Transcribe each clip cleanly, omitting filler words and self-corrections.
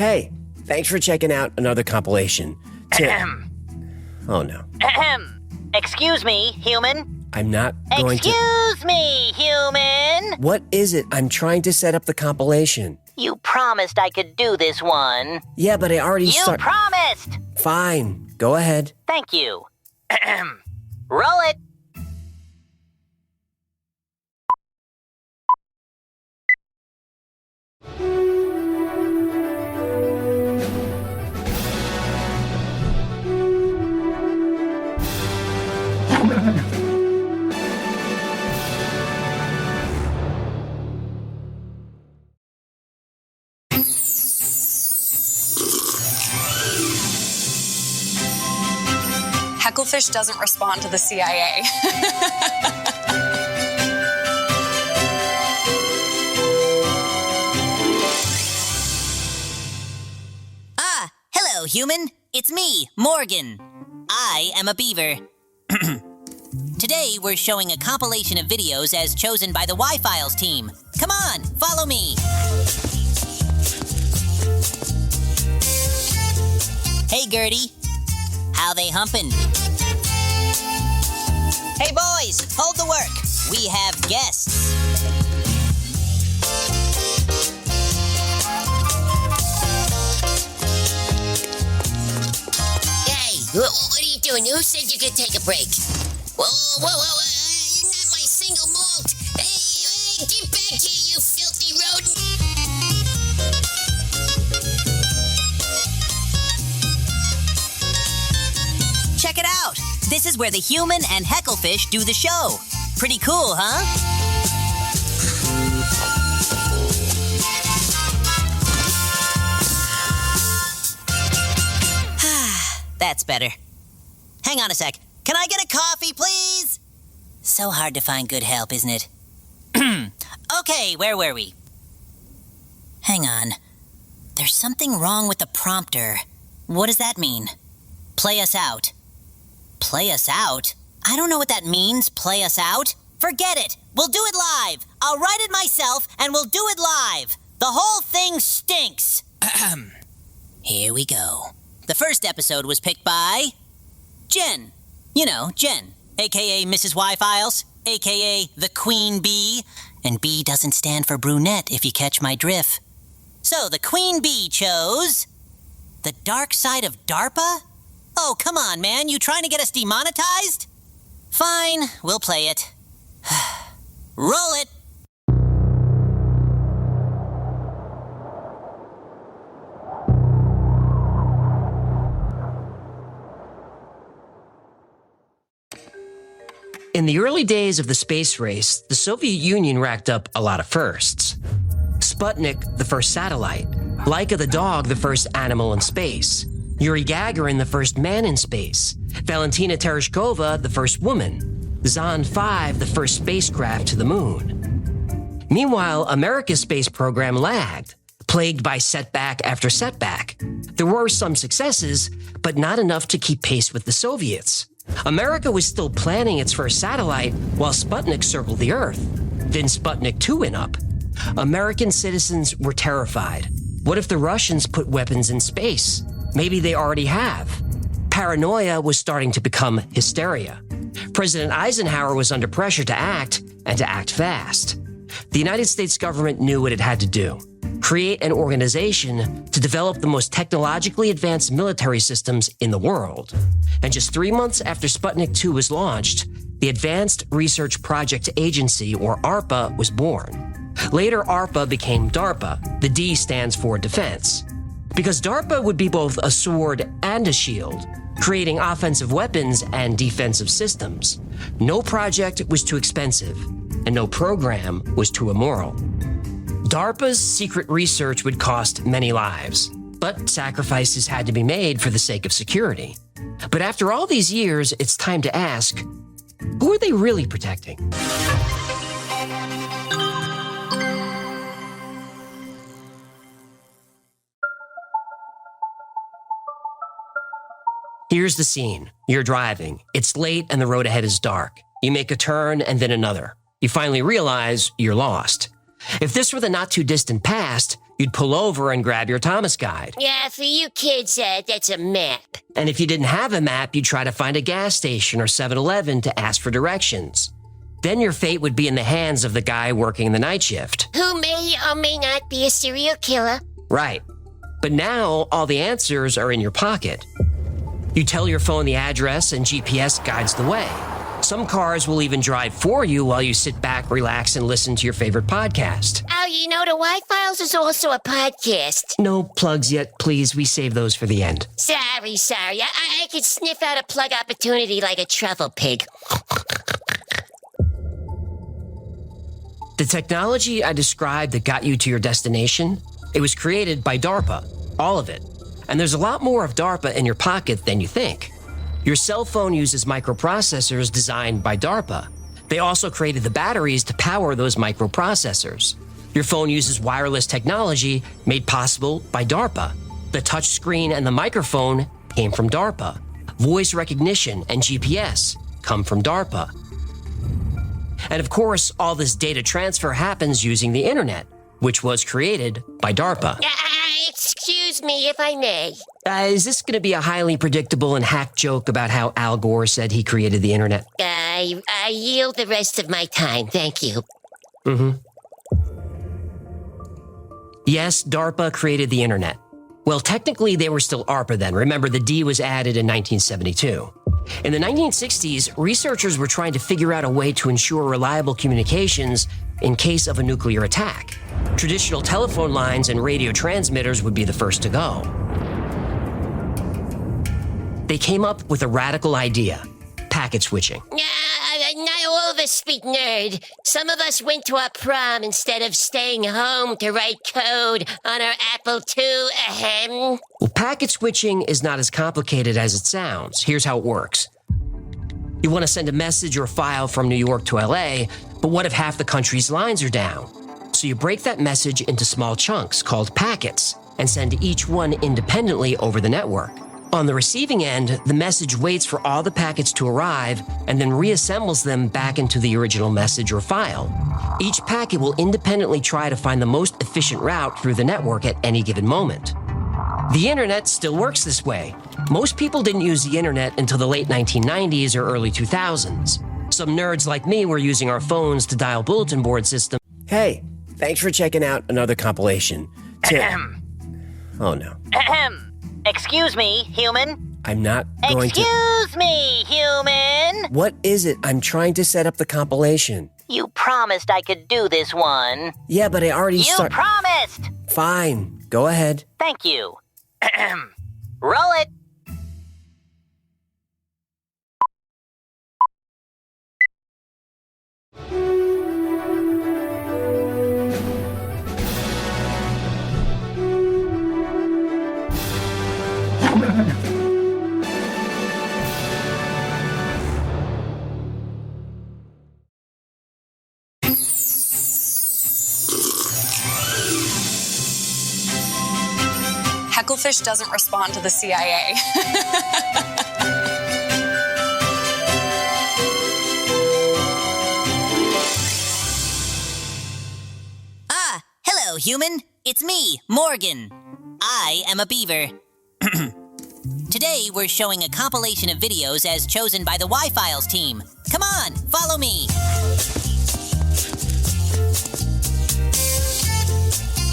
Hey, thanks for checking out another compilation. Oh no. Excuse me, human. I'm not going to... Excuse me, human. What is it? I'm trying to set up the compilation. You promised I could do this one. Yeah, but I already You promised! Fine, go ahead. Thank you. Roll it. Hecklefish doesn't respond to the CIA. Hello, human. It's me, Morgan. I am a beaver. Today, we're showing a compilation of videos as chosen by the Y-Files team. Come on, follow me. Hey, Gertie. How they humping? Hey, boys, hold the work. We have guests. Hey, what are you doing? Who said you could take a break? Whoa, not my single malt. Hey, get back here, you filthy rodent. Check it out. This is where the human and Hecklefish do the show. Pretty cool, huh? That's better. Hang on a sec. Can I get a coffee, please? So hard to find good help, isn't it? Okay, where were we? Hang on. There's something wrong with the prompter. What does that mean? Play us out. Play us out? I don't know what that means, play us out. Forget it. We'll do it live. I'll write it myself, and we'll do it live. The whole thing stinks. Here we go. The first episode was picked by... Jen. You know, Jen, a.k.a. Mrs. Y-Files, a.k.a. the Queen Bee. And B doesn't stand for brunette, if you catch my drift. So the Queen Bee chose... The Dark Side of DARPA? Oh, come on, man. You trying to get us demonetized? Fine, we'll play it. Roll it. In the early days of the space race, the Soviet Union racked up a lot of firsts. Sputnik, the first satellite. Laika the dog, the first animal in space. Yuri Gagarin, the first man in space. Valentina Tereshkova, the first woman. Zond 5, the first spacecraft to the moon. Meanwhile, America's space program lagged, plagued by setback after setback. There were some successes, but not enough to keep pace with the Soviets. America was still planning its first satellite while Sputnik circled the Earth. Then Sputnik 2 went up. American citizens were terrified. What if the Russians put weapons in space? Maybe they already have. Paranoia was starting to become hysteria. President Eisenhower was under pressure to act, and to act fast. The United States government knew what it had to do: create an organization to develop the most technologically advanced military systems in the world. And just 3 months after Sputnik 2 was launched, the Advanced Research Project Agency, or ARPA, was born. Later, ARPA became DARPA. The D stands for defense. Because DARPA would be both a sword and a shield, creating offensive weapons and defensive systems. No project was too expensive, and no program was too immoral. DARPA's secret research would cost many lives, but sacrifices had to be made for the sake of security. But after all these years, it's time to ask, who are they really protecting? Here's the scene. You're driving. It's late and the road ahead is dark. You make a turn and then another. You finally realize you're lost. If this were the not-too-distant past, You'd pull over and grab your Thomas guide. Yeah, for you kids, that's a map. And if you didn't have a map, you'd try to find a gas station or 7-Eleven to ask for directions. Then your fate would be in the hands of the guy working the night shift. Who may or may not be a serial killer. Right. But now, all the answers are in your pocket. You tell your phone the address and GPS guides the way. Some cars will even drive for you while you sit back, relax, and listen to your favorite podcast. Oh, you know, the Y-Files is also a podcast. No plugs yet, please. We save those for the end. Sorry. I could sniff out a plug opportunity like a truffle pig. The technology I described that got you to your destination, it was created by DARPA. All of it. And there's a lot more of DARPA in your pocket than you think. Your cell phone uses microprocessors designed by DARPA. They also created the batteries to power those microprocessors. Your phone uses wireless technology made possible by DARPA. The touchscreen and the microphone came from DARPA. Voice recognition and GPS come from DARPA. And of course, all this data transfer happens using the internet, which was created by DARPA. Excuse me if I may. Is this going to be a highly predictable and hack joke about how Al Gore said he created the internet? I yield the rest of my time, thank you. Yes, DARPA created the internet. Well, technically, they were still ARPA then. Remember, the D was added in 1972. In the 1960s, researchers were trying to figure out a way to ensure reliable communications in case of a nuclear attack. Traditional telephone lines and radio transmitters would be the first to go. They came up with a radical idea: packet switching. Not all of us speak nerd. Some of us went to our prom instead of staying home to write code on our Apple II. Well, packet switching is not as complicated as it sounds. Here's how it works. You want to send a message or file from New York to LA, but what if half the country's lines are down? So you break that message into small chunks called packets and send each one independently over the network. On the receiving end, the message waits for all the packets to arrive and then reassembles them back into the original message or file. Each packet will independently try to find the most efficient route through the network at any given moment. The internet still works this way. Most people didn't use the internet until the late 1990s or early 2000s. Some nerds like me were using our phones to dial bulletin board systems. Hey, thanks for checking out another compilation. Oh no. Excuse me, human. I'm not going to... Excuse me, human. What is it? I'm trying to set up the compilation. You promised I could do this one. Yeah, but I already You promised! Fine, go ahead. Thank you. Roll it. Hecklefish doesn't respond to the CIA. Hello, human. It's me, Morgan. I am a beaver. Today, we're showing a compilation of videos as chosen by the Y-Files team. Come on, follow me.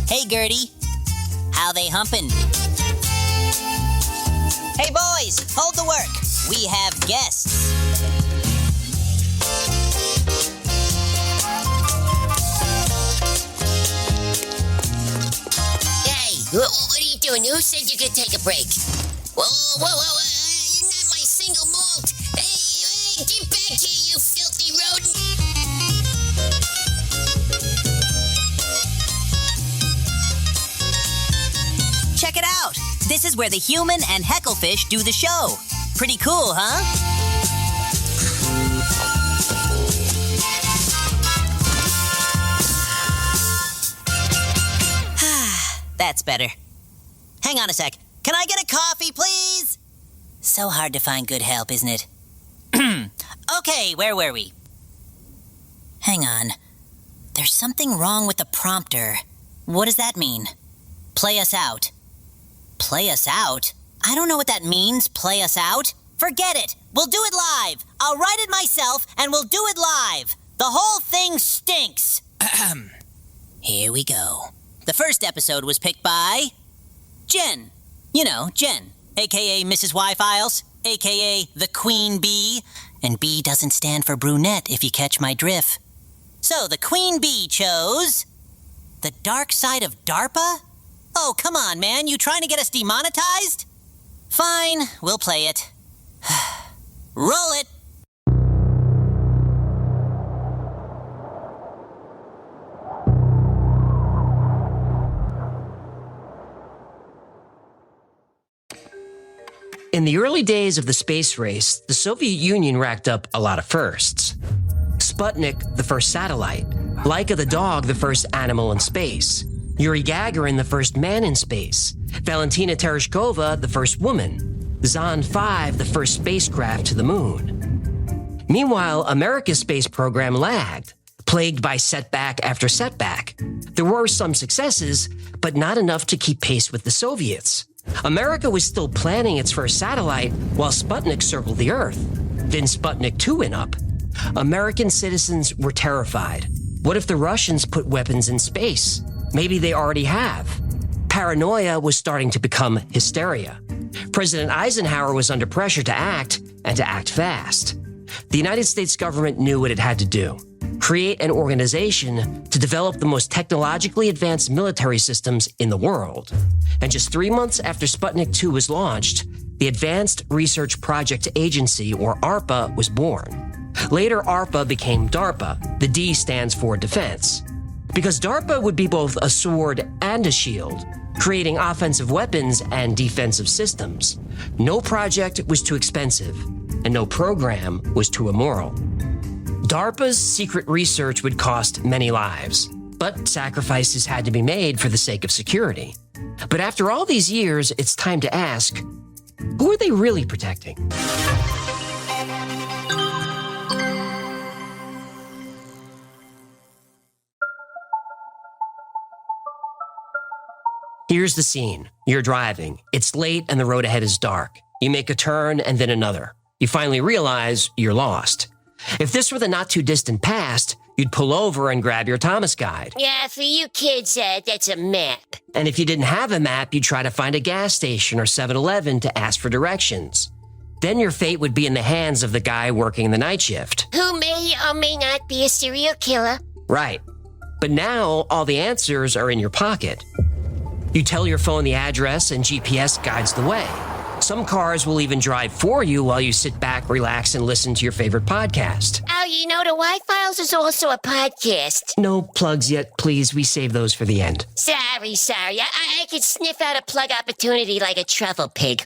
Hey, Gertie. How they humping? Hey, boys, hold the work. We have guests. Hey, what are you doing? Who said you could take a break? Whoa, you're not my single malt. Hey, get back here, you filthy rodent. Check it out. This is where the human and Hecklefish do the show. Pretty cool, huh? That's better. Hang on a sec. Can I get a coffee, please? So hard to find good help, isn't it? Okay, where were we? Hang on. There's something wrong with the prompter. What does that mean? Play us out. Play us out? I don't know what that means, play us out. Forget it. We'll do it live. I'll write it myself, and we'll do it live. The whole thing stinks. Here we go. The first episode was picked by Jen. You know, Jen, a.k.a. Mrs. Y-Files, a.k.a. the Queen Bee. And B doesn't stand for brunette, if you catch my drift. So the Queen Bee chose The Dark Side of DARPA? Oh, come on, man. You trying to get us demonetized? Fine, we'll play it. Roll it. In the early days of the space race, the Soviet Union racked up a lot of firsts. Sputnik, the first satellite. Laika the dog, the first animal in space. Yuri Gagarin, the first man in space. Valentina Tereshkova, the first woman. Zond 5, the first spacecraft to the moon. Meanwhile, America's space program lagged, plagued by setback after setback. There were some successes, but not enough to keep pace with the Soviets. America was still planning its first satellite while Sputnik circled the Earth. Then Sputnik 2 went up. American citizens were terrified. What if the Russians put weapons in space? Maybe they already have. Paranoia was starting to become hysteria. President Eisenhower was under pressure to act, and to act fast. The United States government knew what it had to do: create an organization to develop the most technologically advanced military systems in the world. And just 3 months after Sputnik 2 was launched, the Advanced Research Project Agency, or ARPA, was born. Later, ARPA became DARPA. The D stands for defense. Because DARPA would be both a sword and a shield, creating offensive weapons and defensive systems. No project was too expensive, and no program was too immoral. DARPA's secret research would cost many lives, but sacrifices had to be made for the sake of security. But after all these years, it's time to ask, who are they really protecting? Here's the scene. You're driving. It's late and the road ahead is dark. You make a turn and then another. You finally realize you're lost. If this were the not-too-distant past, you'd pull over and grab your Thomas guide. Yeah, for you kids, that's a map. And if you didn't have a map, you'd try to find a gas station or 7-Eleven to ask for directions. Then your fate would be in the hands of the guy working the night shift. Who may or may not be a serial killer. Right. But now, all the answers are in your pocket. You tell your phone the address and GPS guides the way. Some cars will even drive for you while you sit back, relax, and listen to your favorite podcast. Oh, you know, the Y-Files is also a podcast. No plugs yet, please. We save those for the end. Sorry. I could sniff out a plug opportunity like a truffle pig.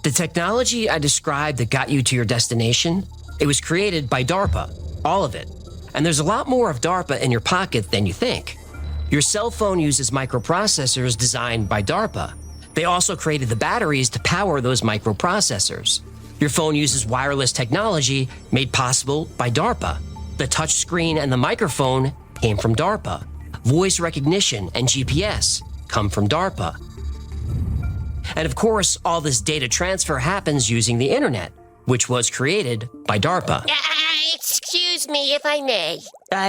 The technology I described that got you to your destination, it was created by DARPA, all of it. And there's a lot more of DARPA in your pocket than you think. Your cell phone uses microprocessors designed by DARPA. They also created the batteries to power those microprocessors. Your phone uses wireless technology made possible by DARPA. The touchscreen and the microphone came from DARPA. Voice recognition and GPS come from DARPA. And of course, all this data transfer happens using the internet, which was created by DARPA. Excuse me, if I may.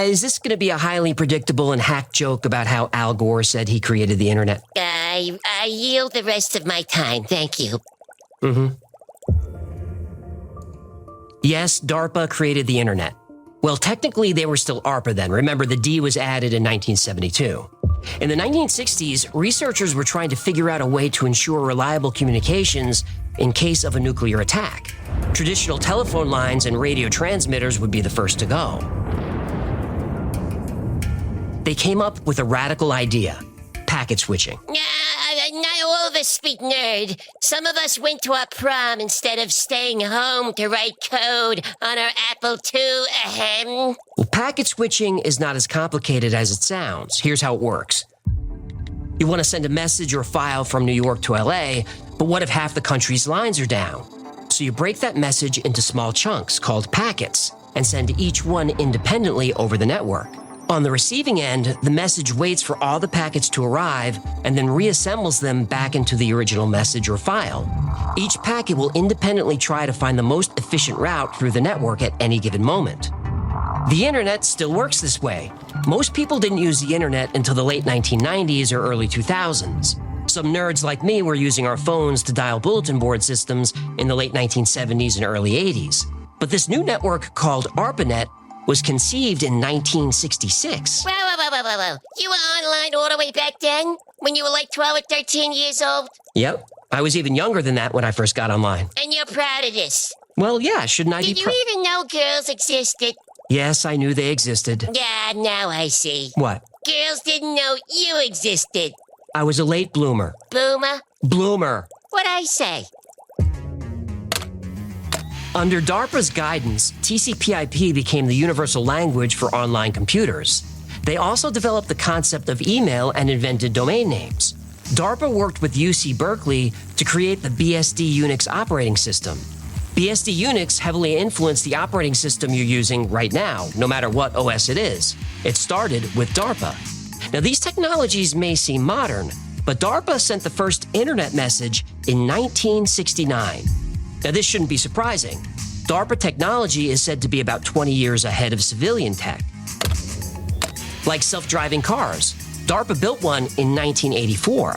Is this going to be a highly predictable and hack joke about how Al Gore said he created the internet? I yield the rest of my time, thank you. Yes, DARPA created the internet. Well, technically, they were still ARPA then. Remember, the D was added in 1972. In the 1960s, researchers were trying to figure out a way to ensure reliable communications in case of a nuclear attack. Traditional telephone lines and radio transmitters would be the first to go. They came up with a radical idea: packet switching. Not all of us speak nerd. Some of us went to our prom instead of staying home to write code on our Apple II. Ahem. Well, packet switching is not as complicated as it sounds. Here's how it works. You want to send a message or file from New York to LA, but what if half the country's lines are down? So you break that message into small chunks called packets and send each one independently over the network. On the receiving end, the message waits for all the packets to arrive and then reassembles them back into the original message or file. Each packet will independently try to find the most efficient route through the network at any given moment. The internet still works this way. Most people didn't use the internet until the late 1990s or early 2000s. Some nerds like me were using our phones to dial bulletin board systems in the late 1970s and early 80s. But this new network called ARPANET was conceived in 1966. Whoa. You were online all the way back then? When you were like 12 or 13 years old? Yep, I was even younger than that when I first got online. And you're proud of this? Well, yeah, shouldn't I Did be you even know girls existed? Yes, I knew they existed. Yeah, now I see. What? Girls didn't know you existed. I was a late bloomer. Boomer? Bloomer. What'd I say? Under DARPA's guidance, TCP/IP became the universal language for online computers. They also developed the concept of email and invented domain names. DARPA worked with UC Berkeley to create the BSD Unix operating system. BSD Unix heavily influenced the operating system you're using right now, no matter what OS it is. It started with DARPA. Now, these technologies may seem modern, but DARPA sent the first internet message in 1969. Now, this shouldn't be surprising. DARPA technology is said to be about 20 years ahead of civilian tech. Like self-driving cars, DARPA built one in 1984.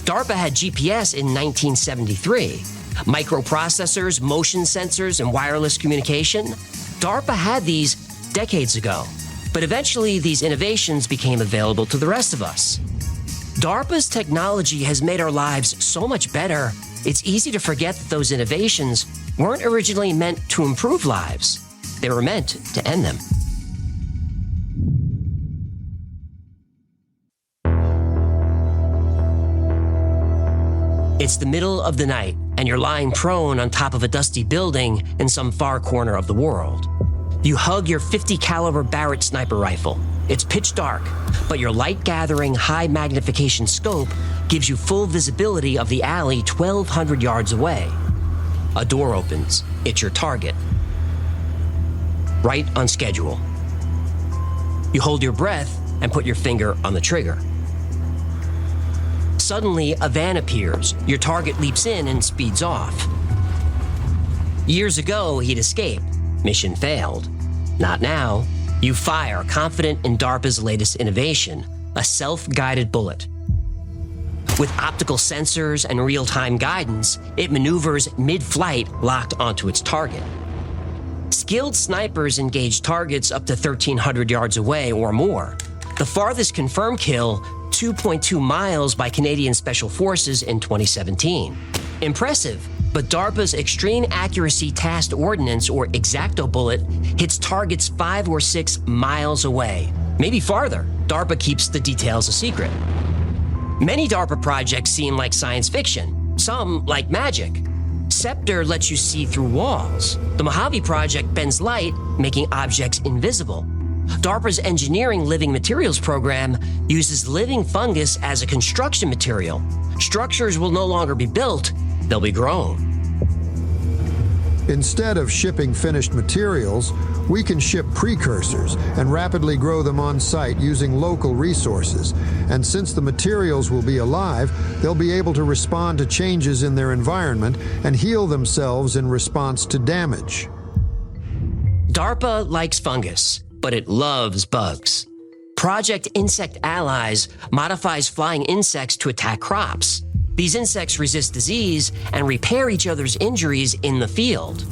DARPA had GPS in 1973. Microprocessors, motion sensors, and wireless communication. DARPA had these decades ago, but eventually these innovations became available to the rest of us. DARPA's technology has made our lives so much better, it's easy to forget that those innovations weren't originally meant to improve lives. They were meant to end them. It's the middle of the night, and you're lying prone on top of a dusty building in some far corner of the world. You hug your .50 caliber Barrett sniper rifle. It's pitch dark, but your light-gathering, high-magnification scope gives you full visibility of the alley 1,200 yards away. A door opens. It's your target. Right on schedule. You hold your breath and put your finger on the trigger. Suddenly, a van appears. Your target leaps in and speeds off. Years ago, he'd escaped. Mission failed. Not now. You fire, confident in DARPA's latest innovation, a self-guided bullet. With optical sensors and real-time guidance, it maneuvers mid-flight locked onto its target. Skilled snipers engage targets up to 1,300 yards away or more. The farthest confirmed kill, 2.2 miles by Canadian Special Forces in 2017. Impressive, but DARPA's Extreme Accuracy Tasked Ordnance, or Exacto bullet, hits targets 5 or 6 miles away. Maybe farther. DARPA keeps the details a secret. Many DARPA projects seem like science fiction, some like magic. Scepter lets you see through walls. The Mojave Project bends light, making objects invisible. DARPA's Engineering Living Materials program uses living fungus as a construction material. Structures will no longer be built, they'll be grown. Instead of shipping finished materials, we can ship precursors and rapidly grow them on site using local resources. And since the materials will be alive, they'll be able to respond to changes in their environment and heal themselves in response to damage. DARPA likes fungus, but it loves bugs. Project Insect Allies modifies flying insects to attack crops. These insects resist disease and repair each other's injuries in the field.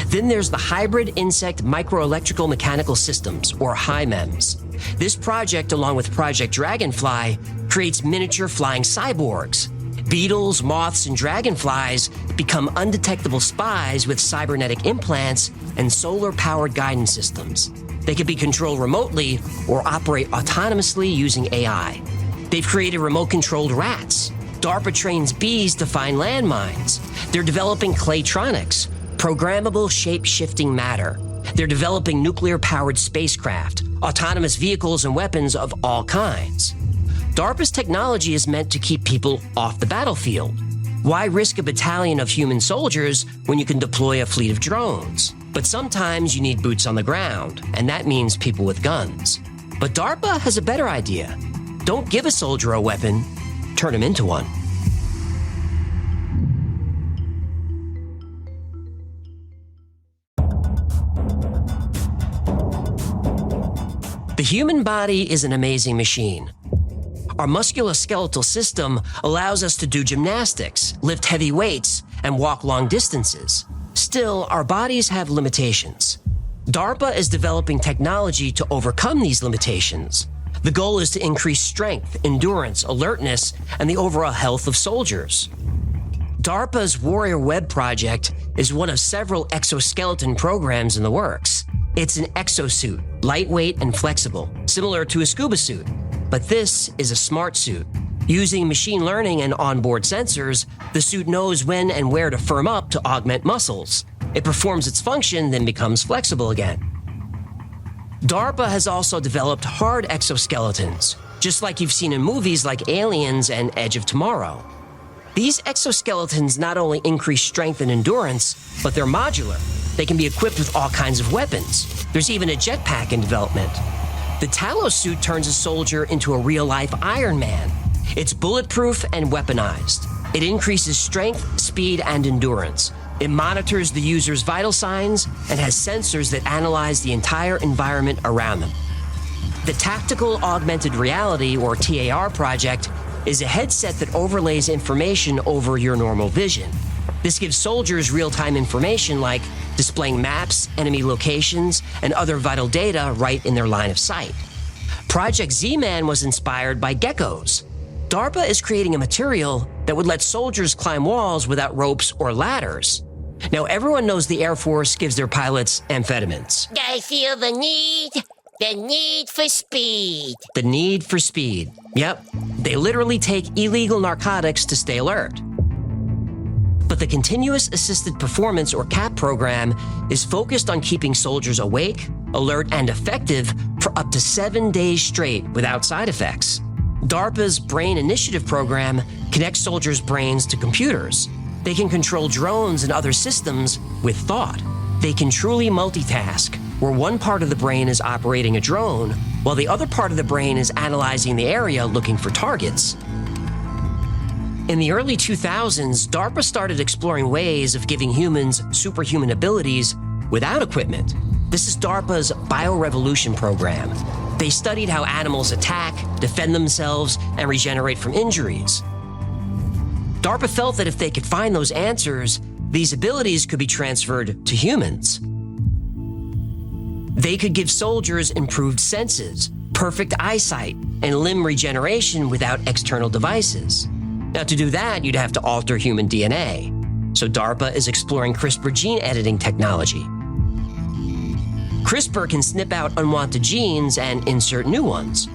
Then there's the Hybrid Insect Microelectrical Mechanical Systems, or HIMEMS. This project, along with Project Dragonfly, creates miniature flying cyborgs. Beetles, moths, and dragonflies become undetectable spies with cybernetic implants and solar-powered guidance systems. They can be controlled remotely or operate autonomously using AI. They've created remote-controlled rats. DARPA trains bees to find landmines. They're developing claytronics, programmable shape-shifting matter. They're developing nuclear-powered spacecraft, autonomous vehicles and weapons of all kinds. DARPA's technology is meant to keep people off the battlefield. Why risk a battalion of human soldiers when you can deploy a fleet of drones? But sometimes you need boots on the ground, and that means people with guns. But DARPA has a better idea. Don't give a soldier a weapon, turn him into one. The human body is an amazing machine. Our musculoskeletal system allows us to do gymnastics, lift heavy weights, and walk long distances. Still, our bodies have limitations. DARPA is developing technology to overcome these limitations. The goal is to increase strength, endurance, alertness, and the overall health of soldiers. DARPA's Warrior Web project is one of several exoskeleton programs in the works. It's an exosuit, lightweight and flexible, similar to a scuba suit. But this is a smart suit. Using machine learning and onboard sensors, the suit knows when and where to firm up to augment muscles. It performs its function, then becomes flexible again. DARPA has also developed hard exoskeletons, just like you've seen in movies like Aliens and Edge of Tomorrow. These exoskeletons not only increase strength and endurance, but they're modular. They can be equipped with all kinds of weapons. There's even a jetpack in development. The Talos suit turns a soldier into a real-life Iron Man. It's bulletproof and weaponized. It increases strength, speed, and endurance. It monitors the user's vital signs and has sensors that analyze the entire environment around them. The Tactical Augmented Reality, or TAR project, is a headset that overlays information over your normal vision. This gives soldiers real-time information like displaying maps, enemy locations, and other vital data right in their line of sight. Project Z-Man was inspired by geckos. DARPA is creating a material that would let soldiers climb walls without ropes or ladders. Now, everyone knows the Air Force gives their pilots amphetamines. I feel the need for speed. The need for speed. Yep, they literally take illegal narcotics to stay alert. But the Continuous Assisted Performance, or CAP program, is focused on keeping soldiers awake, alert, and effective for up to 7 days straight without side effects. DARPA's Brain Initiative program connects soldiers' brains to computers. They can control drones and other systems with thought. They can truly multitask, where one part of the brain is operating a drone, while the other part of the brain is analyzing the area looking for targets. In the early 2000s, DARPA started exploring ways of giving humans superhuman abilities without equipment. This is DARPA's Biorevolution program. They studied how animals attack, defend themselves, and regenerate from injuries. DARPA felt that if they could find those answers, these abilities could be transferred to humans. They could give soldiers improved senses, perfect eyesight, and limb regeneration without external devices. Now, to do that, you'd have to alter human DNA. So DARPA is exploring CRISPR gene editing technology. CRISPR can snip out unwanted genes and insert new ones.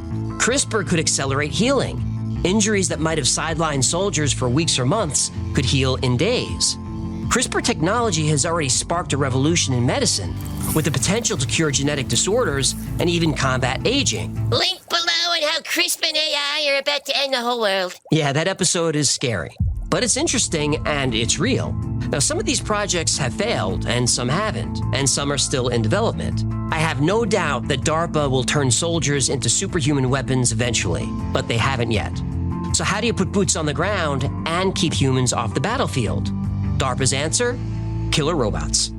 CRISPR could accelerate healing. Injuries that might have sidelined soldiers for weeks or months could heal in days. CRISPR technology has already sparked a revolution in medicine, with the potential to cure genetic disorders and even combat aging. Link below on how CRISPR and AI are about to end the whole world. Yeah, that episode is scary, but it's interesting and it's real. Now, some of these projects have failed and some haven't, and some are still in development. I have no doubt that DARPA will turn soldiers into superhuman weapons eventually, but they haven't yet. So how do you put boots on the ground and keep humans off the battlefield? DARPA's answer? Killer robots.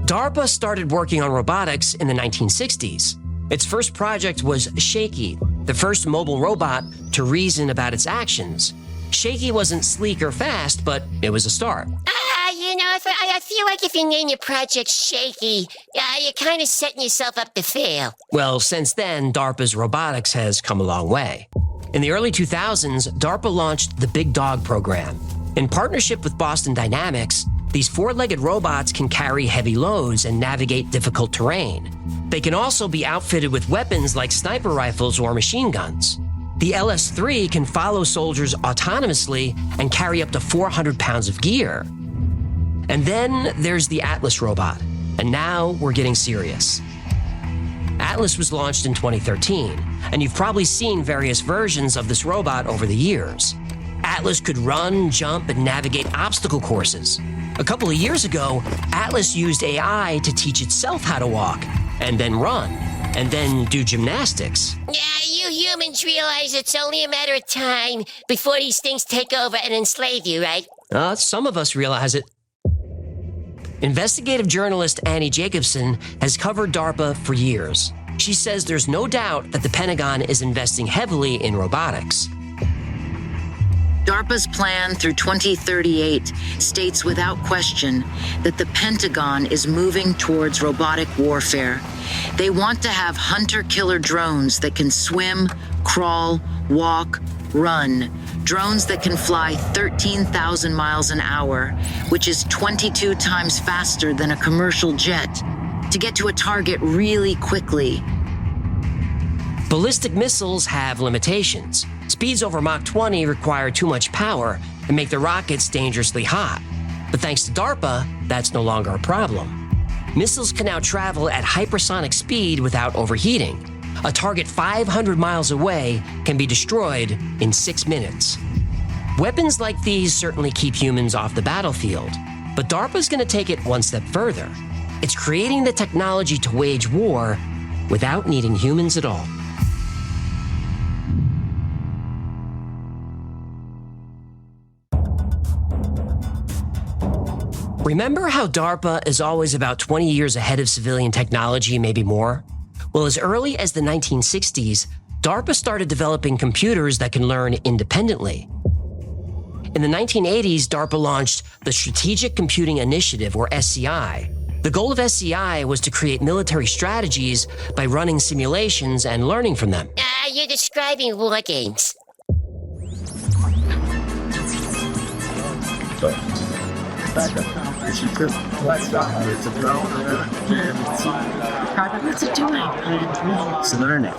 DARPA started working on robotics in the 1960s. Its first project was Shaky, the first mobile robot to reason about its actions. Shaky wasn't sleek or fast, but it was a start. I feel like if you name your project Shaky, you're kind of setting yourself up to fail. Well, since then, DARPA's robotics has come a long way. In the early 2000s, DARPA launched the Big Dog program. In partnership with Boston Dynamics, these four-legged robots can carry heavy loads and navigate difficult terrain. They can also be outfitted with weapons like sniper rifles or machine guns. The LS-3 can follow soldiers autonomously and carry up to 400 pounds of gear. And then there's the Atlas robot. And now we're getting serious. Atlas was launched in 2013, and you've probably seen various versions of this robot over the years. Atlas could run, jump, and navigate obstacle courses. A couple of years ago, Atlas used AI to teach itself how to walk, and then run, and then do gymnastics. Yeah, you humans realize it's only a matter of time before these things take over and enslave you, right? Some of us realize it. Investigative journalist Annie Jacobson has covered DARPA for years. She says there's no doubt that the Pentagon is investing heavily in robotics. DARPA's plan through 2038 states without question that the Pentagon is moving towards robotic warfare. They want to have hunter-killer drones that can swim, crawl, walk, run. Drones that can fly 13,000 miles an hour, which is 22 times faster than a commercial jet, to get to a target really quickly. Ballistic missiles have limitations. Speeds over Mach 20 require too much power and make the rockets dangerously hot. But thanks to DARPA, that's no longer a problem. Missiles can now travel at hypersonic speed without overheating. A target 500 miles away can be destroyed in 6 minutes. Weapons like these certainly keep humans off the battlefield, but DARPA's going to take it one step further. It's creating the technology to wage war without needing humans at all. Remember how DARPA is always about 20 years ahead of civilian technology, maybe more? Well, as early as the 1960s, DARPA started developing computers that can learn independently. In the 1980s, DARPA launched the Strategic Computing Initiative, or SCI. The goal of SCI was to create military strategies by running simulations and learning from them. You're describing war games. What's it doing? It's learning.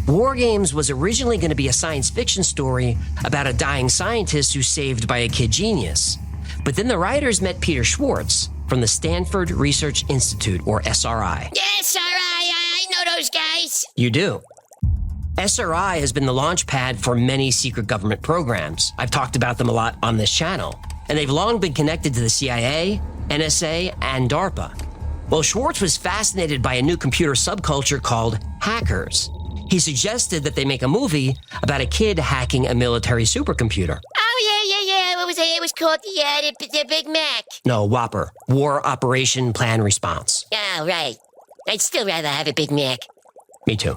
War Games was originally going to be a science fiction story about a dying scientist who's saved by a kid genius. But then the writers met Peter Schwartz from the Stanford Research Institute, or SRI. Yes, all right, I know those guys. You do. SRI has been the launch pad for many secret government programs. I've talked about them a lot on this channel. And they've long been connected to the CIA, NSA, and DARPA. Well, Schwartz was fascinated by a new computer subculture called hackers. He suggested that they make a movie about a kid hacking a military supercomputer. Oh, yeah. What was it? It was called the Big Mac. No, Whopper. War Operation Plan Response. Oh, right. I'd still rather have a Big Mac. Me too.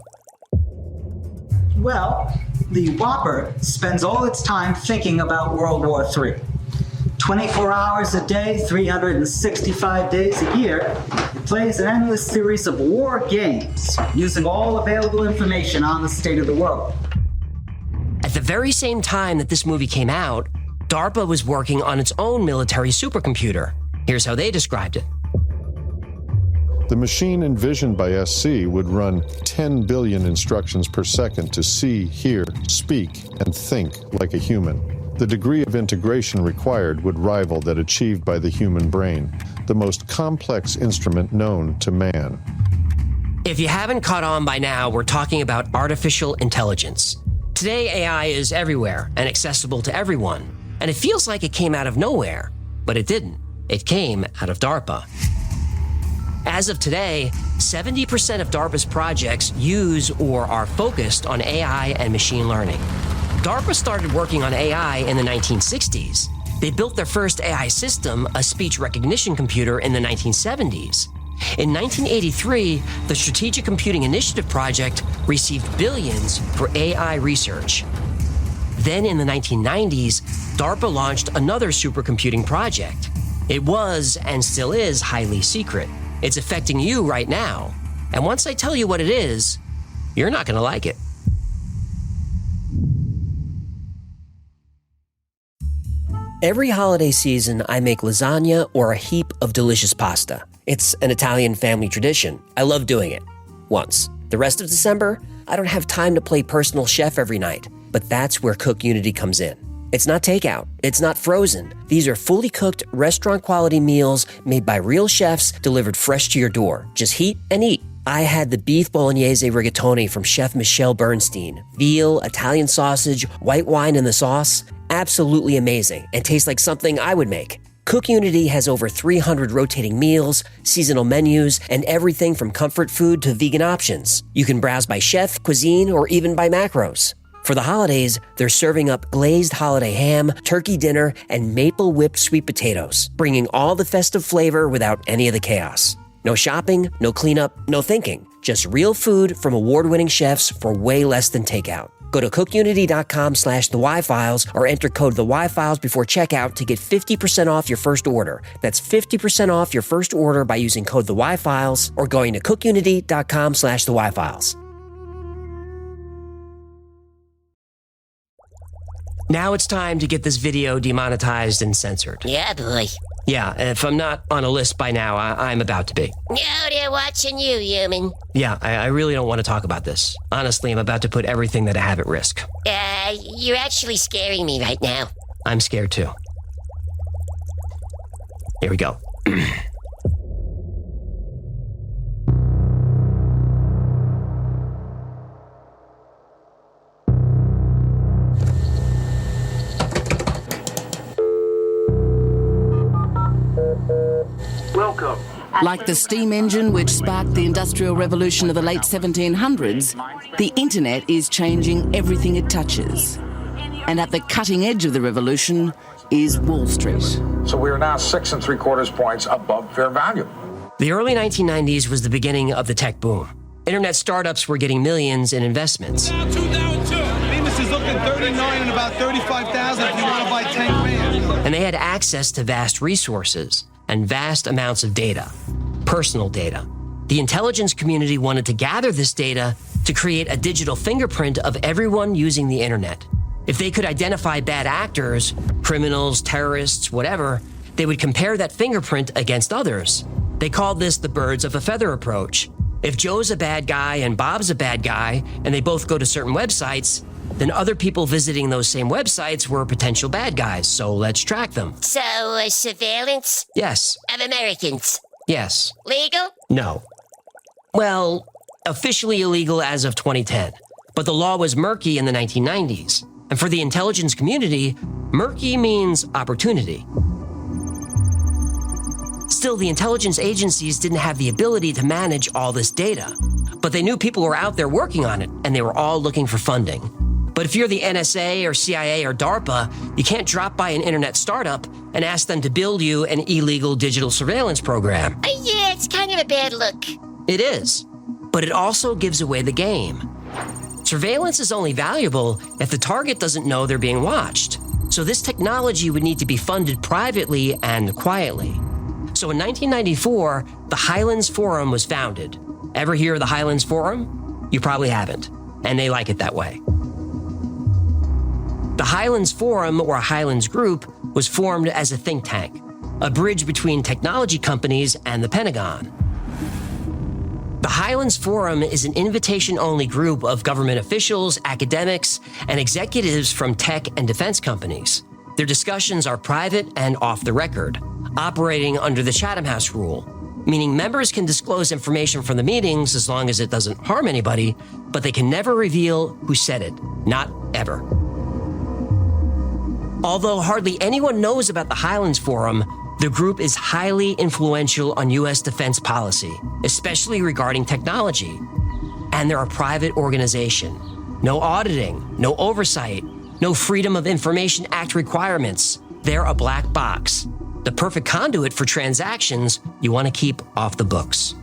Well, the Whopper spends all its time thinking about World War III. 24 hours a day, 365 days a year, it plays an endless series of war games, using all available information on the state of the world. At the very same time that this movie came out, DARPA was working on its own military supercomputer. Here's how they described it. The machine envisioned by SC would run 10 billion instructions per second to see, hear, speak, and think like a human. The degree of integration required would rival that achieved by the human brain, the most complex instrument known to man. If you haven't caught on by now, we're talking about artificial intelligence. Today, AI is everywhere and accessible to everyone, and it feels like it came out of nowhere, but it didn't. It came out of DARPA. As of today, 70% of DARPA's projects use or are focused on AI and machine learning. DARPA started working on AI in the 1960s. They built their first AI system, a speech recognition computer, in the 1970s. In 1983, the Strategic Computing Initiative project received billions for AI research. Then in the 1990s, DARPA launched another supercomputing project. It was, and still is, highly secret. It's affecting you right now. And once I tell you what it is, you're not going to like it. Every holiday season, I make lasagna or a heap of delicious pasta. It's an Italian family tradition. I love doing it. Once. The rest of December, I don't have time to play personal chef every night, but that's where Cook Unity comes in. It's not takeout. It's not frozen. These are fully cooked, restaurant-quality meals made by real chefs delivered fresh to your door. Just heat and eat. I had the beef bolognese rigatoni from Chef Michelle Bernstein. Veal, Italian sausage, white wine in the sauce. Absolutely amazing and tastes like something I would make. CookUnity has over 300 rotating meals, seasonal menus, and everything from comfort food to vegan options. You can browse by chef, cuisine, or even by macros. For the holidays, they're serving up glazed holiday ham, turkey dinner, and maple whipped sweet potatoes, bringing all the festive flavor without any of the chaos. No shopping, no cleanup, no thinking. Just real food from award-winning chefs for way less than takeout. Go to cookunity.com/thewhyfiles or enter code thewhyfiles before checkout to get 50% off your first order. That's 50% off your first order by using code thewhyfiles or going to cookunity.com/thewhyfiles. Now it's time to get this video demonetized and censored. Yeah, boy. Yeah, if I'm not on a list by now, I'm about to be. No, they're watching you, human. Yeah, I really don't want to talk about this. Honestly, I'm about to put everything that I have at risk. You're actually scaring me right now. I'm scared too. Here we go. Welcome. Like the steam engine which sparked the Industrial Revolution of the late 1700s, the internet is changing everything it touches. And at the cutting edge of the revolution is Wall Street. So we are now 6 3/4 points above fair value. The early 1990s was the beginning of the tech boom. Internet startups were getting millions in investments. Bemis is looking 39 and about 35,000 if you want to buy 10 grand. And they had access to vast resources and vast amounts of data, personal data. The intelligence community wanted to gather this data to create a digital fingerprint of everyone using the internet. If they could identify bad actors, criminals, terrorists, whatever, they would compare that fingerprint against others. They called this the birds of a feather approach. If Joe's a bad guy and Bob's a bad guy, and they both go to certain websites, then other people visiting those same websites were potential bad guys, so let's track them. So, surveillance? Yes. Of Americans? Yes. Legal? No. Well, officially illegal as of 2010, but the law was murky in the 1990s. And for the intelligence community, murky means opportunity. Still, the intelligence agencies didn't have the ability to manage all this data, but they knew people were out there working on it, and they were all looking for funding. But if you're the NSA or CIA or DARPA, you can't drop by an internet startup and ask them to build you an illegal digital surveillance program. Yeah, it's kind of a bad look. It is, but it also gives away the game. Surveillance is only valuable if the target doesn't know they're being watched. So this technology would need to be funded privately and quietly. So in 1994, the Highlands Forum was founded. Ever hear of the Highlands Forum? You probably haven't, and they like it that way. The Highlands Forum, or Highlands Group, was formed as a think tank, a bridge between technology companies and the Pentagon. The Highlands Forum is an invitation-only group of government officials, academics, and executives from tech and defense companies. Their discussions are private and off the record, operating under the Chatham House rule, meaning members can disclose information from the meetings as long as it doesn't harm anybody, but they can never reveal who said it, not ever. Although hardly anyone knows about the Highlands Forum, the group is highly influential on U.S. defense policy, especially regarding technology. And they're a private organization. No auditing, no oversight, no Freedom of Information Act requirements. They're a black box, the perfect conduit for transactions you want to keep off the books.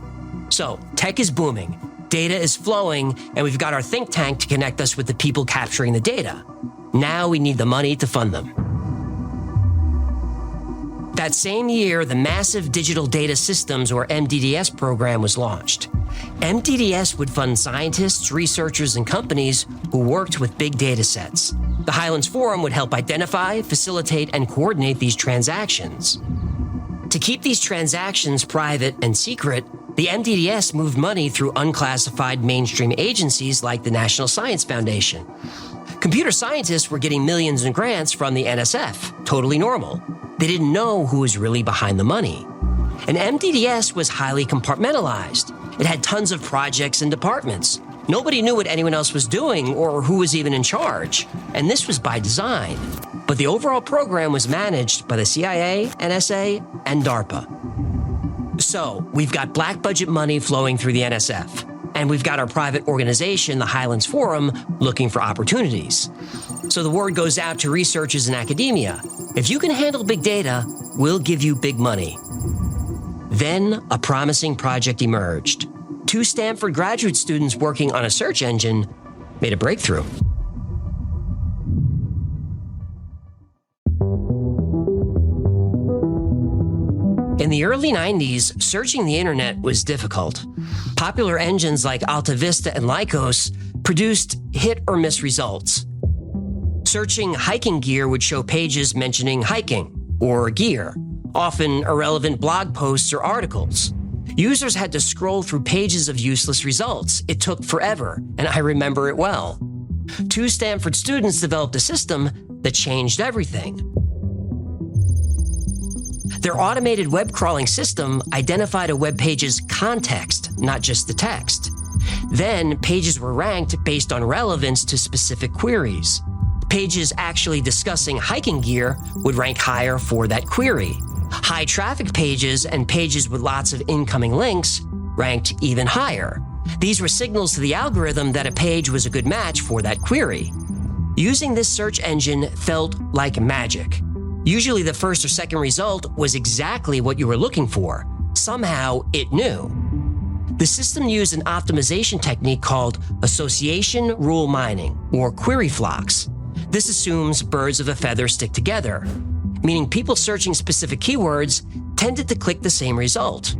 So, tech is booming, data is flowing, and we've got our think tank to connect us with the people capturing the data. Now we need the money to fund them. That same year, the Massive Digital Data Systems, or MDDS program, was launched. MDDS would fund scientists, researchers, and companies who worked with big data sets. The Highlands Forum would help identify, facilitate, and coordinate these transactions. To keep these transactions private and secret, the MDDS moved money through unclassified mainstream agencies like the National Science Foundation. Computer scientists were getting millions in grants from the NSF, totally normal. They didn't know who was really behind the money. And MDDS was highly compartmentalized. It had tons of projects and departments. Nobody knew what anyone else was doing or who was even in charge. And this was by design. But the overall program was managed by the CIA, NSA, and DARPA. So, we've got black budget money flowing through the NSF, and we've got our private organization, the Highlands Forum, looking for opportunities. So the word goes out to researchers in academia. If you can handle big data, we'll give you big money. Then a promising project emerged. 2 Stanford graduate students working on a search engine made a breakthrough. In the early 90s, searching the internet was difficult. Popular engines like AltaVista and Lycos produced hit or miss results. Searching hiking gear would show pages mentioning hiking or gear, often irrelevant blog posts or articles. Users had to scroll through pages of useless results. It took forever, and I remember it well. 2 Stanford students developed a system that changed everything. Their automated web crawling system identified a web page's context, not just the text. Then, pages were ranked based on relevance to specific queries. Pages actually discussing hiking gear would rank higher for that query. High traffic pages and pages with lots of incoming links ranked even higher. These were signals to the algorithm that a page was a good match for that query. Using this search engine felt like magic. Usually the first or second result was exactly what you were looking for. Somehow it knew. The system used an optimization technique called association rule mining, or query flocks. This assumes birds of a feather stick together, meaning people searching specific keywords tended to click the same result.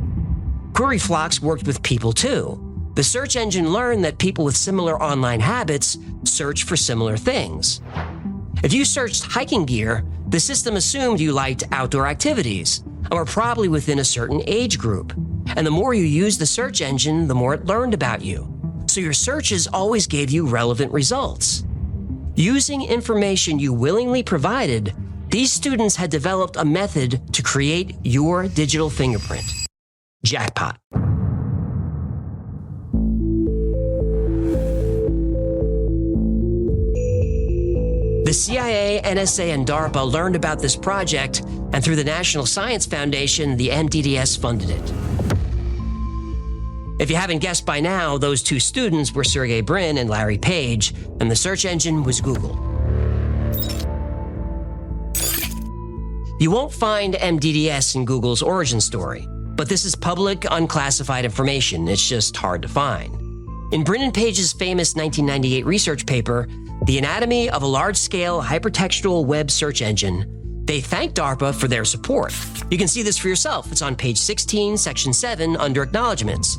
Query flocks worked with people too. The search engine learned that people with similar online habits search for similar things. If you searched hiking gear, the system assumed you liked outdoor activities and were probably within a certain age group. And the more you used the search engine, the more it learned about you. So your searches always gave you relevant results. Using information you willingly provided, these students had developed a method to create your digital fingerprint. Jackpot. The CIA, NSA, and DARPA learned about this project, and through the National Science Foundation, the NDDS funded it. If you haven't guessed by now, those 2 students were Sergey Brin and Larry Page, and the search engine was Google. You won't find MDDS in Google's origin story, but this is public, unclassified information. It's just hard to find. In Brin and Page's famous 1998 research paper, The Anatomy of a Large-Scale Hypertextual Web Search Engine, they thanked DARPA for their support. You can see this for yourself. It's on page 16, section 7, under Acknowledgements.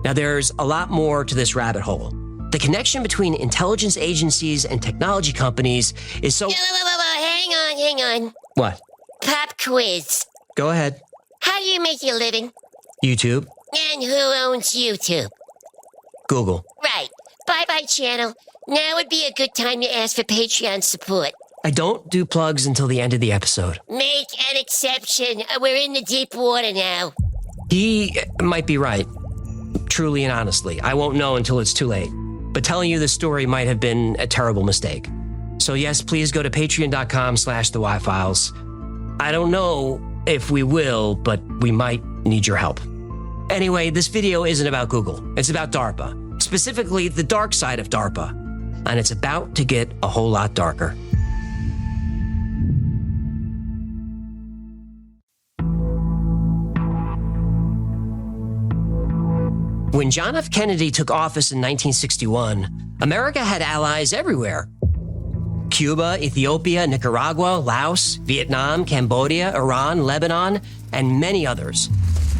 Now, there's a lot more to this rabbit hole. The connection between intelligence agencies and technology companies is so... Whoa, hang on. What? Pop quiz. Go ahead. How do you make your living? YouTube. And who owns YouTube? Google. Right. Bye-bye, channel. Now would be a good time to ask for Patreon support. I don't do plugs until the end of the episode. Make an exception. We're in the deep water now. He might be right. Truly and honestly. I won't know until it's too late. But telling you this story might have been a terrible mistake. So yes, please go to patreon.com/thewhyfiles. I don't know if we will, but we might need your help. Anyway, this video isn't about Google. It's about DARPA. Specifically, the dark side of DARPA. And it's about to get a whole lot darker. When John F. Kennedy took office in 1961, America had allies everywhere. Cuba, Ethiopia, Nicaragua, Laos, Vietnam, Cambodia, Iran, Lebanon, and many others.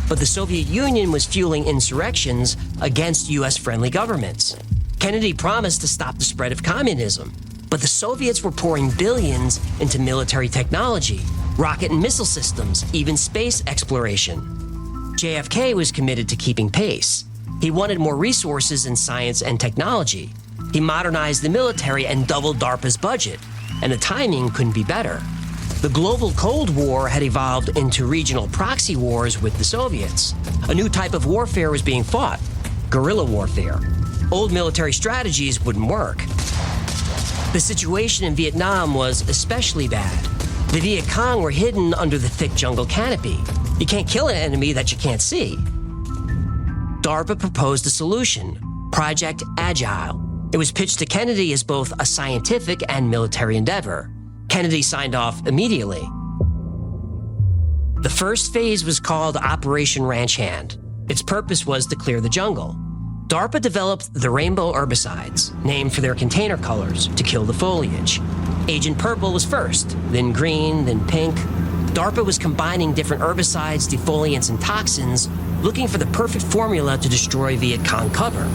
But the Soviet Union was fueling insurrections against U.S.-friendly governments. Kennedy promised to stop the spread of communism, but the Soviets were pouring billions into military technology, rocket and missile systems, even space exploration. JFK was committed to keeping pace. He wanted more resources in science and technology. He modernized the military and doubled DARPA's budget, and the timing couldn't be better. The global Cold War had evolved into regional proxy wars with the Soviets. A new type of warfare was being fought, guerrilla warfare. Old military strategies wouldn't work. The situation in Vietnam was especially bad. The Viet Cong were hidden under the thick jungle canopy. You can't kill an enemy that you can't see. DARPA proposed a solution, Project Agile. It was pitched to Kennedy as both a scientific and military endeavor. Kennedy signed off immediately. The first phase was called Operation Ranch Hand. Its purpose was to clear the jungle. DARPA developed the rainbow herbicides, named for their container colors, to kill the foliage. Agent Purple was first, then green, then pink. DARPA was combining different herbicides, defoliants, and toxins, looking for the perfect formula to destroy Viet Cong cover.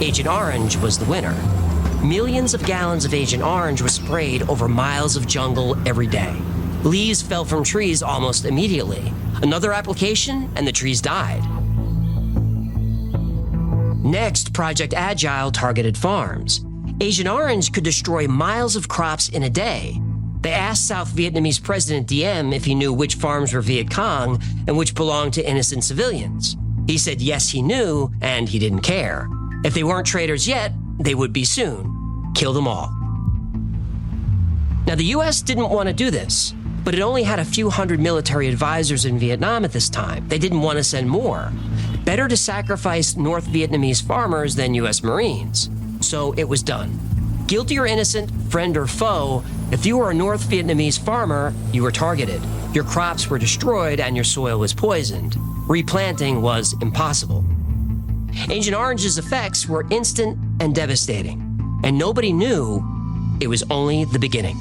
Agent Orange was the winner. Millions of gallons of Agent Orange were sprayed over miles of jungle every day. Leaves fell from trees almost immediately. Another application, and the trees died. Next, Project Agile targeted farms. Agent Orange could destroy miles of crops in a day. They asked South Vietnamese President Diem if he knew which farms were Viet Cong and which belonged to innocent civilians. He said yes, he knew, and he didn't care. If they weren't traitors yet, they would be soon. Kill them all. Now, the U.S. didn't want to do this, but it only had a few hundred military advisors in Vietnam at this time. They didn't want to send more. Better to sacrifice North Vietnamese farmers than U.S. Marines. So it was done. Guilty or innocent, friend or foe, if you were a North Vietnamese farmer, you were targeted. Your crops were destroyed and your soil was poisoned. Replanting was impossible. Agent Orange's effects were instant and devastating, and nobody knew it was only the beginning.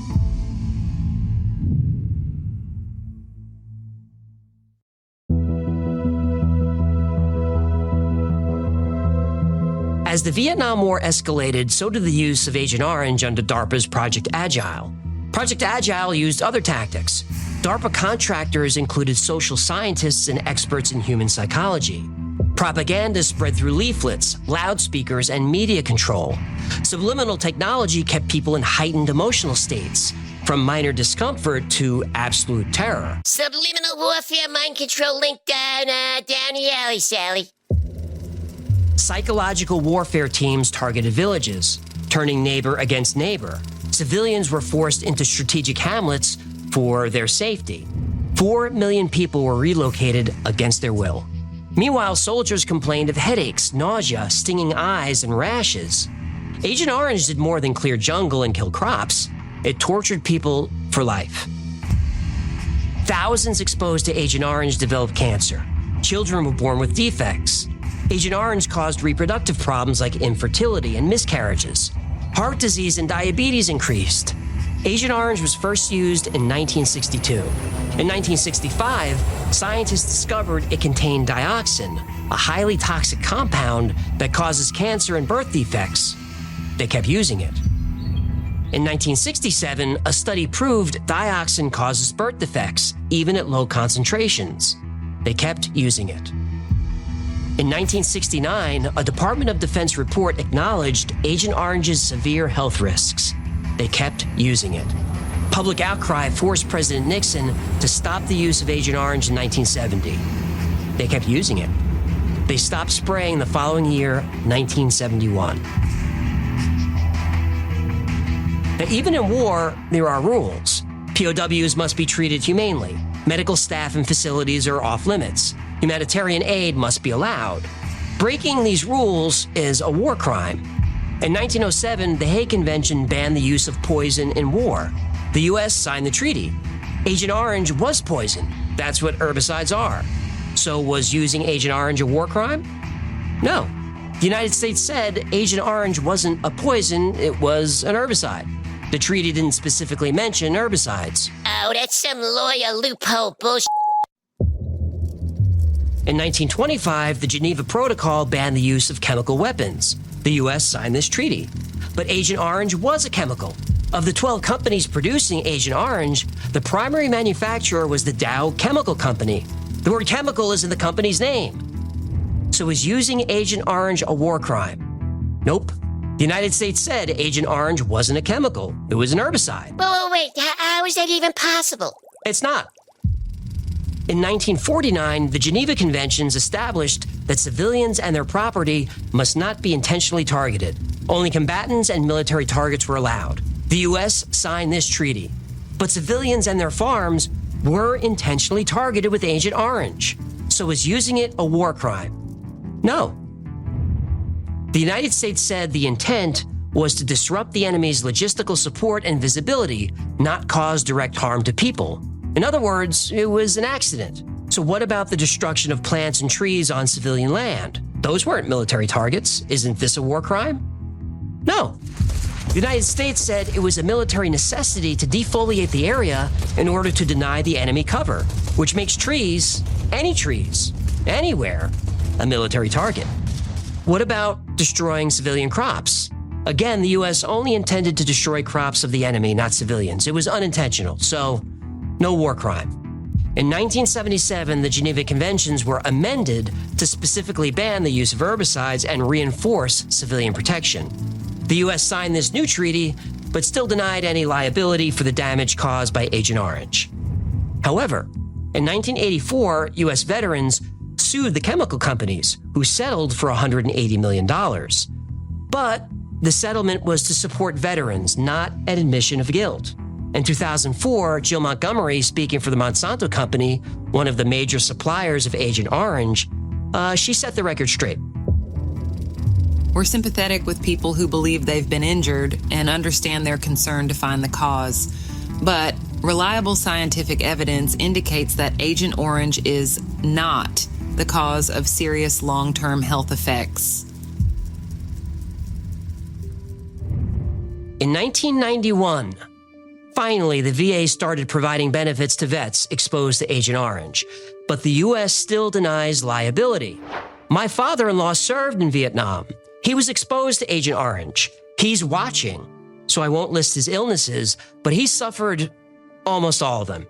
As the Vietnam War escalated, so did the use of Agent Orange under DARPA's Project Agile. Project Agile used other tactics. DARPA contractors included social scientists and experts in human psychology. Propaganda spread through leaflets, loudspeakers, and media control. Subliminal technology kept people in heightened emotional states, from minor discomfort to absolute terror. Subliminal warfare, mind control link down the alley, Sally. Psychological warfare teams targeted villages, turning neighbor against neighbor. Civilians were forced into strategic hamlets for their safety. 4 million people were relocated against their will. Meanwhile, soldiers complained of headaches, nausea, stinging eyes, and rashes. Agent Orange did more than clear jungle and kill crops. It tortured people for life. Thousands exposed to Agent Orange developed cancer. Children were born with defects. Agent Orange caused reproductive problems like infertility and miscarriages. Heart disease and diabetes increased. Agent Orange was first used in 1962. In 1965, scientists discovered it contained dioxin, a highly toxic compound that causes cancer and birth defects. They kept using it. In 1967, a study proved dioxin causes birth defects, even at low concentrations. They kept using it. In 1969, a Department of Defense report acknowledged Agent Orange's severe health risks. They kept using it. Public outcry forced President Nixon to stop the use of Agent Orange in 1970. They kept using it. They stopped spraying the following year, 1971. Now, even in war, there are rules. POWs must be treated humanely. Medical staff and facilities are off limits. Humanitarian aid must be allowed. Breaking these rules is a war crime. In 1907, the Hague Convention banned the use of poison in war. The U.S. signed the treaty. Agent Orange was poison. That's what herbicides are. So was using Agent Orange a war crime? No. The United States said Agent Orange wasn't a poison, it was an herbicide. The treaty didn't specifically mention herbicides. Oh, that's some lawyer loophole bullshit. In 1925, the Geneva Protocol banned the use of chemical weapons. The U.S. signed this treaty. But Agent Orange was a chemical. Of the 12 companies producing Agent Orange, the primary manufacturer was the Dow Chemical Company. The word chemical is in the company's name. So is using Agent Orange a war crime? Nope. The United States said Agent Orange wasn't a chemical. It was an herbicide. Wait, how is that even possible? It's not. In 1949, the Geneva Conventions established that civilians and their property must not be intentionally targeted. Only combatants and military targets were allowed. The U.S. signed this treaty, but civilians and their farms were intentionally targeted with Agent Orange. So was using it a war crime? No. The United States said the intent was to disrupt the enemy's logistical support and visibility, not cause direct harm to people. In other words, it was an accident. So what about the destruction of plants and trees on civilian land? Those weren't military targets. Isn't this a war crime? No. The United States said it was a military necessity to defoliate the area in order to deny the enemy cover, which makes trees, anywhere, a military target. What about destroying civilian crops? Again, the U.S. only intended to destroy crops of the enemy, not civilians. It was unintentional, so no war crime. In 1977, the Geneva Conventions were amended to specifically ban the use of herbicides and reinforce civilian protection. The U.S. signed this new treaty, but still denied any liability for the damage caused by Agent Orange. However, in 1984, U.S. veterans sued the chemical companies, who settled for $180 million. But the settlement was to support veterans, not an admission of guilt. In 2004, Jill Montgomery, speaking for the Monsanto Company, one of the major suppliers of Agent Orange, she set the record straight. We're sympathetic with people who believe they've been injured and understand their concern to find the cause. But reliable scientific evidence indicates that Agent Orange is not the cause of serious long-term health effects. In 1991, finally, the VA started providing benefits to vets exposed to Agent Orange, but the U.S. still denies liability. My father-in-law served in Vietnam. He was exposed to Agent Orange. He's watching, so I won't list his illnesses, but he suffered almost all of them.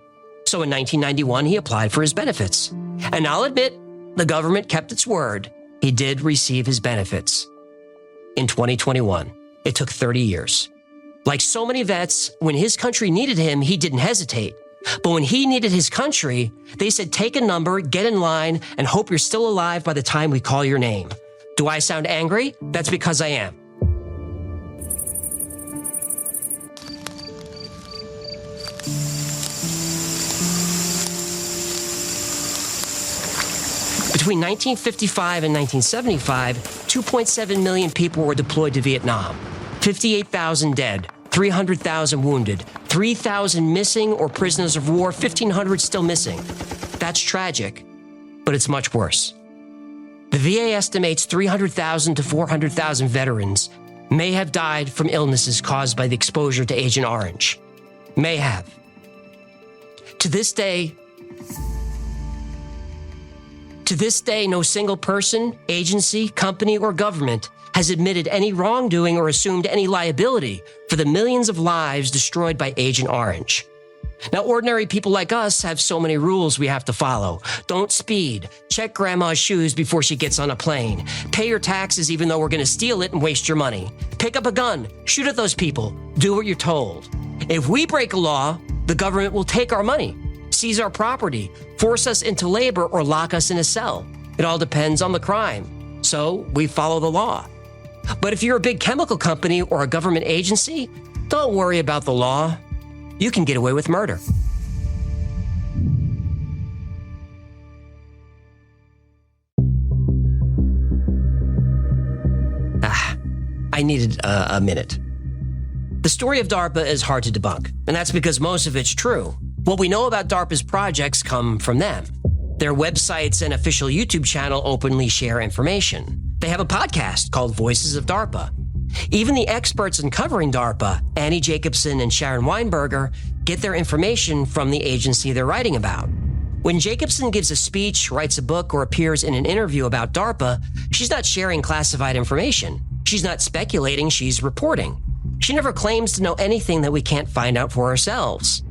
So in 1991, he applied for his benefits. And I'll admit, the government kept its word. He did receive his benefits. In 2021, it took 30 years. Like so many vets, when his country needed him, he didn't hesitate. But when he needed his country, they said, take a number, get in line, and hope you're still alive by the time we call your name. Do I sound angry? That's because I am. Between 1955 and 1975, 2.7 million people were deployed to Vietnam. 58,000 dead, 300,000 wounded, 3,000 missing or prisoners of war, 1,500 still missing. That's tragic, but it's much worse. The VA estimates 300,000 to 400,000 veterans may have died from illnesses caused by the exposure to Agent Orange. May have. To this day, no single person, agency, company, or government has admitted any wrongdoing or assumed any liability for the millions of lives destroyed by Agent Orange. Now, ordinary people like us have so many rules we have to follow. Don't speed. Check grandma's shoes before she gets on a plane. Pay your taxes even though we're going to steal it and waste your money. Pick up a gun. Shoot at those people. Do what you're told. If we break a law, the government will take our money, seize our property, force us into labor, or lock us in a cell. It all depends on the crime. So we follow the law. But if you're a big chemical company or a government agency, don't worry about the law. You can get away with murder. I needed a minute. The story of DARPA is hard to debunk, and that's because most of it's true. What we know about DARPA's projects come from them. Their websites and official YouTube channel openly share information. They have a podcast called Voices of DARPA. Even the experts in covering DARPA, Annie Jacobson and Sharon Weinberger, get their information from the agency they're writing about. When Jacobson gives a speech, writes a book, or appears in an interview about DARPA, she's not sharing classified information. She's not speculating, she's reporting. She never claims to know anything that we can't find out for ourselves.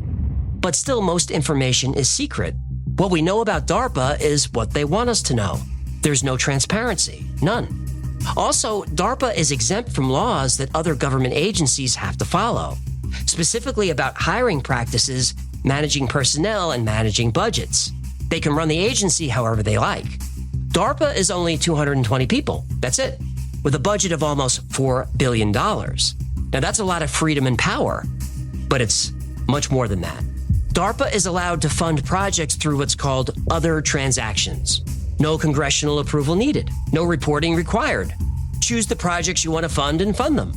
But still, most information is secret. What we know about DARPA is what they want us to know. There's no transparency, none. Also, DARPA is exempt from laws that other government agencies have to follow, specifically about hiring practices, managing personnel, and managing budgets. They can run the agency however they like. DARPA is only 220 people, that's it, with a budget of almost $4 billion. Now that's a lot of freedom and power, but it's much more than that. DARPA is allowed to fund projects through what's called other transactions. No congressional approval needed, no reporting required. Choose the projects you want to fund and fund them.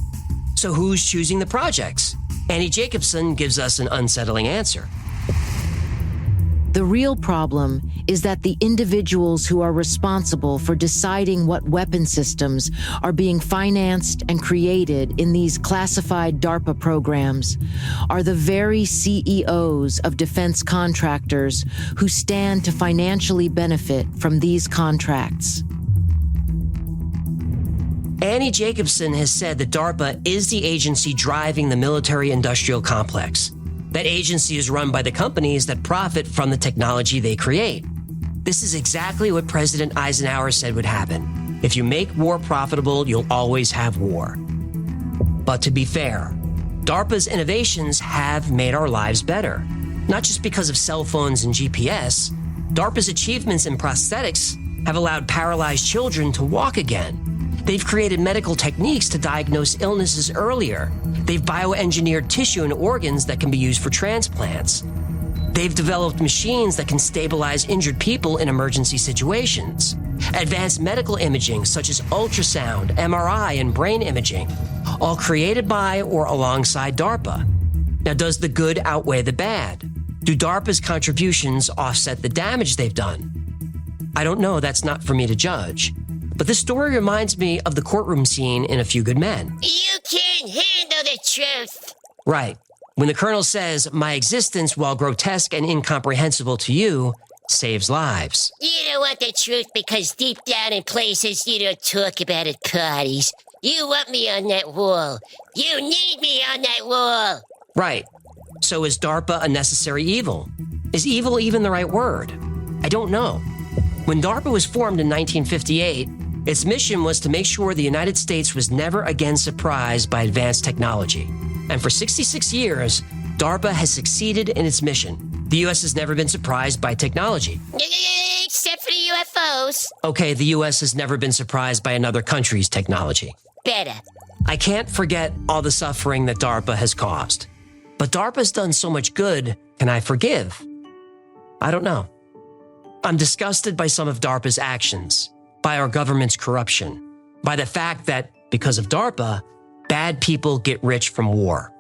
So who's choosing the projects? Annie Jacobson gives us an unsettling answer. The real problem is that the individuals who are responsible for deciding what weapon systems are being financed and created in these classified DARPA programs are the very CEOs of defense contractors who stand to financially benefit from these contracts. Annie Jacobson has said that DARPA is the agency driving the military-industrial complex. That agency is run by the companies that profit from the technology they create. This is exactly what President Eisenhower said would happen. If you make war profitable, you'll always have war. But to be fair, DARPA's innovations have made our lives better. Not just because of cell phones and GPS, DARPA's achievements in prosthetics have allowed paralyzed children to walk again. They've created medical techniques to diagnose illnesses earlier. They've bioengineered tissue and organs that can be used for transplants. They've developed machines that can stabilize injured people in emergency situations. Advanced medical imaging such as ultrasound, MRI, and brain imaging, all created by or alongside DARPA. Now, does the good outweigh the bad? Do DARPA's contributions offset the damage they've done? I don't know, that's not for me to judge. But this story reminds me of the courtroom scene in A Few Good Men. You can't handle the truth. Right. When the colonel says, "My existence, while grotesque and incomprehensible to you, saves lives." You don't want the truth because deep down in places you don't talk about at parties. You want me on that wall. You need me on that wall. Right. So is DARPA a necessary evil? Is evil even the right word? I don't know. When DARPA was formed in 1958, its mission was to make sure the United States was never again surprised by advanced technology. And for 66 years, DARPA has succeeded in its mission. The U.S. has never been surprised by technology. Except for the UFOs. Okay, the U.S. has never been surprised by another country's technology. Better. I can't forget all the suffering that DARPA has caused. But DARPA's done so much good, can I forgive? I don't know. I'm disgusted by some of DARPA's actions, by our government's corruption, by the fact that, because of DARPA, bad people get rich from war.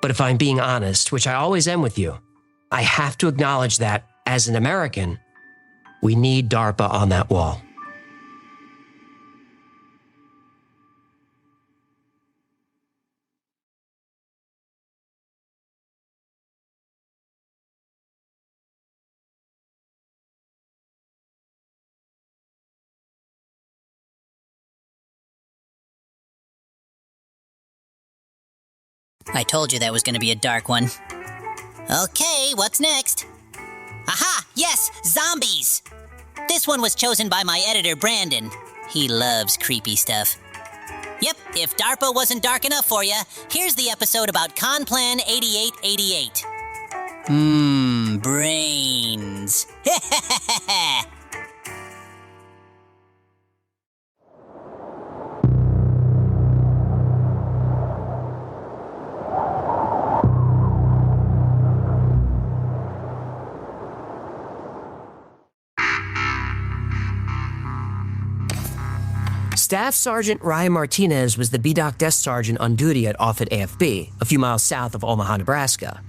But if I'm being honest, which I always am with you, I have to acknowledge that, as an American, we need DARPA on that wall. I told you that was going to be a dark one. Okay, what's next? Aha! Yes! Zombies! This one was chosen by my editor, Brandon. He loves creepy stuff. Yep, if DARPA wasn't dark enough for you, here's the episode about Conplan 8888. Brains. Staff Sergeant Ryan Martinez was the BDOC desk sergeant on duty at Offutt AFB, a few miles south of Omaha, Nebraska.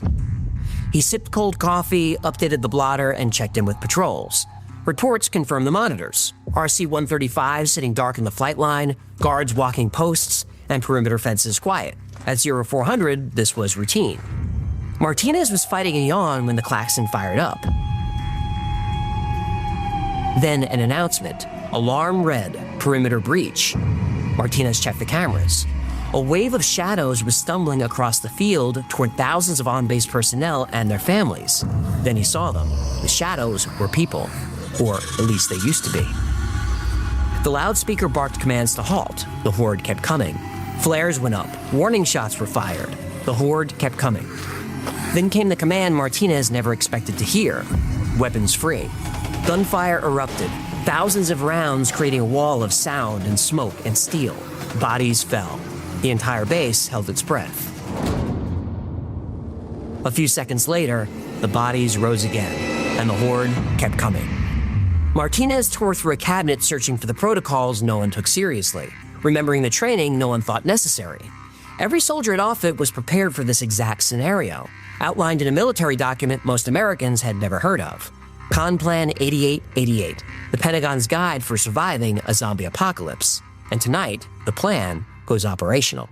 He sipped cold coffee, updated the blotter, and checked in with patrols. Reports confirmed the monitors. RC-135 sitting dark in the flight line, guards walking posts, and perimeter fences quiet. At 0400, this was routine. Martinez was fighting a yawn when the klaxon fired up. Then an announcement. Alarm red, perimeter breach. Martinez checked the cameras. A wave of shadows was stumbling across the field toward thousands of on-base personnel and their families. Then he saw them. The shadows were people, or at least they used to be. The loudspeaker barked commands to halt. The horde kept coming. Flares went up. Warning shots were fired. The horde kept coming. Then came the command Martinez never expected to hear. Weapons free. Gunfire erupted. Thousands of rounds creating a wall of sound and smoke and steel. Bodies fell. The entire base held its breath. A few seconds later, the bodies rose again, and the horde kept coming. Martinez tore through a cabinet searching for the protocols no one took seriously, remembering the training no one thought necessary. Every soldier at Offutt was prepared for this exact scenario, outlined in a military document most Americans had never heard of. CONPLAN 8888, the Pentagon's guide for surviving a zombie apocalypse. And tonight, the plan goes operational.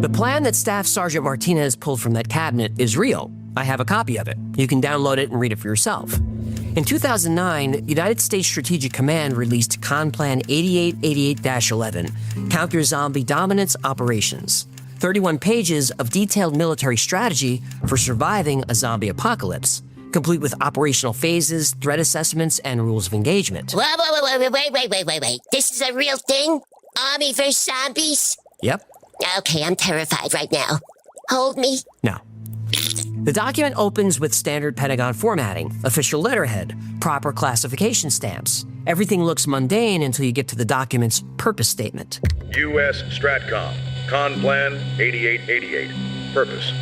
The plan that Staff Sergeant Martinez pulled from that cabinet is real. I have a copy of it. You can download it and read it for yourself. In 2009, United States Strategic Command released CONPLAN 8888-11, Counter-Zombie Dominance Operations, 31 pages of detailed military strategy for surviving a zombie apocalypse, complete with operational phases, threat assessments, and rules of engagement. Wait. This is a real thing? Army vs. zombies? Yep. Okay, I'm terrified right now. Hold me. No. The document opens with standard Pentagon formatting, official letterhead, proper classification stamps. Everything looks mundane until you get to the document's purpose statement. U.S. Stratcom, CONPLAN 8888. Purpose: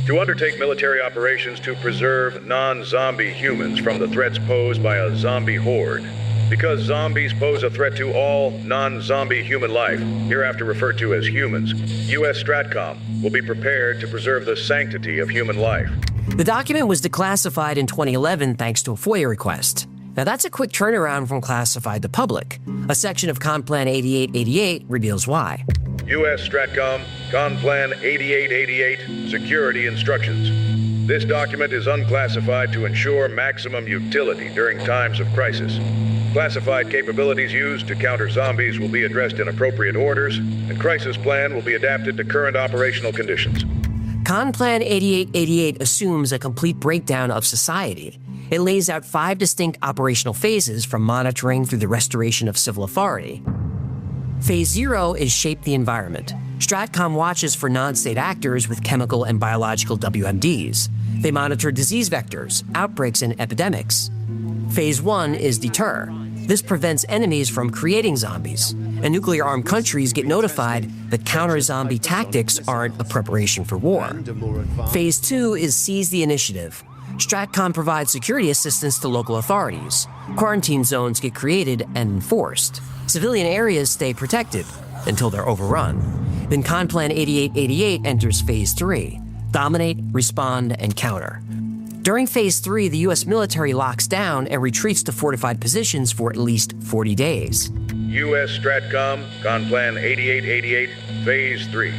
to undertake military operations to preserve non-zombie humans from the threats posed by a zombie horde. Because zombies pose a threat to all non-zombie human life, hereafter referred to as humans, U.S. Stratcom will be prepared to preserve the sanctity of human life. The document was declassified in 2011 thanks to a FOIA request. Now that's a quick turnaround from classified to public. A section of CONPLAN 8888 reveals why. U.S. Stratcom, CONPLAN 8888, Security Instructions. This document is unclassified to ensure maximum utility during times of crisis. Classified capabilities used to counter zombies will be addressed in appropriate orders, and crisis plan will be adapted to current operational conditions. CONPLAN 8888 assumes a complete breakdown of society. It lays out 5 distinct operational phases from monitoring through the restoration of civil authority. Phase 0 is shape the environment. Stratcom watches for non-state actors with chemical and biological WMDs. They monitor disease vectors, outbreaks, and epidemics. Phase 1 is deter. This prevents enemies from creating zombies, and nuclear-armed countries get notified that counter-zombie tactics aren't a preparation for war. Phase 2 is seize the initiative. Stratcom provides security assistance to local authorities. Quarantine zones get created and enforced. Civilian areas stay protected until they're overrun. Then CONPLAN 8888 enters Phase 3, dominate, respond, and counter. During Phase 3, the U.S. military locks down and retreats to fortified positions for at least 40 days. U.S. Stratcom, CONPLAN 8888, Phase 3.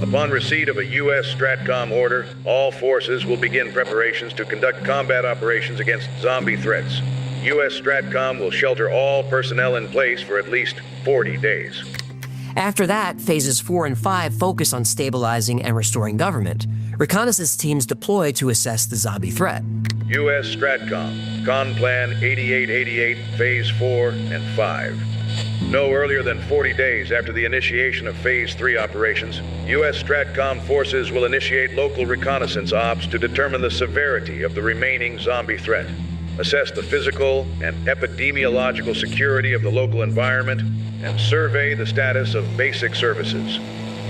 Upon receipt of a U.S. Stratcom order, all forces will begin preparations to conduct combat operations against zombie threats. U.S. Stratcom will shelter all personnel in place for at least 40 days. After that, Phases 4 and 5 focus on stabilizing and restoring government. Reconnaissance teams deploy to assess the zombie threat. U.S. Stratcom, CONPLAN 8888, Phase 4 and 5. No earlier than 40 days after the initiation of Phase 3 operations, U.S. Stratcom forces will initiate local reconnaissance ops to determine the severity of the remaining zombie threat, assess the physical and epidemiological security of the local environment, and survey the status of basic services: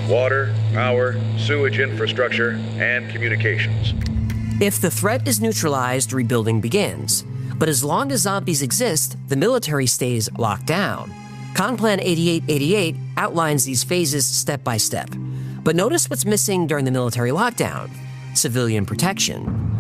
water, power, sewage infrastructure, and communications. If the threat is neutralized, rebuilding begins. But as long as zombies exist, the military stays locked down. CONPLAN 8888 outlines these phases step by step. But notice what's missing during the military lockdown: civilian protection.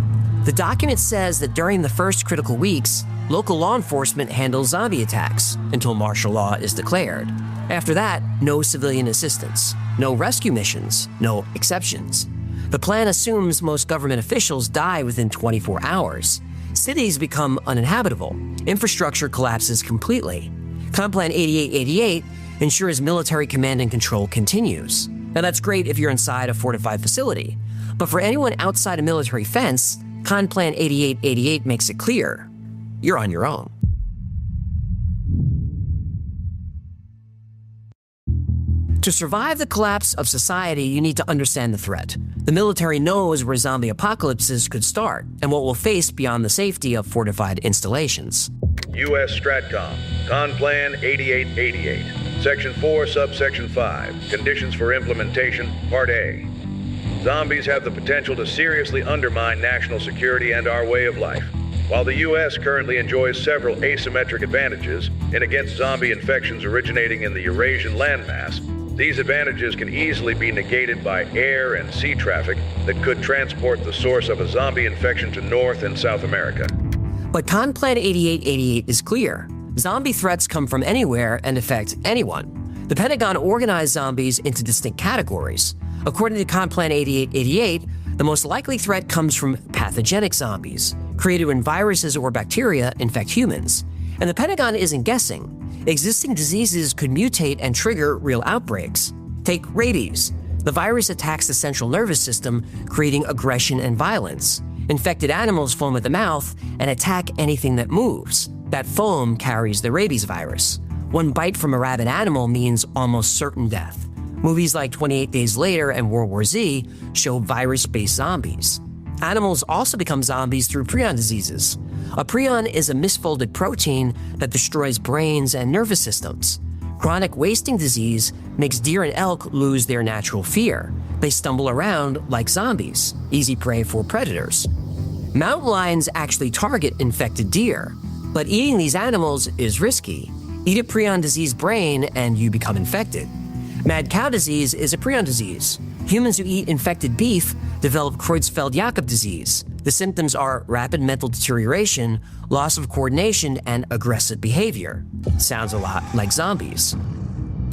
The document says that during the first critical weeks, local law enforcement handles zombie attacks until martial law is declared. After that, no civilian assistance, no rescue missions, no exceptions. The plan assumes most government officials die within 24 hours. Cities become uninhabitable. Infrastructure collapses completely. CONPLAN 8888 ensures military command and control continues. Now that's great if you're inside a fortified facility. But for anyone outside a military fence, CONPLAN 8888 makes it clear you're on your own. To survive the collapse of society, you need to understand the threat. The military knows where zombie apocalypses could start and what we'll face beyond the safety of fortified installations. U.S. Stratcom, Conplan 8888, Section 4, Subsection 5, Conditions for Implementation, Part A. Zombies have the potential to seriously undermine national security and our way of life. While the U.S. currently enjoys several asymmetric advantages in against zombie infections originating in the Eurasian landmass, these advantages can easily be negated by air and sea traffic that could transport the source of a zombie infection to North and South America. But Conplan 8888 is clear. Zombie threats come from anywhere and affect anyone. The Pentagon organized zombies into distinct categories. According to Conplan 8888, the most likely threat comes from pathogenic zombies, created when viruses or bacteria infect humans. And the Pentagon isn't guessing. Existing diseases could mutate and trigger real outbreaks. Take rabies. The virus attacks the central nervous system, creating aggression and violence. Infected animals foam at the mouth and attack anything that moves. That foam carries the rabies virus. One bite from a rabid animal means almost certain death. Movies like 28 Days Later and World War Z show virus-based zombies. Animals also become zombies through prion diseases. A prion is a misfolded protein that destroys brains and nervous systems. Chronic wasting disease makes deer and elk lose their natural fear. They stumble around like zombies, easy prey for predators. Mountain lions actually target infected deer, but eating these animals is risky. Eat a prion disease brain and you become infected. Mad cow disease is a prion disease. Humans who eat infected beef develop Creutzfeldt-Jakob disease. The symptoms are rapid mental deterioration, loss of coordination, and aggressive behavior. Sounds a lot like zombies.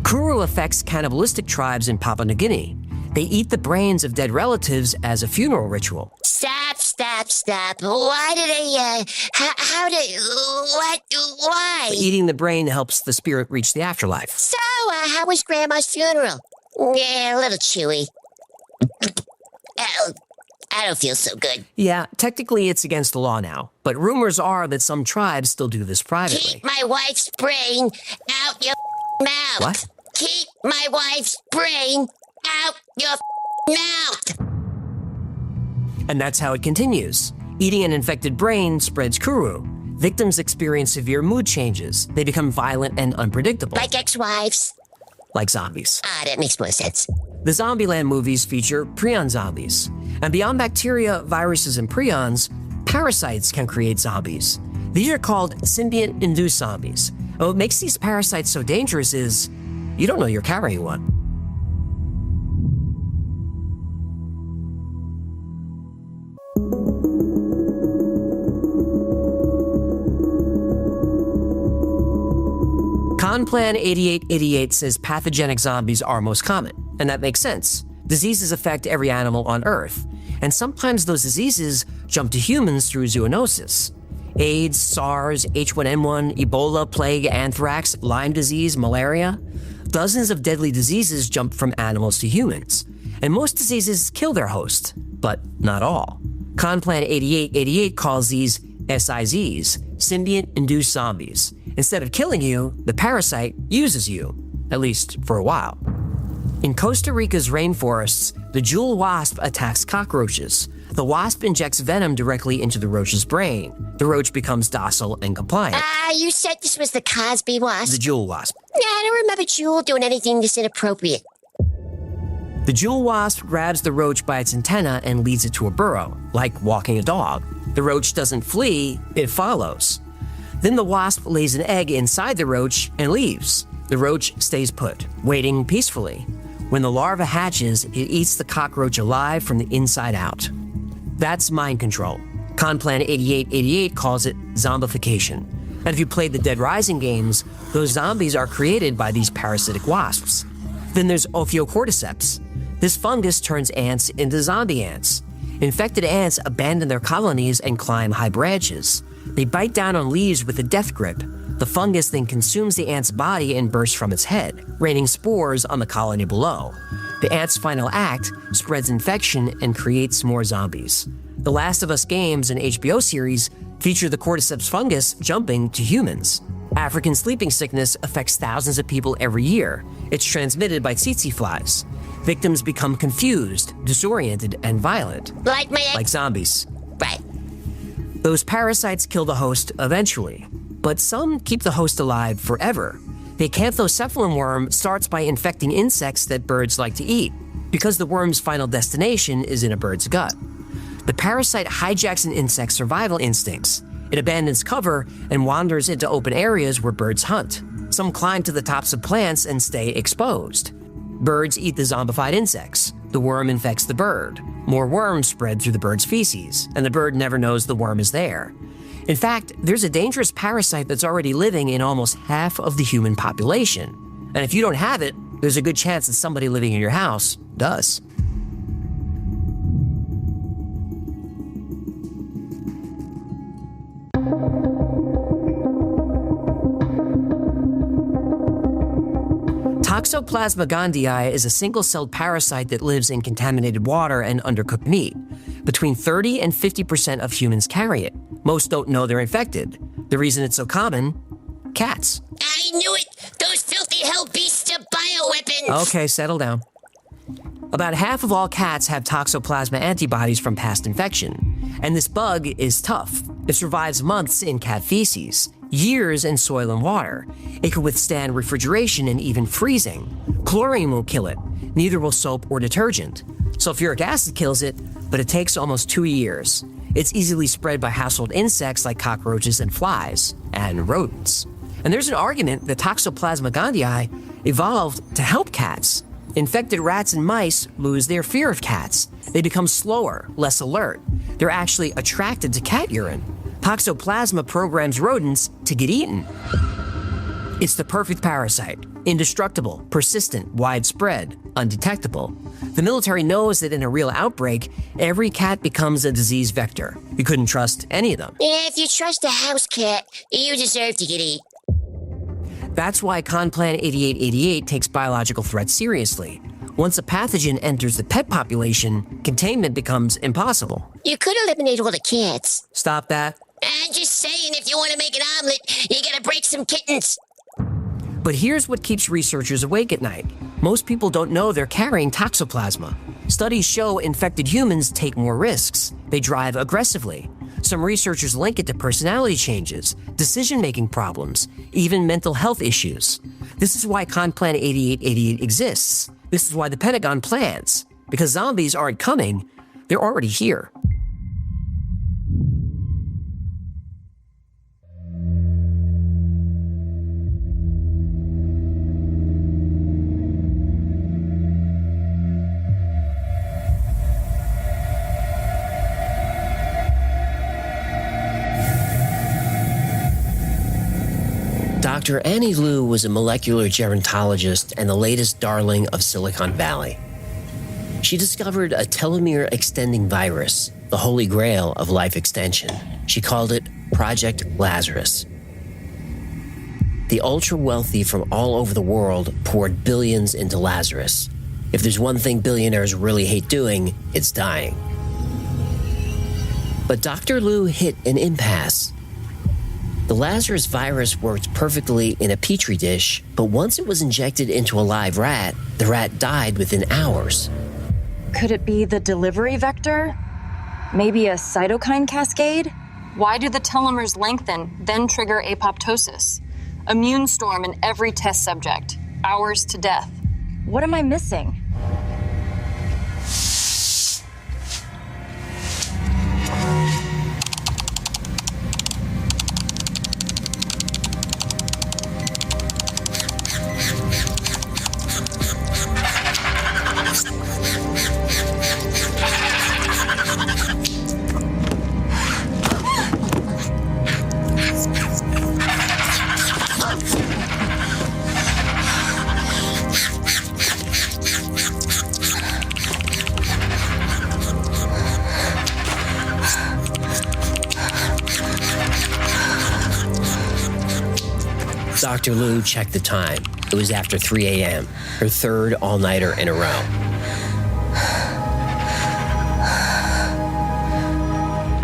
Kuru affects cannibalistic tribes in Papua New Guinea. They eat the brains of dead relatives as a funeral ritual. Stop. Why do they, why? Eating the brain helps the spirit reach the afterlife. So, how was Grandma's funeral? Yeah, a little chewy. I don't feel so good. Yeah, technically it's against the law now, but rumors are that some tribes still do this privately. Keep my wife's brain out your mouth. What? Keep my wife's brain out your mouth. And that's how it continues. Eating an infected brain spreads Kuru. Victims experience severe mood changes. They become violent and unpredictable. Like ex-wives. Like zombies. That makes more sense. The Zombieland movies feature prion zombies. And beyond bacteria, viruses, and prions, parasites can create zombies. These are called symbiont-induced zombies. And what makes these parasites so dangerous is you don't know you're carrying one. Conplan 8888 says pathogenic zombies are most common, and that makes sense. Diseases affect every animal on Earth, and sometimes those diseases jump to humans through zoonosis. AIDS, SARS, H1N1, Ebola, plague, anthrax, Lyme disease, malaria. Dozens of deadly diseases jump from animals to humans, and most diseases kill their host, but not all. Conplan 8888 calls these SIZs, symbiont-induced zombies. Instead of killing you, the parasite uses you, at least for a while. In Costa Rica's rainforests, the jewel wasp attacks cockroaches. The wasp injects venom directly into the roach's brain. The roach becomes docile and compliant. You said this was the Cosby wasp? The jewel wasp. Yeah, I don't remember Jewel doing anything this inappropriate. The jewel wasp grabs the roach by its antenna and leads it to a burrow, like walking a dog. The roach doesn't flee, it follows. Then the wasp lays an egg inside the roach and leaves. The roach stays put, waiting peacefully. When the larva hatches, it eats the cockroach alive from the inside out. That's mind control. Conplan 8888 calls it zombification. And if you played the Dead Rising games, those zombies are created by these parasitic wasps. Then there's Ophiocordyceps. This fungus turns ants into zombie ants. Infected ants abandon their colonies and climb high branches. They bite down on leaves with a death grip. The fungus then consumes the ant's body and bursts from its head, raining spores on the colony below. The ant's final act spreads infection and creates more zombies. The Last of Us games and HBO series feature the cordyceps fungus jumping to humans. African sleeping sickness affects thousands of people every year. It's transmitted by tsetse flies. Victims become confused, disoriented, and violent. Like zombies. Right. Those parasites kill the host eventually, but some keep the host alive forever. The acanthocephalin worm starts by infecting insects that birds like to eat, because the worm's final destination is in a bird's gut. The parasite hijacks an insect's survival instincts. It abandons cover and wanders into open areas where birds hunt. Some climb to the tops of plants and stay exposed. Birds eat the zombified insects. The worm infects the bird. More worms spread through the bird's feces, and the bird never knows the worm is there. In fact, there's a dangerous parasite that's already living in almost half of the human population. And if you don't have it, there's a good chance that somebody living in your house does. Toxoplasma gondii is a single-celled parasite that lives in contaminated water and undercooked meat. Between 30 and 50% of humans carry it. Most don't know they're infected. The reason it's so common? Cats. I knew it! Those filthy hell beasts are bioweapons! Okay, settle down. About half of all cats have toxoplasma antibodies from past infection. And this bug is tough. It survives months in cat feces, years in soil and water. It can withstand refrigeration and even freezing. Chlorine won't kill it. Neither will soap or detergent. Sulfuric acid kills it, but it takes almost 2 years. It's easily spread by household insects like cockroaches and flies, and rodents. And there's an argument that Toxoplasma gondii evolved to help cats. Infected rats and mice lose their fear of cats. They become slower, less alert. They're actually attracted to cat urine. Toxoplasma programs rodents to get eaten. It's the perfect parasite. Indestructible, persistent, widespread, undetectable. The military knows that in a real outbreak, every cat becomes a disease vector. You couldn't trust any of them. Yeah, if you trust a house cat, you deserve to get eaten. That's why COMPLAN 8888 takes biological threats seriously. Once a pathogen enters the pet population, containment becomes impossible. You could eliminate all the cats. Stop that. I'm just saying, if you want to make an omelet, you gotta break some kittens. But here's what keeps researchers awake at night. Most people don't know they're carrying toxoplasma. Studies show infected humans take more risks. They drive aggressively. Some researchers link it to personality changes, decision-making problems, even mental health issues. This is why COMPLAN 8888 exists. This is why the Pentagon plans. Because zombies aren't coming, they're already here. Dr. Annie Liu was a molecular gerontologist and the latest darling of Silicon Valley. She discovered a telomere-extending virus, the holy grail of life extension. She called it Project Lazarus. The ultra-wealthy from all over the world poured billions into Lazarus. If there's one thing billionaires really hate doing, it's dying. But Dr. Liu hit an impasse. The Lazarus virus worked perfectly in a petri dish, but once it was injected into a live rat, the rat died within hours. Could it be the delivery vector? Maybe a cytokine cascade? Why do the telomeres lengthen, then trigger apoptosis? Immune storm in every test subject. Hours to death. What am I missing? Dr. Liu checked the time. It was after 3 a.m., her third all-nighter in a row.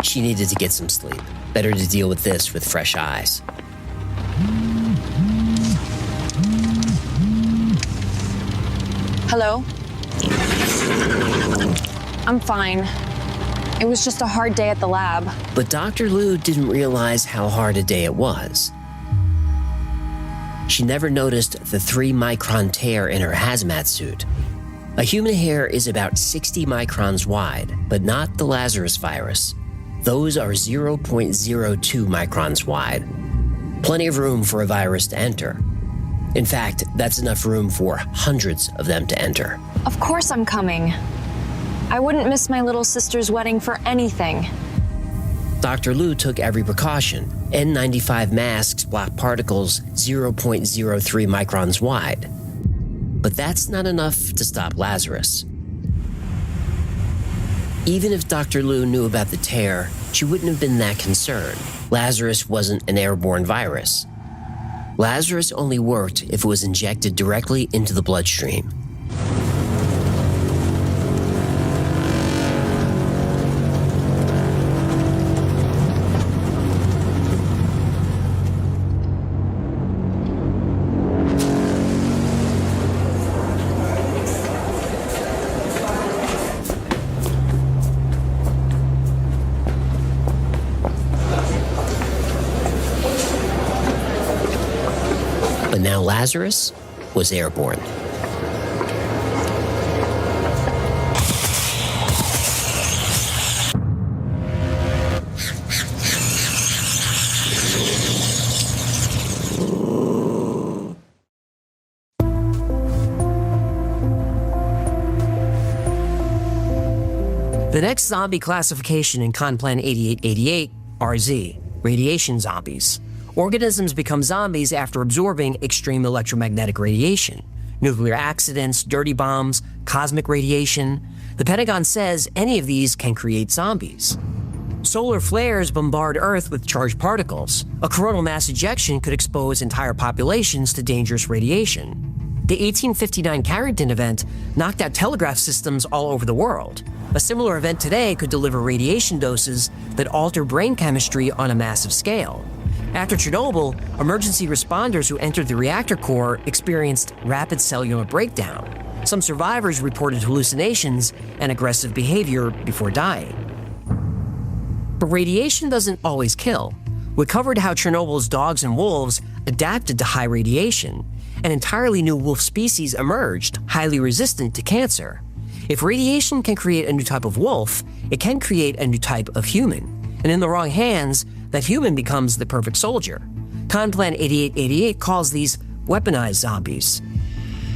She needed to get some sleep. Better to deal with this with fresh eyes. Hello? I'm fine. It was just a hard day at the lab. But Dr. Liu didn't realize how hard a day it was. She never noticed the 3-micron tear in her hazmat suit. A human hair is about 60 microns wide, but not the Lazarus virus. Those are 0.02 microns wide. Plenty of room for a virus to enter. In fact, that's enough room for hundreds of them to enter. Of course I'm coming. I wouldn't miss my little sister's wedding for anything. Dr. Liu took every precaution. N95 masks block particles 0.03 microns wide. But that's not enough to stop Lazarus. Even if Dr. Liu knew about the tear, she wouldn't have been that concerned. Lazarus wasn't an airborne virus. Lazarus only worked if it was injected directly into the bloodstream. But now Lazarus was airborne. The next zombie classification in Conplan 8888 are Z, radiation zombies. Organisms become zombies after absorbing extreme electromagnetic radiation. Nuclear accidents, dirty bombs, cosmic radiation. The Pentagon says any of these can create zombies. Solar flares bombard Earth with charged particles. A coronal mass ejection could expose entire populations to dangerous radiation. The 1859 Carrington event knocked out telegraph systems all over the world. A similar event today could deliver radiation doses that alter brain chemistry on a massive scale. After Chernobyl, emergency responders who entered the reactor core experienced rapid cellular breakdown. Some survivors reported hallucinations and aggressive behavior before dying. But radiation doesn't always kill. We covered how Chernobyl's dogs and wolves adapted to high radiation. An entirely new wolf species emerged, highly resistant to cancer. If radiation can create a new type of wolf, it can create a new type of human. And in the wrong hands, that human becomes the perfect soldier. Conplan 8888 calls these weaponized zombies.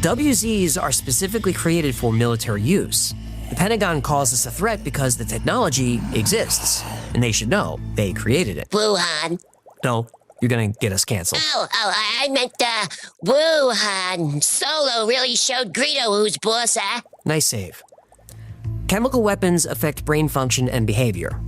WZs are specifically created for military use. The Pentagon calls this a threat because the technology exists, and they should know they created it. Wuhan. No, you're gonna get us canceled. I meant Wuhan. Solo really showed Greedo who's boss, huh? Nice save. Chemical weapons affect brain function and behavior.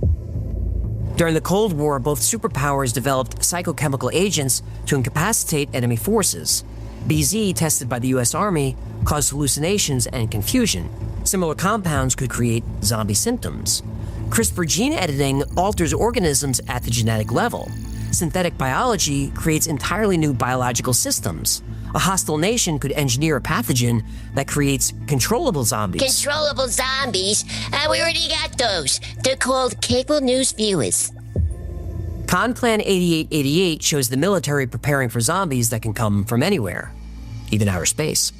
During the Cold War, both superpowers developed psychochemical agents to incapacitate enemy forces. BZ, tested by the US Army, caused hallucinations and confusion. Similar compounds could create zombie symptoms. CRISPR gene editing alters organisms at the genetic level. Synthetic biology creates entirely new biological systems. A hostile nation could engineer a pathogen that creates controllable zombies. Controllable zombies? We already got those. They're called cable news viewers. Conplan 8888 shows the military preparing for zombies that can come from anywhere, even outer space.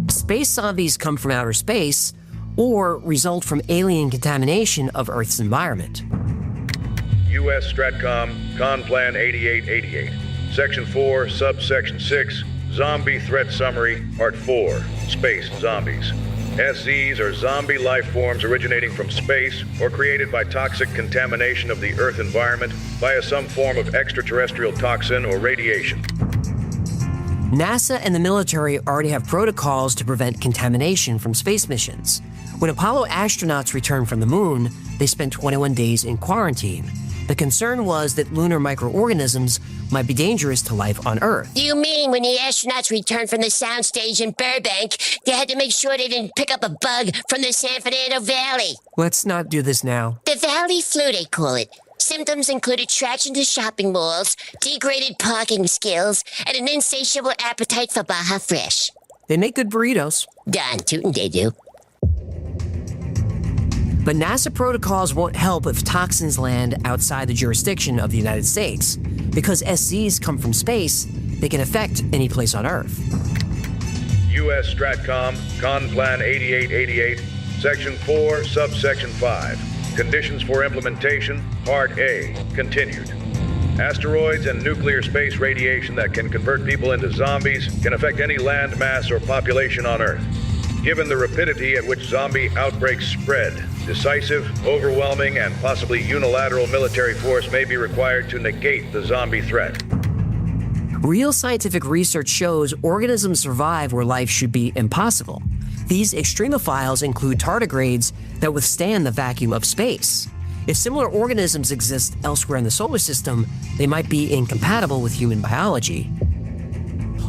Space zombies come from outer space or result from alien contamination of Earth's environment. U.S. Stratcom, Conplan 8888. Section 4, Subsection 6, Zombie Threat Summary, Part 4, Space Zombies. SZs are zombie life forms originating from space or created by toxic contamination of the Earth environment via some form of extraterrestrial toxin or radiation. NASA and the military already have protocols to prevent contamination from space missions. When Apollo astronauts returned from the moon, they spent 21 days in quarantine. The concern was that lunar microorganisms might be dangerous to life on Earth. You mean when the astronauts returned from the soundstage in Burbank, they had to make sure they didn't pick up a bug from the San Fernando Valley? Let's not do this now. The Valley Flu, they call it. Symptoms include attraction to shopping malls, degraded parking skills, and an insatiable appetite for Baja Fresh. They make good burritos. Darn tootin' they do. But NASA protocols won't help if toxins land outside the jurisdiction of the United States. Because SCs come from space, they can affect any place on Earth. U.S. Stratcom, Con Plan 8888, Section 4, Subsection 5. Conditions for implementation, Part A, continued. Asteroids and nuclear space radiation that can convert people into zombies can affect any land mass or population on Earth. Given the rapidity at which zombie outbreaks spread, decisive, overwhelming, and possibly unilateral military force may be required to negate the zombie threat. Real scientific research shows organisms survive where life should be impossible. These extremophiles include tardigrades that withstand the vacuum of space. If similar organisms exist elsewhere in the solar system, they might be incompatible with human biology.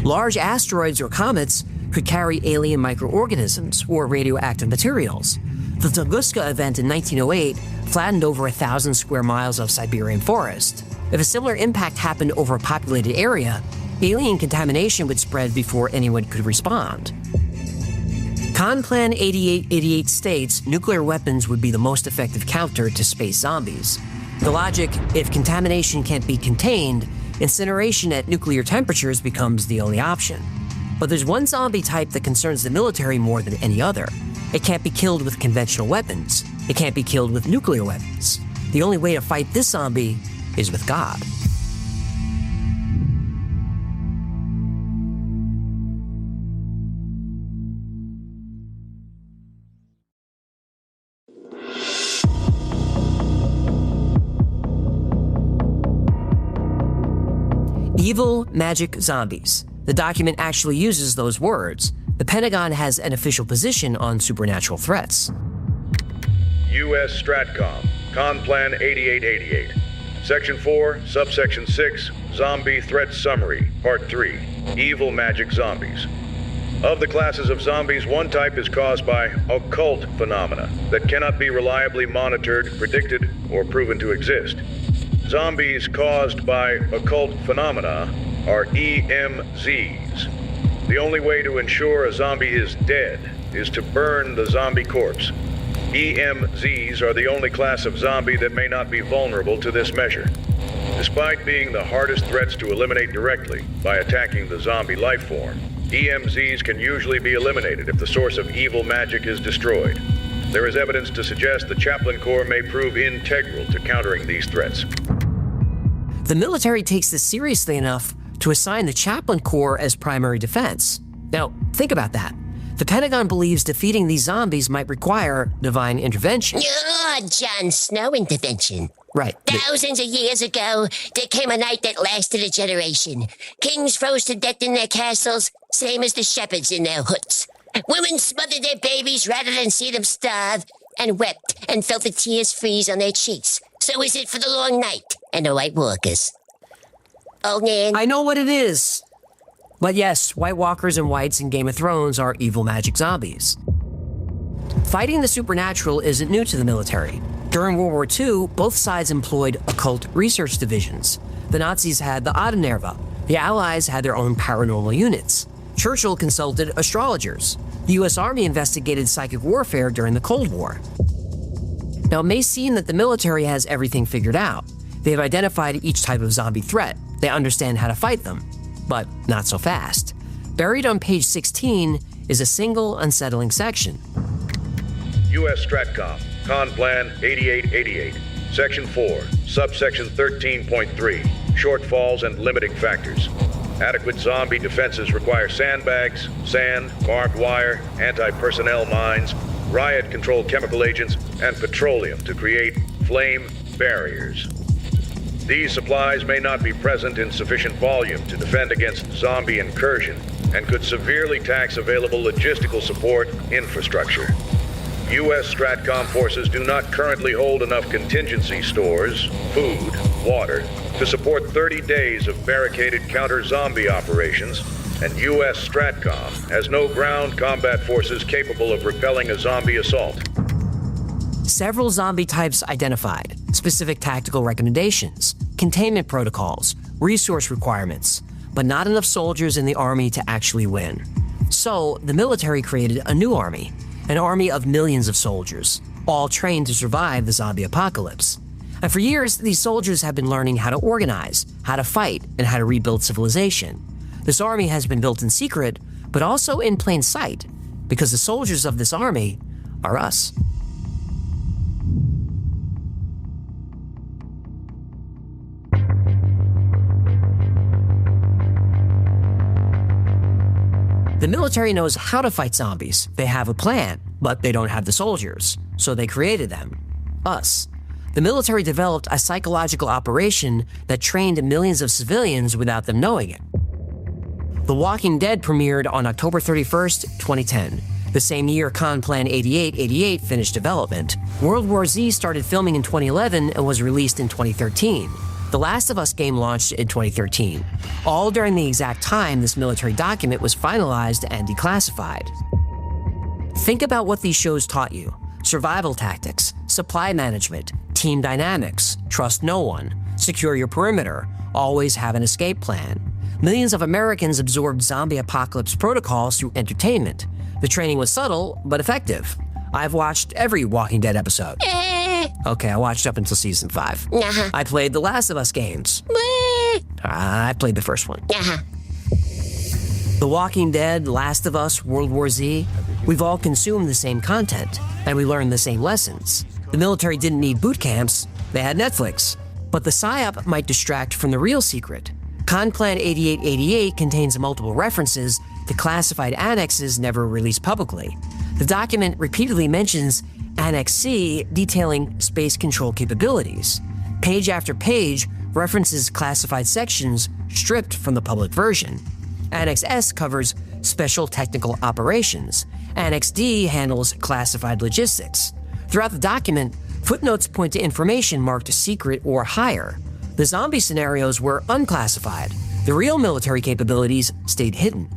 Large asteroids or comets could carry alien microorganisms or radioactive materials. The Tunguska event in 1908 flattened over 1,000 square miles of Siberian forest. If a similar impact happened over a populated area, alien contamination would spread before anyone could respond. Con Plan 8888 states nuclear weapons would be the most effective counter to space zombies. The logic, if contamination can't be contained, incineration at nuclear temperatures becomes the only option. But there's one zombie type that concerns the military more than any other. It can't be killed with conventional weapons. It can't be killed with nuclear weapons. The only way to fight this zombie is with God. Evil magic zombies. The document actually uses those words. The Pentagon has an official position on supernatural threats. U.S. Stratcom, Con Plan 8888. Section 4, Subsection 6, Zombie Threat Summary, Part 3, Evil Magic Zombies. Of the classes of zombies, one type is caused by occult phenomena that cannot be reliably monitored, predicted, or proven to exist. Zombies caused by occult phenomena are EMZs. The only way to ensure a zombie is dead is to burn the zombie corpse. EMZs are the only class of zombie that may not be vulnerable to this measure. Despite being the hardest threats to eliminate directly by attacking the zombie life form, EMZs can usually be eliminated if the source of evil magic is destroyed. There is evidence to suggest the Chaplain Corps may prove integral to countering these threats. The military takes this seriously enough to assign the Chaplain Corps as primary defense. Now, think about that. The Pentagon believes defeating these zombies might require divine intervention. Oh, Jon Snow intervention. Right. Thousands of years ago, there came a night that lasted a generation. Kings froze to death in their castles, same as the shepherds in their huts. Women smothered their babies rather than see them starve, and wept and felt the tears freeze on their cheeks. So is it for the long night and the White Walkers. Oh, man. I know what it is. But yes, White Walkers and Whites in Game of Thrones are evil magic zombies. Fighting the supernatural isn't new to the military. During World War II, both sides employed occult research divisions. The Nazis had the Adenerva. The Allies had their own paranormal units. Churchill consulted astrologers. The U.S. Army investigated psychic warfare during the Cold War. Now, it may seem that the military has everything figured out. They have identified each type of zombie threat. They understand how to fight them. But not so fast. Buried on page 16 is a single unsettling section. U.S. Stratcom, Con Plan 8888, Section 4, Subsection 13.3, Shortfalls and Limiting Factors. Adequate zombie defenses require sandbags, sand, barbed wire, anti-personnel mines, riot-control chemical agents, and petroleum to create flame barriers. These supplies may not be present in sufficient volume to defend against zombie incursion and could severely tax available logistical support infrastructure. U.S. STRATCOM forces do not currently hold enough contingency stores, food, water, to support 30 days of barricaded counter-zombie operations, and U.S. STRATCOM has no ground combat forces capable of repelling a zombie assault. Several zombie types identified, specific tactical recommendations, containment protocols, resource requirements, but not enough soldiers in the army to actually win. So, the military created a new army, an army of millions of soldiers, all trained to survive the zombie apocalypse. And for years, these soldiers have been learning how to organize, how to fight, and how to rebuild civilization. This army has been built in secret, but also in plain sight, because the soldiers of this army are us. The military knows how to fight zombies. They have a plan, but they don't have the soldiers, so they created them. Us. The military developed a psychological operation that trained millions of civilians without them knowing it. The Walking Dead premiered on October 31st, 2010. The same year Plan 8888 finished development. World War Z started filming in 2011 and was released in 2013. The Last of Us game launched in 2013, all during the exact time this military document was finalized and declassified. Think about what these shows taught you: survival tactics, supply management, team dynamics, trust no one, secure your perimeter, always have an escape plan. Millions of Americans absorbed zombie apocalypse protocols through entertainment. The training was subtle, but effective. I've watched every Walking Dead episode. Okay, I watched up until season 5. I played the Last of Us games. I played the first one. The Walking Dead, Last of Us, World War Z, we've all consumed the same content, and we learned the same lessons. The military didn't need boot camps, they had Netflix. But the PSYOP might distract from the real secret. Plan 8888 contains multiple references to classified annexes never released publicly. The document repeatedly mentions Annex C detailing space control capabilities. Page after page references classified sections stripped from the public version. Annex S covers special technical operations. Annex D handles classified logistics. Throughout the document, footnotes point to information marked secret or higher. The zombie scenarios were unclassified. The real military capabilities stayed hidden.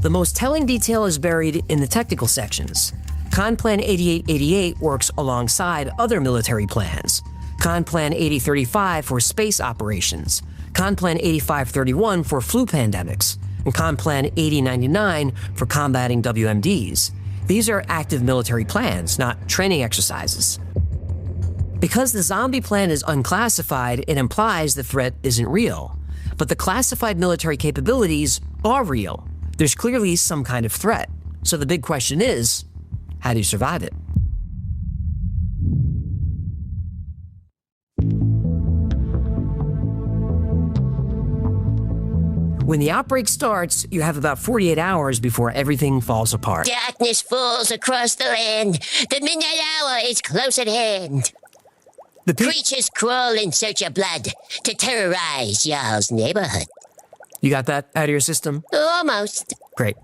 The most telling detail is buried in the technical sections. Plan 8888 works alongside other military plans. Plan 8035 for space operations. Plan 8531 for flu pandemics. And Plan 8099 for combating WMDs. These are active military plans, not training exercises. Because the zombie plan is unclassified, it implies the threat isn't real. But the classified military capabilities are real. There's clearly some kind of threat. So the big question is, how do you survive it? When the outbreak starts, you have about 48 hours before everything falls apart. Darkness falls across the land. The midnight hour is close at hand. The creatures crawl in search of blood to terrorize y'all's neighborhood. You got that out of your system? Almost. Great.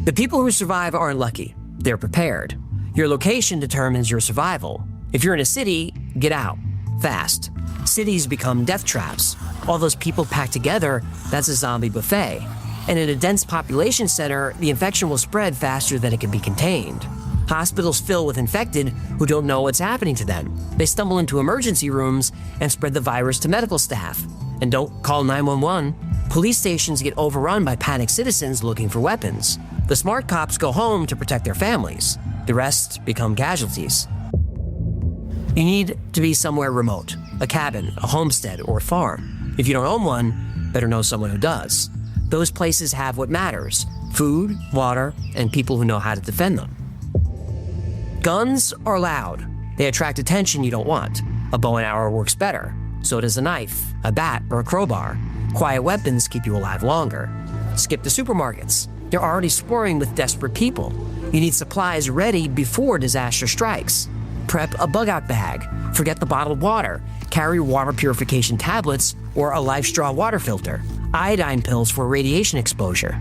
The people who survive aren't lucky. They're prepared. Your location determines your survival. If you're in a city, get out. Fast. Cities become death traps. All those people packed together, that's a zombie buffet. And in a dense population center, the infection will spread faster than it can be contained. Hospitals fill with infected who don't know what's happening to them. They stumble into emergency rooms and spread the virus to medical staff. And don't call 911. Police stations get overrun by panicked citizens looking for weapons. The smart cops go home to protect their families. The rest become casualties. You need to be somewhere remote, a cabin, a homestead, or a farm. If you don't own one, better know someone who does. Those places have what matters: food, water, and people who know how to defend them. Guns are loud. They attract attention you don't want. A bow and arrow works better. So does a knife, a bat, or a crowbar. Quiet weapons keep you alive longer. Skip the supermarkets. They're already swarming with desperate people. You need supplies ready before disaster strikes. Prep a bug-out bag. Forget the bottled water. Carry water purification tablets or a life straw water filter. Iodine pills for radiation exposure.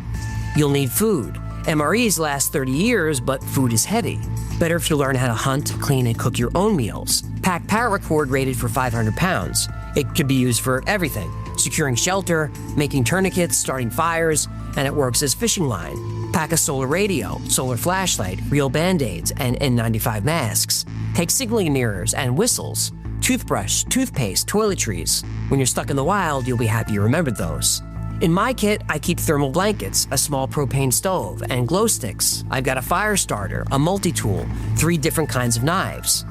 You'll need food. MREs last 30 years, but food is heavy. Better if you learn how to hunt, clean, and cook your own meals. Pack paracord rated for 500 pounds. It could be used for everything: securing shelter, making tourniquets, starting fires, and it works as fishing line. Pack a solar radio, solar flashlight, real band-aids, and N95 masks. Take signaling mirrors and whistles, toothbrush, toothpaste, toiletries. When you're stuck in the wild, you'll be happy you remembered those. In my kit, I keep thermal blankets, a small propane stove, and glow sticks. I've got a fire starter, a multi-tool, 3 different kinds of knives.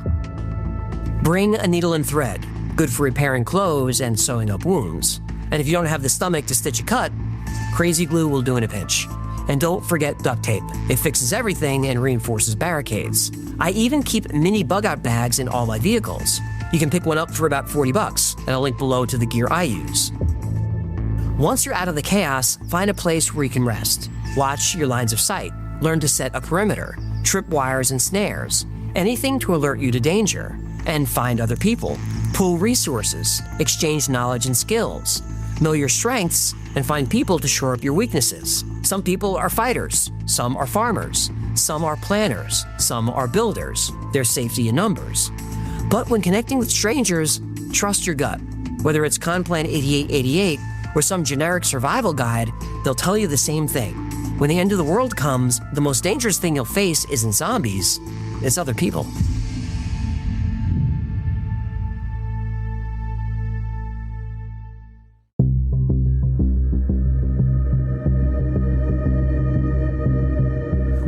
Bring a needle and thread, good for repairing clothes and sewing up wounds. And if you don't have the stomach to stitch a cut, crazy glue will do in a pinch. And don't forget duct tape. It fixes everything and reinforces barricades. I even keep mini bug-out bags in all my vehicles. You can pick one up for about $40, and I'll link below to the gear I use. Once you're out of the chaos, find a place where you can rest. Watch your lines of sight. Learn to set a perimeter, trip wires and snares, anything to alert you to danger. And find other people. Pool resources. Exchange knowledge and skills. Know your strengths and find people to shore up your weaknesses. Some people are fighters. Some are farmers. Some are planners. Some are builders. There's safety in numbers. But when connecting with strangers, trust your gut. Whether it's Conplan 8888 or some generic survival guide, they'll tell you the same thing. When the end of the world comes, the most dangerous thing you'll face isn't zombies, it's other people.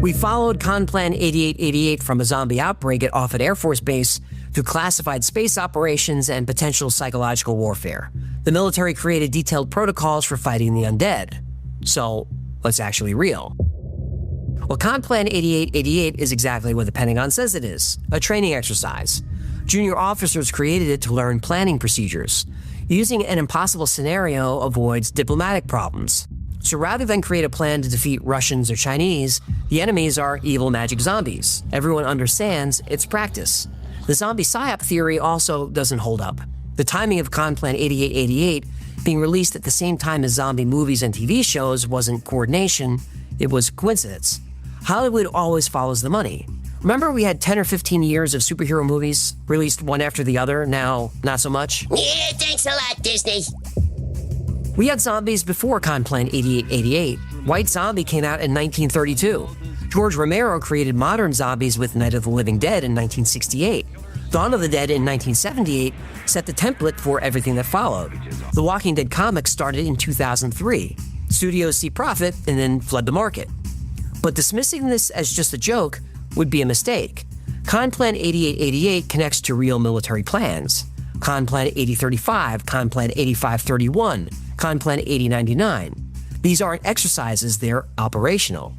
We followed Conplan 8888 from a zombie outbreak at Offutt Air Force Base through classified space operations and potential psychological warfare. The military created detailed protocols for fighting the undead. So, what's actually real? Well, Conplan 8888 is exactly what the Pentagon says it is, a training exercise. Junior officers created it to learn planning procedures. Using an impossible scenario avoids diplomatic problems. So rather than create a plan to defeat Russians or Chinese, the enemies are evil magic zombies. Everyone understands it's practice. The zombie psyop theory also doesn't hold up. The timing of Conplan 8888 being released at the same time as zombie movies and TV shows wasn't coordination, it was coincidence. Hollywood always follows the money. Remember we had 10 or 15 years of superhero movies, released one after the other, now not so much? Yeah, thanks a lot, Disney. We had zombies before Conplan 8888. White Zombie came out in 1932. George Romero created modern zombies with Night of the Living Dead in 1968. Dawn of the Dead in 1978 set the template for everything that followed. The Walking Dead comics started in 2003. Studios see profit and then flood the market. But dismissing this as just a joke would be a mistake. Conplan 8888 connects to real military plans. Conplan 8035, Conplan 8531, Conplan 8099. These aren't exercises, they're operational.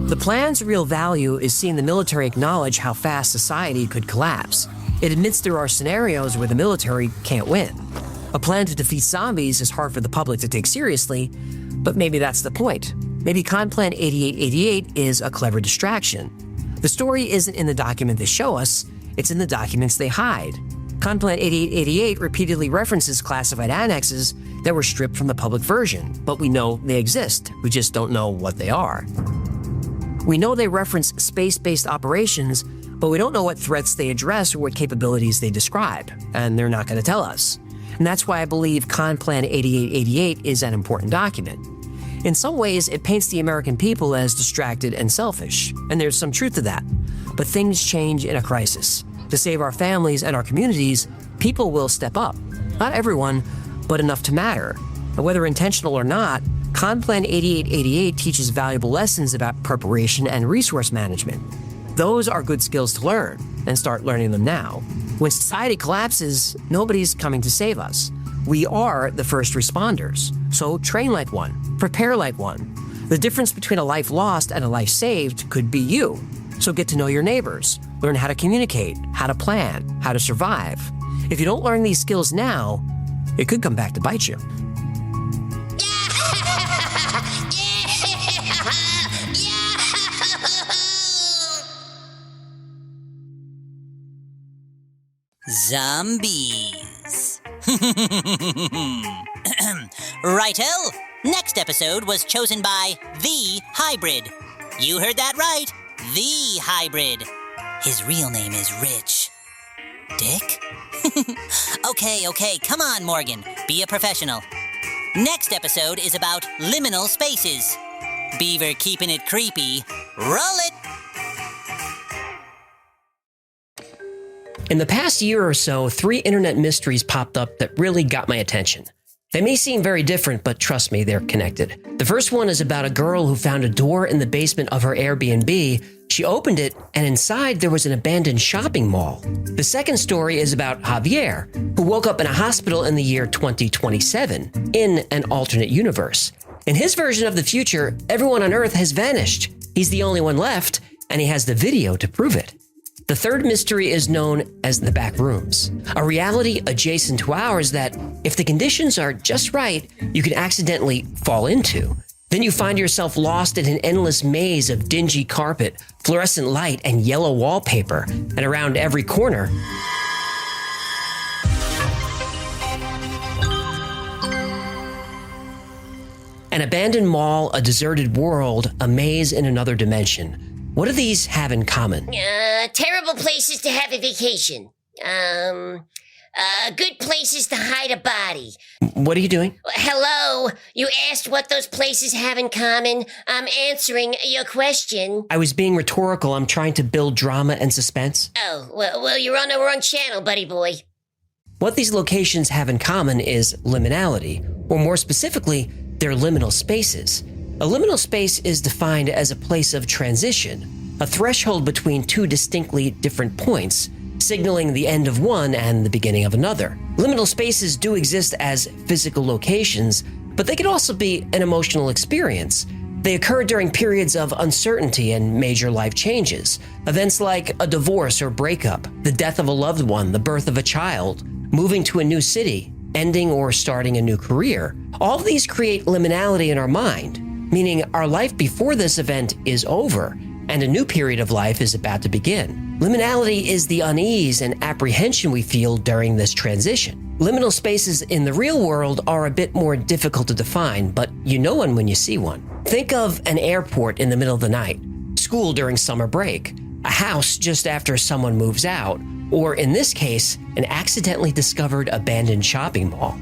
The plan's real value is seeing the military acknowledge how fast society could collapse. It admits there are scenarios where the military can't win. A plan to defeat zombies is hard for the public to take seriously, but maybe that's the point. Maybe Conplan 8888 is a clever distraction. The story isn't in the document they show us, it's in the documents they hide. Conplan 8888 repeatedly references classified annexes that were stripped from the public version, but we know they exist, we just don't know what they are. We know they reference space-based operations, but we don't know what threats they address or what capabilities they describe, and they're not going to tell us. And that's why I believe Conplan 8888 is an important document. In some ways, it paints the American people as distracted and selfish, and there's some truth to that. But things change in a crisis. To save our families and our communities, people will step up. Not everyone, but enough to matter. And whether intentional or not, Conplan 8888 teaches valuable lessons about preparation and resource management. Those are good skills to learn, and start learning them now. When society collapses, nobody's coming to save us. We are the first responders, so train like one, prepare like one. The difference between a life lost and a life saved could be you. So get to know your neighbors, learn how to communicate, how to plan, how to survive. If you don't learn these skills now, it could come back to bite you. Zombies. Righto! Next episode was chosen by The Hybrid. You heard that right. The Hybrid. His real name is Rich. Dick? Okay, come on, Morgan. Be a professional. Next episode is about liminal spaces. Beaver keeping it creepy. Roll it! In the past year or so, 3 internet mysteries popped up that really got my attention. They may seem very different, but trust me, they're connected. The first one is about a girl who found a door in the basement of her Airbnb. She opened it, and inside there was an abandoned shopping mall. The second story is about Javier, who woke up in a hospital in the year 2027, in an alternate universe. In his version of the future, everyone on Earth has vanished. He's the only one left, and he has the video to prove it. The third mystery is known as the back rooms, a reality adjacent to ours that, if the conditions are just right, you can accidentally fall into. Then you find yourself lost in an endless maze of dingy carpet, fluorescent light, and yellow wallpaper, and around every corner, an abandoned mall, a deserted world, a maze in another dimension. What do these have in common? Terrible places to have a vacation. Good places to hide a body. What are you doing? Hello, you asked what those places have in common. I'm answering your question. I was being rhetorical. I'm trying to build drama and suspense. Oh, well, you're on the wrong channel, buddy boy. What these locations have in common is liminality, or more specifically, they're liminal spaces. A liminal space is defined as a place of transition, a threshold between 2 distinctly different points, signaling the end of one and the beginning of another. Liminal spaces do exist as physical locations, but they can also be an emotional experience. They occur during periods of uncertainty and major life changes. Events like a divorce or breakup, the death of a loved one, the birth of a child, moving to a new city, ending or starting a new career. All of these create liminality in our mind, meaning our life before this event is over and a new period of life is about to begin. Liminality is the unease and apprehension we feel during this transition. Liminal spaces in the real world are a bit more difficult to define, but you know one when you see one. Think of an airport in the middle of the night, school during summer break, a house just after someone moves out, or in this case, an accidentally discovered abandoned shopping mall.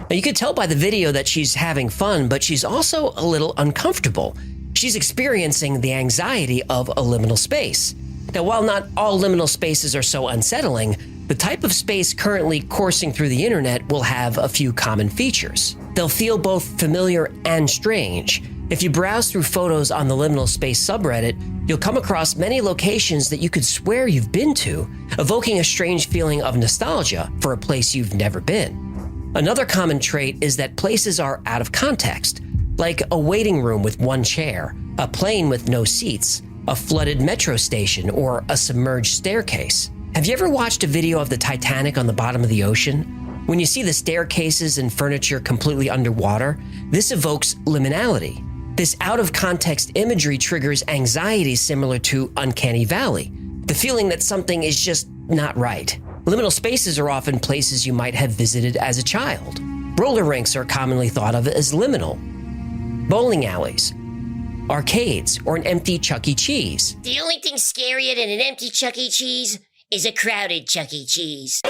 Now, you could tell by the video that she's having fun, but she's also a little uncomfortable. She's experiencing the anxiety of a liminal space. Now, while not all liminal spaces are so unsettling, the type of space currently coursing through the internet will have a few common features. They'll feel both familiar and strange. If you browse through photos on the liminal space subreddit, you'll come across many locations that you could swear you've been to, evoking a strange feeling of nostalgia for a place you've never been. Another common trait is that places are out of context, like a waiting room with one chair, a plane with no seats, a flooded metro station, or a submerged staircase. Have you ever watched a video of the Titanic on the bottom of the ocean? When you see the staircases and furniture completely underwater, this evokes liminality. This out-of-context imagery triggers anxiety similar to Uncanny Valley, the feeling that something is just not right. Liminal spaces are often places you might have visited as a child. Roller rinks are commonly thought of as liminal. Bowling alleys, arcades, or an empty Chuck E. Cheese. The only thing scarier than an empty Chuck E. Cheese is a crowded Chuck E. Cheese.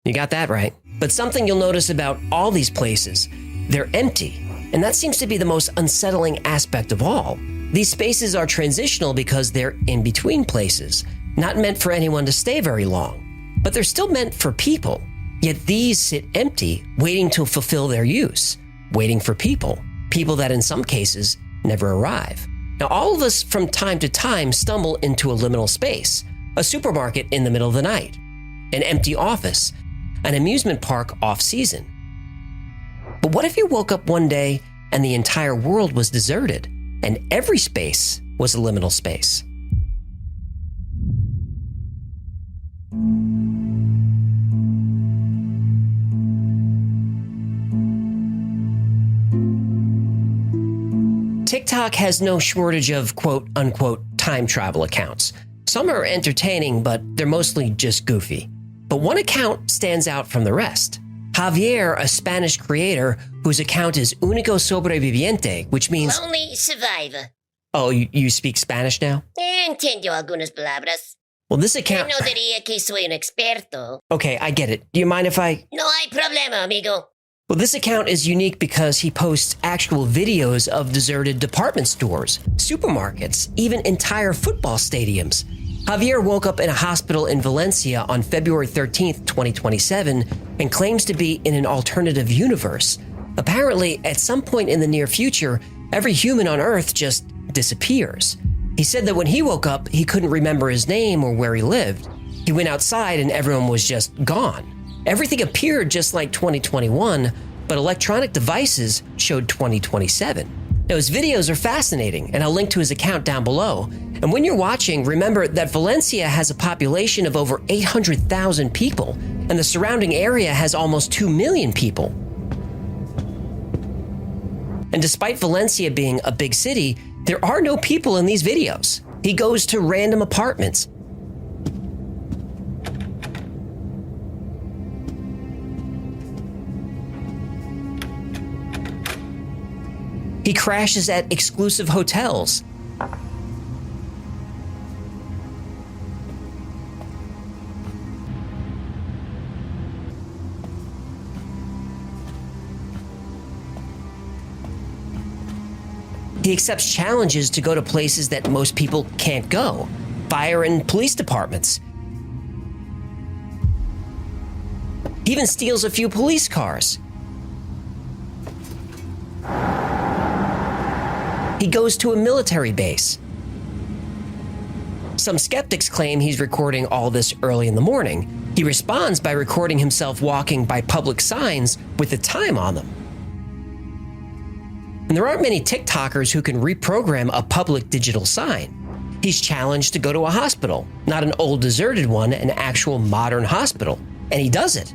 You got that right. But something you'll notice about all these places, they're empty. And that seems to be the most unsettling aspect of all. These spaces are transitional because they're in between places, not meant for anyone to stay very long. But they're still meant for people. Yet these sit empty, waiting to fulfill their use, waiting for people that in some cases never arrive. Now, all of us from time to time stumble into a liminal space, a supermarket in the middle of the night, an empty office, an amusement park off-season. But what if you woke up one day and the entire world was deserted, and every space was a liminal space? TikTok has no shortage of quote-unquote time travel accounts. Some are entertaining, but they're mostly just goofy. But one account stands out from the rest. Javier, a Spanish creator whose account is Único Sobreviviente, which means... Only survivor. Oh, you speak Spanish now? Entiendo algunas palabras. Well, this account... No diría que soy un experto. Okay, I get it. Do you mind if I... No hay problema, amigo. Well, this account is unique because he posts actual videos of deserted department stores, supermarkets, even entire football stadiums. Javier woke up in a hospital in Valencia on February 13th, 2027, and claims to be in an alternative universe. Apparently, at some point in the near future, every human on Earth just disappears. He said that when he woke up, he couldn't remember his name or where he lived. He went outside and everyone was just gone. Everything appeared just like 2021, but electronic devices showed 2027. Now, his videos are fascinating, and I'll link to his account down below. And when you're watching, remember that Valencia has a population of over 800,000 people, and the surrounding area has almost 2 million people. And despite Valencia being a big city, there are no people in these videos. He goes to random apartments. He crashes at exclusive hotels. He accepts challenges to go to places that most people can't go, fire and police departments. He even steals a few police cars. He goes to a military base. Some skeptics claim he's recording all this early in the morning. He responds by recording himself walking by public signs with the time on them. And there aren't many TikTokers who can reprogram a public digital sign. He's challenged to go to a hospital, not an old deserted one, an actual modern hospital, and he does it.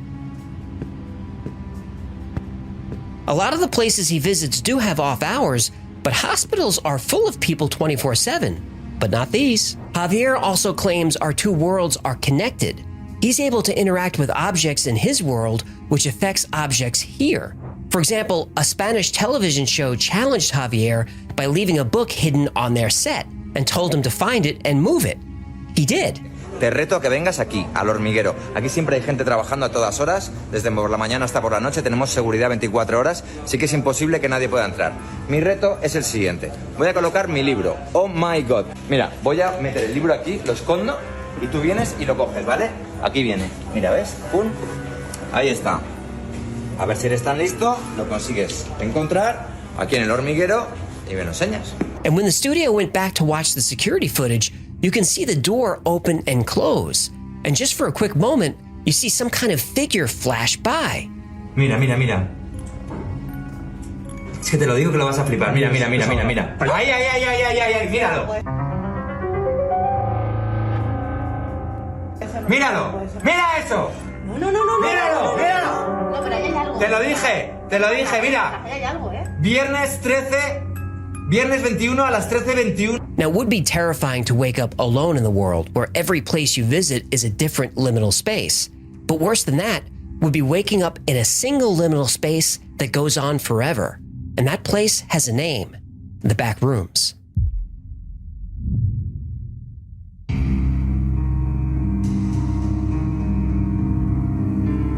A lot of the places he visits do have off hours, but hospitals are full of people 24/7, but not these. Javier also claims our two worlds are connected. He's able to interact with objects in his world, which affects objects here. For example, a Spanish television show challenged Javier by leaving a book hidden on their set and told him to find it and move it. He did. Te reto a que vengas aquí, al hormiguero. Aquí siempre hay gente trabajando a todas horas, desde por la mañana hasta por la noche, tenemos seguridad 24 horas, así que es imposible que nadie pueda entrar. Mi reto es el siguiente. Voy a colocar mi libro. Oh my God. Mira, voy a meter el libro aquí, lo escondo, y tú vienes y lo coges, ¿vale? Aquí viene. Mira, ¿ves? ¡Pum! Ahí está. A ver si eres tan listo, lo consigues encontrar aquí en el hormiguero y me lo enseñas. And when the studio went back to watch the security footage, you can see the door open and close. And just for a quick moment, you see some kind of figure flash by. Mira, mira, mira. Es que te lo digo que lo vas a flipar. Mira, mira, mira, mira, mira. ¡Ay, ay, ay, ay, ay, ay! ¡Míralo! ¡Míralo! ¡Mira eso! No. ¡Míralo! ¡Míralo! No, pero ahí hay algo. Te lo dije, mira. Ahí hay algo, Viernes 21 a las 13:21. Now, it would be terrifying to wake up alone in the world where every place you visit is a different liminal space. But worse than that would be waking up in a single liminal space that goes on forever. And that place has a name: the back rooms.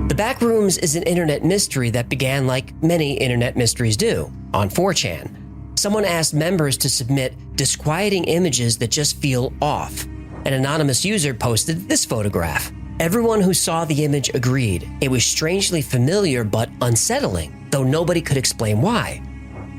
The back rooms is an internet mystery that began like many internet mysteries do, on 4chan. Someone asked members to submit disquieting images that just feel off. An anonymous user posted this photograph. Everyone who saw the image agreed it was strangely familiar but unsettling, though nobody could explain why.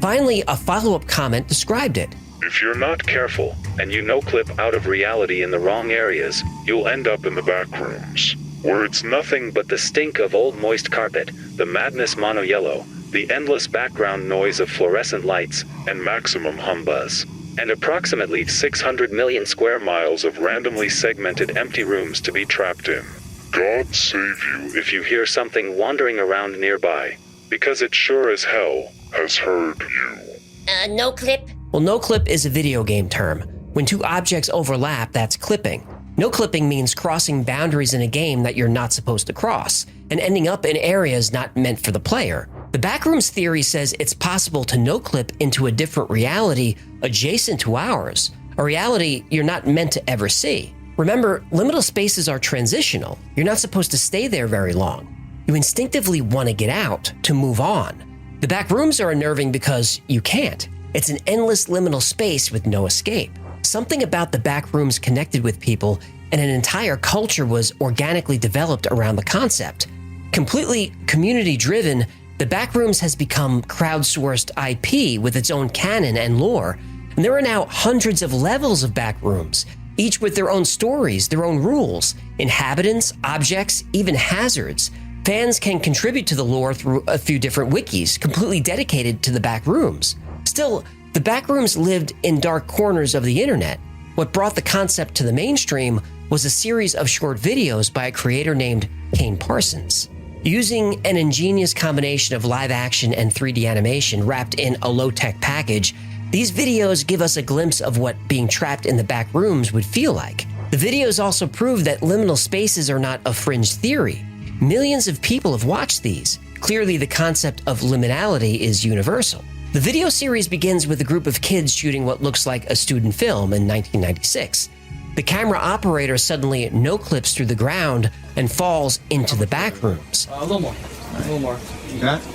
Finally, a follow-up comment described it. If you're not careful and you no-clip out of reality in the wrong areas, you'll end up in the back rooms, where it's nothing but the stink of old moist carpet, the madness mono yellow, the endless background noise of fluorescent lights, and maximum hum buzz. And approximately 600 million square miles of randomly segmented empty rooms to be trapped in. God save you if you hear something wandering around nearby, because it sure as hell has heard you. No clip? Well, no clip is a video game term. When two objects overlap, that's clipping. No clipping means crossing boundaries in a game that you're not supposed to cross, and ending up in areas not meant for the player. The backrooms theory says it's possible to no-clip into a different reality adjacent to ours, a reality you're not meant to ever see. Remember, liminal spaces are transitional. You're not supposed to stay there very long. You instinctively want to get out, to move on. The backrooms are unnerving because you can't. It's an endless liminal space with no escape. Something about the backrooms connected with people, and an entire culture was organically developed around the concept. Completely community-driven, the Backrooms has become crowdsourced IP with its own canon and lore, and there are now hundreds of levels of Backrooms, each with their own stories, their own rules, inhabitants, objects, even hazards. Fans can contribute to the lore through a few different wikis, completely dedicated to the Backrooms. Still, the Backrooms lived in dark corners of the internet. What brought the concept to the mainstream was a series of short videos by a creator named Kane Parsons. Using an ingenious combination of live action and 3D animation wrapped in a low-tech package, these videos give us a glimpse of what being trapped in the back rooms would feel like. The videos also prove that liminal spaces are not a fringe theory. Millions of people have watched these. Clearly, the concept of liminality is universal. The video series begins with a group of kids shooting what looks like a student film in 1996. The camera operator suddenly no-clips through the ground and falls into the back rooms. A little more. A little more. You got it?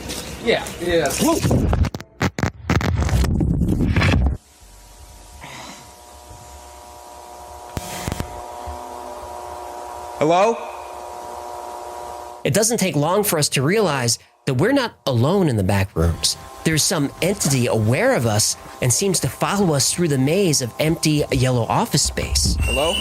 Yeah. Hello? It doesn't take long for us to realize that we're not alone in the back rooms. There's some entity aware of us and seems to follow us through the maze of empty yellow office space. Hello?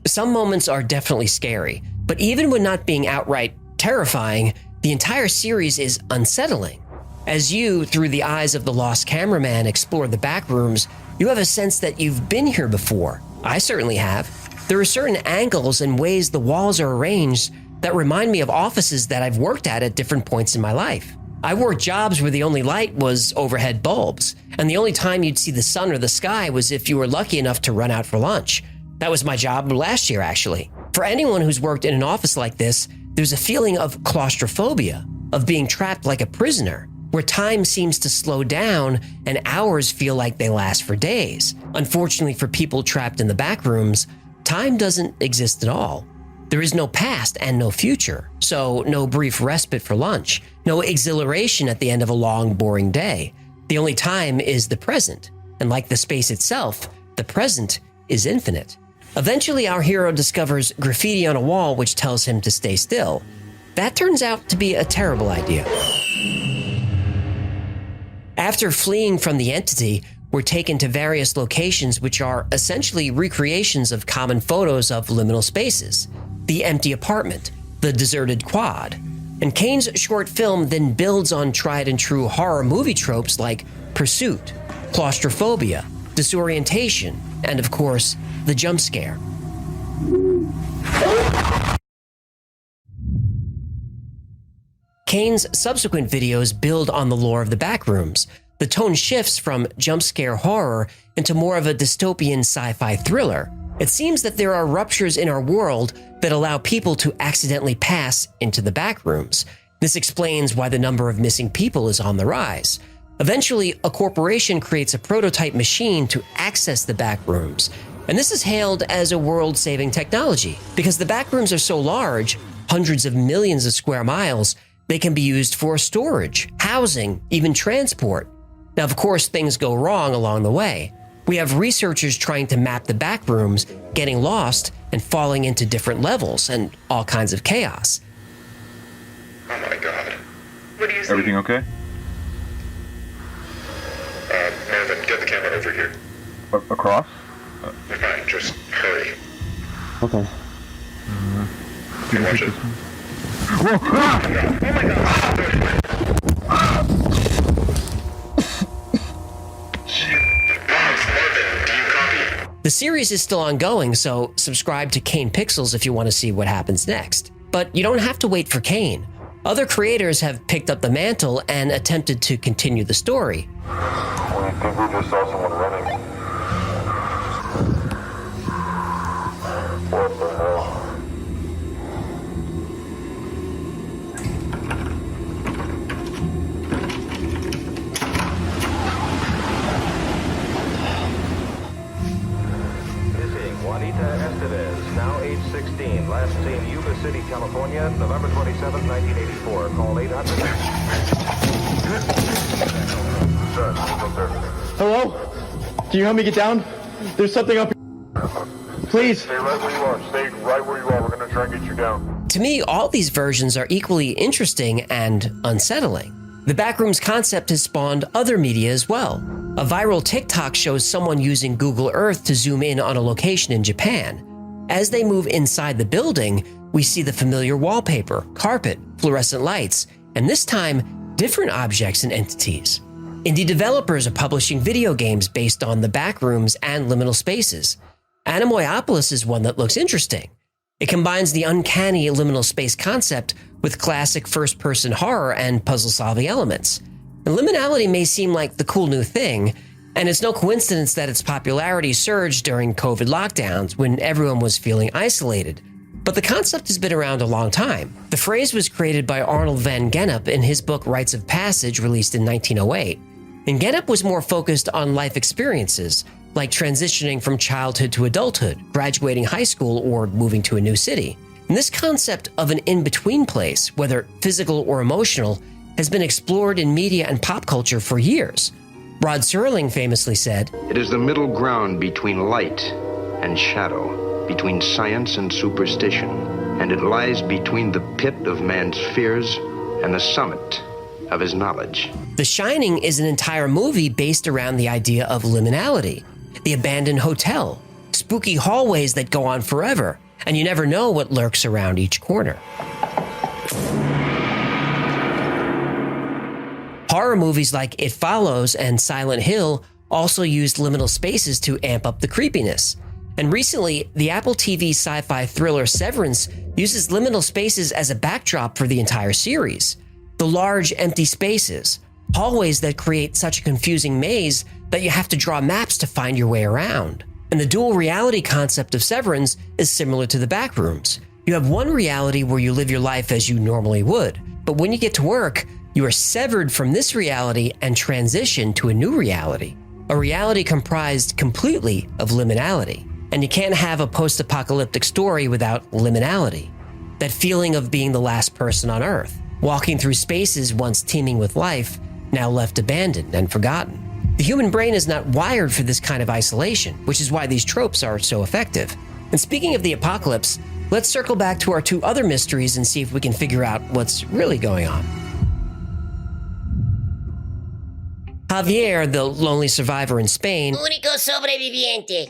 Some moments are definitely scary, but even when not being outright terrifying, the entire series is unsettling. As you, through the eyes of the lost cameraman, explore the back rooms, you have a sense that you've been here before. I certainly have. There are certain angles and ways the walls are arranged that remind me of offices that I've worked at different points in my life. I worked jobs where the only light was overhead bulbs, and the only time you'd see the sun or the sky was if you were lucky enough to run out for lunch. That was my job last year, actually. For anyone who's worked in an office like this, there's a feeling of claustrophobia, of being trapped like a prisoner, where time seems to slow down and hours feel like they last for days. Unfortunately for people trapped in the back rooms, time doesn't exist at all. There is no past and no future, so no brief respite for lunch, no exhilaration at the end of a long, boring day. The only time is the present, and like the space itself, the present is infinite. Eventually, our hero discovers graffiti on a wall which tells him to stay still. That turns out to be a terrible idea. After fleeing from the entity, we're taken to various locations which are essentially recreations of common photos of liminal spaces. The empty apartment, the deserted quad. And Kane's short film then builds on tried and true horror movie tropes like pursuit, claustrophobia, disorientation, and of course, the jump scare. Kane's subsequent videos build on the lore of the backrooms. The tone shifts from jump scare horror into more of a dystopian sci-fi thriller. It seems that there are ruptures in our world that allow people to accidentally pass into the backrooms. This explains why the number of missing people is on the rise. Eventually, a corporation creates a prototype machine to access the backrooms, and this is hailed as a world-saving technology. Because the backrooms are so large, hundreds of millions of square miles, they can be used for storage, housing, even transport. Now, of course, things go wrong along the way. We have researchers trying to map the backrooms, getting lost, and falling into different levels, and all kinds of chaos. Oh my god. What do you see? Everything okay? Marvin, get the camera over here. Across? Fine, just hurry. Okay. Can you watch it? Whoa! Ah! Oh my god! The series is still ongoing, so subscribe to Kane Pixels if you want to see what happens next. But you don't have to wait for Kane. Other creators have picked up the mantle and attempted to continue the story. I think we just saw someone running. What the hell? Now age 16, last seen Yuba City, California, November 27, 1984. Call 800. Hello? Can you help me get down? There's something up here. Please. Stay right where you are. Stay right where you are. We're going to try and get you down. To me, all these versions are equally interesting and unsettling. The backrooms concept has spawned other media as well. A viral TikTok shows someone using Google Earth to zoom in on a location in Japan. As they move inside the building, we see the familiar wallpaper, carpet, fluorescent lights, and this time, different objects and entities. Indie developers are publishing video games based on the backrooms and liminal spaces. Anemoiopolis is one that looks interesting. It combines the uncanny liminal space concept with classic first-person horror and puzzle-solving elements. And liminality may seem like the cool new thing, and it's no coincidence that its popularity surged during COVID lockdowns when everyone was feeling isolated. But the concept has been around a long time. The phrase was created by Arnold van Gennep in his book Rites of Passage, released in 1908. And Gennep was more focused on life experiences, like transitioning from childhood to adulthood, graduating high school, or moving to a new city. And this concept of an in-between place, whether physical or emotional, has been explored in media and pop culture for years. Rod Serling famously said, "It is the middle ground between light and shadow, between science and superstition, and it lies between the pit of man's fears and the summit of his knowledge." The Shining is an entire movie based around the idea of liminality, the abandoned hotel, spooky hallways that go on forever, and you never know what lurks around each corner. Horror movies like It Follows and Silent Hill also used liminal spaces to amp up the creepiness. And recently, the Apple TV sci-fi thriller Severance uses liminal spaces as a backdrop for the entire series. The large, empty spaces, hallways that create such a confusing maze that you have to draw maps to find your way around. And the dual reality concept of Severance is similar to the backrooms. You have one reality where you live your life as you normally would, but when you get to work, you are severed from this reality and transition to a new reality, a reality comprised completely of liminality. And you can't have a post-apocalyptic story without liminality, that feeling of being the last person on Earth, walking through spaces once teeming with life, now left abandoned and forgotten. The human brain is not wired for this kind of isolation, which is why these tropes are so effective. And speaking of the apocalypse, let's circle back to our two other mysteries and see if we can figure out what's really going on. Javier, the lonely survivor in Spain, Único sobreviviente.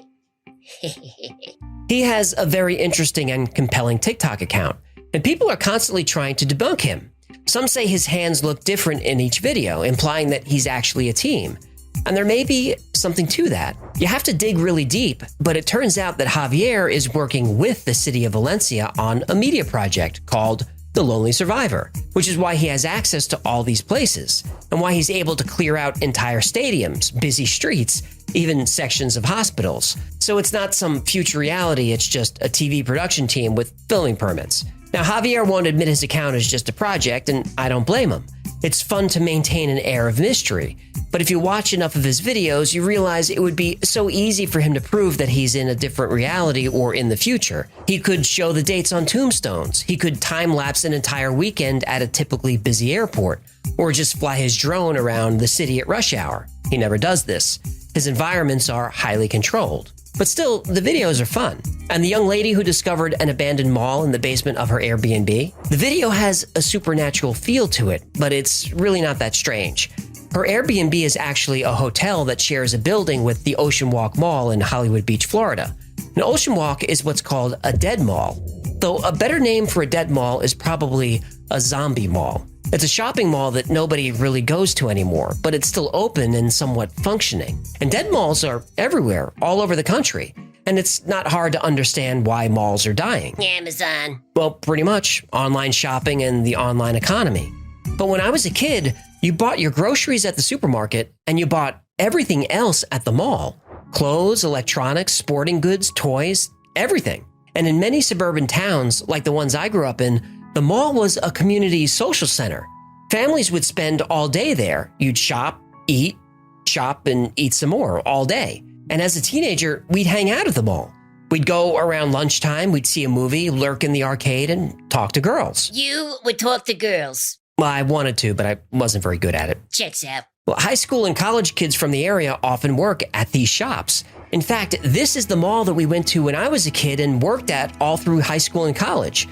he has a very interesting and compelling TikTok account, and people are constantly trying to debunk him. Some say his hands look different in each video, implying that he's actually a team. And there may be something to that. You have to dig really deep, but it turns out that Javier is working with the city of Valencia on a media project called The Lonely Survivor, which is why he has access to all these places, and why he's able to clear out entire stadiums, busy streets, even sections of hospitals. So it's not some future reality, it's just a TV production team with filming permits. Now, Javier won't admit his account is just a project, and I don't blame him. It's fun to maintain an air of mystery, but if you watch enough of his videos, you realize it would be so easy for him to prove that he's in a different reality or in the future. He could show the dates on tombstones, he could time-lapse an entire weekend at a typically busy airport, or just fly his drone around the city at rush hour. He never does this. His environments are highly controlled. But still, the videos are fun. And the young lady who discovered an abandoned mall in the basement of her Airbnb, the video has a supernatural feel to it, but it's really not that strange. Her Airbnb is actually a hotel that shares a building with the Ocean Walk Mall in Hollywood Beach, Florida. Now, Ocean Walk is what's called a dead mall, though a better name for a dead mall is probably a zombie mall. It's a shopping mall that nobody really goes to anymore, but it's still open and somewhat functioning. And dead malls are everywhere, all over the country. And it's not hard to understand why malls are dying. Amazon. Well, pretty much. Online shopping and the online economy. But when I was a kid, you bought your groceries at the supermarket and you bought everything else at the mall. Clothes, electronics, sporting goods, toys, everything. And in many suburban towns, like the ones I grew up in, the mall was a community social center. Families would spend all day there. You'd shop, and eat some more all day. And as a teenager, we'd hang out at the mall. We'd go around lunchtime, we'd see a movie, lurk in the arcade, and talk to girls. You would talk to girls. Well, I wanted to, but I wasn't very good at it. Checks out. Well, high school and college kids from the area often work at these shops. In fact, this is the mall that we went to when I was a kid and worked at all through high school and college.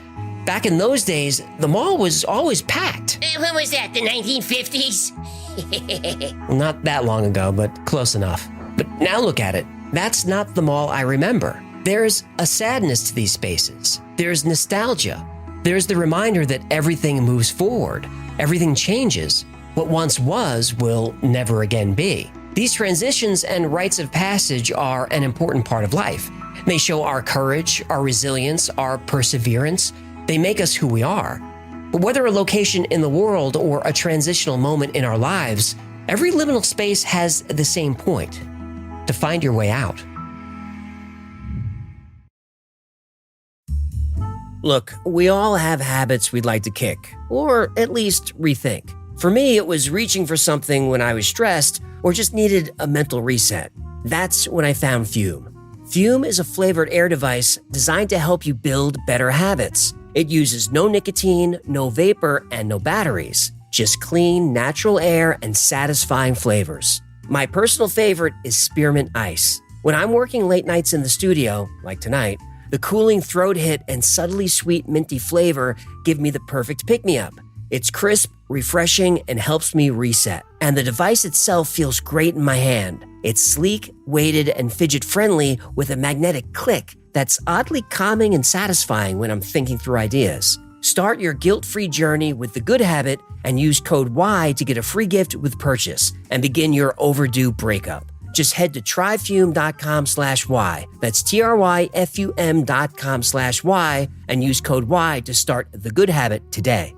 Back in those days, the mall was always packed. When was that, the 1950s? Not that long ago, but close enough. But now look at it. That's not the mall I remember. There's a sadness to these spaces. There's nostalgia. There's the reminder that everything moves forward. Everything changes. What once was will never again be. These transitions and rites of passage are an important part of life. They show our courage, our resilience, our perseverance. They make us who we are. But whether a location in the world or a transitional moment in our lives, every liminal space has the same point: to find your way out. Look, we all have habits we'd like to kick, or at least rethink. For me, it was reaching for something when I was stressed or just needed a mental reset. That's when I found Fume. Fume is a flavored air device designed to help you build better habits. It uses no nicotine, no vapor, and no batteries. Just clean, natural air and satisfying flavors. My personal favorite is spearmint ice. When I'm working late nights in the studio, like tonight, the cooling throat hit and subtly sweet minty flavor give me the perfect pick-me-up. It's crisp, refreshing, and helps me reset. And the device itself feels great in my hand. It's sleek, weighted, and fidget-friendly with a magnetic click that's oddly calming and satisfying when I'm thinking through ideas. Start your guilt-free journey with The Good Habit and use code Y to get a free gift with purchase and begin your overdue breakup. Just head to tryfume.com/Y. That's tryfum.com/Y and use code Y to start The Good Habit today.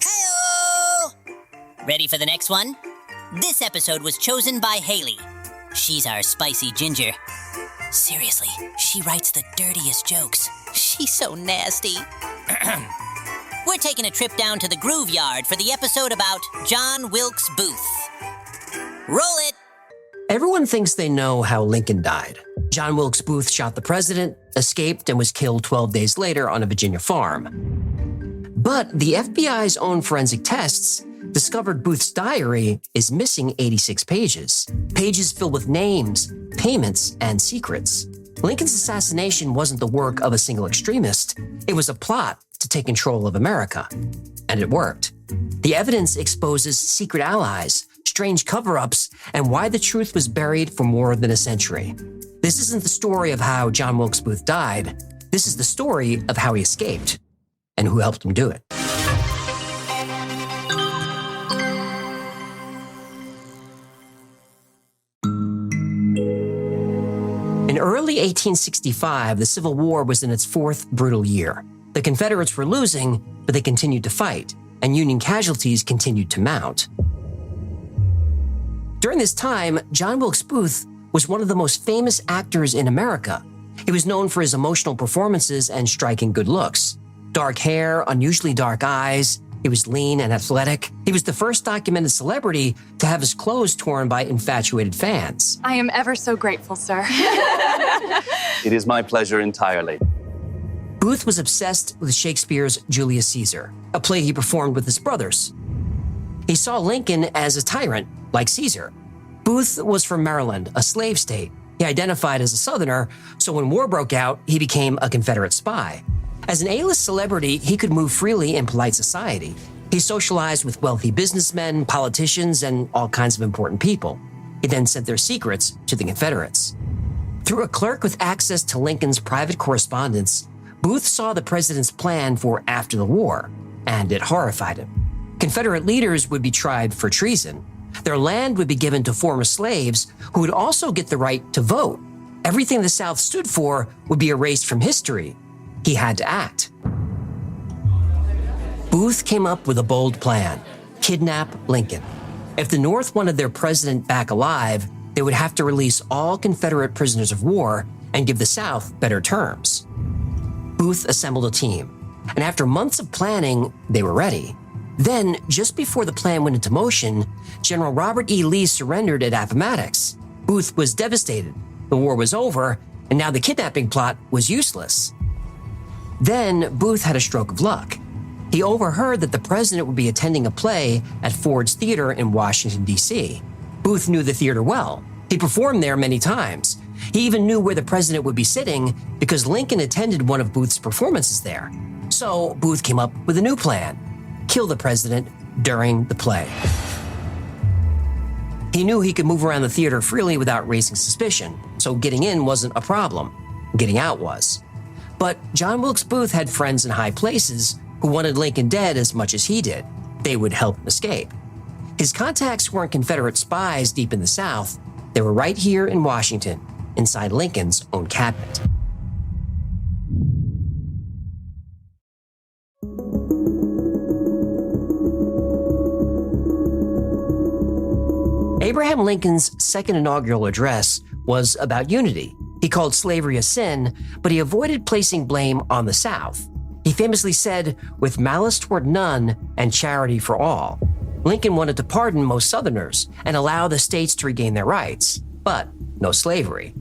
Hey-o! Ready for the next one? This episode was chosen by Haley. She's our spicy ginger. Seriously, she writes the dirtiest jokes. She's so nasty. We're taking a trip down to the Groove Yard for the episode about John Wilkes Booth. Roll it! Everyone thinks they know how Lincoln died. John Wilkes Booth shot the president, escaped, and was killed 12 days later on a Virginia farm. But the FBI's own forensic tests discovered Booth's diary is missing 86 pages. Pages filled with names, payments, and secrets. Lincoln's assassination wasn't the work of a single extremist. It was a plot to take control of America. And it worked. The evidence exposes secret allies, strange cover-ups, and why the truth was buried for more than a century. This isn't the story of how John Wilkes Booth died. This is the story of how he escaped and who helped him do it. In early 1865, the Civil War was in its fourth brutal year. The Confederates were losing, but they continued to fight, and Union casualties continued to mount. During this time, John Wilkes Booth was one of the most famous actors in America. He was known for his emotional performances and striking good looks. Dark hair, unusually dark eyes. He was lean and athletic. He was the first documented celebrity to have his clothes torn by infatuated fans. I am ever so grateful, sir. It is my pleasure entirely. Booth was obsessed with Shakespeare's Julius Caesar, a play he performed with his brothers. He saw Lincoln as a tyrant, like Caesar. Booth was from Maryland, a slave state. He identified as a Southerner, so when war broke out, he became a Confederate spy. As an A-list celebrity, he could move freely in polite society. He socialized with wealthy businessmen, politicians, and all kinds of important people. He then sent their secrets to the Confederates. Through a clerk with access to Lincoln's private correspondence, Booth saw the president's plan for after the war, and it horrified him. Confederate leaders would be tried for treason. Their land would be given to former slaves who would also get the right to vote. Everything the South stood for would be erased from history. He had to act. Booth came up with a bold plan: kidnap Lincoln. If the North wanted their president back alive, they would have to release all Confederate prisoners of war and give the South better terms. Booth assembled a team, and after months of planning, they were ready. Then, just before the plan went into motion, General Robert E. Lee surrendered at Appomattox. Booth was devastated. The war was over, and now the kidnapping plot was useless. Then, Booth had a stroke of luck. He overheard that the president would be attending a play at Ford's Theater in Washington, D.C. Booth knew the theater well. He performed there many times. He even knew where the president would be sitting because Lincoln attended one of Booth's performances there. So Booth came up with a new plan: kill the president during the play. He knew he could move around the theater freely without raising suspicion, so getting in wasn't a problem. Getting out was. But John Wilkes Booth had friends in high places who wanted Lincoln dead as much as he did. They would help him escape. His contacts weren't Confederate spies deep in the South. They were right here in Washington, inside Lincoln's own cabinet. Abraham Lincoln's second inaugural address was about unity. He called slavery a sin, but he avoided placing blame on the South. He famously said, "with malice toward none and charity for all." Lincoln wanted to pardon most Southerners and allow the states to regain their rights, but no slavery.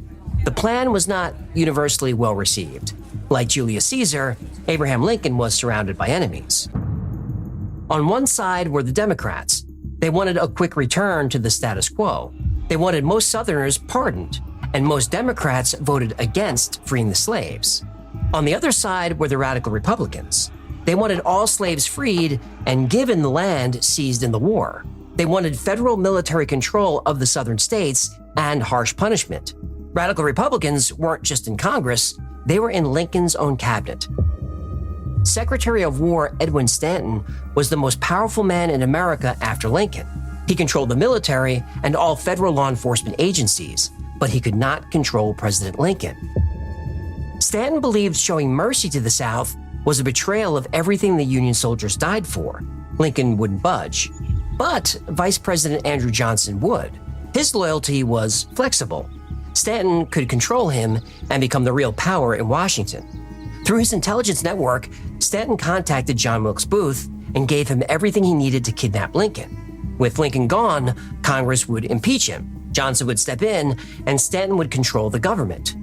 The plan was not universally well received. Like Julius Caesar, Abraham Lincoln was surrounded by enemies. On one side were the Democrats. They wanted a quick return to the status quo. They wanted most Southerners pardoned, and most Democrats voted against freeing the slaves. On the other side were the radical Republicans. They wanted all slaves freed and given the land seized in the war. They wanted federal military control of the Southern states and harsh punishment. Radical Republicans weren't just in Congress, they were in Lincoln's own cabinet. Secretary of War Edwin Stanton was the most powerful man in America after Lincoln. He controlled the military and all federal law enforcement agencies, but he could not control President Lincoln. Stanton believed showing mercy to the South was a betrayal of everything the Union soldiers died for. Lincoln wouldn't budge. But Vice President Andrew Johnson would. His loyalty was flexible. Stanton could control him and become the real power in Washington. Through his intelligence network, Stanton contacted John Wilkes Booth and gave him everything he needed to kidnap Lincoln. With Lincoln gone, Congress would impeach him, Johnson would step in, and Stanton would control the government.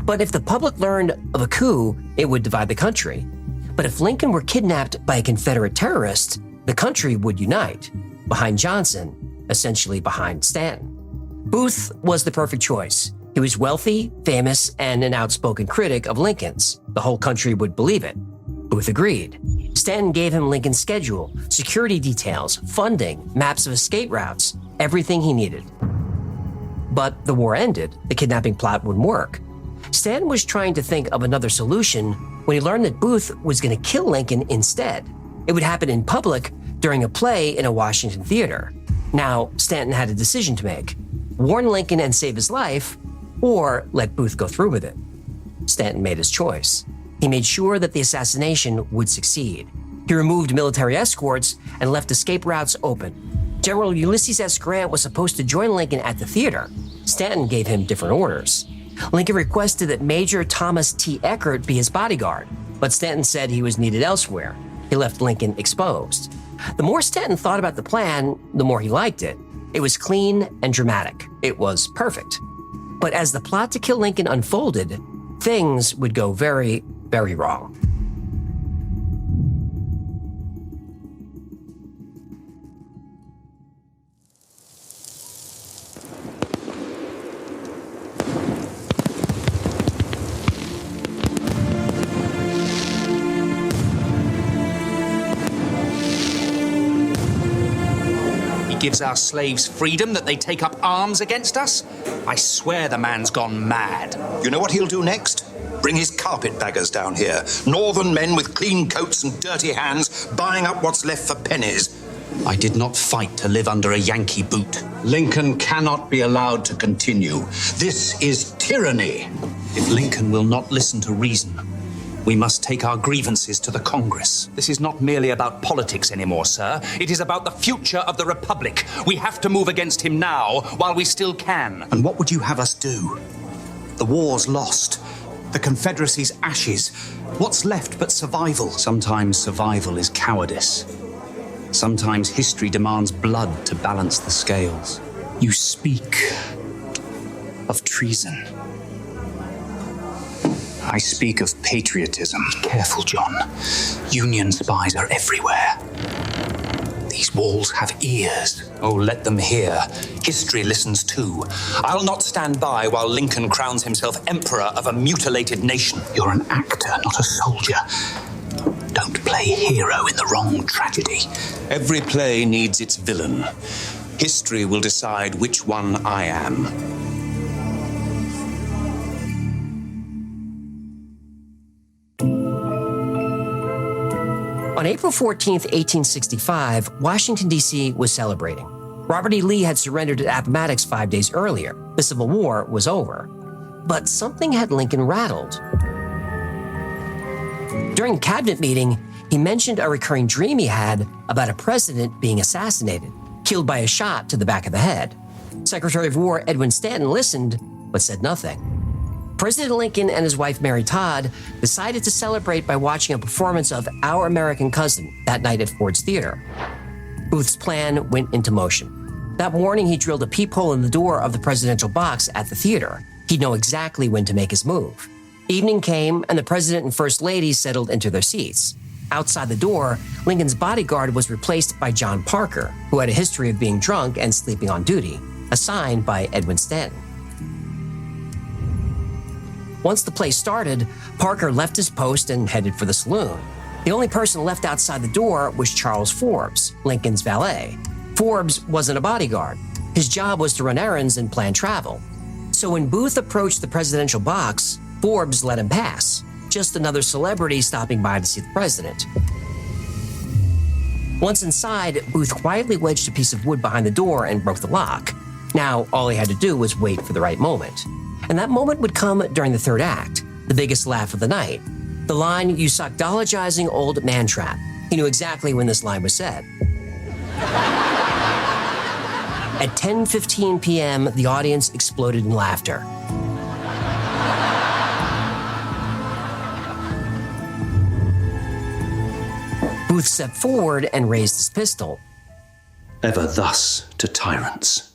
But if the public learned of a coup, it would divide the country. But if Lincoln were kidnapped by a Confederate terrorist, the country would unite, behind Johnson, essentially behind Stanton. Booth was the perfect choice. He was wealthy, famous, and an outspoken critic of Lincoln's. The whole country would believe it. Booth agreed. Stanton gave him Lincoln's schedule, security details, funding, maps of escape routes, everything he needed. But the war ended. The kidnapping plot wouldn't work. Stanton was trying to think of another solution when he learned that Booth was going to kill Lincoln instead. It would happen in public during a play in a Washington theater. Now, Stanton had a decision to make: warn Lincoln and save his life, or let Booth go through with it. Stanton made his choice. He made sure that the assassination would succeed. He removed military escorts and left escape routes open. General Ulysses S. Grant was supposed to join Lincoln at the theater. Stanton gave him different orders. Lincoln requested that Major Thomas T. Eckert be his bodyguard, but Stanton said he was needed elsewhere. He left Lincoln exposed. The more Stanton thought about the plan, the more he liked it. It was clean and dramatic. It was perfect. But as the plot to kill Lincoln unfolded, things would go very, very wrong. gives our slaves freedom that they take up arms against us? I swear the man's gone mad. You know what he'll do next? Bring his carpetbaggers down here. Northern men with clean coats and dirty hands, buying up what's left for pennies. I did not fight to live under a Yankee boot. Lincoln cannot be allowed to continue. This is tyranny. If Lincoln will not listen to reason, we must take our grievances to the Congress. This is not merely about politics anymore, sir. It is about the future of the Republic. We have to move against him now, while we still can. And what would you have us do? The war's lost. The Confederacy's ashes. What's left but survival? Sometimes survival is cowardice. Sometimes history demands blood to balance the scales. You speak of treason. I speak of patriotism. Be careful, John. Union spies are everywhere. These walls have ears. Oh, let them hear. History listens too. I'll not stand by while Lincoln crowns himself emperor of a mutilated nation. You're an actor, not a soldier. Don't play hero in the wrong tragedy. Every play needs its villain. History will decide which one I am. On April 14th, 1865, Washington, D.C. was celebrating. Robert E. Lee had surrendered at Appomattox 5 days earlier. The Civil War was over. But something had Lincoln rattled. During a cabinet meeting, he mentioned a recurring dream he had about a president being assassinated, killed by a shot to the back of the head. Secretary of War Edwin Stanton listened, but said nothing. President Lincoln and his wife Mary Todd decided to celebrate by watching a performance of Our American Cousin that night at Ford's Theater. Booth's plan went into motion. That morning, he drilled a peephole in the door of the presidential box at the theater. He'd know exactly when to make his move. Evening came, and the president and first lady settled into their seats. Outside the door, Lincoln's bodyguard was replaced by John Parker, who had a history of being drunk and sleeping on duty, assigned by Edwin Stanton. Once the play started, Parker left his post and headed for the saloon. The only person left outside the door was Charles Forbes, Lincoln's valet. Forbes wasn't a bodyguard. His job was to run errands and plan travel. So when Booth approached the presidential box, Forbes let him pass. Just another celebrity stopping by to see the president. Once inside, Booth quietly wedged a piece of wood behind the door and broke the lock. Now, all he had to do was wait for the right moment. And that moment would come during the third act, the biggest laugh of the night. The line, "You sockdologizing old man trap." He knew exactly when this line was said. At 10:15 p.m., the audience exploded in laughter. Booth stepped forward and raised his pistol. Ever thus to tyrants.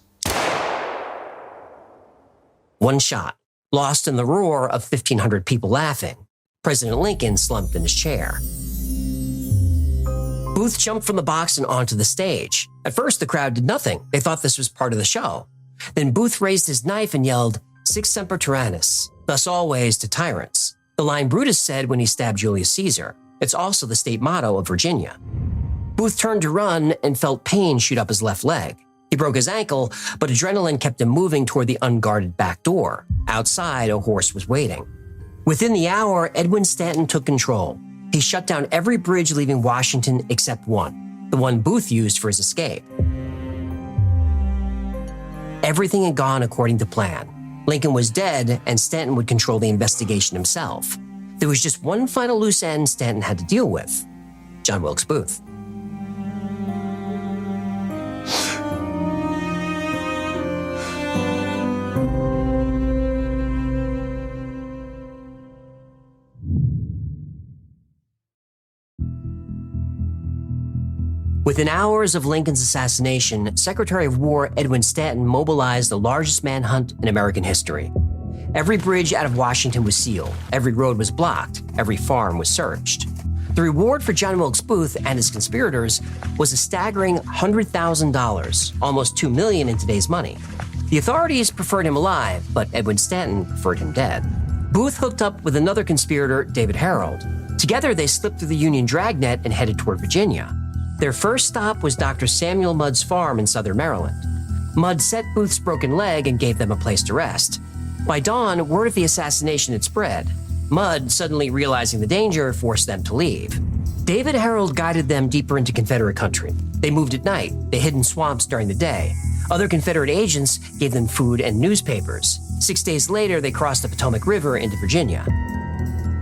One shot, lost in the roar of 1,500 people laughing. President Lincoln slumped in his chair. Booth jumped from the box and onto the stage. At first, the crowd did nothing. They thought this was part of the show. Then Booth raised his knife and yelled, "Sic semper tyrannis," thus always to tyrants, the line Brutus said when he stabbed Julius Caesar. It's also the state motto of Virginia. Booth turned to run and felt pain shoot up his left leg. He broke his ankle, but adrenaline kept him moving toward the unguarded back door. Outside, a horse was waiting. Within the hour, Edwin Stanton took control. He shut down every bridge leaving Washington except one, the one Booth used for his escape. Everything had gone according to plan. Lincoln was dead, and Stanton would control the investigation himself. There was just one final loose end Stanton had to deal with: John Wilkes Booth. Within hours of Lincoln's assassination, Secretary of War Edwin Stanton mobilized the largest manhunt in American history. Every bridge out of Washington was sealed, every road was blocked, every farm was searched. The reward for John Wilkes Booth and his conspirators was a staggering $100,000, almost $2 million in today's money. The authorities preferred him alive, but Edwin Stanton preferred him dead. Booth hooked up with another conspirator, David Harold. Together, they slipped through the Union dragnet and headed toward Virginia. Their first stop was Dr. Samuel Mudd's farm in southern Maryland. Mudd set Booth's broken leg and gave them a place to rest. By dawn, word of the assassination had spread. Mudd, suddenly realizing the danger, forced them to leave. David Harold guided them deeper into Confederate country. They moved at night. They hid in swamps during the day. Other Confederate agents gave them food and newspapers. 6 days later, they crossed the Potomac River into Virginia.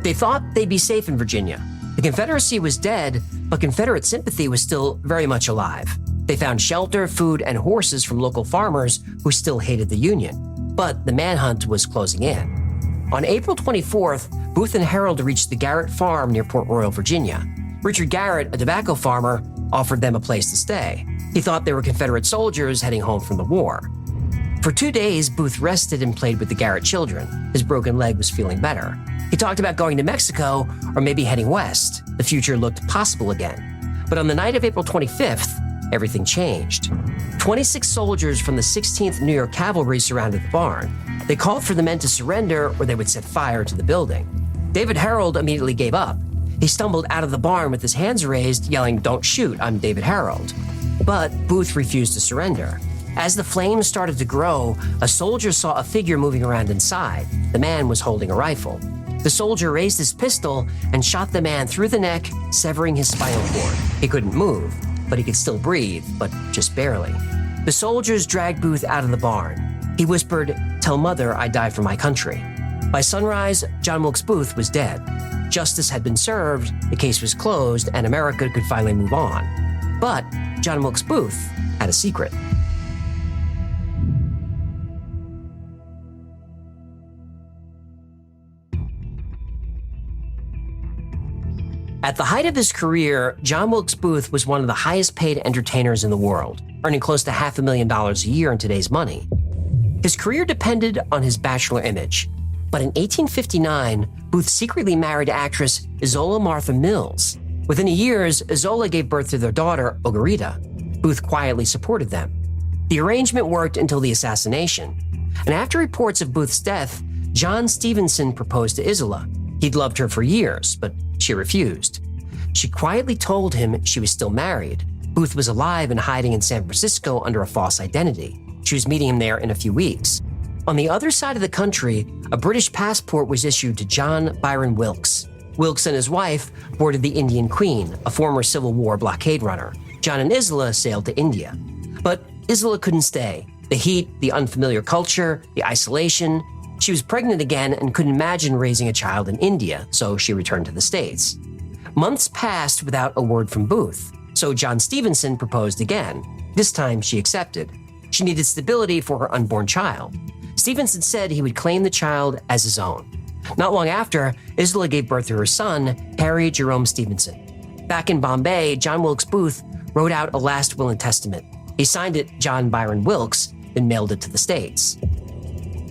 They thought they'd be safe in Virginia. The Confederacy was dead, but Confederate sympathy was still very much alive. They found shelter, food, and horses from local farmers who still hated the Union. But the manhunt was closing in. On April 24th, Booth and Harold reached the Garrett Farm near Port Royal, Virginia. Richard Garrett, a tobacco farmer, offered them a place to stay. He thought they were Confederate soldiers heading home from the war. For 2 days, Booth rested and played with the Garrett children. His broken leg was feeling better. He talked about going to Mexico or maybe heading west. The future looked possible again. But on the night of April 25th, everything changed. 26 soldiers from the 16th New York Cavalry surrounded the barn. They called for the men to surrender or they would set fire to the building. David Harold immediately gave up. He stumbled out of the barn with his hands raised, yelling, "Don't shoot, I'm David Harold." But Booth refused to surrender. As the flames started to grow, a soldier saw a figure moving around inside. The man was holding a rifle. The soldier raised his pistol and shot the man through the neck, severing his spinal cord. He couldn't move, but he could still breathe, but just barely. The soldiers dragged Booth out of the barn. He whispered, "Tell Mother I died for my country." By sunrise, John Wilkes Booth was dead. Justice had been served, the case was closed, and America could finally move on. But John Wilkes Booth had a secret. At the height of his career, John Wilkes Booth was one of the highest paid entertainers in the world, earning close to $500,000 a year in today's money. His career depended on his bachelor image. But in 1859, Booth secretly married actress Isola Martha Mills. Within a year, Isola gave birth to their daughter, Ogarita. Booth quietly supported them. The arrangement worked until the assassination. And after reports of Booth's death, John Stevenson proposed to Isola. He'd loved her for years, but she refused. She quietly told him she was still married. Booth was alive and hiding in San Francisco under a false identity. She was meeting him there in a few weeks. On the other side of the country, a British passport was issued to John Byron Wilkes. Wilkes and his wife boarded the Indian Queen, a former Civil War blockade runner. John and Isola sailed to India. But Isola couldn't stay. The heat, the unfamiliar culture, the isolation. She was pregnant again and couldn't imagine raising a child in India, so she returned to the States. Months passed without a word from Booth, so John Stevenson proposed again. This time she accepted. She needed stability for her unborn child. Stevenson said he would claim the child as his own. Not long after, Isola gave birth to her son, Harry Jerome Stevenson. Back in Bombay, John Wilkes Booth wrote out a last will and testament. He signed it John Byron Wilkes and mailed it to the States.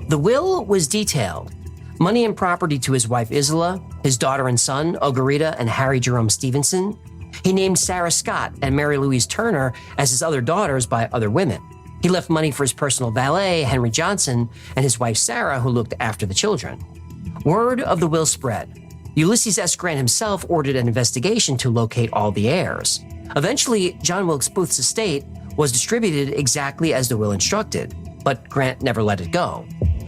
The will was detailed. Money and property to his wife Isola, his daughter and son, Ogarita and Harry Jerome Stevenson. He named Sarah Scott and Mary Louise Turner as his other daughters by other women. He left money for his personal valet, Henry Johnson, and his wife Sarah, who looked after the children. Word of the will spread. Ulysses S. Grant himself ordered an investigation to locate all the heirs. Eventually, John Wilkes Booth's estate was distributed exactly as the will instructed, but Grant never let it go.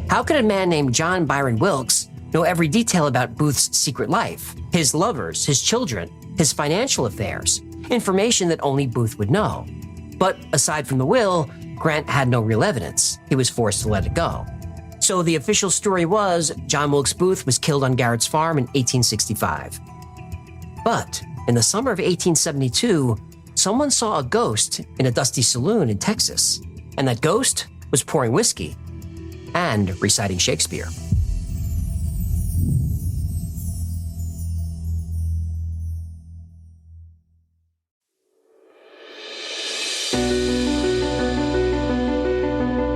How could a man named John Byron Wilkes know every detail about Booth's secret life, his lovers, his children, his financial affairs, information that only Booth would know? But aside from the will, Grant had no real evidence. He was forced to let it go. So the official story was John Wilkes Booth was killed on Garrett's farm in 1865. But in the summer of 1872, someone saw a ghost in a dusty saloon in Texas, and that ghost was pouring whiskey and reciting Shakespeare.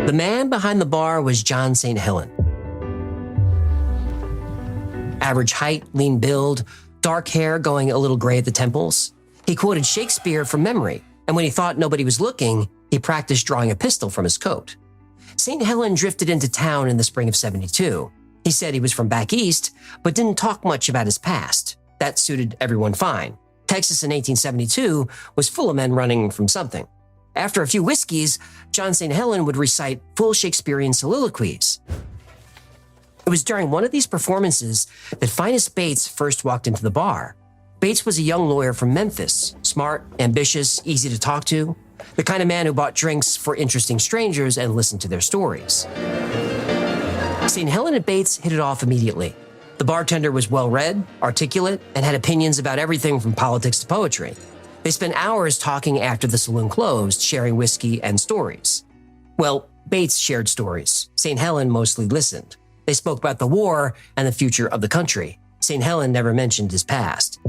The man behind the bar was John St. Helen. Average height, lean build, dark hair going a little gray at the temples. He quoted Shakespeare from memory, and when he thought nobody was looking, he practiced drawing a pistol from his coat. St. Helen drifted into town in the spring of '72. He said he was from back east, but didn't talk much about his past. That suited everyone fine. Texas in 1872 was full of men running from something. After a few whiskeys, John St. Helen would recite full Shakespearean soliloquies. It was during one of these performances that Finus Bates first walked into the bar. Bates was a young lawyer from Memphis, smart, ambitious, easy to talk to, the kind of man who bought drinks for interesting strangers and listened to their stories. St. Helen and Bates hit it off immediately. The bartender was well-read, articulate, and had opinions about everything from politics to poetry. They spent hours talking after the saloon closed, sharing whiskey and stories. Well, Bates shared stories. St. Helen mostly listened. They spoke about the war and the future of the country. St. Helen never mentioned his past.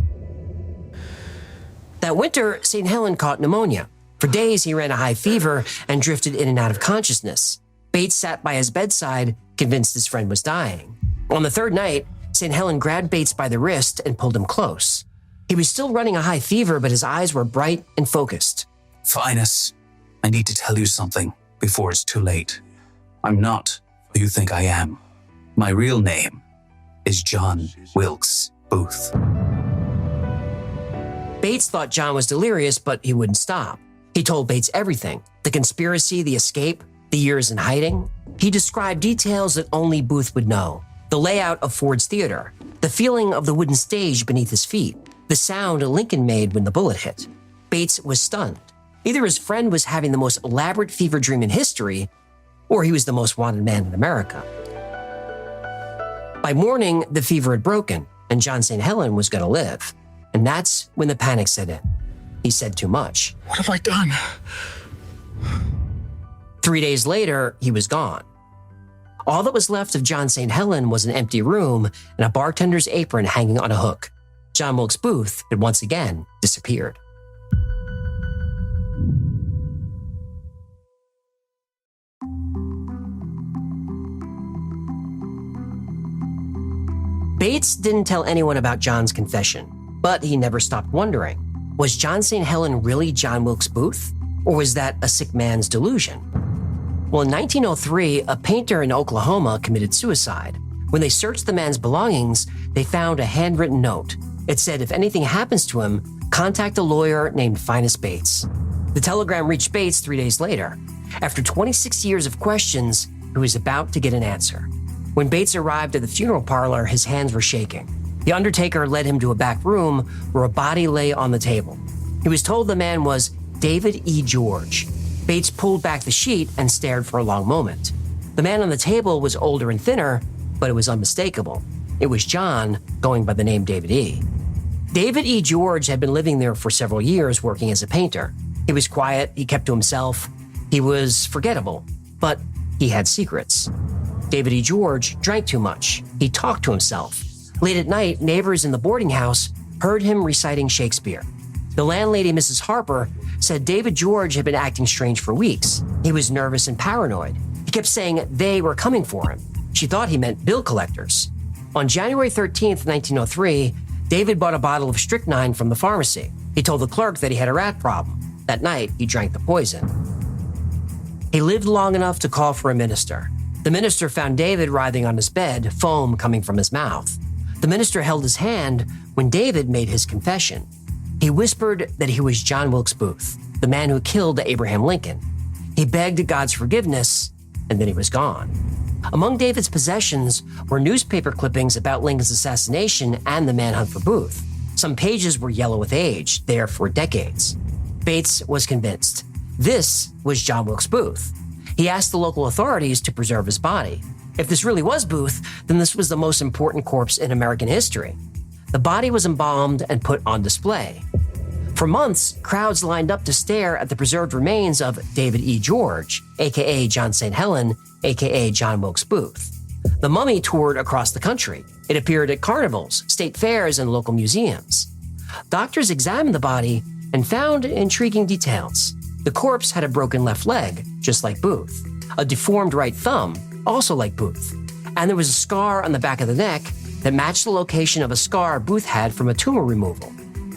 That winter, St. Helen caught pneumonia. For days, he ran a high fever and drifted in and out of consciousness. Bates sat by his bedside, convinced his friend was dying. On the third night, St. Helen grabbed Bates by the wrist and pulled him close. He was still running a high fever, but his eyes were bright and focused. Finus, I need to tell you something before it's too late. I'm not who you think I am. My real name is John Wilkes Booth. Bates thought John was delirious, but he wouldn't stop. He told Bates everything: the conspiracy, the escape, the years in hiding. He described details that only Booth would know: the layout of Ford's Theater, the feeling of the wooden stage beneath his feet, the sound Lincoln made when the bullet hit. Bates was stunned. Either his friend was having the most elaborate fever dream in history, or he was the most wanted man in America. By morning, the fever had broken, and John St. Helen was going to live. And that's when the panic set in. He said too much. What have I done? 3 days later, he was gone. All that was left of John St. Helen was an empty room and a bartender's apron hanging on a hook. John Wilkes Booth had once again disappeared. Bates didn't tell anyone about John's confession, but he never stopped wondering, was John St. Helen really John Wilkes Booth, or was that a sick man's delusion? Well, in 1903, a painter in Oklahoma committed suicide. When they searched the man's belongings, they found a handwritten note. It said if anything happens to him, contact a lawyer named Finus Bates. The telegram reached Bates 3 days later. After 26 years of questions, he was about to get an answer. When Bates arrived at the funeral parlor, his hands were shaking. The undertaker led him to a back room where a body lay on the table. He was told the man was David E. George. Bates pulled back the sheet and stared for a long moment. The man on the table was older and thinner, but it was unmistakable. It was John, going by the name David E. David E. George had been living there for several years working as a painter. He was quiet, he kept to himself, he was forgettable, but he had secrets. David E. George drank too much. He talked to himself. Late at night, neighbors in the boarding house heard him reciting Shakespeare. The landlady, Mrs. Harper, said David George had been acting strange for weeks. He was nervous and paranoid. He kept saying they were coming for him. She thought he meant bill collectors. On January 13th, 1903, David bought a bottle of strychnine from the pharmacy. He told the clerk that he had a rat problem. That night, he drank the poison. He lived long enough to call for a minister. The minister found David writhing on his bed, foam coming from his mouth. The minister held his hand when David made his confession. He whispered that he was John Wilkes Booth, the man who killed Abraham Lincoln. He begged God's forgiveness, and then he was gone. Among David's possessions were newspaper clippings about Lincoln's assassination and the manhunt for Booth. Some pages were yellow with age, there for decades. Bates was convinced. This was John Wilkes Booth. He asked the local authorities to preserve his body. If this really was Booth, then this was the most important corpse in American history. The body was embalmed and put on display. For months, crowds lined up to stare at the preserved remains of David E. George, a.k.a. John St. Helen, a.k.a. John Wilkes Booth. The mummy toured across the country. It appeared at carnivals, state fairs, and local museums. Doctors examined the body and found intriguing details. The corpse had a broken left leg, just like Booth, a deformed right thumb, also like Booth, and there was a scar on the back of the neck that matched the location of a scar Booth had from a tumor removal.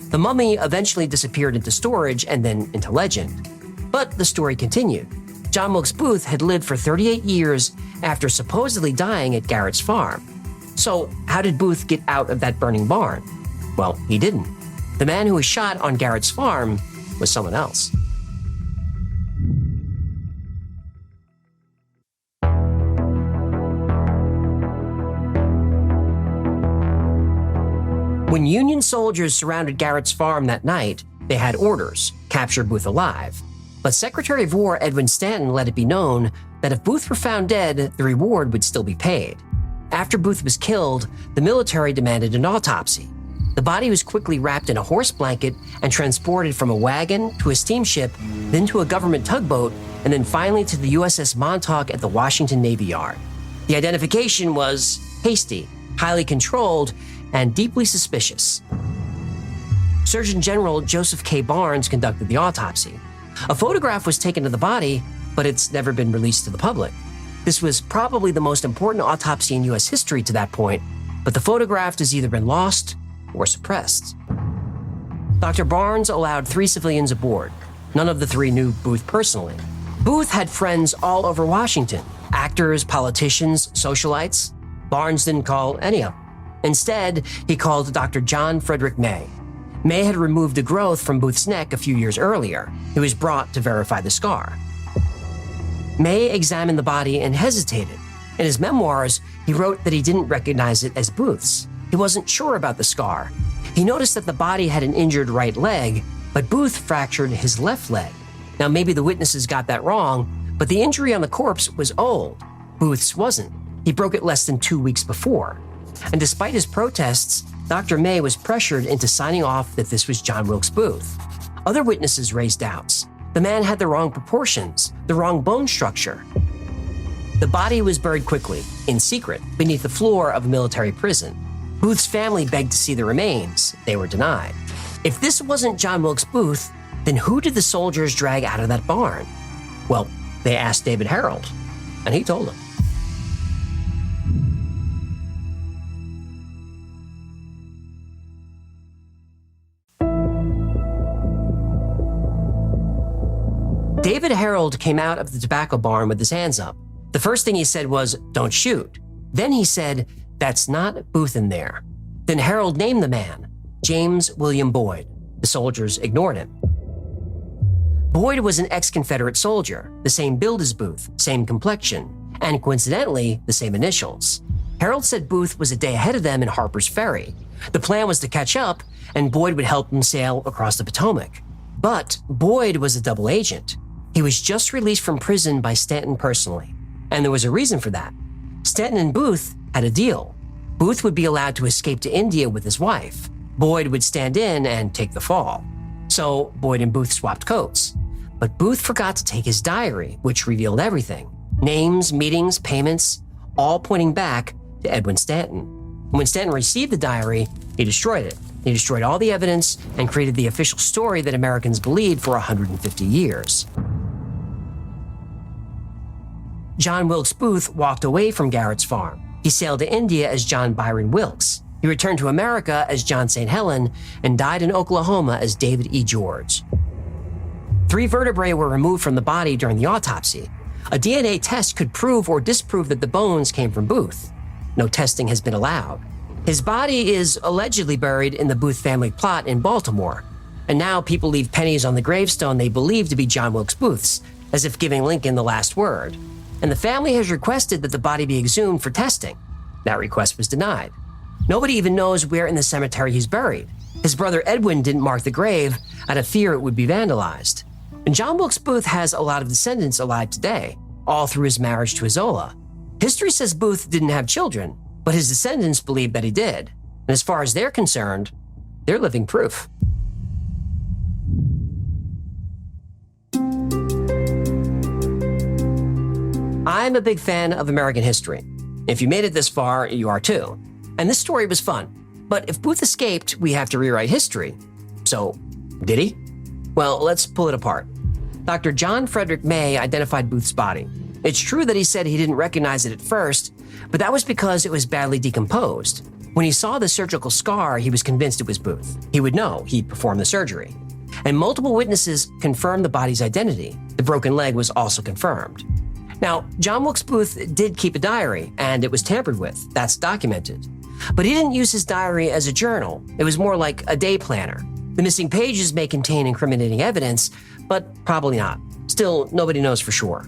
The mummy eventually disappeared into storage and then into legend. But the story continued. John Wilkes Booth had lived for 38 years after supposedly dying at Garrett's farm. So how did Booth get out of that burning barn? Well, he didn't. The man who was shot on Garrett's farm was someone else. When Union soldiers surrounded Garrett's farm that night, they had orders: capture Booth alive. But Secretary of War Edwin Stanton let it be known that if Booth were found dead, the reward would still be paid. After Booth was killed, the military demanded an autopsy. The body was quickly wrapped in a horse blanket and transported from a wagon to a steamship, then to a government tugboat, and then finally to the USS Montauk at the Washington Navy Yard. The identification was hasty, highly controlled, and deeply suspicious. Surgeon General Joseph K. Barnes conducted the autopsy. A photograph was taken of the body, but it's never been released to the public. This was probably the most important autopsy in U.S. history to that point, but the photograph has either been lost or suppressed. Dr. Barnes allowed 3 civilians aboard. None of the 3 knew Booth personally. Booth had friends all over Washington: actors, politicians, socialites. Barnes didn't call any of them. Instead, he called Dr. John Frederick May. May had removed the growth from Booth's neck a few years earlier. He was brought to verify the scar. May examined the body and hesitated. In his memoirs, he wrote that he didn't recognize it as Booth's. He wasn't sure about the scar. He noticed that the body had an injured right leg, but Booth fractured his left leg. Now, maybe the witnesses got that wrong, but the injury on the corpse was old. Booth's wasn't. He broke it less than 2 weeks before. And despite his protests, Dr. May was pressured into signing off that this was John Wilkes Booth. Other witnesses raised doubts. The man had the wrong proportions, the wrong bone structure. The body was buried quickly, in secret, beneath the floor of a military prison. Booth's family begged to see the remains. They were denied. If this wasn't John Wilkes Booth, then who did the soldiers drag out of that barn? Well, they asked David Harold, and he told them. David Harold came out of the tobacco barn with his hands up. The first thing he said was, "Don't shoot." Then he said, "That's not Booth in there." Then Harold named the man, James William Boyd. The soldiers ignored him. Boyd was an ex-Confederate soldier, the same build as Booth, same complexion, and coincidentally, the same initials. Harold said Booth was a day ahead of them in Harper's Ferry. The plan was to catch up, and Boyd would help them sail across the Potomac. But Boyd was a double agent. He was just released from prison by Stanton personally, and there was a reason for that. Stanton and Booth had a deal. Booth would be allowed to escape to India with his wife. Boyd would stand in and take the fall. So Boyd and Booth swapped coats. But Booth forgot to take his diary, which revealed everything. Names, meetings, payments, all pointing back to Edwin Stanton. When Stanton received the diary, he destroyed it. He destroyed all the evidence and created the official story that Americans believed for 150 years. John Wilkes Booth walked away from Garrett's farm. He sailed to India as John Byron Wilkes. He returned to America as John St. Helen and died in Oklahoma as David E. George. 3 vertebrae were removed from the body during the autopsy. A DNA test could prove or disprove that the bones came from Booth. No testing has been allowed. His body is allegedly buried in the Booth family plot in Baltimore. And now people leave pennies on the gravestone they believe to be John Wilkes Booth's, as if giving Lincoln the last word. And the family has requested that the body be exhumed for testing. That request was denied. Nobody even knows where in the cemetery he's buried. His brother Edwin didn't mark the grave out of fear it would be vandalized. And John Wilkes Booth has a lot of descendants alive today, all through his marriage to Isola. History says Booth didn't have children, but his descendants believe that he did. And as far as they're concerned, they're living proof. I'm a big fan of American history. If you made it this far, you are too. And this story was fun. But if Booth escaped, we have to rewrite history. So, did he? Well, let's pull it apart. Dr. John Frederick May identified Booth's body. It's true that he said he didn't recognize it at first, but that was because it was badly decomposed. When he saw the surgical scar, he was convinced it was Booth. He would know he'd performed the surgery. And multiple witnesses confirmed the body's identity. The broken leg was also confirmed. Now, John Wilkes Booth did keep a diary, and it was tampered with. That's documented. But he didn't use his diary as a journal. It was more like a day planner. The missing pages may contain incriminating evidence, but probably not. Still, nobody knows for sure.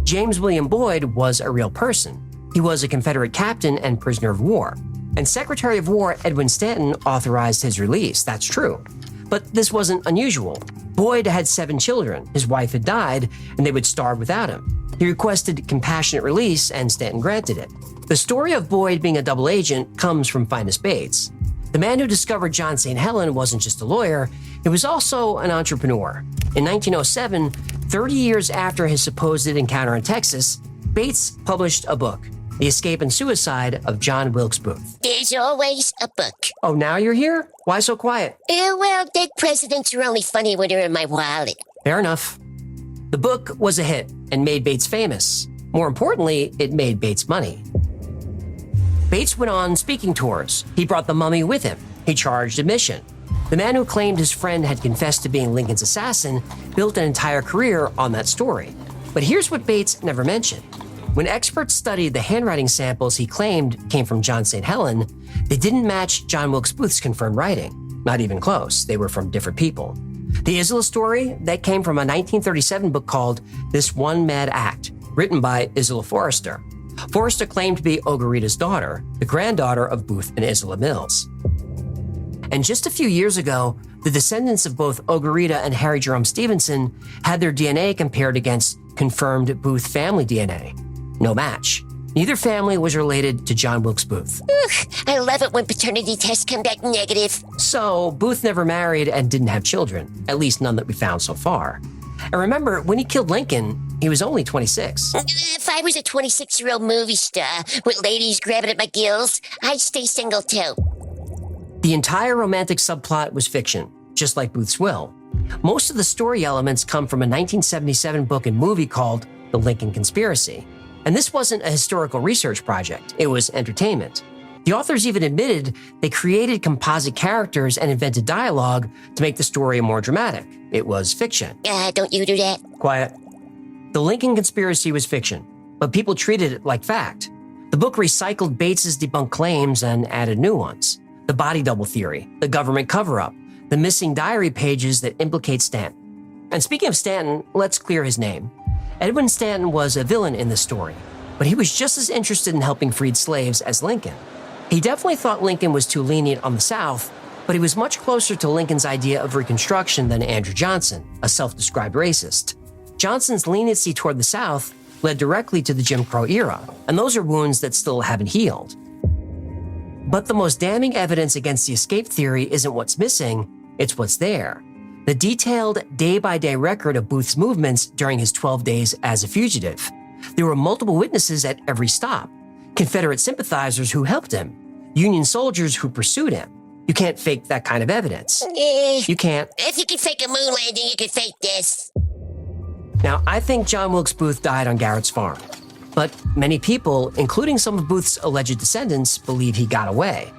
James William Boyd was a real person. He was a Confederate captain and prisoner of war. And Secretary of War Edwin Stanton authorized his release, that's true. But this wasn't unusual. Boyd had 7 children, his wife had died, and they would starve without him. He requested compassionate release, and Stanton granted it. The story of Boyd being a double agent comes from Finus Bates. The man who discovered John St. Helen wasn't just a lawyer, he was also an entrepreneur. In 1907, 30 years after his supposed encounter in Texas, Bates published a book, The Escape and Suicide of John Wilkes Booth. There's always a book. Oh, now you're here? Why so quiet? Well, dead presidents are only funny when they're in my wallet. Fair enough. The book was a hit and made Bates famous. More importantly, it made Bates money. Bates went on speaking tours. He brought the mummy with him. He charged admission. The man who claimed his friend had confessed to being Lincoln's assassin built an entire career on that story. But here's what Bates never mentioned. When experts studied the handwriting samples he claimed came from John St. Helen, they didn't match John Wilkes Booth's confirmed writing. Not even close. They were from different people. The Isola story, that came from a 1937 book called This One Mad Act, written by Isola Forrester. Forrester claimed to be Ogarita's daughter, the granddaughter of Booth and Isola Mills. And just a few years ago, the descendants of both Ogarita and Harry Jerome Stevenson had their DNA compared against confirmed Booth family DNA. No match. Neither family was related to John Wilkes Booth. Ugh, I love it when paternity tests come back negative. So, Booth never married and didn't have children, at least none that we found so far. And remember, when he killed Lincoln, he was only 26. If I was a 26-year-old movie star with ladies grabbing at my gills, I'd stay single too. The entire romantic subplot was fiction, just like Booth's will. Most of the story elements come from a 1977 book and movie called The Lincoln Conspiracy. And this wasn't a historical research project, it was entertainment. The authors even admitted they created composite characters and invented dialogue to make the story more dramatic. It was fiction. Don't you do that? Quiet. The Lincoln Conspiracy was fiction, but people treated it like fact. The book recycled Bates's debunked claims and added new ones. The body double theory, the government cover-up, the missing diary pages that implicate Stanton. And speaking of Stanton, let's clear his name. Edwin Stanton was a villain in this story, but he was just as interested in helping freed slaves as Lincoln. He definitely thought Lincoln was too lenient on the South, but he was much closer to Lincoln's idea of Reconstruction than Andrew Johnson, a self-described racist. Johnson's leniency toward the South led directly to the Jim Crow era, and those are wounds that still haven't healed. But the most damning evidence against the escape theory isn't what's missing, it's what's there. The detailed day-by-day record of Booth's movements during his 12 days as a fugitive. There were multiple witnesses at every stop. Confederate sympathizers who helped him. Union soldiers who pursued him. You can't fake that kind of evidence. You can't. If you can fake a moon landing, you can fake this. Now, I think John Wilkes Booth died on Garrett's farm. But many people, including some of Booth's alleged descendants, believe he got away.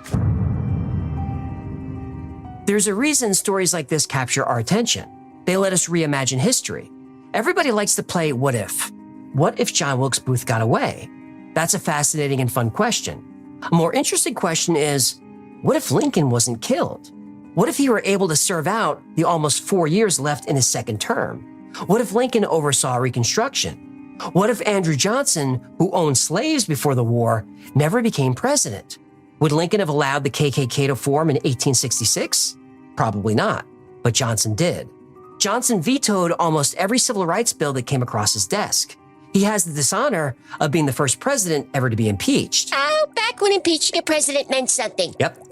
There's a reason stories like this capture our attention. They let us reimagine history. Everybody likes to play what if. What if John Wilkes Booth got away? That's a fascinating and fun question. A more interesting question is, what if Lincoln wasn't killed? What if he were able to serve out the almost 4 years left in his second term? What if Lincoln oversaw Reconstruction? What if Andrew Johnson, who owned slaves before the war, never became president? Would Lincoln have allowed the KKK to form in 1866? Probably not, but Johnson did. Johnson vetoed almost every civil rights bill that came across his desk. He has the dishonor of being the first president ever to be impeached. Oh, back when impeaching a president meant something. Yep.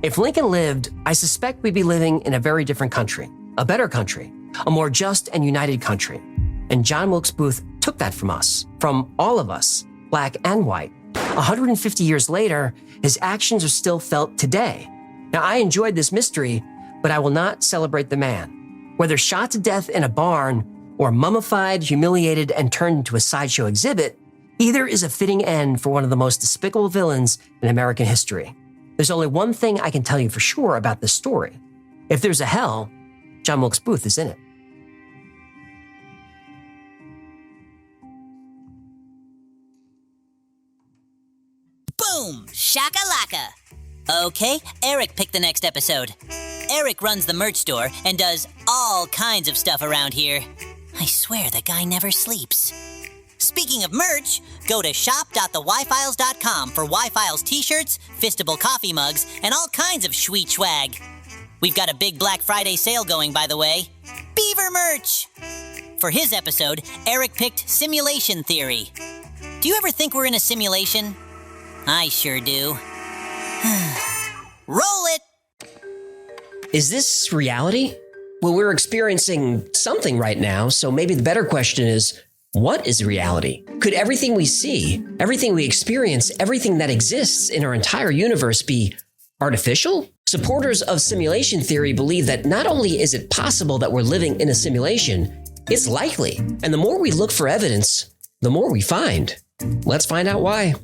If Lincoln lived, I suspect we'd be living in a very different country, a better country, a more just and united country. And John Wilkes Booth took that from us, from all of us, black and white. 150 years later, his actions are still felt today. Now, I enjoyed this mystery, but I will not celebrate the man. Whether shot to death in a barn or mummified, humiliated, and turned into a sideshow exhibit, either is a fitting end for one of the most despicable villains in American history. There's only one thing I can tell you for sure about this story. If there's a hell, John Wilkes Booth is in it. Boom! Shakalaka! Okay, Eric picked the next episode. Eric runs the merch store and does all kinds of stuff around here. I swear the guy never sleeps. Speaking of merch, go to shop.thewifiles.com for Wi-Files t-shirts, Fistable coffee mugs, and all kinds of sweet swag. We've got a big Black Friday sale going, by the way. Beaver merch! For his episode, Eric picked simulation theory. Do you ever think we're in a simulation? I sure do. Roll it! Is this reality? Well, we're experiencing something right now, so maybe the better question is, what is reality? Could everything we see, everything we experience, everything that exists in our entire universe be artificial? Supporters of simulation theory believe that not only is it possible that we're living in a simulation, it's likely. And the more we look for evidence, the more we find. Let's find out why.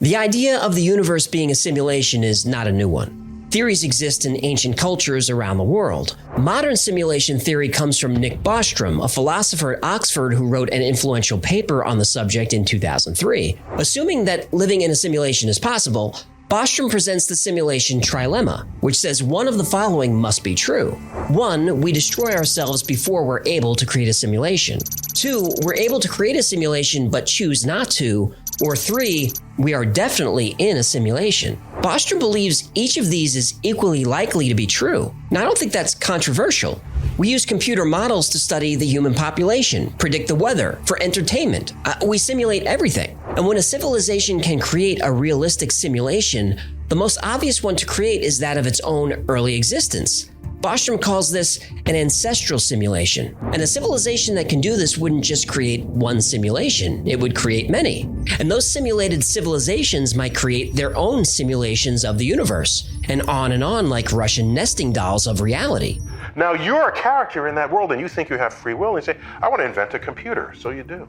The idea of the universe being a simulation is not a new one. Theories exist in ancient cultures around the world. Modern simulation theory comes from Nick Bostrom, a philosopher at Oxford who wrote an influential paper on the subject in 2003. Assuming that living in a simulation is possible, Bostrom presents the simulation trilemma, which says one of the following must be true. 1, we destroy ourselves before we're able to create a simulation. 2, we're able to create a simulation but choose not to. Or 3, we are definitely in a simulation. Bostrom believes each of these is equally likely to be true. Now, I don't think that's controversial. We use computer models to study the human population, predict the weather, for entertainment. We simulate everything. And when a civilization can create a realistic simulation, the most obvious one to create is that of its own early existence. Bostrom calls this an ancestral simulation. And a civilization that can do this wouldn't just create one simulation, it would create many. And those simulated civilizations might create their own simulations of the universe, and on like Russian nesting dolls of reality. Now you're a character in that world and you think you have free will and you say, I want to invent a computer, so you do.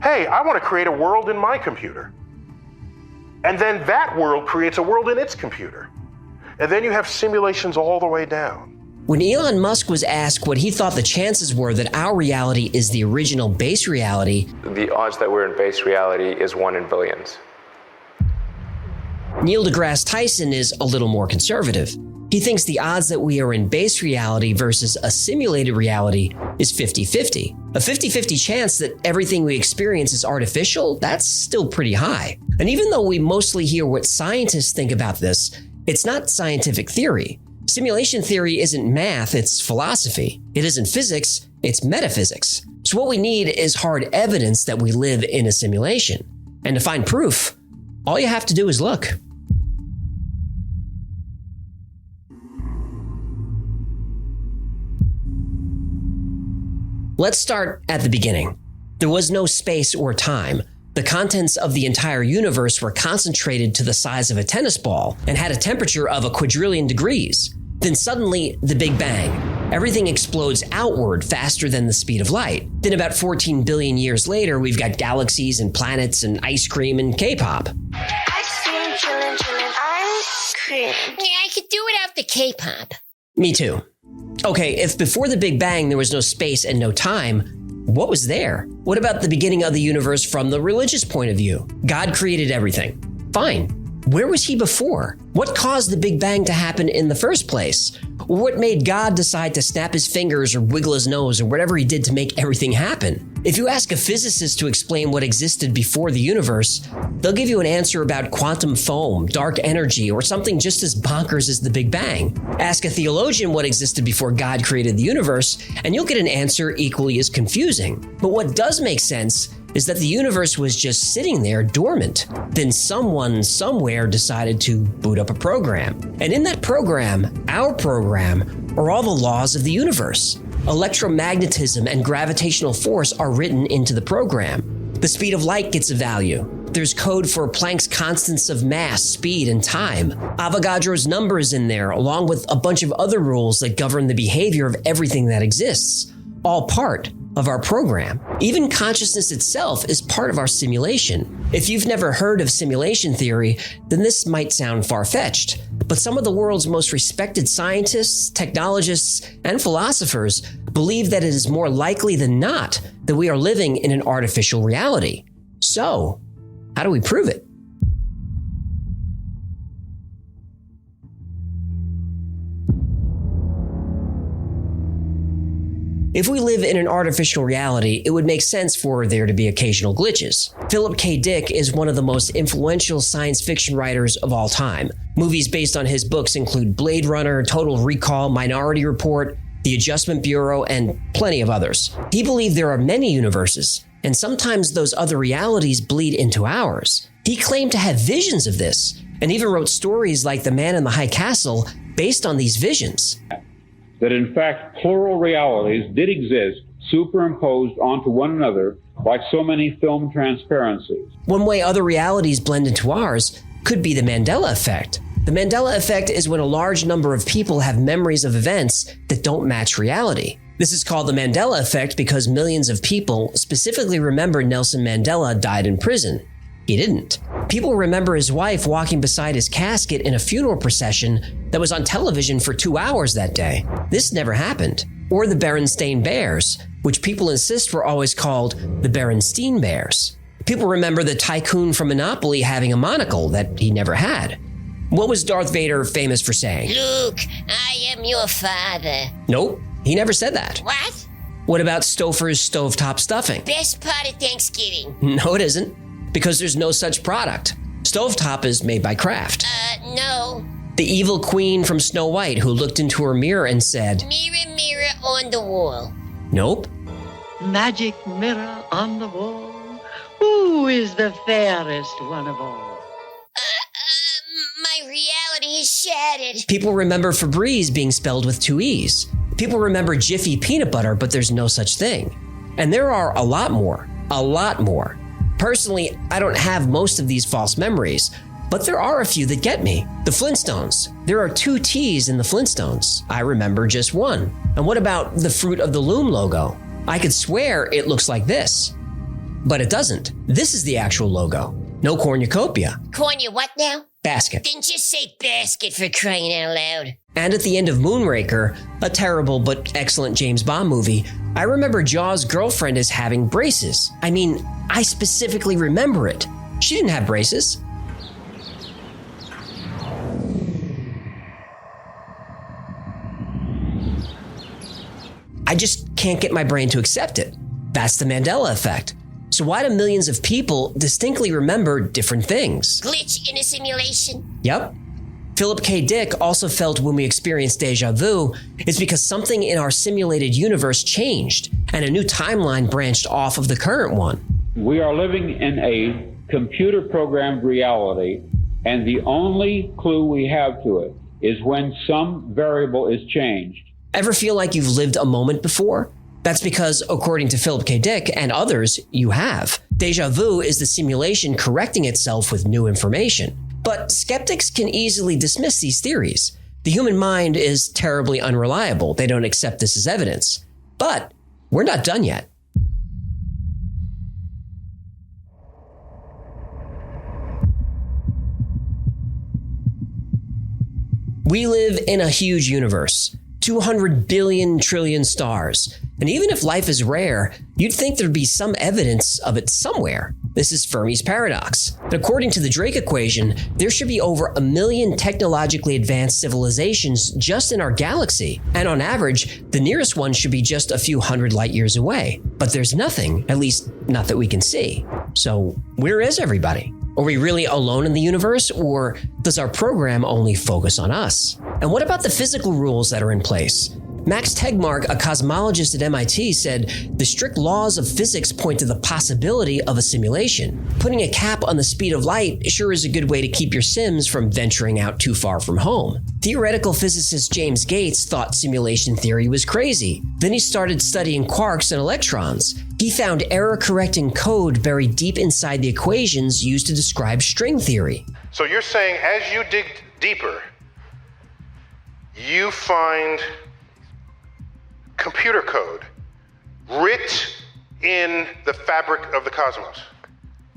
Hey, I want to create a world in my computer. And then that world creates a world in its computer. And then you have simulations all the way down. When Elon Musk was asked what he thought the chances were that our reality is the original base reality, the odds that we're in base reality is 1 in billions. Neil deGrasse Tyson is a little more conservative. He thinks the odds that we are in base reality versus a simulated reality is 50-50. A 50-50 chance that everything we experience is artificial, that's still pretty high. And even though we mostly hear what scientists think about this, it's not scientific theory. Simulation theory isn't math, it's philosophy. It isn't physics, it's metaphysics. So what we need is hard evidence that we live in a simulation. And to find proof, all you have to do is look. Let's start at the beginning. There was no space or time. The contents of the entire universe were concentrated to the size of a tennis ball and had a temperature of 1,000,000,000 degrees. Then suddenly, the Big Bang. Everything explodes outward faster than the speed of light. Then about 14 billion years later, we've got galaxies and planets and ice cream and K-pop. Ice cream, chillin', ice cream. Yeah, I could do without the K-pop. Me too. Okay, if before the Big Bang there was no space and no time, what was there? What about the beginning of the universe from the religious point of view? God created everything. Fine. Where was he before? What caused the Big Bang to happen in the first place? Or what made God decide to snap his fingers or wiggle his nose or whatever he did to make everything happen? If you ask a physicist to explain what existed before the universe, they'll give you an answer about quantum foam, dark energy, or something just as bonkers as the Big Bang. Ask a theologian what existed before God created the universe, and you'll get an answer equally as confusing. But what does make sense is that the universe was just sitting there dormant. Then someone somewhere decided to boot up a program. And in that program, our program, are all the laws of the universe. Electromagnetism and gravitational force are written into the program. The speed of light gets a value. There's code for Planck's constants of mass, speed, and time. Avogadro's number is in there, along with a bunch of other rules that govern the behavior of everything that exists. All part of our program. Even consciousness itself is part of our simulation. If you've never heard of simulation theory, then this might sound far-fetched. But some of the world's most respected scientists, technologists, and philosophers believe that it is more likely than not that we are living in an artificial reality. so, how do we prove it? If we live in an artificial reality, it would make sense for there to be occasional glitches. Philip K. Dick is one of the most influential science fiction writers of all time. Movies based on his books include Blade Runner, Total Recall, Minority Report, The Adjustment Bureau, and plenty of others. He believed there are many universes, and sometimes those other realities bleed into ours. He claimed to have visions of this, and even wrote stories like The Man in the High Castle based on these visions. That in fact plural realities did exist superimposed onto one another like so many film transparencies. One way other realities blend into ours could be the Mandela Effect. The Mandela Effect is when a large number of people have memories of events that don't match reality. This is called the Mandela Effect because millions of people specifically remember Nelson Mandela died in prison. He didn't. People remember his wife walking beside his casket in a funeral procession that was on television for 2 hours that day. This never happened. Or the Berenstain Bears, which people insist were always called the Berenstein Bears. People remember the tycoon from Monopoly having a monocle that he never had. What was Darth Vader famous for saying? Luke, I am your father. Nope, he never said that. What? What about Stouffer's stovetop stuffing? Best part of Thanksgiving. No, it isn't. Because there's no such product. Stovetop is made by Kraft. No. The evil queen from Snow White who looked into her mirror and said, Mirror, mirror on the wall. Nope. Magic mirror on the wall. Who is the fairest one of all? My reality is shattered. People remember Febreze being spelled with 2 E's. People remember Jiffy peanut butter, but there's no such thing. And there are a lot more. A lot more. Personally, I don't have most of these false memories, but there are a few that get me. The Flintstones. There are 2 T's in the Flintstones. I remember just one. And what about the Fruit of the Loom logo? I could swear it looks like this. But it doesn't. This is the actual logo. No cornucopia. Cornu what now? Basket. Then just say basket for crying out loud. And at the end of Moonraker, a terrible but excellent James Bond movie, I remember Jaws' girlfriend as having braces. I mean, I specifically remember it. She didn't have braces. I just can't get my brain to accept it. That's the Mandela Effect. So why do millions of people distinctly remember different things? Glitch in a simulation? Yep. Philip K. Dick also felt when we experienced deja vu, it's because something in our simulated universe changed and a new timeline branched off of the current one. We are living in a computer-programmed reality, and the only clue we have to it is when some variable is changed. Ever feel like you've lived a moment before? That's because, according to Philip K. Dick and others, you have. Deja vu is the simulation correcting itself with new information. But skeptics can easily dismiss these theories. The human mind is terribly unreliable. They don't accept this as evidence. But we're not done yet. We live in a huge universe. 200 billion trillion stars. And even if life is rare, you'd think there'd be some evidence of it somewhere. This is Fermi's paradox. But according to the Drake equation, there should be over 1 million technologically advanced civilizations just in our galaxy. And on average, the nearest one should be just a few hundred light years away. But there's nothing, at least not that we can see. So where is everybody? Are we really alone in the universe, or does our program only focus on us? And what about the physical rules that are in place? Max Tegmark, a cosmologist at MIT, said the strict laws of physics point to the possibility of a simulation. Putting a cap on the speed of light sure is a good way to keep your Sims from venturing out too far from home. Theoretical physicist James Gates thought simulation theory was crazy. Then he started studying quarks and electrons. He found error-correcting code buried deep inside the equations used to describe string theory. So you're saying as you dig deeper, you find computer code writ in the fabric of the cosmos?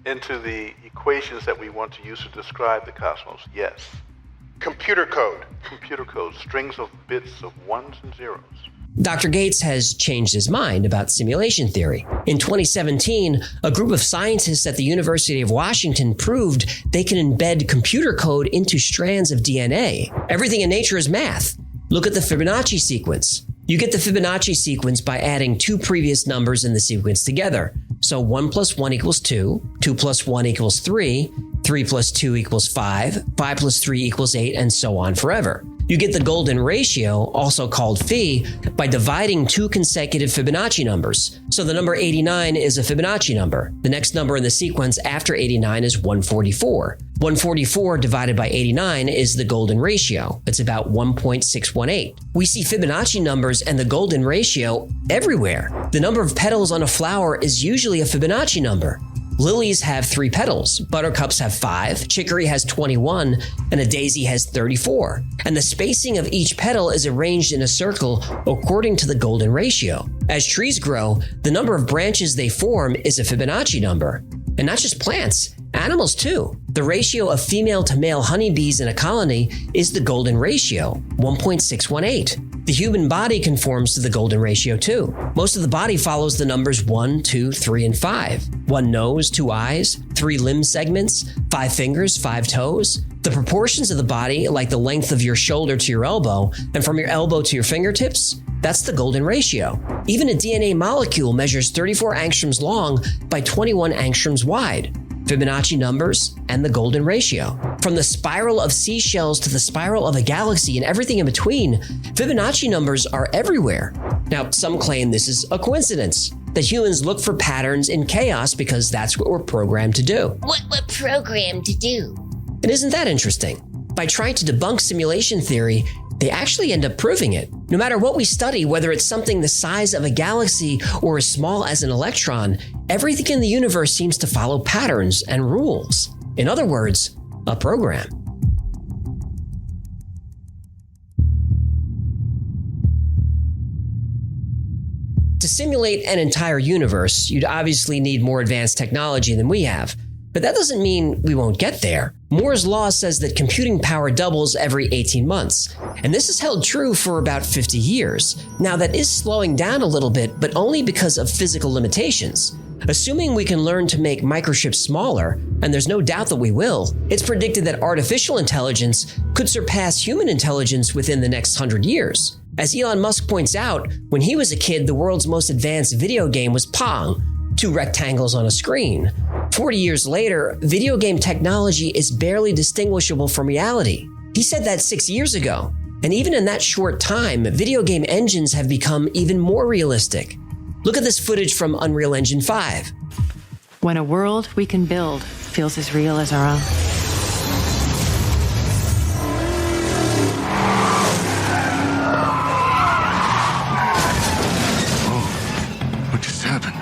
Into the equations that we want to use to describe the cosmos, yes. Computer code? Computer code, strings of bits of ones and zeros. Dr. Gates has changed his mind about simulation theory. In 2017, a group of scientists at the University of Washington proved they can embed computer code into strands of DNA. Everything in nature is math. Look at the Fibonacci sequence. You get the Fibonacci sequence by adding two previous numbers in the sequence together. So 1 plus 1 equals 2, 2 plus 1 equals 3, 3 plus 2 equals 5, 5 plus 3 equals 8, and so on forever. You get the golden ratio, also called phi, by dividing two consecutive Fibonacci numbers. So the number 89 is a Fibonacci number. The next number in the sequence after 89 is 144. 144 divided by 89 is the golden ratio. It's about 1.618. We see Fibonacci numbers and the golden ratio everywhere. The number of petals on a flower is usually a Fibonacci number. Lilies have 3 petals, buttercups have 5, chicory has 21, and a daisy has 34. And the spacing of each petal is arranged in a circle according to the golden ratio. As trees grow, the number of branches they form is a Fibonacci number. And not just plants, animals too. The ratio of female to male honeybees in a colony is the golden ratio, 1.618. The human body conforms to the golden ratio too. Most of the body follows the numbers 1, 2, 3, and 5. 1 nose, 2 eyes, 3 limb segments, 5 fingers, 5 toes. The proportions of the body, like the length of your shoulder to your elbow, and from your elbow to your fingertips, that's the golden ratio. Even a DNA molecule measures 34 angstroms long by 21 angstroms wide. Fibonacci numbers, and the golden ratio. From the spiral of seashells to the spiral of a galaxy and everything in between, Fibonacci numbers are everywhere. Now, some claim this is a coincidence, that humans look for patterns in chaos because that's what we're programmed to do. What we're programmed to do. And isn't that interesting? By trying to debunk simulation theory, they actually end up proving it. No matter what we study, whether it's something the size of a galaxy or as small as an electron, everything in the universe seems to follow patterns and rules. In other words, a program. To simulate an entire universe, you'd obviously need more advanced technology than we have. But that doesn't mean we won't get there. Moore's law says that computing power doubles every 18 months, and this has held true for about 50 years. Now, that is slowing down a little bit, but only because of physical limitations. Assuming we can learn to make microchips smaller, and there's no doubt that we will, it's predicted that artificial intelligence could surpass human intelligence within the next 100 years. As Elon Musk points out, when he was a kid, the world's most advanced video game was Pong, 2 rectangles on a screen. 40 years later, video game technology is barely distinguishable from reality. He said that 6 years ago. And even in that short time, video game engines have become even more realistic. Look at this footage from Unreal Engine 5. When a world we can build feels as real as our own. What just happened?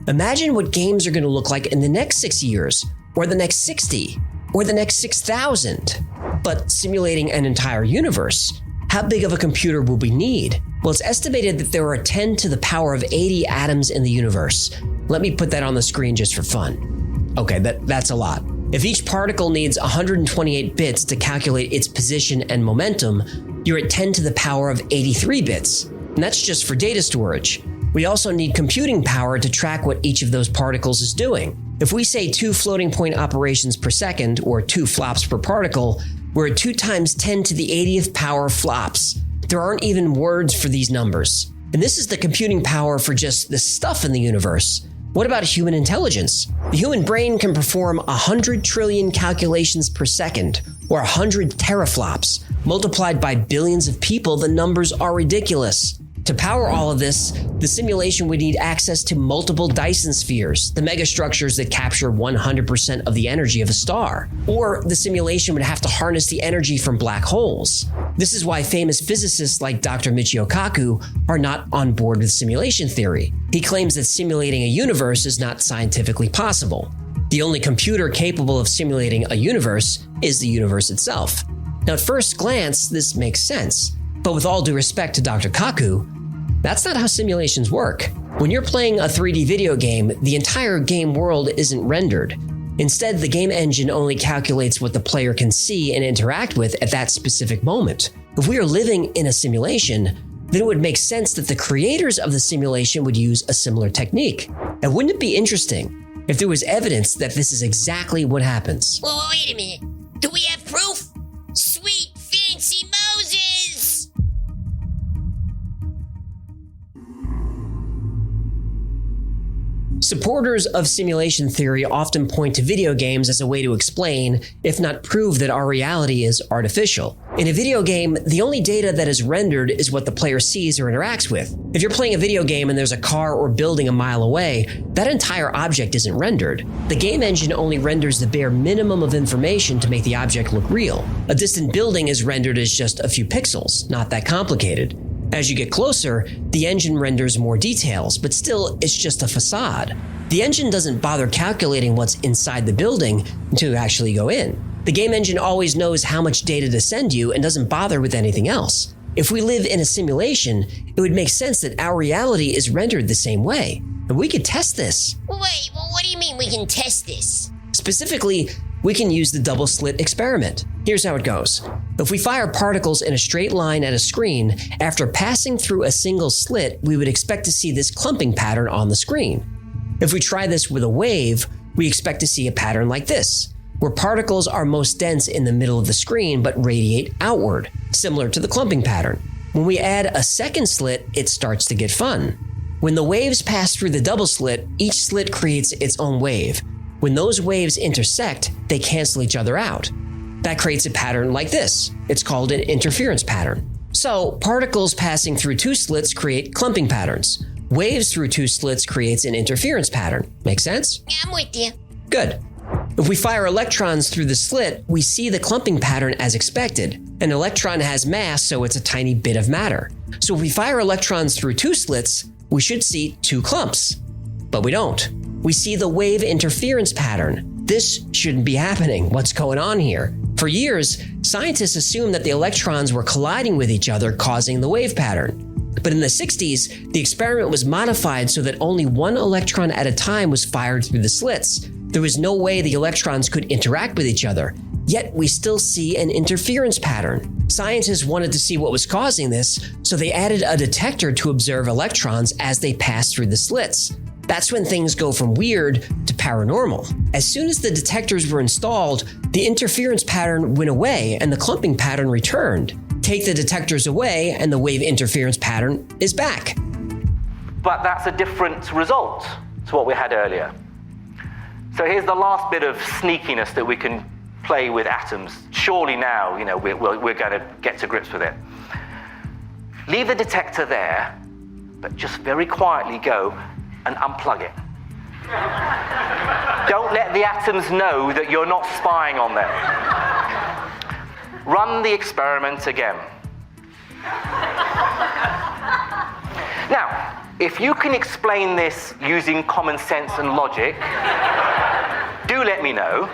Imagine what games are going to look like in the next 6 years, or the next 60, or the next 6,000. But simulating an entire universe, how big of a computer will we need? Well, it's estimated that there are 10 to the power of 80 atoms in the universe. Let me put that on the screen just for fun. Okay, that's a lot. If each particle needs 128 bits to calculate its position and momentum, you're at 10 to the power of 83 bits. And that's just for data storage. We also need computing power to track what each of those particles is doing. If we say 2 floating point operations per second, or 2 flops per particle, we're at 2 times 10 to the 80th power flops. There aren't even words for these numbers. And this is the computing power for just the stuff in the universe. What about human intelligence? The human brain can perform 100 trillion calculations per second, or 100 teraflops. Multiplied by billions of people, the numbers are ridiculous. To power all of this, the simulation would need access to multiple Dyson spheres, the megastructures that capture 100% of the energy of a star. Or the simulation would have to harness the energy from black holes. This is why famous physicists like Dr. Michio Kaku are not on board with simulation theory. He claims that simulating a universe is not scientifically possible. The only computer capable of simulating a universe is the universe itself. Now, at first glance, this makes sense. But with all due respect to Dr. Kaku, that's not how simulations work. When you're playing a 3D video game, the entire game world isn't rendered. Instead, the game engine only calculates what the player can see and interact with at that specific moment. If we are living in a simulation, then it would make sense that the creators of the simulation would use a similar technique. And wouldn't it be interesting if there was evidence that this is exactly what happens? Well, wait a minute. Do we have proof? Sweet, fancy Moses! Supporters of simulation theory often point to video games as a way to explain, if not prove, that our reality is artificial. In a video game, the only data that is rendered is what the player sees or interacts with. If you're playing a video game and there's a car or building a mile away, that entire object isn't rendered. The game engine only renders the bare minimum of information to make the object look real. A distant building is rendered as just a few pixels, not that complicated. As you get closer, the engine renders more details, but still, it's just a facade. The engine doesn't bother calculating what's inside the building until you actually go in. The game engine always knows how much data to send you and doesn't bother with anything else. If we live in a simulation, it would make sense that our reality is rendered the same way. And we could test this. Wait, well, what do you mean we can test this? Specifically, we can use the double slit experiment. Here's how it goes. If we fire particles in a straight line at a screen, after passing through a single slit, we would expect to see this clumping pattern on the screen. If we try this with a wave, we expect to see a pattern like this, where particles are most dense in the middle of the screen but radiate outward, similar to the clumping pattern. When we add a second slit, it starts to get fun. When the waves pass through the double slit, each slit creates its own wave. When those waves intersect, they cancel each other out. That creates a pattern like this. It's called an interference pattern. So, particles passing through two slits create clumping patterns. Waves through two slits creates an interference pattern. Make sense? Yeah, I'm with you. Good. If we fire electrons through the slit, we see the clumping pattern as expected. An electron has mass, so it's a tiny bit of matter. So if we fire electrons through two slits, we should see two clumps. But we don't. We see the wave interference pattern. This shouldn't be happening. What's going on here? For years, scientists assumed that the electrons were colliding with each other, causing the wave pattern. But in the 60s, the experiment was modified so that only one electron at a time was fired through the slits. There was no way the electrons could interact with each other. Yet we still see an interference pattern. Scientists wanted to see what was causing this, so they added a detector to observe electrons as they pass through the slits. That's when things go from weird to paranormal. As soon as the detectors were installed, the interference pattern went away and the clumping pattern returned. Take the detectors away and the wave interference pattern is back. But that's a different result to what we had earlier. So here's the last bit of sneakiness that we can play with atoms. Surely now, we're going to get to grips with it. Leave the detector there, but just very quietly go and unplug it. Don't let the atoms know that you're not spying on them. Run the experiment again. Now, if you can explain this using common sense and logic, do let me know,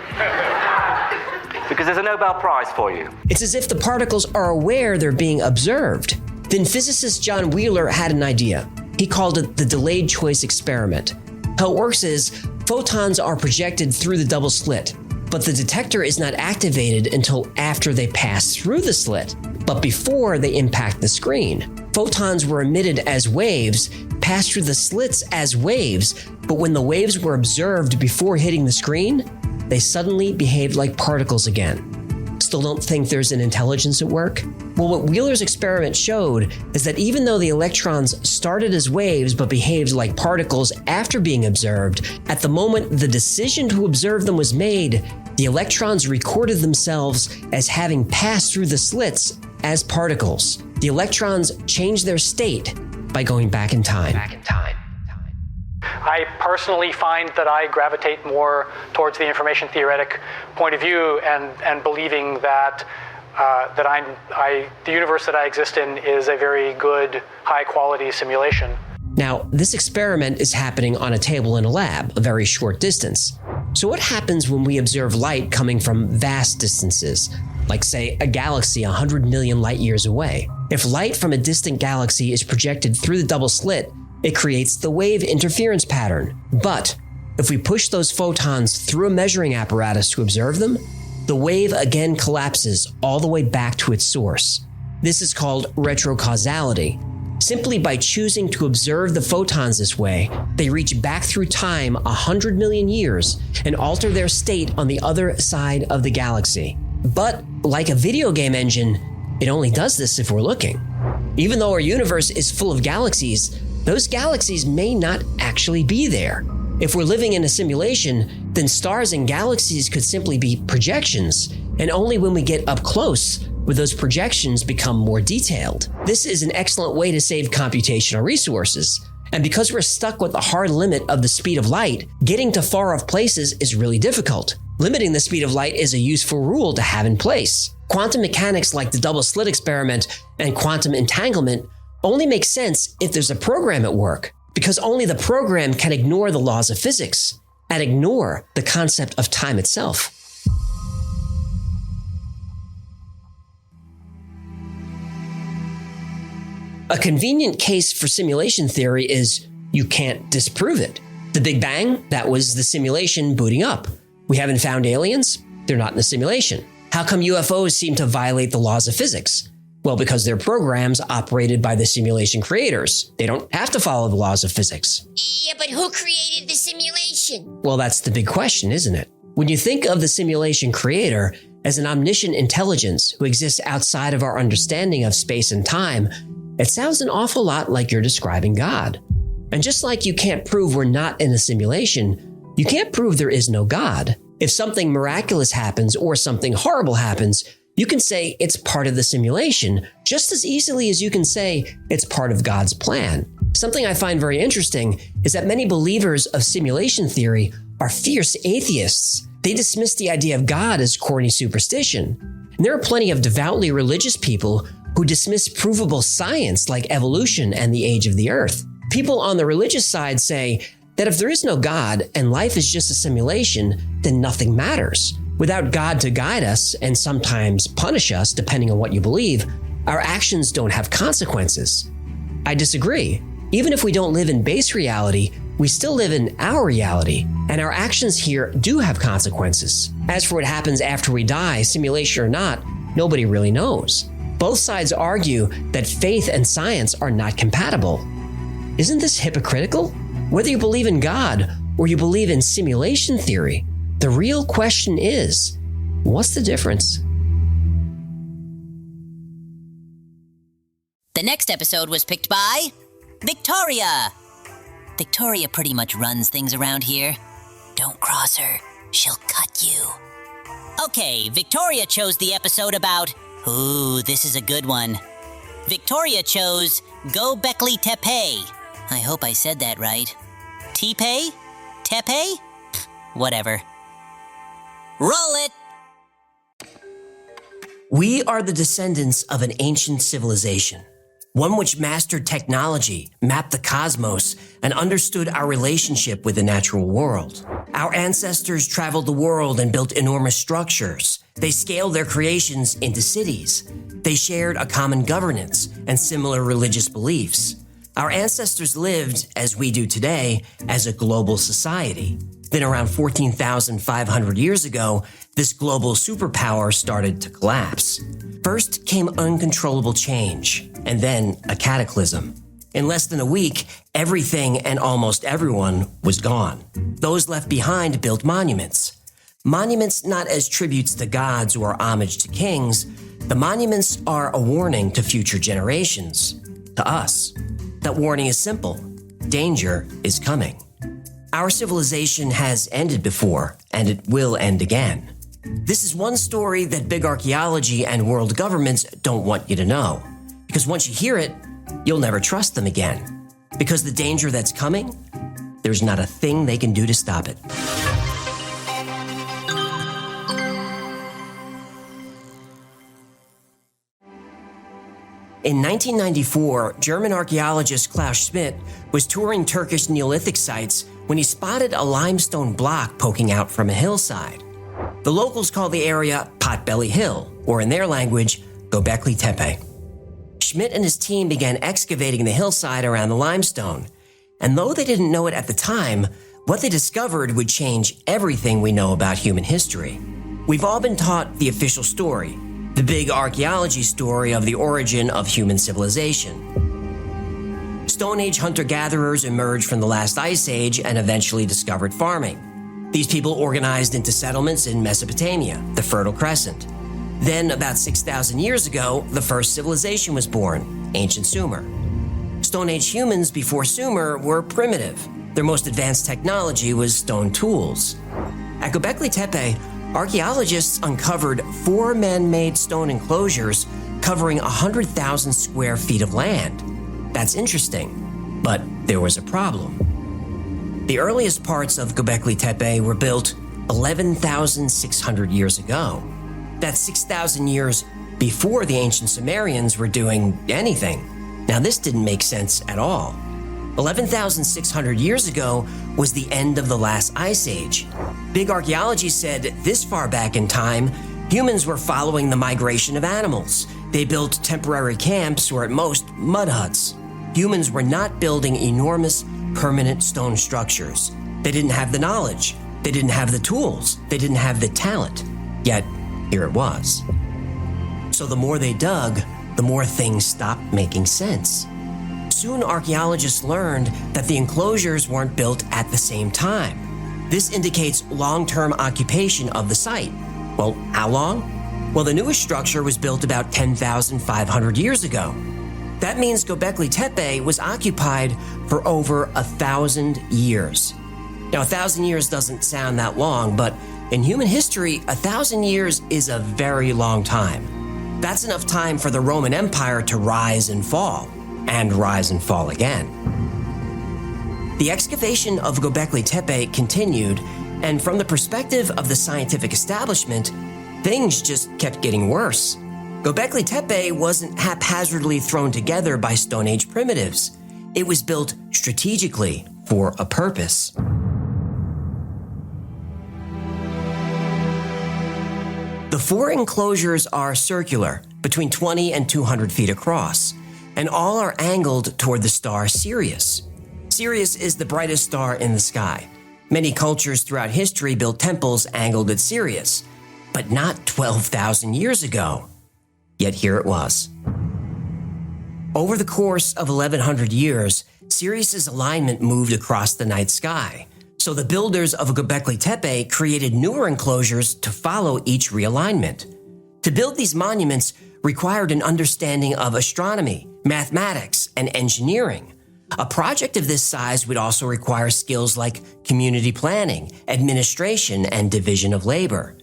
because there's a Nobel Prize for you. It's as if the particles are aware they're being observed. Then physicist John Wheeler had an idea. He called it the delayed choice experiment. How it works is, photons are projected through the double slit, but the detector is not activated until after they pass through the slit, but before they impact the screen. Photons were emitted as waves, passed through the slits as waves, but when the waves were observed before hitting the screen, they suddenly behaved like particles again. Still don't think there's an intelligence at work? Well, what Wheeler's experiment showed is that even though the electrons started as waves but behaved like particles after being observed, at the moment the decision to observe them was made, the electrons recorded themselves as having passed through the slits as particles. The electrons changed their state by going back in time. I personally find that I gravitate more towards the information theoretic point of view and believing that the universe that I exist in is a very good, high-quality simulation. Now, this experiment is happening on a table in a lab, a very short distance. So what happens when we observe light coming from vast distances, like say a galaxy 100 million light years away? If light from a distant galaxy is projected through the double slit, it creates the wave interference pattern. But if we push those photons through a measuring apparatus to observe them, the wave again collapses all the way back to its source. This is called retrocausality. Simply by choosing to observe the photons this way, they reach back through time 100 million years and alter their state on the other side of the galaxy. But like a video game engine, it only does this if we're looking. Even though our universe is full of galaxies, those galaxies may not actually be there. If we're living in a simulation, then stars and galaxies could simply be projections, and only when we get up close would those projections become more detailed. This is an excellent way to save computational resources. And because we're stuck with the hard limit of the speed of light, getting to far-off places is really difficult. Limiting the speed of light is a useful rule to have in place. Quantum mechanics like the double slit experiment and quantum entanglement only make sense if there's a program at work, because only the program can ignore the laws of physics and ignore the concept of time itself. A convenient case for simulation theory is you can't disprove it. The Big Bang, that was the simulation booting up. We haven't found aliens? They're not in the simulation. How come UFOs seem to violate the laws of physics? Well, because they're programs operated by the simulation creators. They don't have to follow the laws of physics. Yeah, but who created the simulation? Well, that's the big question, isn't it? When you think of the simulation creator as an omniscient intelligence who exists outside of our understanding of space and time, it sounds an awful lot like you're describing God. And just like you can't prove we're not in a simulation, you can't prove there is no God. If something miraculous happens or something horrible happens, you can say it's part of the simulation just as easily as you can say it's part of God's plan. Something I find very interesting is that many believers of simulation theory are fierce atheists. They dismiss the idea of God as corny superstition. And there are plenty of devoutly religious people who dismiss provable science like evolution and the age of the earth. People on the religious side say that if there is no God and life is just a simulation, then nothing matters. Without God to guide us and sometimes punish us, depending on what you believe, our actions don't have consequences. I disagree. Even if we don't live in base reality, we still live in our reality, and our actions here do have consequences. As for what happens after we die, simulation or not, nobody really knows. Both sides argue that faith and science are not compatible. Isn't this hypocritical? Whether you believe in God or you believe in simulation theory, the real question is, what's the difference? The next episode was picked by Victoria. Victoria pretty much runs things around here. Don't cross her. She'll cut you. Okay, Victoria chose the episode about... Ooh, this is a good one. Victoria chose Gobekli Tepe. I hope I said that right. Tepe? Tepe? Whatever. Roll it! We are the descendants of an ancient civilization, one which mastered technology, mapped the cosmos, and understood our relationship with the natural world. Our ancestors traveled the world and built enormous structures. They scaled their creations into cities. They shared a common governance and similar religious beliefs. Our ancestors lived, as we do today, as a global society. Then around 14,500 years ago, this global superpower started to collapse. First came uncontrollable change, and then a cataclysm. In less than a week, everything and almost everyone was gone. Those left behind built monuments. Monuments not as tributes to gods or homage to kings. The monuments are a warning to future generations, to us. That warning is simple. Danger is coming. Our civilization has ended before, and it will end again. This is one story that big archaeology and world governments don't want you to know. Because once you hear it, you'll never trust them again. Because the danger that's coming, there's not a thing they can do to stop it. In 1994, German archaeologist Klaus Schmidt was touring Turkish Neolithic sites when he spotted a limestone block poking out from a hillside. The locals call the area Potbelly Hill, or in their language, Gobekli Tepe. Schmidt and his team began excavating the hillside around the limestone, and though they didn't know it at the time, what they discovered would change everything we know about human history. We've all been taught the official story, the big archaeology story of the origin of human civilization. Stone Age hunter-gatherers emerged from the last ice age and eventually discovered farming. These people organized into settlements in Mesopotamia, the Fertile Crescent. Then, about 6,000 years ago, the first civilization was born, ancient Sumer. Stone Age humans before Sumer were primitive. Their most advanced technology was stone tools. At Gobekli Tepe, archaeologists uncovered 4 man-made stone enclosures covering 100,000 square feet of land. That's interesting, but there was a problem. The earliest parts of Gobekli Tepe were built 11,600 years ago. That's 6,000 years before the ancient Sumerians were doing anything. Now, this didn't make sense at all. 11,600 years ago was the end of the last ice age. Big archaeology said this far back in time, humans were following the migration of animals. They built temporary camps or at most mud huts. Humans were not building enormous, permanent stone structures. They didn't have the knowledge. They didn't have the tools. They didn't have the talent. Yet, here it was. So the more they dug, the more things stopped making sense. Soon archaeologists learned that the enclosures weren't built at the same time. This indicates long-term occupation of the site. Well, how long? Well, the newest structure was built about 10,500 years ago. That means Gobekli Tepe was occupied for over 1,000 years. Now, 1,000 years doesn't sound that long, but in human history, 1,000 years is a very long time. That's enough time for the Roman Empire to rise and fall again. The excavation of Gobekli Tepe continued, and from the perspective of the scientific establishment, things just kept getting worse. Gobekli Tepe wasn't haphazardly thrown together by Stone Age primitives. It was built strategically for a purpose. The 4 enclosures are circular, between 20 and 200 feet across, and all are angled toward the star Sirius. Sirius is the brightest star in the sky. Many cultures throughout history built temples angled at Sirius, but not 12,000 years ago. Yet here it was. Over the course of 1,100 years, Sirius's alignment moved across the night sky. So the builders of Gobekli Tepe created newer enclosures to follow each realignment. To build these monuments required an understanding of astronomy, mathematics, and engineering. A project of this size would also require skills like community planning, administration, and division of labor.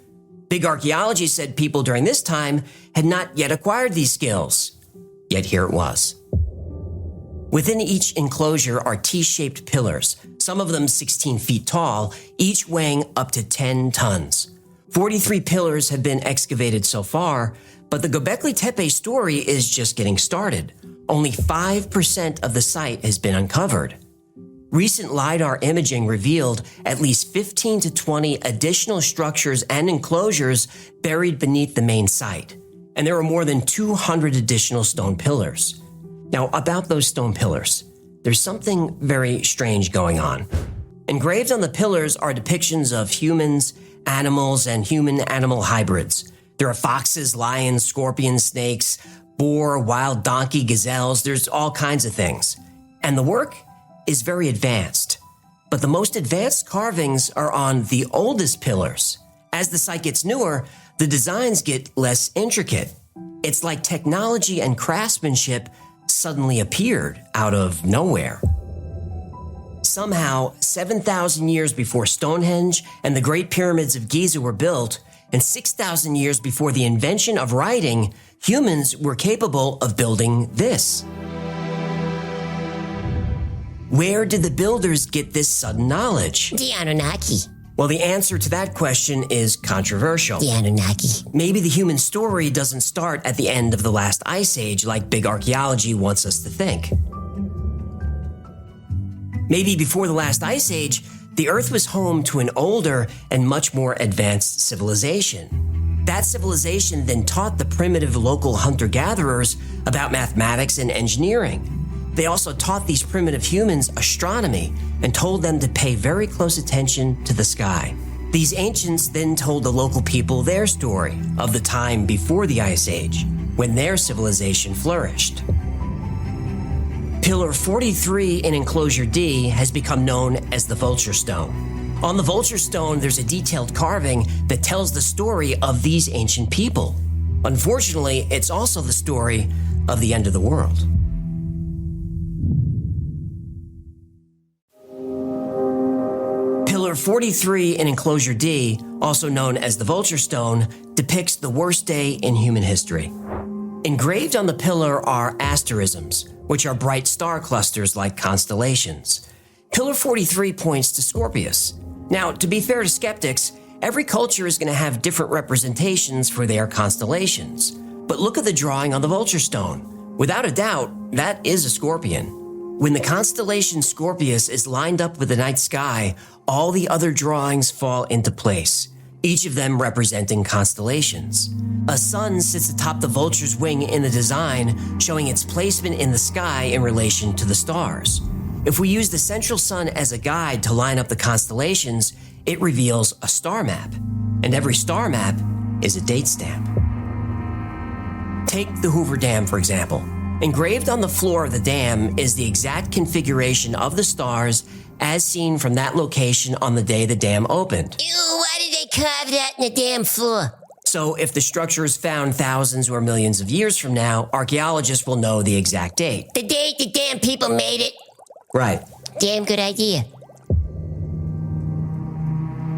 Big archaeology said people during this time had not yet acquired these skills. Yet here it was. Within each enclosure are T-shaped pillars, some of them 16 feet tall, each weighing up to 10 tons. 43 pillars have been excavated so far, but the Gobekli Tepe story is just getting started. Only 5% of the site has been uncovered. Recent LiDAR imaging revealed at least 15 to 20 additional structures and enclosures buried beneath the main site, and there are more than 200 additional stone pillars. Now, about those stone pillars, there's something very strange going on. Engraved on the pillars are depictions of humans, animals, and human-animal hybrids. There are foxes, lions, scorpions, snakes, boar, wild donkey, gazelles, there's all kinds of things. And the work is very advanced. But the most advanced carvings are on the oldest pillars. As the site gets newer, the designs get less intricate. It's like technology and craftsmanship suddenly appeared out of nowhere. Somehow, 7,000 years before Stonehenge and the Great Pyramids of Giza were built, and 6,000 years before the invention of writing, humans were capable of building this. Where did the builders get this sudden knowledge? The Anunnaki. Well, the answer to that question is controversial. The Anunnaki. Maybe the human story doesn't start at the end of the last ice age like big archaeology wants us to think. Maybe before the last ice age, the Earth was home to an older and much more advanced civilization. That civilization then taught the primitive local hunter-gatherers about mathematics and engineering. They also taught these primitive humans astronomy and told them to pay very close attention to the sky. These ancients then told the local people their story of the time before the Ice Age, when their civilization flourished. Pillar 43 in Enclosure D has become known as the Vulture Stone. On the Vulture Stone, there's a detailed carving that tells the story of these ancient people. Unfortunately, it's also the story of the end of the world. Pillar 43 in Enclosure D, also known as the Vulture Stone, depicts the worst day in human history. Engraved on the pillar are asterisms, which are bright star clusters like constellations. Pillar 43 points to Scorpius. Now, to be fair to skeptics, every culture is going to have different representations for their constellations. But look at the drawing on the Vulture Stone. Without a doubt, that is a scorpion. When the constellation Scorpius is lined up with the night sky, all the other drawings fall into place, each of them representing constellations. A sun sits atop the vulture's wing in the design, showing its placement in the sky in relation to the stars. If we use the central sun as a guide to line up the constellations, it reveals a star map. And every star map is a date stamp. Take the Hoover Dam, for example. Engraved on the floor of the dam is the exact configuration of the stars as seen from that location on the day the dam opened. Ew, why did they carve that in the damn floor? So if the structure is found thousands or millions of years from now, archaeologists will know the exact date. The date the damn people made it. Right. Damn good idea.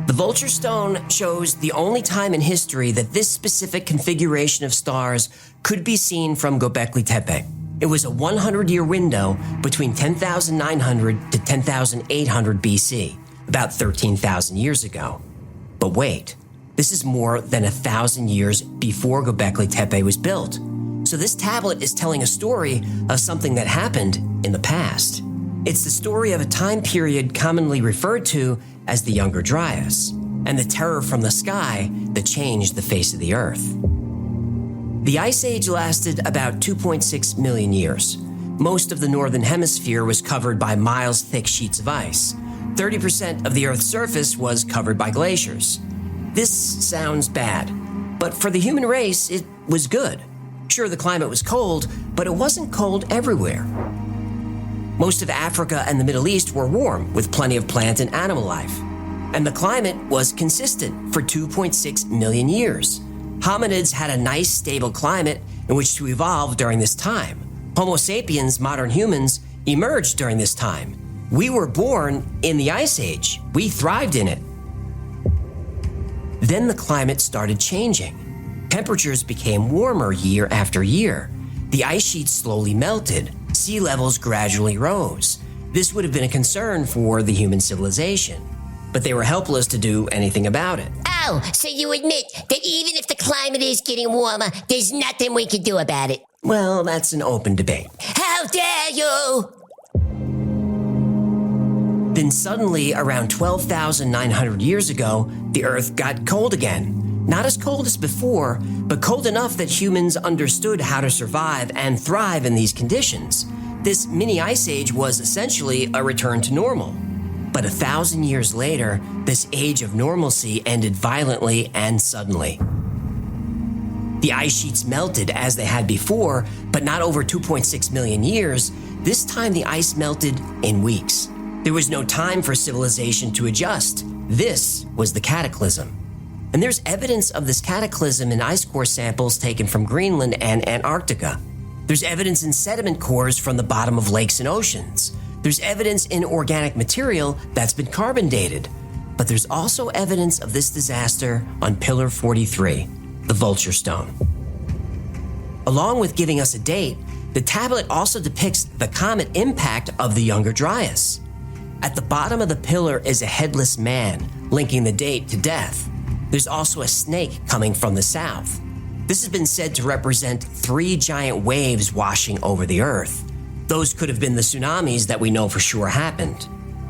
The Vulture Stone shows the only time in history that this specific configuration of stars could be seen from Gobekli Tepe. It was a 100-year window between 10,900 to 10,800 BC, about 13,000 years ago. But wait, this is more than 1,000 years before Gobekli Tepe was built. So this tablet is telling a story of something that happened in the past. It's the story of a time period commonly referred to as the Younger Dryas, and the terror from the sky that changed the face of the Earth. The Ice Age lasted about 2.6 million years. Most of the northern hemisphere was covered by miles-thick sheets of ice. 30% of the Earth's surface was covered by glaciers. This sounds bad, but for the human race, it was good. Sure, the climate was cold, but it wasn't cold everywhere. Most of Africa and the Middle East were warm, with plenty of plant and animal life. And the climate was consistent for 2.6 million years. Hominids had a nice, stable climate in which to evolve during this time. Homo sapiens, modern humans, emerged during this time. We were born in the Ice Age. We thrived in it. Then the climate started changing. Temperatures became warmer year after year. The ice sheets slowly melted. Sea levels gradually rose. This would have been a concern for the human civilization, but they were helpless to do anything about it. Oh, so you admit that even if the climate is getting warmer, there's nothing we can do about it? Well, that's an open debate. How dare you! Then suddenly, around 12,900 years ago, the Earth got cold again. Not as cold as before, but cold enough that humans understood how to survive and thrive in these conditions. This mini ice age was essentially a return to normal. But 1,000 years later, this age of normalcy ended violently and suddenly. The ice sheets melted as they had before, but not over 2.6 million years. This time the ice melted in weeks. There was no time for civilization to adjust. This was the cataclysm. And there's evidence of this cataclysm in ice core samples taken from Greenland and Antarctica. There's evidence in sediment cores from the bottom of lakes and oceans. There's evidence in organic material that's been carbon dated. But there's also evidence of this disaster on Pillar 43, the Vulture Stone. Along with giving us a date, the tablet also depicts the comet impact of the Younger Dryas. At the bottom of the pillar is a headless man, linking the date to death. There's also a snake coming from the south. This has been said to represent 3 giant waves washing over the Earth. Those could have been the tsunamis that we know for sure happened.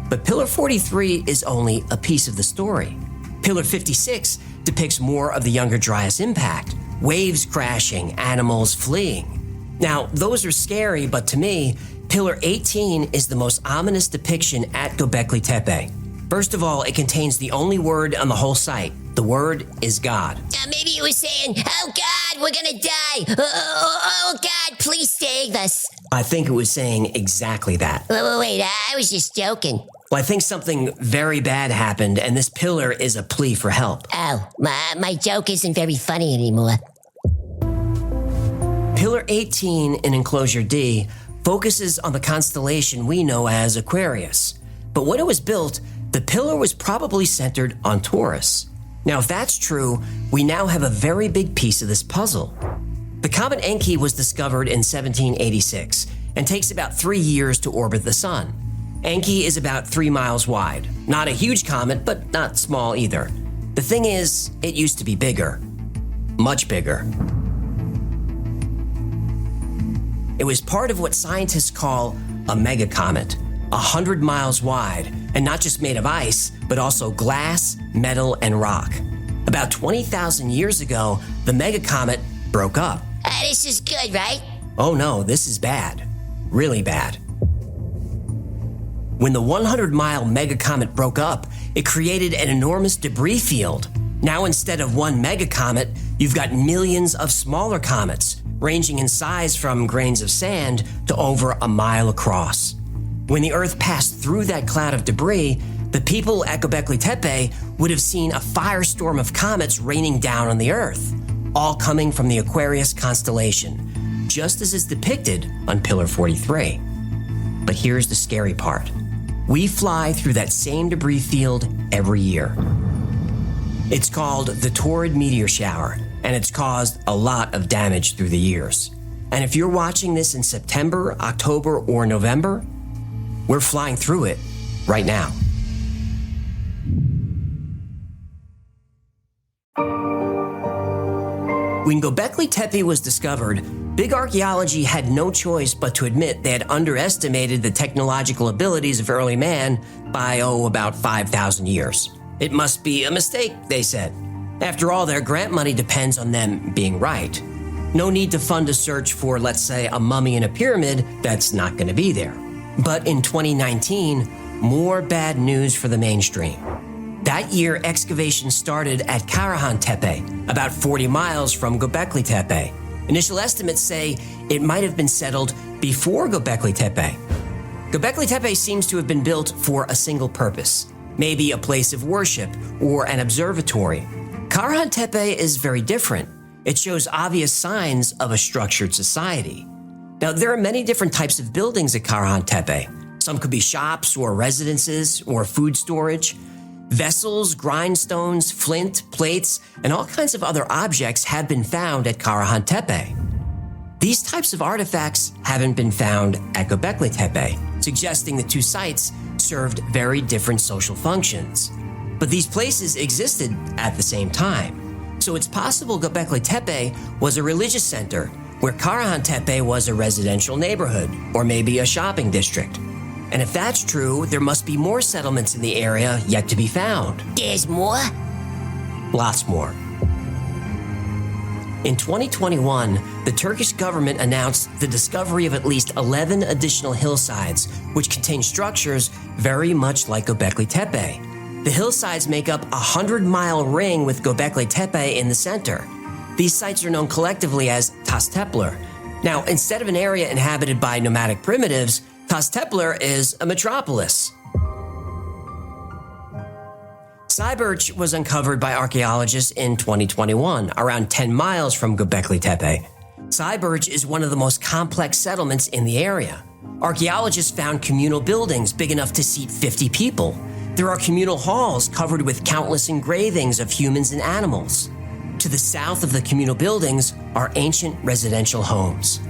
But Pillar 43 is only a piece of the story. Pillar 56 depicts more of the Younger Dryas impact, waves crashing, animals fleeing. Now, those are scary, but to me, Pillar 18 is the most ominous depiction at Gobekli Tepe. First of all, it contains the only word on the whole site. The word is God. Maybe you were saying, oh God, we're gonna die. Oh God, please save us. I think it was saying exactly that. Wait, I was just joking. Well, I think something very bad happened, and this pillar is a plea for help. Oh, my joke isn't very funny anymore. Pillar 18 in Enclosure D focuses on the constellation we know as Aquarius. But when it was built, the pillar was probably centered on Taurus. Now, if that's true, we now have a very big piece of this puzzle. The comet Encke was discovered in 1786 and takes about 3 years to orbit the sun. Encke is about 3 miles wide. Not a huge comet, but not small either. The thing is, it used to be bigger. Much bigger. It was part of what scientists call a megacomet, 100 miles wide, and not just made of ice, but also glass, metal, and rock. About 20,000 years ago, the megacomet broke up. This is good, right? Oh no, this is bad. Really bad. When the 100-mile megacomet broke up, it created an enormous debris field. Now instead of one megacomet, you've got millions of smaller comets, ranging in size from grains of sand to over a mile across. When the Earth passed through that cloud of debris, the people at Gobekli Tepe would have seen a firestorm of comets raining down on the Earth, all coming from the Aquarius constellation, just as is depicted on Pillar 43. But here's the scary part. We fly through that same debris field every year. It's called the Taurid meteor shower, and it's caused a lot of damage through the years. And if you're watching this in September, October, or November, we're flying through it right now. When Gobekli Tepe was discovered, big archaeology had no choice but to admit they had underestimated the technological abilities of early man by, about 5,000 years. It must be a mistake, they said. After all, their grant money depends on them being right. No need to fund a search for, let's say, a mummy in a pyramid that's not going to be there. But in 2019, more bad news for the mainstream. That year, excavations started at Karahan Tepe, about 40 miles from Gobekli Tepe. Initial estimates say it might have been settled before Gobekli Tepe. Gobekli Tepe seems to have been built for a single purpose, maybe a place of worship or an observatory. Karahan Tepe is very different. It shows obvious signs of a structured society. Now, there are many different types of buildings at Karahan Tepe. Some could be shops or residences or food storage. Vessels, grindstones, flint, plates, and all kinds of other objects have been found at Karahan Tepe. These types of artifacts haven't been found at Gobekli Tepe, suggesting the two sites served very different social functions. But these places existed at the same time. So it's possible Gobekli Tepe was a religious center, where Karahan Tepe was a residential neighborhood, or maybe a shopping district. And if that's true, there must be more settlements in the area yet to be found. There's more? Lots more. In 2021, the Turkish government announced the discovery of at least 11 additional hillsides, which contain structures very much like Gobekli Tepe. The hillsides make up a 100-mile ring with Gobekli Tepe in the center. These sites are known collectively as Tastepler. Now, instead of an area inhabited by nomadic primitives, Tastepler is a metropolis. Cyberch was uncovered by archaeologists in 2021, around 10 miles from Gobekli Tepe. Cyberch is one of the most complex settlements in the area. Archaeologists found communal buildings big enough to seat 50 people. There are communal halls covered with countless engravings of humans and animals. To the south of the communal buildings are ancient residential homes.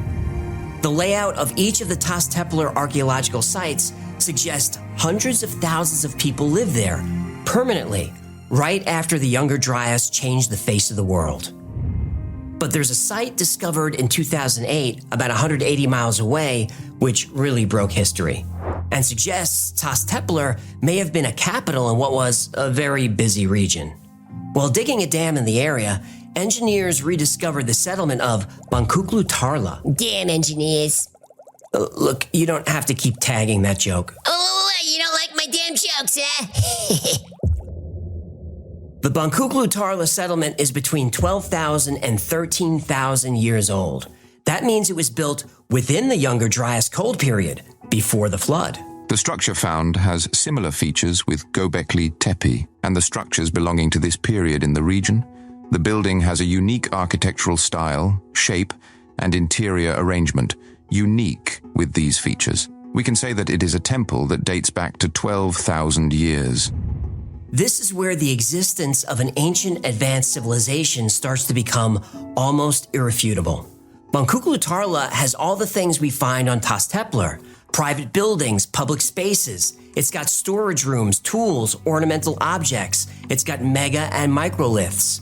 The layout of each of the Tastepler archaeological sites suggests hundreds of thousands of people live there permanently, right after the Younger Dryas changed the face of the world. But there's a site discovered in 2008, about 180 miles away, which really broke history, and suggests Tastepler may have been a capital in what was a very busy region. While digging a dam in the area, engineers rediscovered the settlement of Bankuklu Tarla. Damn engineers. Look, you don't have to keep tagging that joke. Oh, you don't like my damn jokes, eh? The Bankuklu Tarla settlement is between 12,000 and 13,000 years old. That means it was built within the Younger Dryas Cold period, before the flood. The structure found has similar features with Gobekli Tepe and the structures belonging to this period in the region. The building has a unique architectural style, shape, and interior arrangement, unique with these features. We can say that it is a temple that dates back to 12,000 years. This is where the existence of an ancient advanced civilization starts to become almost irrefutable. Bangkok-Tarla has all the things we find on Tastepler: private buildings, public spaces. It's got storage rooms, tools, ornamental objects. It's got mega and microliths.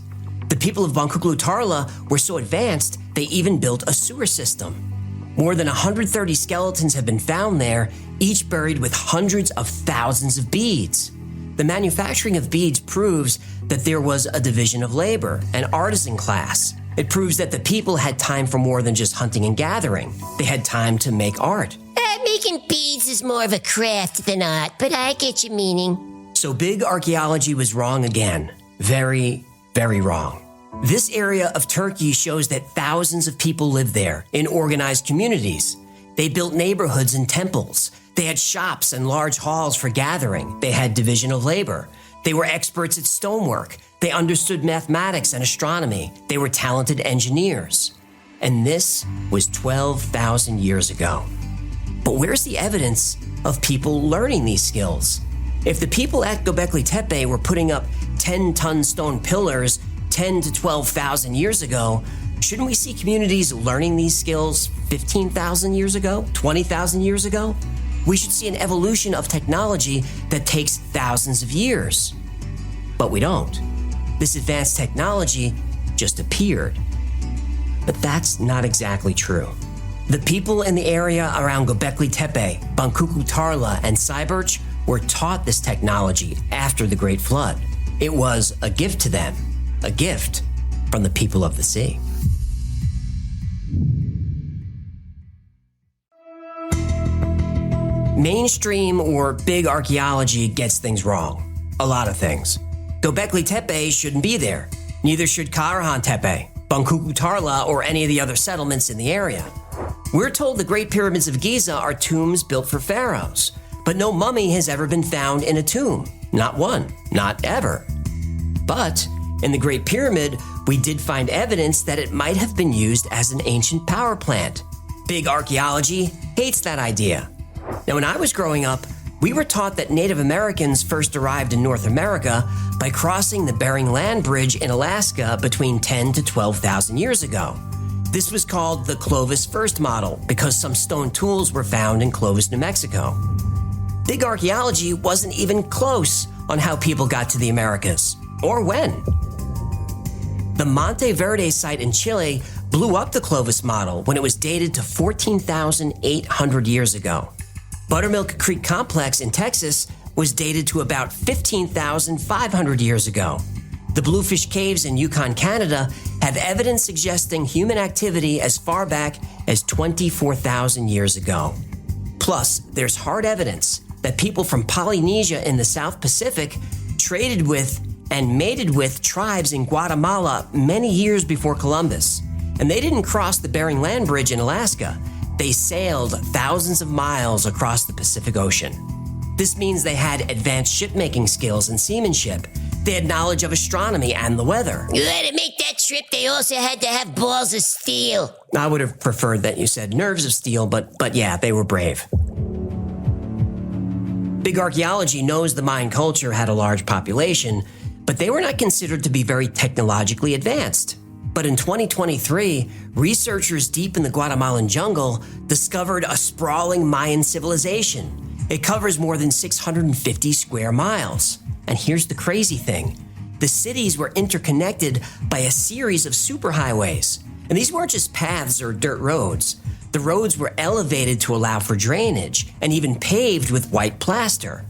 The people of Bangkok-Tarla were so advanced, they even built a sewer system. More than 130 skeletons have been found there, each buried with hundreds of thousands of beads. The manufacturing of beads proves that there was a division of labor, an artisan class. It proves that the people had time for more than just hunting and gathering. They had time to make art. Making beads is more of a craft than art, but I get your meaning. So big archaeology was wrong again. Very, very wrong. This area of Turkey shows that thousands of people lived there in organized communities. They built neighborhoods and temples. They had shops and large halls for gathering. They had division of labor. They were experts at stonework. They understood mathematics and astronomy. They were talented engineers. And this was 12,000 years ago. But where's the evidence of people learning these skills? If the people at Gobekli Tepe were putting up 10-ton stone pillars 10 to 12,000 years ago, shouldn't we see communities learning these skills 15,000 years ago, 20,000 years ago? We should see an evolution of technology that takes thousands of years. But we don't. This advanced technology just appeared. But that's not exactly true. The people in the area around Gobekli Tepe, Bangkok-Tarla, and Cyberch were taught this technology after the Great Flood. It was a gift to them, a gift from the people of the sea. Mainstream or big archaeology gets things wrong. A lot of things. Gobekli Tepe shouldn't be there. Neither should Karahan Tepe, Bangkok-Tarla, or any of the other settlements in the area. We're told the Great Pyramids of Giza are tombs built for pharaohs, but no mummy has ever been found in a tomb. Not one, not ever. But in the Great Pyramid, we did find evidence that it might have been used as an ancient power plant. Big archaeology hates that idea. Now, when I was growing up, we were taught that Native Americans first arrived in North America by crossing the Bering Land Bridge in Alaska between 10 to 12,000 years ago. This was called the Clovis First model because some stone tools were found in Clovis, New Mexico. Big archaeology wasn't even close on how people got to the Americas, or when. The Monte Verde site in Chile blew up the Clovis model when it was dated to 14,800 years ago. Buttermilk Creek Complex in Texas was dated to about 15,500 years ago. The Bluefish Caves in Yukon, Canada have evidence suggesting human activity as far back as 24,000 years ago. Plus, there's hard evidence that people from Polynesia in the South Pacific traded with and mated with tribes in Guatemala many years before Columbus. And they didn't cross the Bering Land Bridge in Alaska. They sailed thousands of miles across the Pacific Ocean. This means they had advanced shipmaking skills and seamanship. They had knowledge of astronomy and the weather. To make that trip, they also had to have balls of steel. I would have preferred that you said nerves of steel, but yeah, they were brave. Big archaeology knows the Mayan culture had a large population, but they were not considered to be very technologically advanced. But in 2023, researchers deep in the Guatemalan jungle discovered a sprawling Mayan civilization. It covers more than 650 square miles. And here's the crazy thing. The cities were interconnected by a series of superhighways. And these weren't just paths or dirt roads. The roads were elevated to allow for drainage and even paved with white plaster.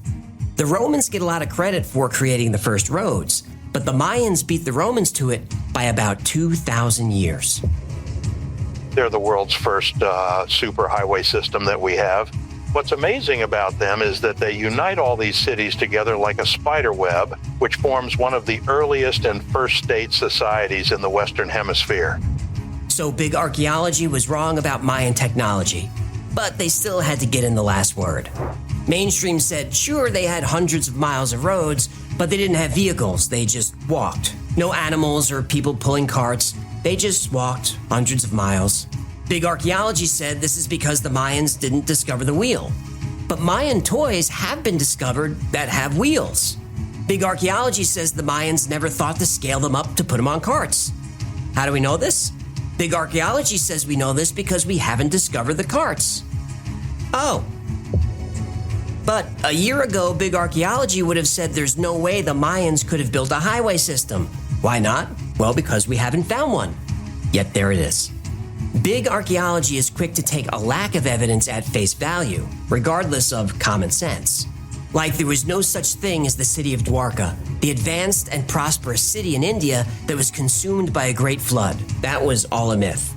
The Romans get a lot of credit for creating the first roads, but the Mayans beat the Romans to it by about 2,000 years. They're the world's first superhighway system that we have. What's amazing about them is that they unite all these cities together like a spider web, which forms one of the earliest and first state societies in the Western Hemisphere. So big archaeology was wrong about Mayan technology, but they still had to get in the last word. Mainstream said, sure, they had hundreds of miles of roads, but they didn't have vehicles, they just walked. No animals or people pulling carts, they just walked hundreds of miles. Big archaeology said this is because the Mayans didn't discover the wheel. But Mayan toys have been discovered that have wheels. Big archaeology says the Mayans never thought to scale them up to put them on carts. How do we know this? Big archaeology says we know this because we haven't discovered the carts. Oh. But a year ago, big archaeology would have said there's no way the Mayans could have built a highway system. Why not? Well, because we haven't found one. Yet there it is. Big archaeology is quick to take a lack of evidence at face value, regardless of common sense. Like there was no such thing as the city of Dwarka, the advanced and prosperous city in India that was consumed by a great flood. That was all a myth.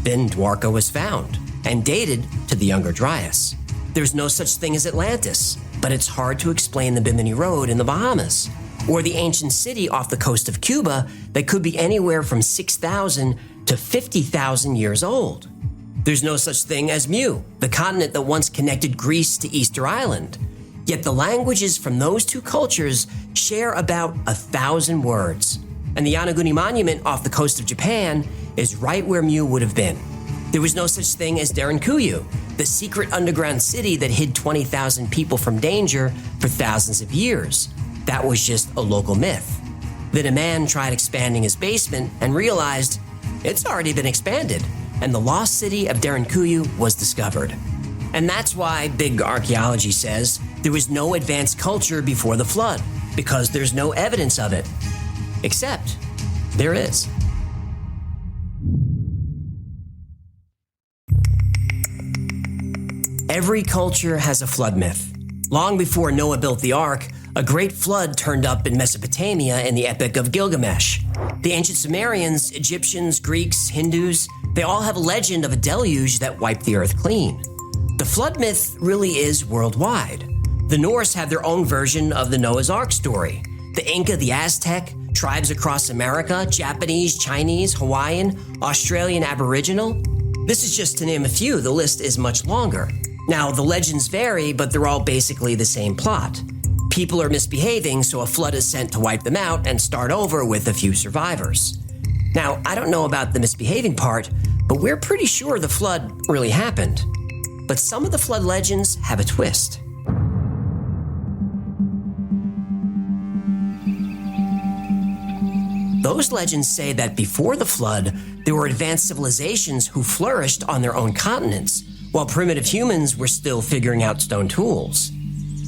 Then Dwarka was found and dated to the Younger Dryas. There's no such thing as Atlantis, but it's hard to explain the Bimini Road in the Bahamas, or the ancient city off the coast of Cuba that could be anywhere from 6,000 to 50,000 years old. There's no such thing as Mu, the continent that once connected Greece to Easter Island. Yet the languages from those two cultures share about 1,000 words. And the Yonaguni Monument off the coast of Japan is right where Mu would have been. There was no such thing as Derinkuyu, the secret underground city that hid 20,000 people from danger for thousands of years. That was just a local myth. Then a man tried expanding his basement and realized it's already been expanded, and the lost city of Derinkuyu was discovered. And that's why big archaeology says there was no advanced culture before the flood, because there's no evidence of it. Except there is. Every culture has a flood myth. Long before Noah built the ark, a great flood turned up in Mesopotamia in the Epic of Gilgamesh. The ancient Sumerians, Egyptians, Greeks, Hindus, they all have a legend of a deluge that wiped the earth clean. The flood myth really is worldwide. The Norse have their own version of the Noah's Ark story. The Inca, the Aztec, tribes across America, Japanese, Chinese, Hawaiian, Australian Aboriginal. This is just to name a few, the list is much longer. Now, the legends vary, but they're all basically the same plot. People are misbehaving, so a flood is sent to wipe them out and start over with a few survivors. Now, I don't know about the misbehaving part, but we're pretty sure the flood really happened. But some of the flood legends have a twist. Those legends say that before the flood, there were advanced civilizations who flourished on their own continents, while primitive humans were still figuring out stone tools.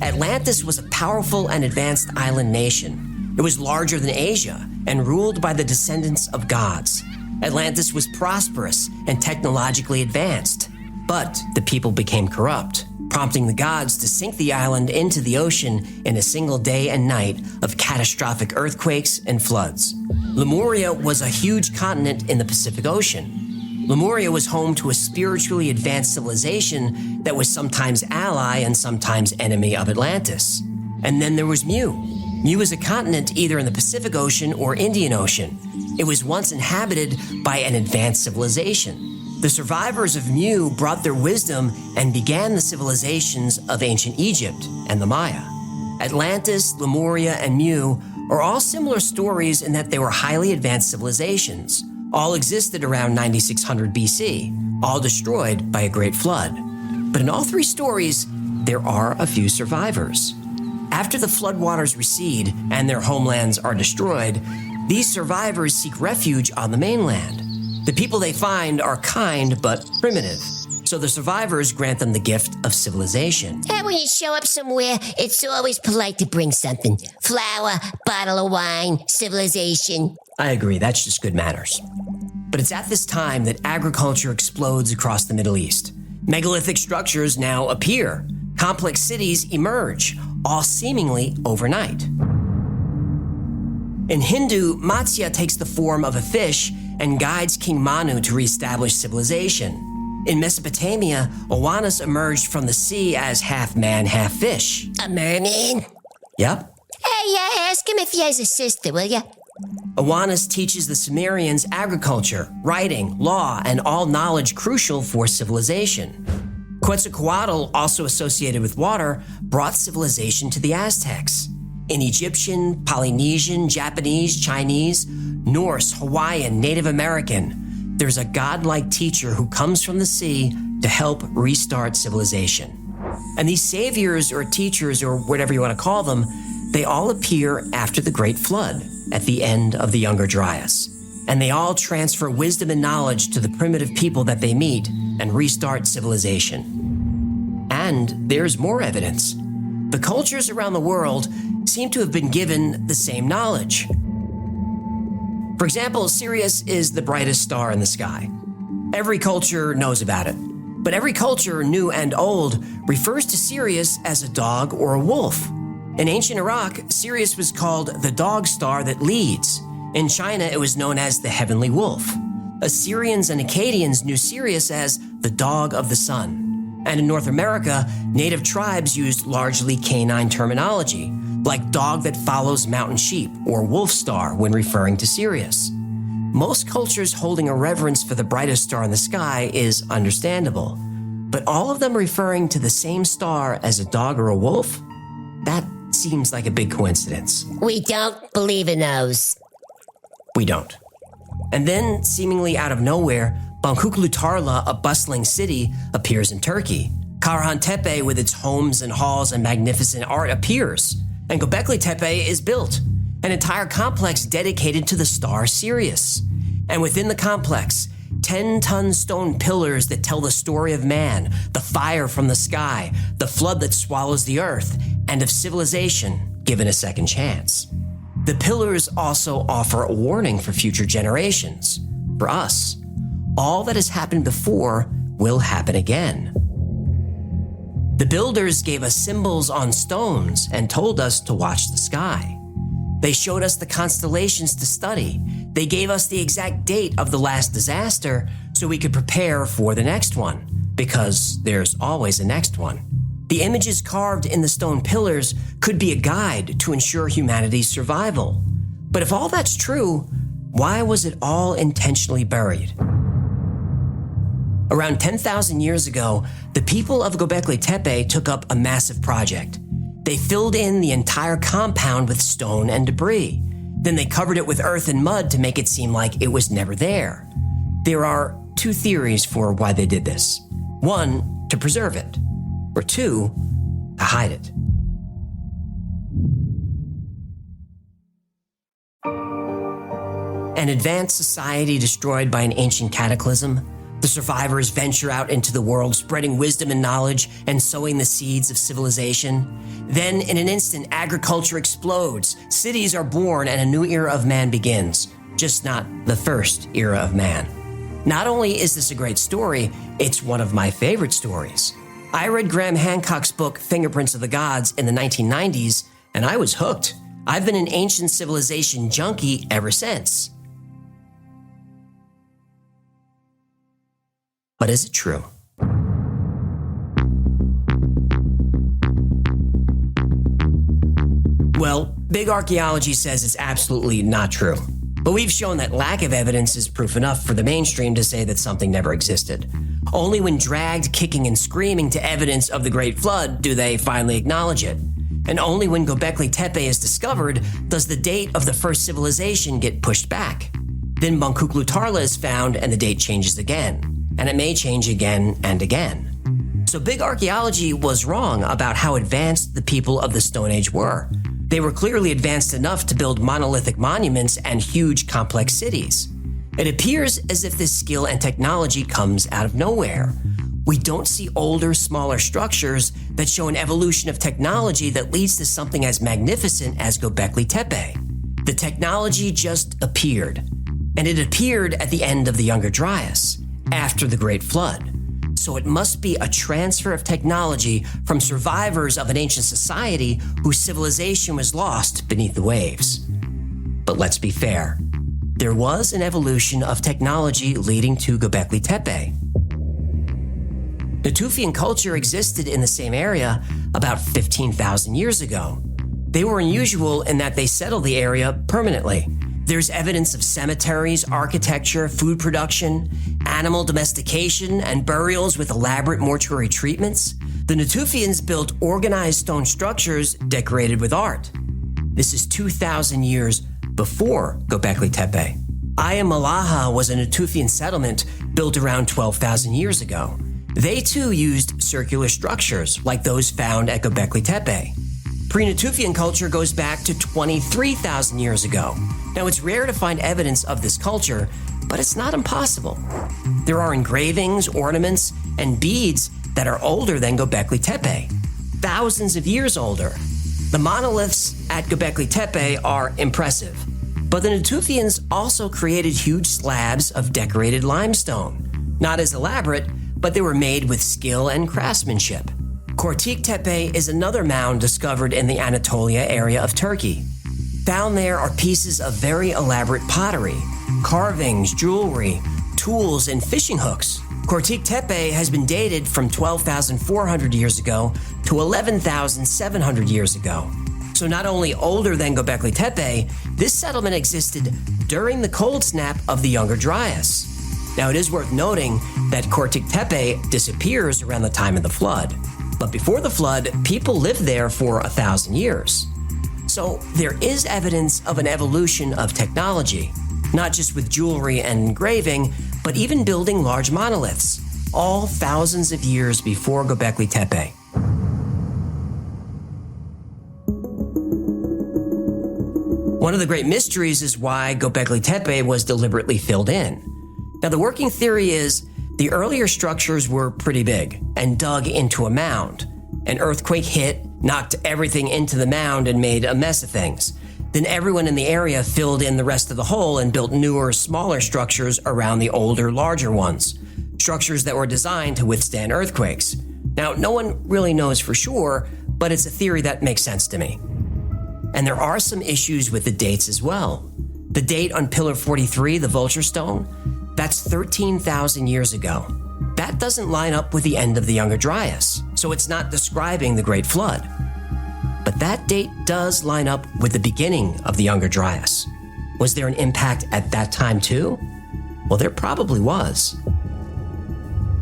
Atlantis was a powerful and advanced island nation. It was larger than Asia and ruled by the descendants of gods. Atlantis was prosperous and technologically advanced, but the people became corrupt, prompting the gods to sink the island into the ocean in a single day and night of catastrophic earthquakes and floods. Lemuria was a huge continent in the Pacific Ocean. Lemuria was home to a spiritually advanced civilization that was sometimes ally and sometimes enemy of Atlantis. And then there was Mu. Mu is a continent either in the Pacific Ocean or Indian Ocean. It was once inhabited by an advanced civilization. The survivors of Mu brought their wisdom and began the civilizations of ancient Egypt and the Maya. Atlantis, Lemuria, and Mu are all similar stories in that they were highly advanced civilizations. All existed around 9600 BC, all destroyed by a great flood. But in all three stories, there are a few survivors. After the floodwaters recede and their homelands are destroyed, these survivors seek refuge on the mainland. The people they find are kind but primitive, so the survivors grant them the gift of civilization. And when you show up somewhere, it's always polite to bring something. Flour, bottle of wine, civilization. I agree, that's just good manners. But it's at this time that agriculture explodes across the Middle East. Megalithic structures now appear. Complex cities emerge, all seemingly overnight. In Hindu, Matsya takes the form of a fish and guides King Manu to reestablish civilization. In Mesopotamia, Oannes emerged from the sea as half man, half fish. A merman? Yep. Hey, ask him if he has a sister, will ya? Awanas teaches the Sumerians agriculture, writing, law, and all knowledge crucial for civilization. Quetzalcoatl, also associated with water, brought civilization to the Aztecs. In Egyptian, Polynesian, Japanese, Chinese, Norse, Hawaiian, Native American, there's a godlike teacher who comes from the sea to help restart civilization. And these saviors or teachers or whatever you want to call them, they all appear after the Great Flood at the end of the Younger Dryas. And they all transfer wisdom and knowledge to the primitive people that they meet and restart civilization. And there's more evidence. The cultures around the world seem to have been given the same knowledge. For example, Sirius is the brightest star in the sky. Every culture knows about it. But every culture, new and old, refers to Sirius as a dog or a wolf. In ancient Iraq, Sirius was called the dog star that leads. In China, it was known as the heavenly wolf. Assyrians and Akkadians knew Sirius as the dog of the sun. And in North America, native tribes used largely canine terminology, like dog that follows mountain sheep or wolf star when referring to Sirius. Most cultures holding a reverence for the brightest star in the sky is understandable, but all of them referring to the same star as a dog or a wolf? That seems like a big coincidence. We don't believe in those. We don't. And then, seemingly out of nowhere, Göbekli Tepe, a bustling city, appears in Turkey. Karahan Tepe, with its homes and halls and magnificent art, appears. And Gobekli Tepe is built, an entire complex dedicated to the star Sirius. And within the complex, 10-ton stone pillars that tell the story of man, the fire from the sky, the flood that swallows the earth, and of civilization given a second chance. The pillars also offer a warning for future generations. For us, all that has happened before will happen again. The builders gave us symbols on stones and told us to watch the sky. They showed us the constellations to study. They gave us the exact date of the last disaster so we could prepare for the next one, because there's always a next one. The images carved in the stone pillars could be a guide to ensure humanity's survival. But if all that's true, why was it all intentionally buried? Around 10,000 years ago, the people of Gobekli Tepe took up a massive project. They filled in the entire compound with stone and debris. Then they covered it with earth and mud to make it seem like it was never there. There are two theories for why they did this. One, to preserve it. Or two, to hide it. An advanced society destroyed by an ancient cataclysm. The survivors venture out into the world, spreading wisdom and knowledge and sowing the seeds of civilization. Then, in an instant, agriculture explodes, cities are born, and a new era of man begins. Just not the first era of man. Not only is this a great story, it's one of my favorite stories. I read Graham Hancock's book, Fingerprints of the Gods, in the 1990s, and I was hooked. I've been an ancient civilization junkie ever since. But is it true? Well, big archaeology says it's absolutely not true. But we've shown that lack of evidence is proof enough for the mainstream to say that something never existed. Only when dragged kicking and screaming to evidence of the Great Flood do they finally acknowledge it. And only when Gobekli Tepe is discovered does the date of the first civilization get pushed back. Then Göbekli Tepe is found and the date changes again. And it may change again and again. So big archaeology was wrong about how advanced the people of the Stone Age were. They were clearly advanced enough to build monolithic monuments and huge complex cities. It appears as if this skill and technology comes out of nowhere. We don't see older, smaller structures that show an evolution of technology that leads to something as magnificent as Gobekli Tepe. The technology just appeared. And it appeared at the end of the Younger Dryas, after the Great Flood. So it must be a transfer of technology from survivors of an ancient society whose civilization was lost beneath the waves. But let's be fair. There was an evolution of technology leading to Gobekli Tepe. Natufian culture existed in the same area about 15,000 years ago. They were unusual in that they settled the area permanently. There's evidence of cemeteries, architecture, food production, animal domestication, and burials with elaborate mortuary treatments. The Natufians built organized stone structures decorated with art. This is 2,000 years before Gobekli Tepe. Ayamalaha was a Natufian settlement built around 12,000 years ago. They too used circular structures like those found at Gobekli Tepe. Pre-Natufian culture goes back to 23,000 years ago. Now, it's rare to find evidence of this culture, but it's not impossible. There are engravings, ornaments, and beads that are older than Gobekli Tepe, thousands of years older. The monoliths at Gobekli Tepe are impressive, but the Natufians also created huge slabs of decorated limestone. Not as elaborate, but they were made with skill and craftsmanship. Kortik Tepe is another mound discovered in the Anatolia area of Turkey. Found there are pieces of very elaborate pottery, carvings, jewelry, tools, and fishing hooks. Kortik Tepe has been dated from 12,400 years ago to 11,700 years ago. So not only older than Gobekli Tepe, this settlement existed during the cold snap of the Younger Dryas. Now, it is worth noting that Kortik Tepe disappears around the time of the flood. But before the flood, people lived there for 1,000 years. So there is evidence of an evolution of technology, not just with jewelry and engraving, but even building large monoliths, all thousands of years before Gobekli Tepe. One of the great mysteries is why Gobekli Tepe was deliberately filled in. Now, the working theory is the earlier structures were pretty big and dug into a mound. An earthquake hit, knocked everything into the mound, and made a mess of things. Then everyone in the area filled in the rest of the hole and built newer, smaller structures around the older, larger ones. Structures that were designed to withstand earthquakes. Now, no one really knows for sure, but it's a theory that makes sense to me. And there are some issues with the dates as well. The date on Pillar 43, the Vulture Stone, that's 13,000 years ago. That doesn't line up with the end of the Younger Dryas, so it's not describing the Great Flood. But that date does line up with the beginning of the Younger Dryas. Was there an impact at that time too? Well, there probably was.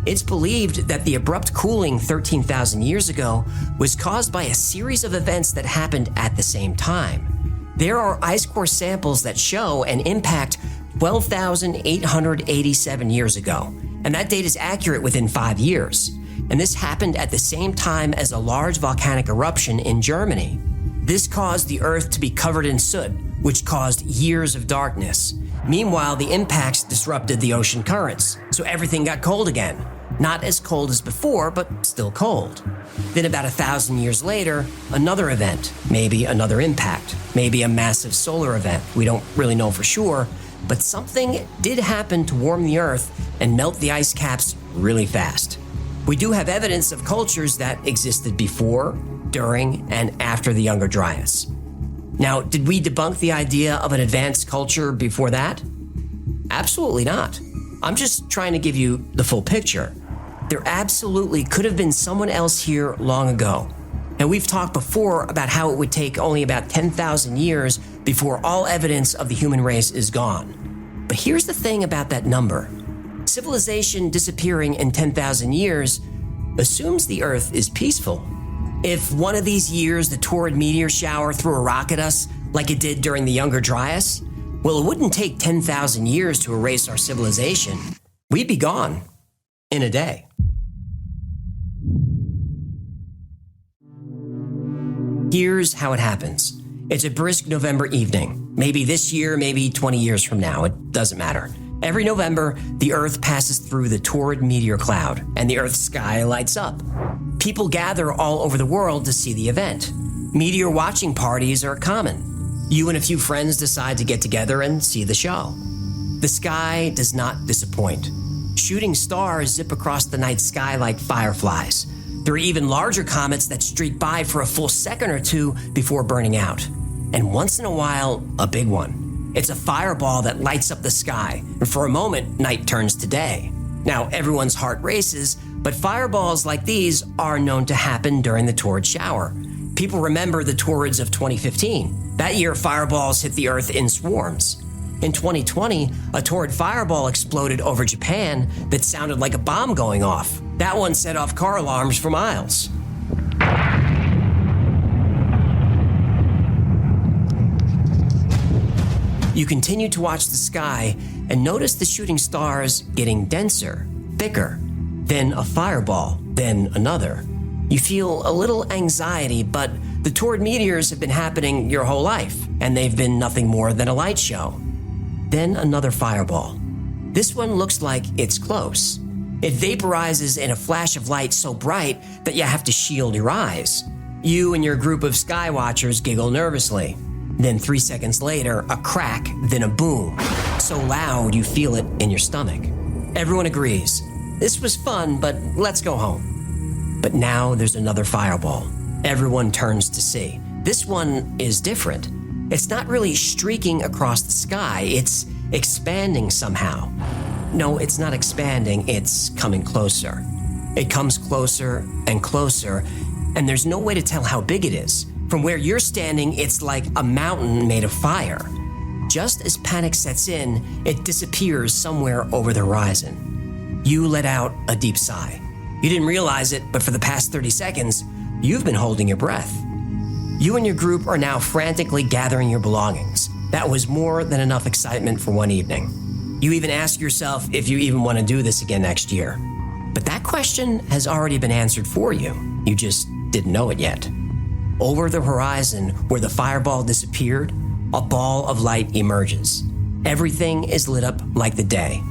It's believed that the abrupt cooling 13,000 years ago was caused by a series of events that happened at the same time. There are ice core samples that show an impact 12,887 years ago, and that date is accurate within 5 years. And this happened at the same time as a large volcanic eruption in Germany. This caused the Earth to be covered in soot, which caused years of darkness. Meanwhile, the impacts disrupted the ocean currents, so everything got cold again. Not as cold as before, but still cold. Then about 1,000 years later, another event, maybe another impact, maybe a massive solar event. We don't really know for sure, but something did happen to warm the Earth and melt the ice caps really fast. We do have evidence of cultures that existed before, during, and after the Younger Dryas. Now, did we debunk the idea of an advanced culture before that? Absolutely not. I'm just trying to give you the full picture. There absolutely could have been someone else here long ago. And we've talked before about how it would take only about 10,000 years before all evidence of the human race is gone. But here's the thing about that number. Civilization disappearing in 10,000 years assumes the Earth is peaceful. If one of these years the torrid meteor shower threw a rock at us, like it did during the Younger Dryas, well, it wouldn't take 10,000 years to erase our civilization. We'd be gone in a day. Here's how it happens. It's a brisk November evening. Maybe this year, maybe 20 years from now. It doesn't matter. Every November, the Earth passes through the torrid meteor cloud, and the Earth's sky lights up. People gather all over the world to see the event. Meteor watching parties are common. You and a few friends decide to get together and see the show. The sky does not disappoint. Shooting stars zip across the night sky like fireflies. There are even larger comets that streak by for a full second or two before burning out. And once in a while, a big one. It's a fireball that lights up the sky, and for a moment, night turns to day. Now, everyone's heart races, but fireballs like these are known to happen during the torrid shower. People remember the torrids of 2015. That year, fireballs hit the Earth in swarms. In 2020, a torrid fireball exploded over Japan that sounded like a bomb going off. That one set off car alarms for miles. You continue to watch the sky and notice the shooting stars getting denser, thicker, then a fireball, then another. You feel a little anxiety, but the torrid meteors have been happening your whole life, and they've been nothing more than a light show. Then another fireball. This one looks like it's close. It vaporizes in a flash of light so bright that you have to shield your eyes. You and your group of sky watchers giggle nervously. Then 3 seconds later, a crack, then a boom. So loud you feel it in your stomach. Everyone agrees. This was fun, but let's go home. But now there's another fireball. Everyone turns to see. This one is different. It's not really streaking across the sky, it's expanding somehow. No, it's not expanding, it's coming closer. It comes closer and closer, and there's no way to tell how big it is. From where you're standing, it's like a mountain made of fire. Just as panic sets in, it disappears somewhere over the horizon. You let out a deep sigh. You didn't realize it, but for the past 30 seconds, you've been holding your breath. You and your group are now frantically gathering your belongings. That was more than enough excitement for one evening. You even ask yourself if you even want to do this again next year. But that question has already been answered for you. You just didn't know it yet. Over the horizon, where the fireball disappeared, a ball of light emerges. Everything is lit up like the day.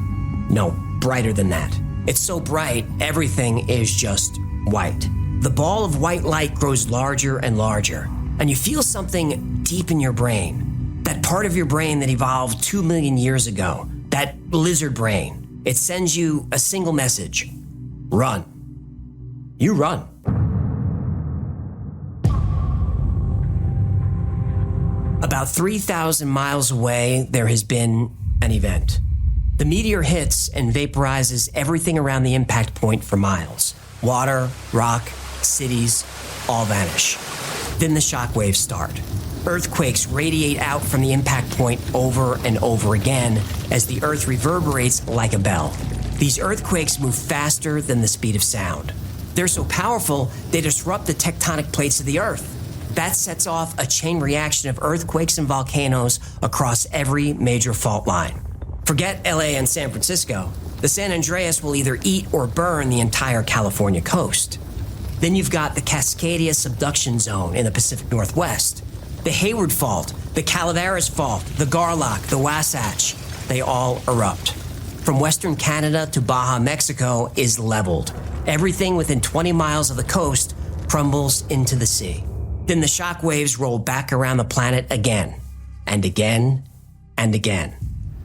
No, brighter than that. It's so bright, everything is just white. The ball of white light grows larger and larger, and you feel something deep in your brain. That part of your brain that evolved 2 million years ago, that lizard brain. It sends you a single message. Run. You run. About 3,000 miles away, there has been an event. The meteor hits and vaporizes everything around the impact point for miles. Water, rock, cities, all vanish. Then the shock waves start. Earthquakes radiate out from the impact point over and over again as the earth reverberates like a bell. These earthquakes move faster than the speed of sound. They're so powerful, they disrupt the tectonic plates of the earth. That sets off a chain reaction of earthquakes and volcanoes across every major fault line. Forget LA and San Francisco. The San Andreas will either eat or burn the entire California coast. Then you've got the Cascadia subduction zone in the Pacific Northwest. The Hayward Fault, the Calaveras Fault, the Garlock, the Wasatch, they all erupt. From western Canada to Baja, Mexico is leveled. Everything within 20 miles of the coast crumbles into the sea. Then the shock waves roll back around the planet again, and again, and again.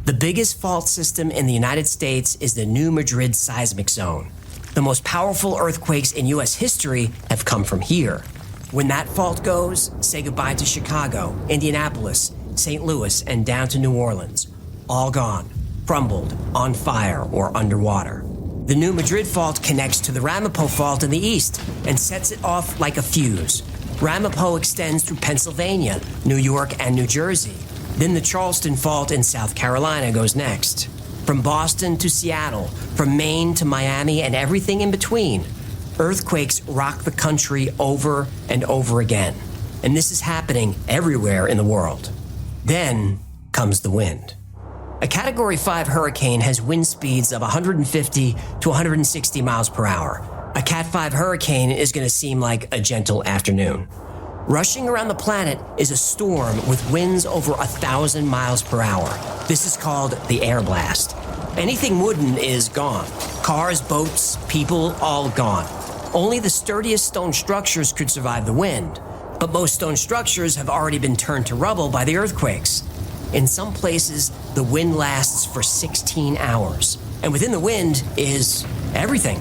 The biggest fault system in the United States is the New Madrid seismic zone. The most powerful earthquakes in U.S. history have come from here. When that fault goes, say goodbye to Chicago, Indianapolis, St. Louis, and down to New Orleans. All gone, crumbled, on fire, or underwater. The New Madrid fault connects to the Ramapo fault in the east and sets it off like a fuse. Ramapo extends through Pennsylvania, New York, and New Jersey. Then the Charleston Fault in South Carolina goes next. From Boston to Seattle, from Maine to Miami, and everything in between, earthquakes rock the country over and over again. And this is happening everywhere in the world. Then comes the wind. A Category 5 hurricane has wind speeds of 150 to 160 miles per hour. A Cat 5 hurricane is going to seem like a gentle afternoon. Rushing around the planet is a storm with winds over 1,000 miles per hour. This is called the air blast. Anything wooden is gone. Cars, boats, people, all gone. Only the sturdiest stone structures could survive the wind. But most stone structures have already been turned to rubble by the earthquakes. In some places, the wind lasts for 16 hours. And within the wind is everything.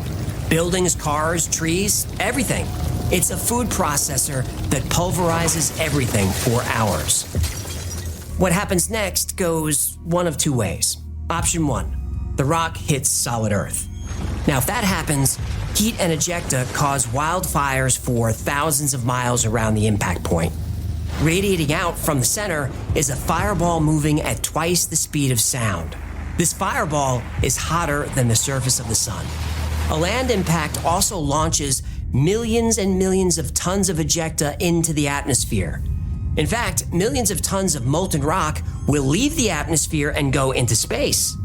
Buildings, cars, trees, everything. It's a food processor that pulverizes everything for hours. What happens next goes one of two ways. Option 1, the rock hits solid earth. Now, if that happens, heat and ejecta cause wildfires for thousands of miles around the impact point. Radiating out from the center is a fireball moving at twice the speed of sound. This fireball is hotter than the surface of the sun. A land impact also launches millions and millions of tons of ejecta into the atmosphere. In fact, millions of tons of molten rock will leave the atmosphere and go into space.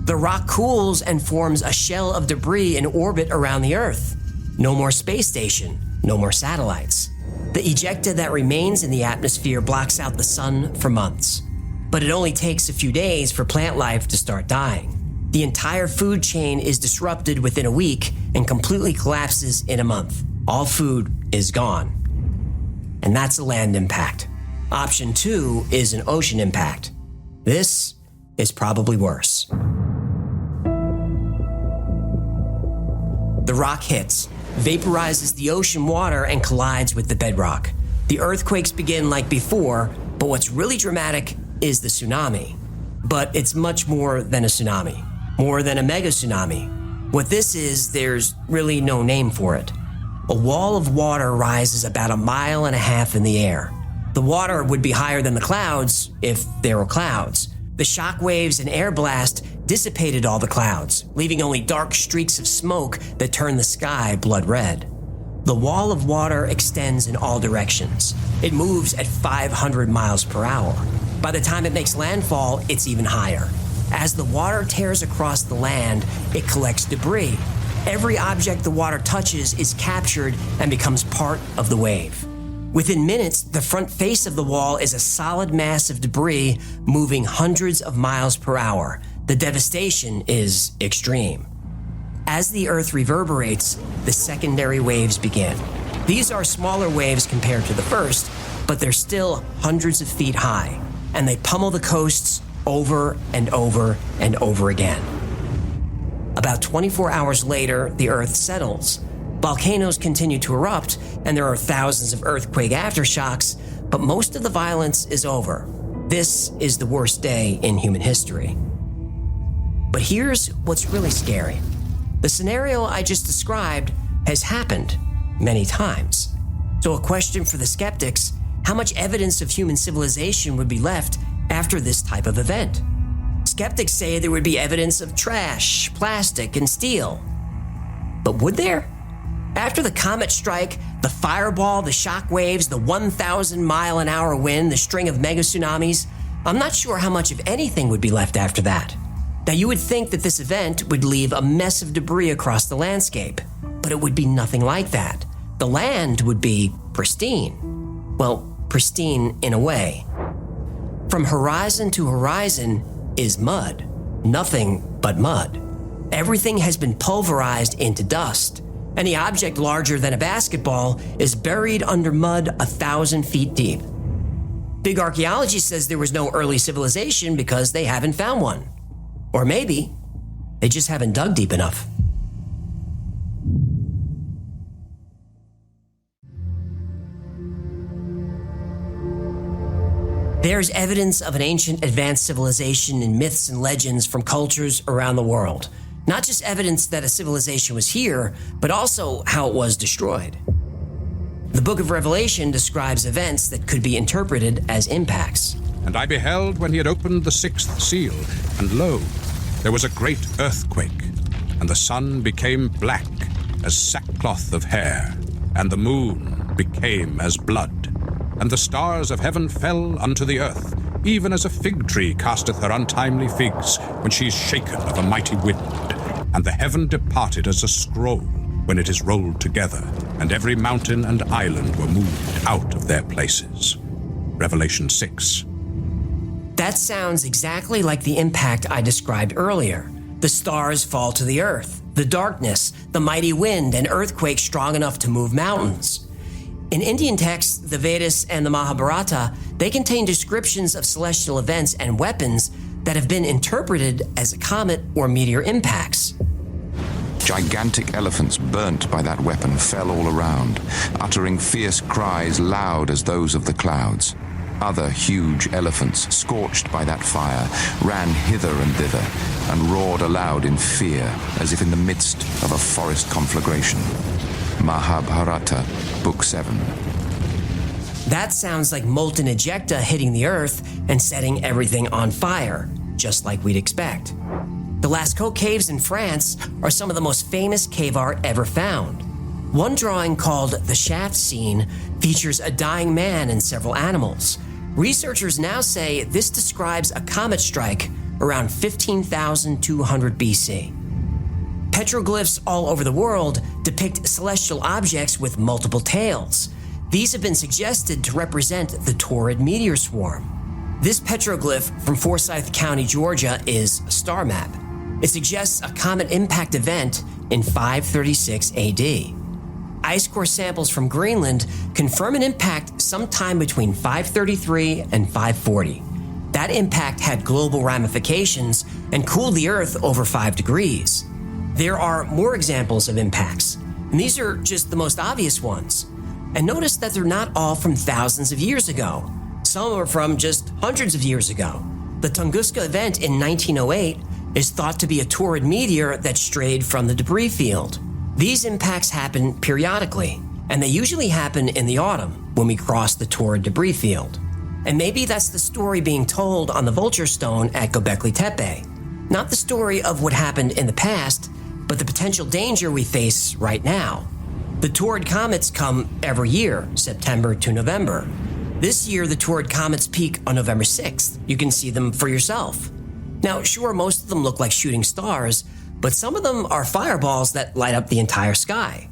The rock cools and forms a shell of debris in orbit around the Earth. No more space station, no more satellites. The ejecta that remains in the atmosphere blocks out the sun for months. But it only takes a few days for plant life to start dying. The entire food chain is disrupted within a week and completely collapses in a month. All food is gone. And that's a land impact. Option 2 is an ocean impact. This is probably worse. The rock hits, vaporizes the ocean water, and collides with the bedrock. The earthquakes begin like before, but what's really dramatic is the tsunami. But it's much more than a tsunami, more than a mega tsunami. What this is, there's really no name for it. A wall of water rises about 1.5 miles in the air. The water would be higher than the clouds if there were clouds. The shock waves and air blast dissipated all the clouds, leaving only dark streaks of smoke that turn the sky blood red. The wall of water extends in all directions. It moves at 500 miles per hour. By the time it makes landfall, it's even higher. As the water tears across the land, it collects debris. Every object the water touches is captured and becomes part of the wave. Within minutes, the front face of the wall is a solid mass of debris moving hundreds of miles per hour. The devastation is extreme. As the Earth reverberates, the secondary waves begin. These are smaller waves compared to the first, but they're still hundreds of feet high, and they pummel the coasts over and over and over again. About 24 hours later, the Earth settles. Volcanoes continue to erupt, and there are thousands of earthquake aftershocks, but most of the violence is over. This is the worst day in human history. But here's what's really scary. The scenario I just described has happened many times. So a question for the skeptics: how much evidence of human civilization would be left after this type of event? Skeptics say there would be evidence of trash, plastic, and steel. But would there? After the comet strike, the fireball, the shock waves, the 1,000-mile-an-hour wind, the string of mega tsunamis, I'm not sure how much of anything would be left after that. Now, you would think that this event would leave a mess of debris across the landscape, but it would be nothing like that. The land would be pristine. Well, pristine in a way. From horizon to horizon is mud. Nothing but mud. Everything has been pulverized into dust. Any object larger than a basketball is buried under mud 1,000 feet deep. Big archaeology says there was no early civilization because they haven't found one. Or maybe they just haven't dug deep enough. There's evidence of an ancient advanced civilization in myths and legends from cultures around the world. Not just evidence that a civilization was here, but also how it was destroyed. The book of Revelation describes events that could be interpreted as impacts. And I beheld when he had opened the 6th seal, and lo, there was a great earthquake, and the sun became black as sackcloth of hair, and the moon became as blood, and the stars of heaven fell unto the earth, even as a fig tree casteth her untimely figs when she is shaken of a mighty wind. And the heaven departed as a scroll when it is rolled together, and every mountain and island were moved out of their places. Revelation 6. That sounds exactly like the impact I described earlier. The stars fall to the earth, the darkness, the mighty wind, and earthquakes strong enough to move mountains. In Indian texts, the Vedas and the Mahabharata, they contain descriptions of celestial events and weapons that have been interpreted as comet or meteor impacts. Gigantic elephants burnt by that weapon fell all around, uttering fierce cries loud as those of the clouds. Other huge elephants, scorched by that fire, ran hither and thither and roared aloud in fear, as if in the midst of a forest conflagration. Mahabharata, Book 7. That sounds like molten ejecta hitting the Earth and setting everything on fire, just like we'd expect. The Lascaux caves in France are some of the most famous cave art ever found. One drawing called The Shaft Scene features a dying man and several animals. Researchers now say this describes a comet strike around 15,200 BC. Petroglyphs all over the world depict celestial objects with multiple tails. These have been suggested to represent the Taurid meteor swarm. This petroglyph from Forsyth County, Georgia, is a star map. It suggests a comet impact event in 536 AD. Ice core samples from Greenland confirm an impact sometime between 533 and 540. That impact had global ramifications and cooled the Earth over 5 degrees. There are more examples of impacts, and these are just the most obvious ones. And notice that they're not all from thousands of years ago. Some are from just hundreds of years ago. The Tunguska event in 1908 is thought to be a Taurid meteor that strayed from the debris field. These impacts happen periodically, and they usually happen in the autumn when we cross the Taurid debris field. And maybe that's the story being told on the Vulture Stone at Gobekli Tepe. Not the story of what happened in the past, but the potential danger we face right now. The Taurid comets come every year, September to November. This year, the Taurid comets peak on November 6th. You can see them for yourself. Now, sure, most of them look like shooting stars, but some of them are fireballs that light up the entire sky.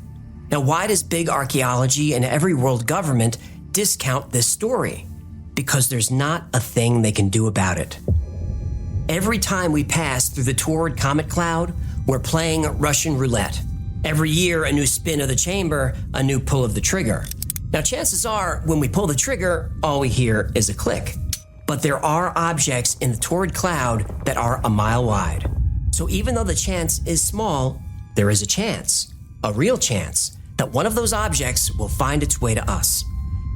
Now, why does big archaeology and every world government discount this story? Because there's not a thing they can do about it. Every time we pass through the Taurid comet cloud, we're playing Russian roulette. Every year, a new spin of the chamber, a new pull of the trigger. Now, chances are, when we pull the trigger, all we hear is a click. But there are objects in the Taurid cloud that are a mile wide. So even though the chance is small, there is a chance, a real chance, that one of those objects will find its way to us.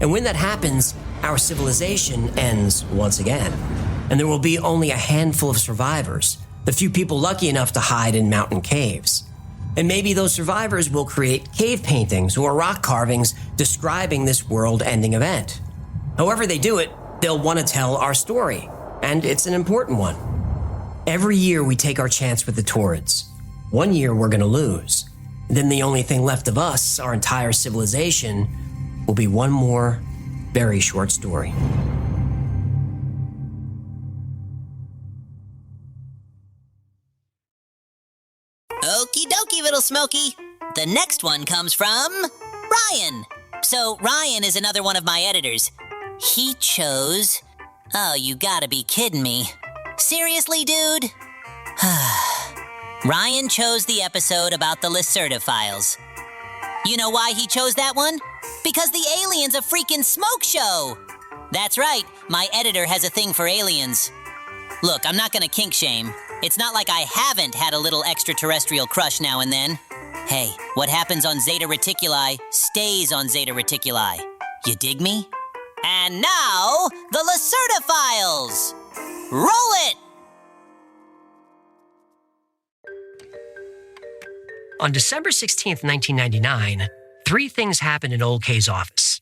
And when that happens, our civilization ends once again. And there will be only a handful of survivors, the few people lucky enough to hide in mountain caves. And maybe those survivors will create cave paintings or rock carvings describing this world-ending event. However they do it, they'll want to tell our story, and it's an important one. Every year we take our chance with the Taurids. One year we're going to lose. Then the only thing left of us, our entire civilization, will be one more very short story. Okie dokie, little Smokey. The next one comes from Ryan. So Ryan is another one of my editors. He chose... Oh, you gotta be kidding me. Seriously, dude? Ryan chose the episode about the Lacerda files. You know why he chose that one? Because the alien's a freaking smoke show! That's right, my editor has a thing for aliens. Look, I'm not gonna kink shame. It's not like I haven't had a little extraterrestrial crush now and then. Hey, what happens on Zeta Reticuli stays on Zeta Reticuli. You dig me? And now, the Lacerda files! Roll it! On December 16th, 1999, 3 things happened in Old K's office.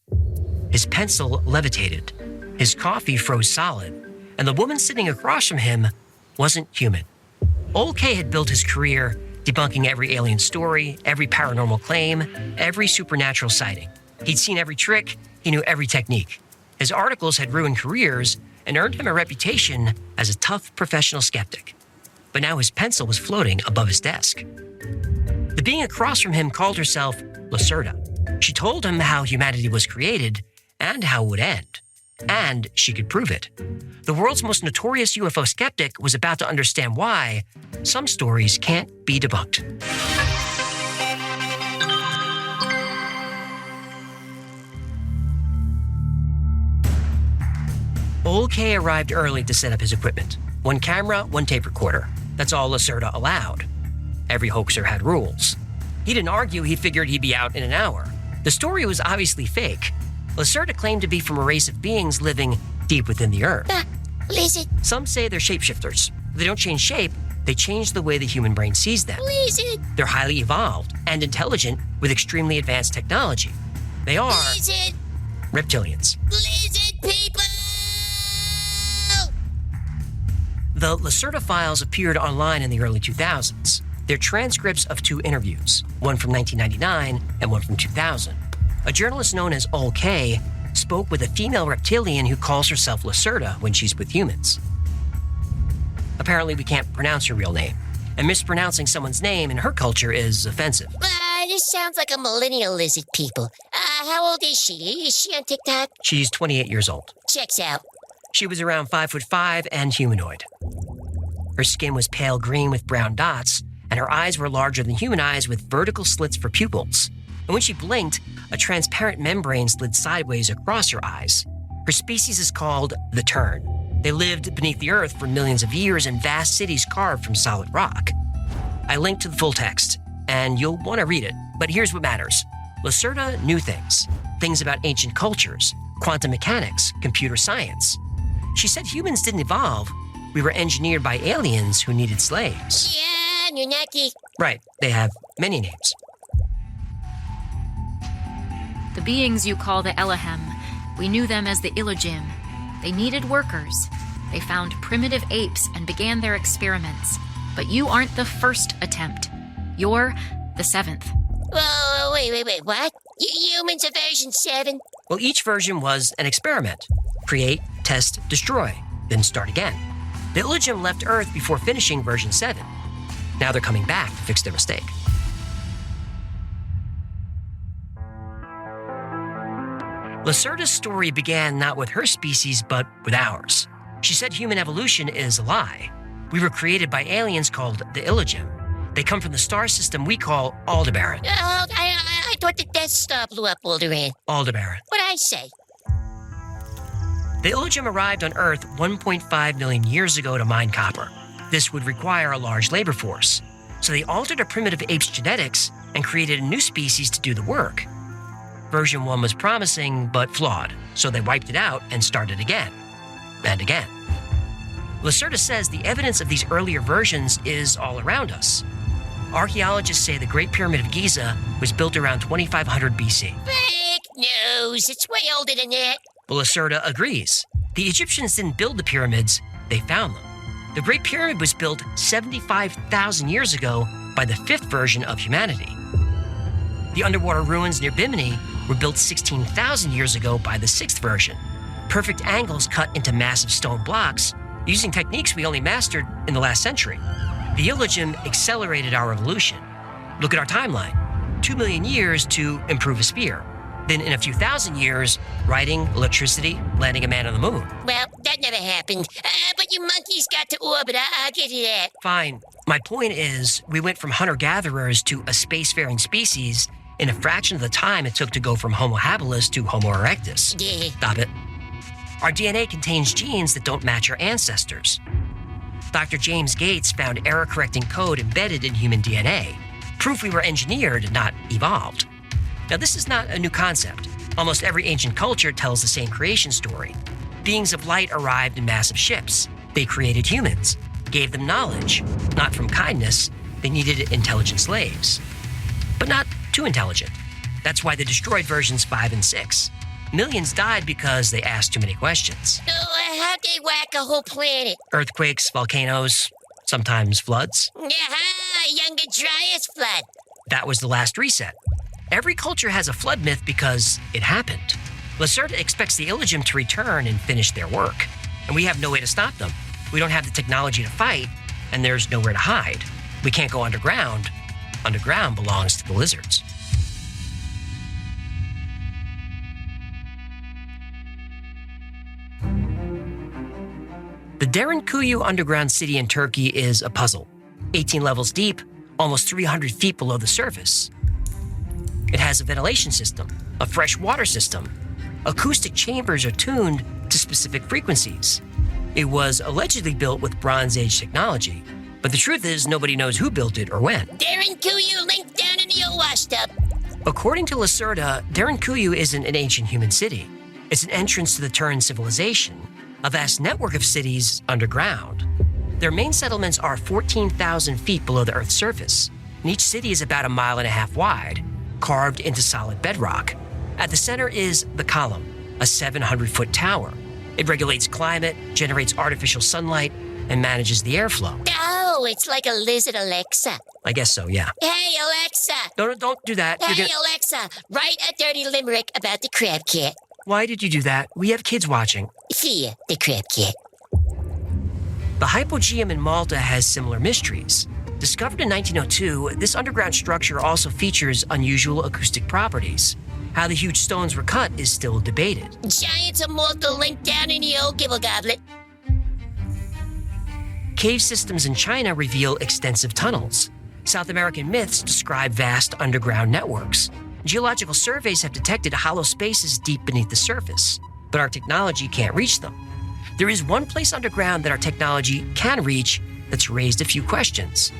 His pencil levitated, his coffee froze solid, and the woman sitting across from him wasn't human. Old K had built his career debunking every alien story, every paranormal claim, every supernatural sighting. He'd seen every trick, he knew every technique. His articles had ruined careers and earned him a reputation as a tough professional skeptic. But now his pencil was floating above his desk. The being across from him called herself Lacerda. She told him how humanity was created and how it would end. And she could prove it. The world's most notorious UFO skeptic was about to understand why some stories can't be debunked. Old K arrived early to set up his equipment. 1 camera, 1 tape recorder. That's all Lacerda allowed. Every hoaxer had rules. He didn't argue, he figured he'd be out in an hour. The story was obviously fake. Lacerda claimed to be from a race of beings living deep within the earth. Lizard. Some say they're shapeshifters. They don't change shape, they change the way the human brain sees them. Lizard. They're highly evolved and intelligent with extremely advanced technology. They are... Lizard. reptilians. Lizard people! The Lacerda files appeared online in the early 2000s. They're transcripts of 2 interviews, one from 1999 and one from 2000. A journalist known as Ol K spoke with a female reptilian who calls herself Lacerda when she's with humans. Apparently, we can't pronounce her real name, and mispronouncing someone's name in her culture is offensive. This sounds like a millennial lizard people. How old is she? Is she on TikTok? She's 28 years old. Checks out. She was around 5'5" and humanoid. Her skin was pale green with brown dots, and her eyes were larger than human eyes with vertical slits for pupils. And when she blinked, a transparent membrane slid sideways across her eyes. Her species is called the Tern. They lived beneath the earth for millions of years in vast cities carved from solid rock. I linked to the full text, and you'll want to read it, but here's what matters. Lacerda knew things about ancient cultures, quantum mechanics, computer science. She said humans didn't evolve. We were engineered by aliens who needed slaves. Yeah, Nunaki. Right, they have many names. The beings you call the Elohim, we knew them as the Illogim. They needed workers. They found primitive apes and began their experiments. But you aren't the first attempt. You're the 7th. Whoa, wait, what? Humans are version 7? Well, each version was an experiment. Create, test, destroy, then start again. The Illogim left Earth before finishing version 7. Now they're coming back to fix their mistake. Lacerda's story began not with her species, but with ours. She said human evolution is a lie. We were created by aliens called the Illogim. They come from the star system we call Aldebaran. Oh, I thought the Death Star blew up Alderaan. Aldebaran. What'd I say? The Illogim arrived on Earth 1.5 million years ago to mine copper. This would require a large labor force. So they altered a primitive ape's genetics and created a new species to do the work. Version 1 was promising, but flawed, so they wiped it out and started again. And again. Lacerda says the evidence of these earlier versions is all around us. Archaeologists say the Great Pyramid of Giza was built around 2500 BC. Fake news. It's way older than that. Well, Lacerda agrees. The Egyptians didn't build the pyramids, they found them. The Great Pyramid was built 75,000 years ago by the 5th version of humanity. The underwater ruins near Bimini were built 16,000 years ago by the 6th version. Perfect angles cut into massive stone blocks using techniques we only mastered in the last century. The Illogim accelerated our evolution. Look at our timeline. 2 million years to improve a spear. Then in a few thousand years, writing, electricity, landing a man on the moon. Well, that never happened. But you monkeys got to orbit. I'll give you that. Fine. My point is, we went from hunter-gatherers to a spacefaring species in a fraction of the time it took to go from Homo habilis to Homo erectus. Yeah. Stop it. Our DNA contains genes that don't match our ancestors. Dr. James Gates found error-correcting code embedded in human DNA. Proof we were engineered, not evolved. Now, this is not a new concept. Almost every ancient culture tells the same creation story. Beings of light arrived in massive ships. They created humans, gave them knowledge. Not from kindness, they needed intelligent slaves. But not too intelligent. That's why they destroyed versions 5 and 6. Millions died because they asked too many questions. How'd they whack a whole planet? Earthquakes, volcanoes, sometimes floods. Younger Dryas flood. That was the last reset. Every culture has a flood myth because it happened. Lacerda expects the Illogim to return and finish their work. And we have no way to stop them. We don't have the technology to fight, and there's nowhere to hide. We can't go underground. Underground belongs to the lizards. The Derinkuyu underground city in Turkey is a puzzle. 18 levels deep, almost 300 feet below the surface. It has a ventilation system, a fresh water system. Acoustic chambers are tuned to specific frequencies. It was allegedly built with Bronze Age technology, but the truth is nobody knows who built it or when. Derinkuyu linked down in the old washed up. According to Lacerda, Derinkuyu isn't an ancient human city. It's an entrance to the Turan civilization, a vast network of cities underground. Their main settlements are 14,000 feet below the Earth's surface, and each city is about 1.5 miles wide, carved into solid bedrock. At the center is the column, a 700-foot tower. It regulates climate, generates artificial sunlight, and manages the airflow. Oh, it's like a lizard Alexa. I guess so, yeah. Hey, Alexa! Don't do that. Hey, Alexa, write a dirty limerick about the crab cat. Why did you do that? We have kids watching. Fear the crab cat. The hypogeum in Malta has similar mysteries. Discovered in 1902, this underground structure also features unusual acoustic properties. How the huge stones were cut is still debated. Giants of Malta linked down in the old Gibble Goblet. Cave systems in China reveal extensive tunnels. South American myths describe vast underground networks. Geological surveys have detected hollow spaces deep beneath the surface, but our technology can't reach them. There is one place underground that our technology can reach that's raised a few questions.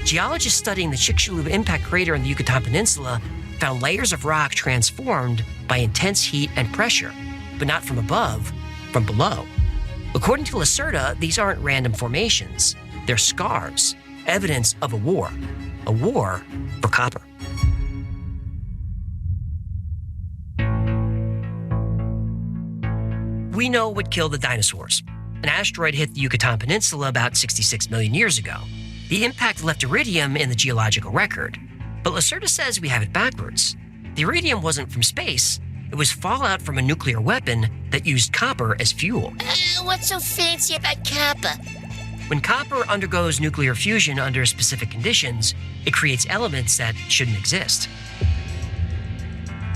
Geologists studying the Chicxulub impact crater in the Yucatan Peninsula found layers of rock transformed by intense heat and pressure, but not from above, from below. According to Lacerda, these aren't random formations. They're scars, evidence of a war for copper. We know what killed the dinosaurs. An asteroid hit the Yucatan Peninsula about 66 million years ago. The impact left iridium in the geological record. But Lacerda says we have it backwards. The iridium wasn't from space. It was fallout from a nuclear weapon that used copper as fuel. What's so fancy about copper? When copper undergoes nuclear fusion under specific conditions, it creates elements that shouldn't exist.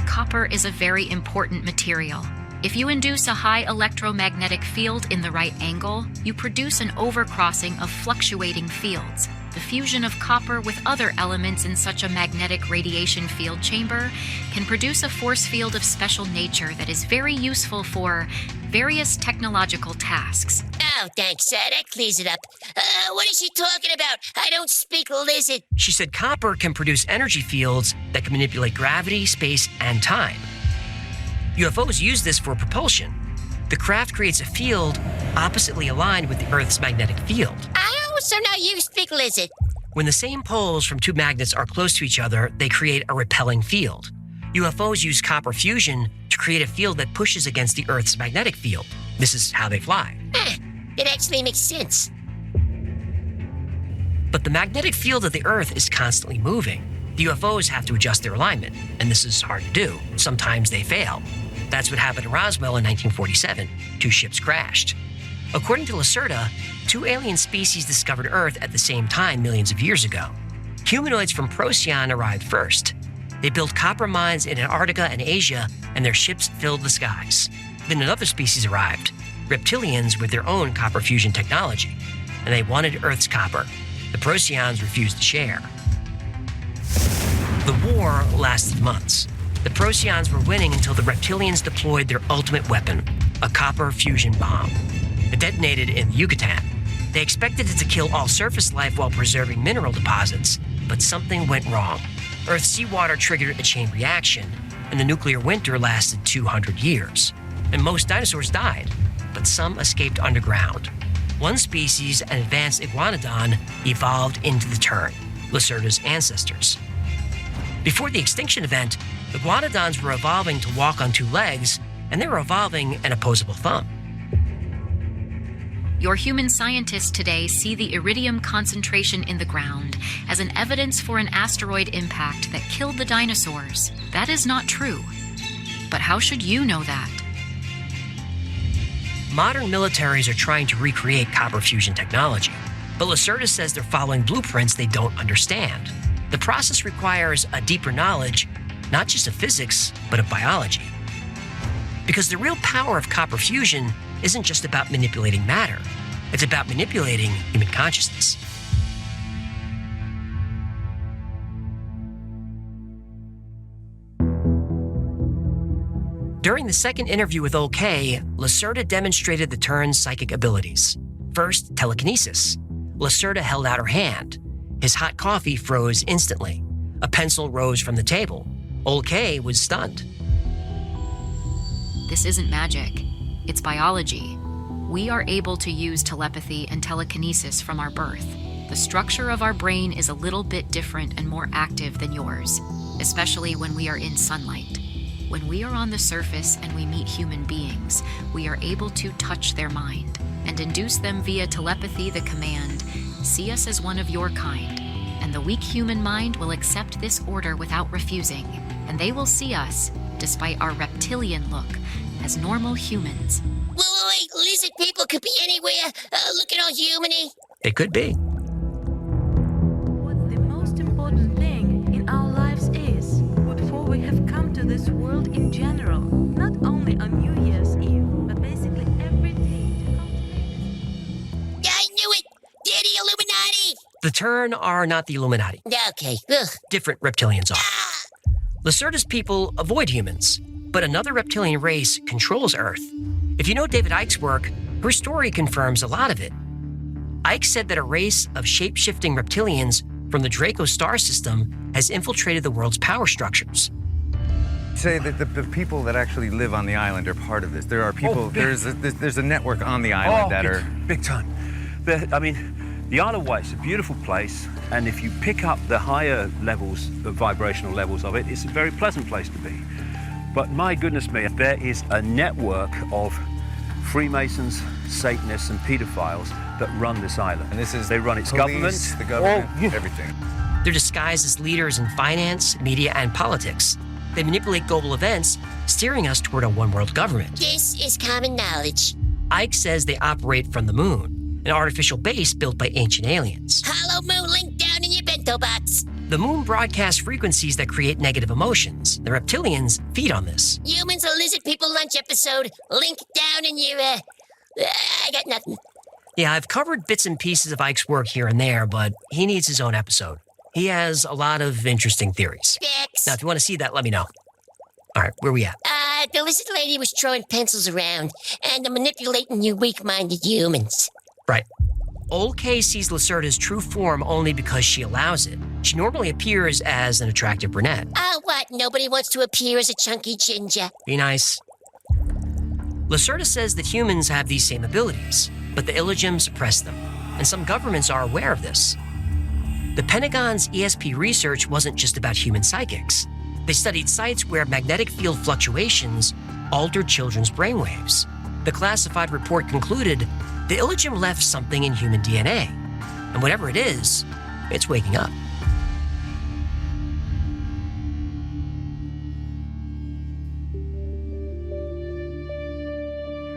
Copper is a very important material. If you induce a high electromagnetic field in the right angle, you produce an overcrossing of fluctuating fields. The fusion of copper with other elements in such a magnetic radiation field chamber can produce a force field of special nature that is very useful for various technological tasks. Oh, thanks. That clears it up. What is she talking about? I don't speak lizard. She said copper can produce energy fields that can manipulate gravity, space, and time. UFOs use this for propulsion. The craft creates a field oppositely aligned with the Earth's magnetic field. Oh, so now you speak lizard. When the same poles from two magnets are close to each other, they create a repelling field. UFOs use copper fusion to create a field that pushes against the Earth's magnetic field. This is how they fly. It actually makes sense. But the magnetic field of the Earth is constantly moving. The UFOs have to adjust their alignment, and this is hard to do. Sometimes they fail. That's what happened in Roswell in 1947. 2 ships crashed. According to Lacerda, 2 alien species discovered Earth at the same time millions of years ago. Humanoids from Procyon arrived first. They built copper mines in Antarctica and Asia, and their ships filled the skies. Then another species arrived, reptilians with their own copper fusion technology, and they wanted Earth's copper. The Procyons refused to share. The war lasted months. The Procyons were winning until the reptilians deployed their ultimate weapon, a copper fusion bomb. It detonated in the Yucatan. They expected it to kill all surface life while preserving mineral deposits, but something went wrong. Earth's seawater triggered a chain reaction, and the nuclear winter lasted 200 years. And most dinosaurs died, but some escaped underground. One species, an advanced iguanodon, evolved into the tern, Lacerda's ancestors. Before the extinction event, iguanodons were evolving to walk on 2 legs, and they were evolving an opposable thumb. Your human scientists today see the iridium concentration in the ground as an evidence for an asteroid impact that killed the dinosaurs. That is not true. But how should you know that? Modern militaries are trying to recreate copper fusion technology, but Lacerda says they're following blueprints they don't understand. The process requires a deeper knowledge, not just of physics, but of biology. Because the real power of copper fusion isn't just about manipulating matter. It's about manipulating human consciousness. During the second interview with Old K, Lacerda demonstrated the tern's psychic abilities. First, telekinesis. Lacerda held out her hand. His hot coffee froze instantly. A pencil rose from the table. Old K was stunned. This isn't magic. It's biology. We are able to use telepathy and telekinesis from our birth. The structure of our brain is a little bit different and more active than yours, especially when we are in sunlight. When we are on the surface and we meet human beings, we are able to touch their mind and induce them via telepathy the command, "See us as one of your kind." And the weak human mind will accept this order without refusing, and they will see us, despite our reptilian look, as normal humans. Wait, lizard people could be anywhere, looking all human-y. They could be. What the most important thing in our lives is, before we have come to this world in general, not only on New Year's Eve, but basically every day to cultivate. I knew it! They're the Illuminati! The Turn are not the Illuminati. Okay, ugh. Different reptilians are. Lacerda's people avoid humans, but another reptilian race controls Earth. If you know David Icke's work, her story confirms a lot of it. Icke said that a race of shape-shifting reptilians from the Draco star system has infiltrated the world's power structures. Say that the people that actually live on the island are part of this. There are people, there's a network on the island that are... Big time. The Isle of Wight is a beautiful place, and if you pick up the higher levels, the vibrational levels of it, it's a very pleasant place to be. But my goodness me, there is a network of Freemasons, Satanists, and pedophiles that run this island. And this is they run its police, the government, everything. They're disguised as leaders in finance, media, and politics. They manipulate global events, steering us toward a one-world government. This is common knowledge. Icke says they operate from the moon, an artificial base built by ancient aliens. Hollow moon link down in your bento box. The moon broadcasts frequencies that create negative emotions. The reptilians feed on this. Humans or lizard people lunch episode. Link down in your, I got nothing. Yeah, I've covered bits and pieces of Icke's work here and there, but he needs his own episode. He has a lot of interesting theories. Fix. Now, if you want to see that, let me know. All right, where we at? The lizard lady was throwing pencils around and manipulating you weak-minded humans. Right. Old K sees Lacerda's true form only because she allows it. She normally appears as an attractive brunette. Oh, what? Nobody wants to appear as a chunky ginger. Be nice. Lacerda says that humans have these same abilities, but the Illogym suppress them, and some governments are aware of this. The Pentagon's ESP research wasn't just about human psychics. They studied sites where magnetic field fluctuations altered children's brainwaves. The classified report concluded the Illogym left something in human DNA, and whatever it is, it's waking up.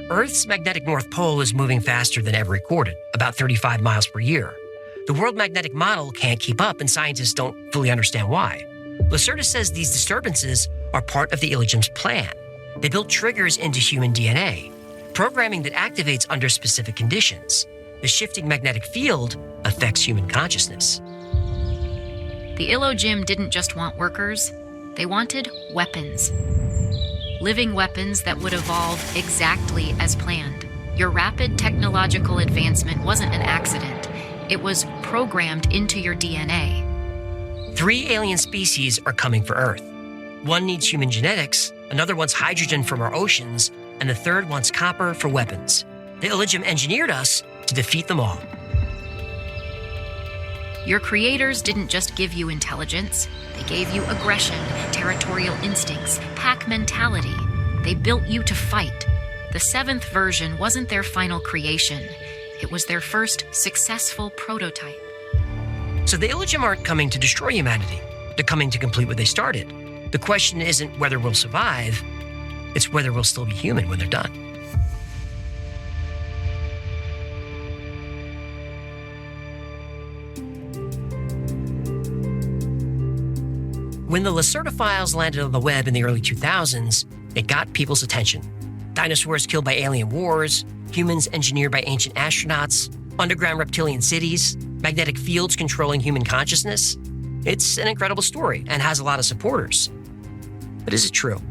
Earth's magnetic North Pole is moving faster than ever recorded, about 35 miles per year. The world magnetic model can't keep up, and scientists don't fully understand why. Lacerda says these disturbances are part of the Illogym's plan. They built triggers into human DNA, programming that activates under specific conditions. The shifting magnetic field affects human consciousness. The Illogym didn't just want workers, they wanted weapons. Living weapons that would evolve exactly as planned. Your rapid technological advancement wasn't an accident. It was programmed into your DNA. 3 alien species are coming for Earth. One needs human genetics, another wants hydrogen from our oceans, and the third wants copper for weapons. The Illogym engineered us to defeat them all. Your creators didn't just give you intelligence. They gave you aggression, territorial instincts, pack mentality. They built you to fight. The 7th version wasn't their final creation. It was their first successful prototype. So the Illogym aren't coming to destroy humanity. They're coming to complete what they started. The question isn't whether we'll survive, it's whether we'll still be human when they're done. When the Lacerda files landed on the web in the early 2000s, it got people's attention. Dinosaurs killed by alien wars, humans engineered by ancient astronauts, underground reptilian cities, magnetic fields controlling human consciousness. It's an incredible story and has a lot of supporters. But is it true?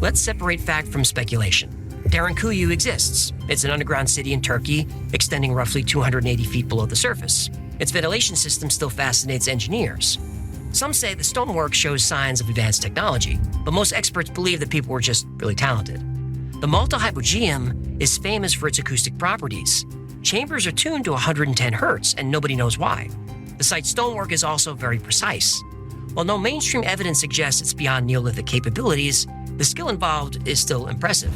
Let's separate fact from speculation. Derinkuyu exists. It's an underground city in Turkey, extending roughly 280 feet below the surface. Its ventilation system still fascinates engineers. Some say the stonework shows signs of advanced technology, but most experts believe that people were just really talented. The Malta Hypogeum is famous for its acoustic properties. Chambers are tuned to 110 hertz, and nobody knows why. The site's stonework is also very precise. While no mainstream evidence suggests it's beyond Neolithic capabilities, the skill involved is still impressive.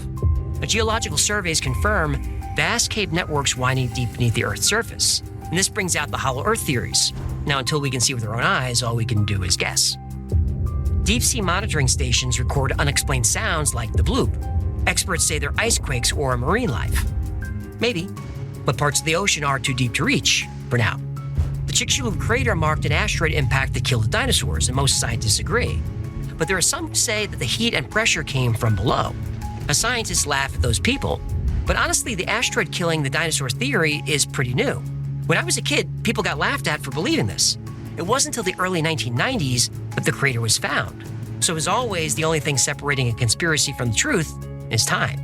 The geological surveys confirm vast cave networks winding deep beneath the Earth's surface, and this brings out the hollow Earth theories. Now, until we can see with our own eyes, all we can do is guess. Deep-sea monitoring stations record unexplained sounds like the bloop. Experts say they're ice quakes or marine life. Maybe, but parts of the ocean are too deep to reach, for now. The Chicxulub crater marked an asteroid impact that killed the dinosaurs, and most scientists agree. But there are some who say that the heat and pressure came from below. Now, scientists laugh at those people, but honestly, the asteroid killing the dinosaurs theory is pretty new. When I was a kid, people got laughed at for believing this. It wasn't until the early 1990s that the crater was found. So as always, the only thing separating a conspiracy from the truth is time.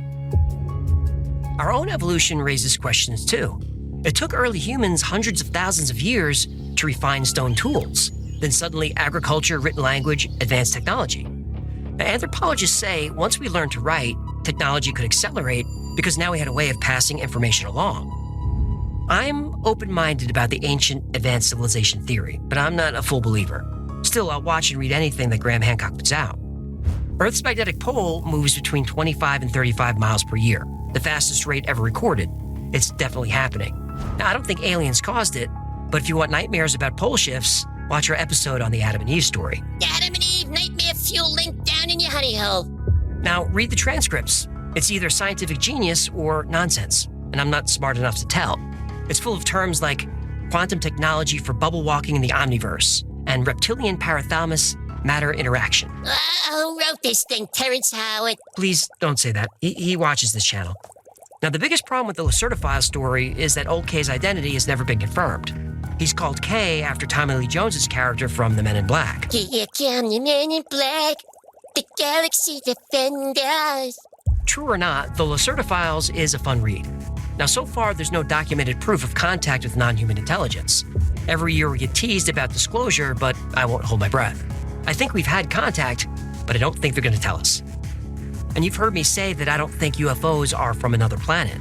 Our own evolution raises questions too. It took early humans hundreds of thousands of years to refine stone tools. Then suddenly agriculture, written language, advanced technology. Now, anthropologists say once we learned to write, technology could accelerate because now we had a way of passing information along. I'm open-minded about the ancient advanced civilization theory, but I'm not a full believer. Still, I'll watch and read anything that Graham Hancock puts out. Earth's magnetic pole moves between 25 and 35 miles per year, the fastest rate ever recorded. It's definitely happening. Now, I don't think aliens caused it, but if you want nightmares about pole shifts, watch our episode on the Adam and Eve story. Adam and Eve nightmare fuel link down in your honey hole. Now, read the transcripts. It's either scientific genius or nonsense, and I'm not smart enough to tell. It's full of terms like quantum technology for bubble walking in the omniverse and reptilian parathalamus matter interaction. Who wrote this thing, Terrence Howard? Please don't say that. He watches this channel. Now, the biggest problem with the Lacerda story is that old K's identity has never been confirmed. He's called K after Tommy Lee Jones's character from The Men in Black. Here come the Men in Black, the Galaxy Defenders. True or not, the Lacerda Files is a fun read. Now, so far, there's no documented proof of contact with non-human intelligence. Every year we get teased about disclosure, but I won't hold my breath. I think we've had contact, but I don't think they're going to tell us. And you've heard me say that I don't think UFOs are from another planet.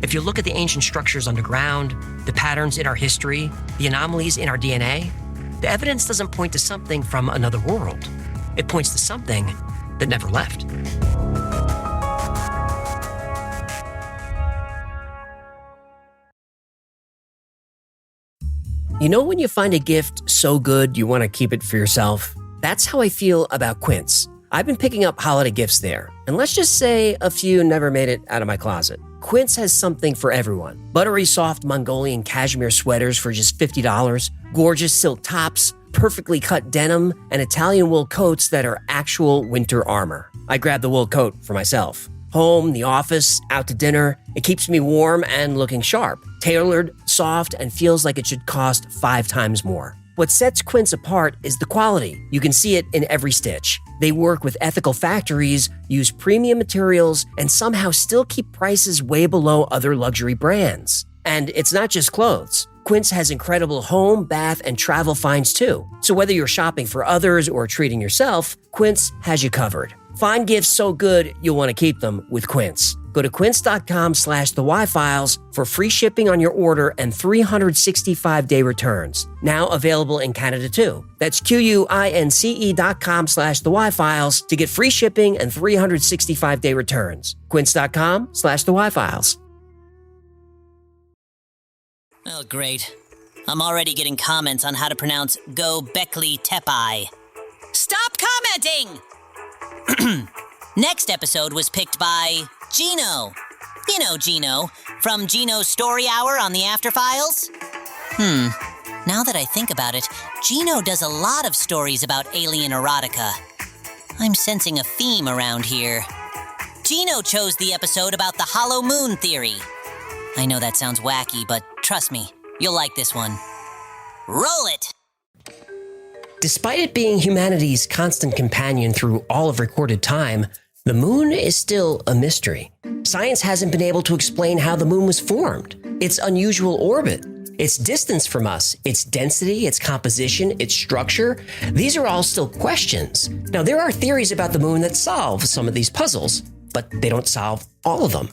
If you look at the ancient structures underground, the patterns in our history, the anomalies in our DNA, the evidence doesn't point to something from another world. It points to something that never left. You know when you find a gift so good you want to keep it for yourself? That's how I feel about Quince. I've been picking up holiday gifts there, and let's just say a few never made it out of my closet. Quince has something for everyone. Buttery soft Mongolian cashmere sweaters for just $50, gorgeous silk tops, perfectly cut denim, and Italian wool coats that are actual winter armor. I grabbed the wool coat for myself. Home, the office, out to dinner, it keeps me warm and looking sharp. Tailored, soft, and feels like it should cost 5 times more. What sets Quince apart is the quality. You can see it in every stitch. They work with ethical factories, use premium materials, and somehow still keep prices way below other luxury brands. And it's not just clothes. Quince has incredible home, bath, and travel finds too. So whether you're shopping for others or treating yourself, Quince has you covered. Find gifts so good you'll want to keep them with Quince. Go to quince.com/thewhyfiles for free shipping on your order and 365-day returns. Now available in Canada too. That's QUINCE.com/thewhyfiles to get free shipping and 365-day returns. Quince.com/thewhyfiles. Oh, great. I'm already getting comments on how to pronounce Gobekli Tepe. Stop commenting! Next episode was picked by Gino. You know Gino, from Gino's Story Hour on the After Files. Now that I think about it, Gino does a lot of stories about alien erotica. I'm sensing a theme around here. Gino chose the episode about the hollow moon theory. I know that sounds wacky, but trust me, you'll like this one. Roll it! Despite it being humanity's constant companion through all of recorded time, the moon is still a mystery. Science hasn't been able to explain how the moon was formed, its unusual orbit, its distance from us, its density, its composition, its structure. These are all still questions. Now, there are theories about the moon that solve some of these puzzles, but they don't solve all of them.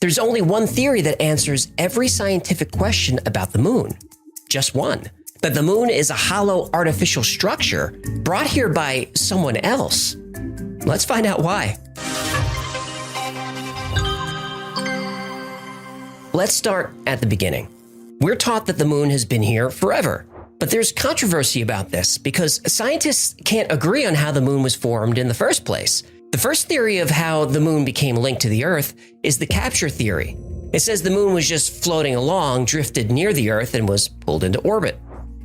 There's only one theory that answers every scientific question about the moon. Just one. that the moon is a hollow artificial structure brought here by someone else. Let's find out why. Let's start at the beginning. We're taught that the moon has been here forever, but there's controversy about this because scientists can't agree on how the moon was formed in the first place. The first theory of how the moon became linked to the Earth is the capture theory. It says the moon was just floating along, drifted near the Earth, and was pulled into orbit.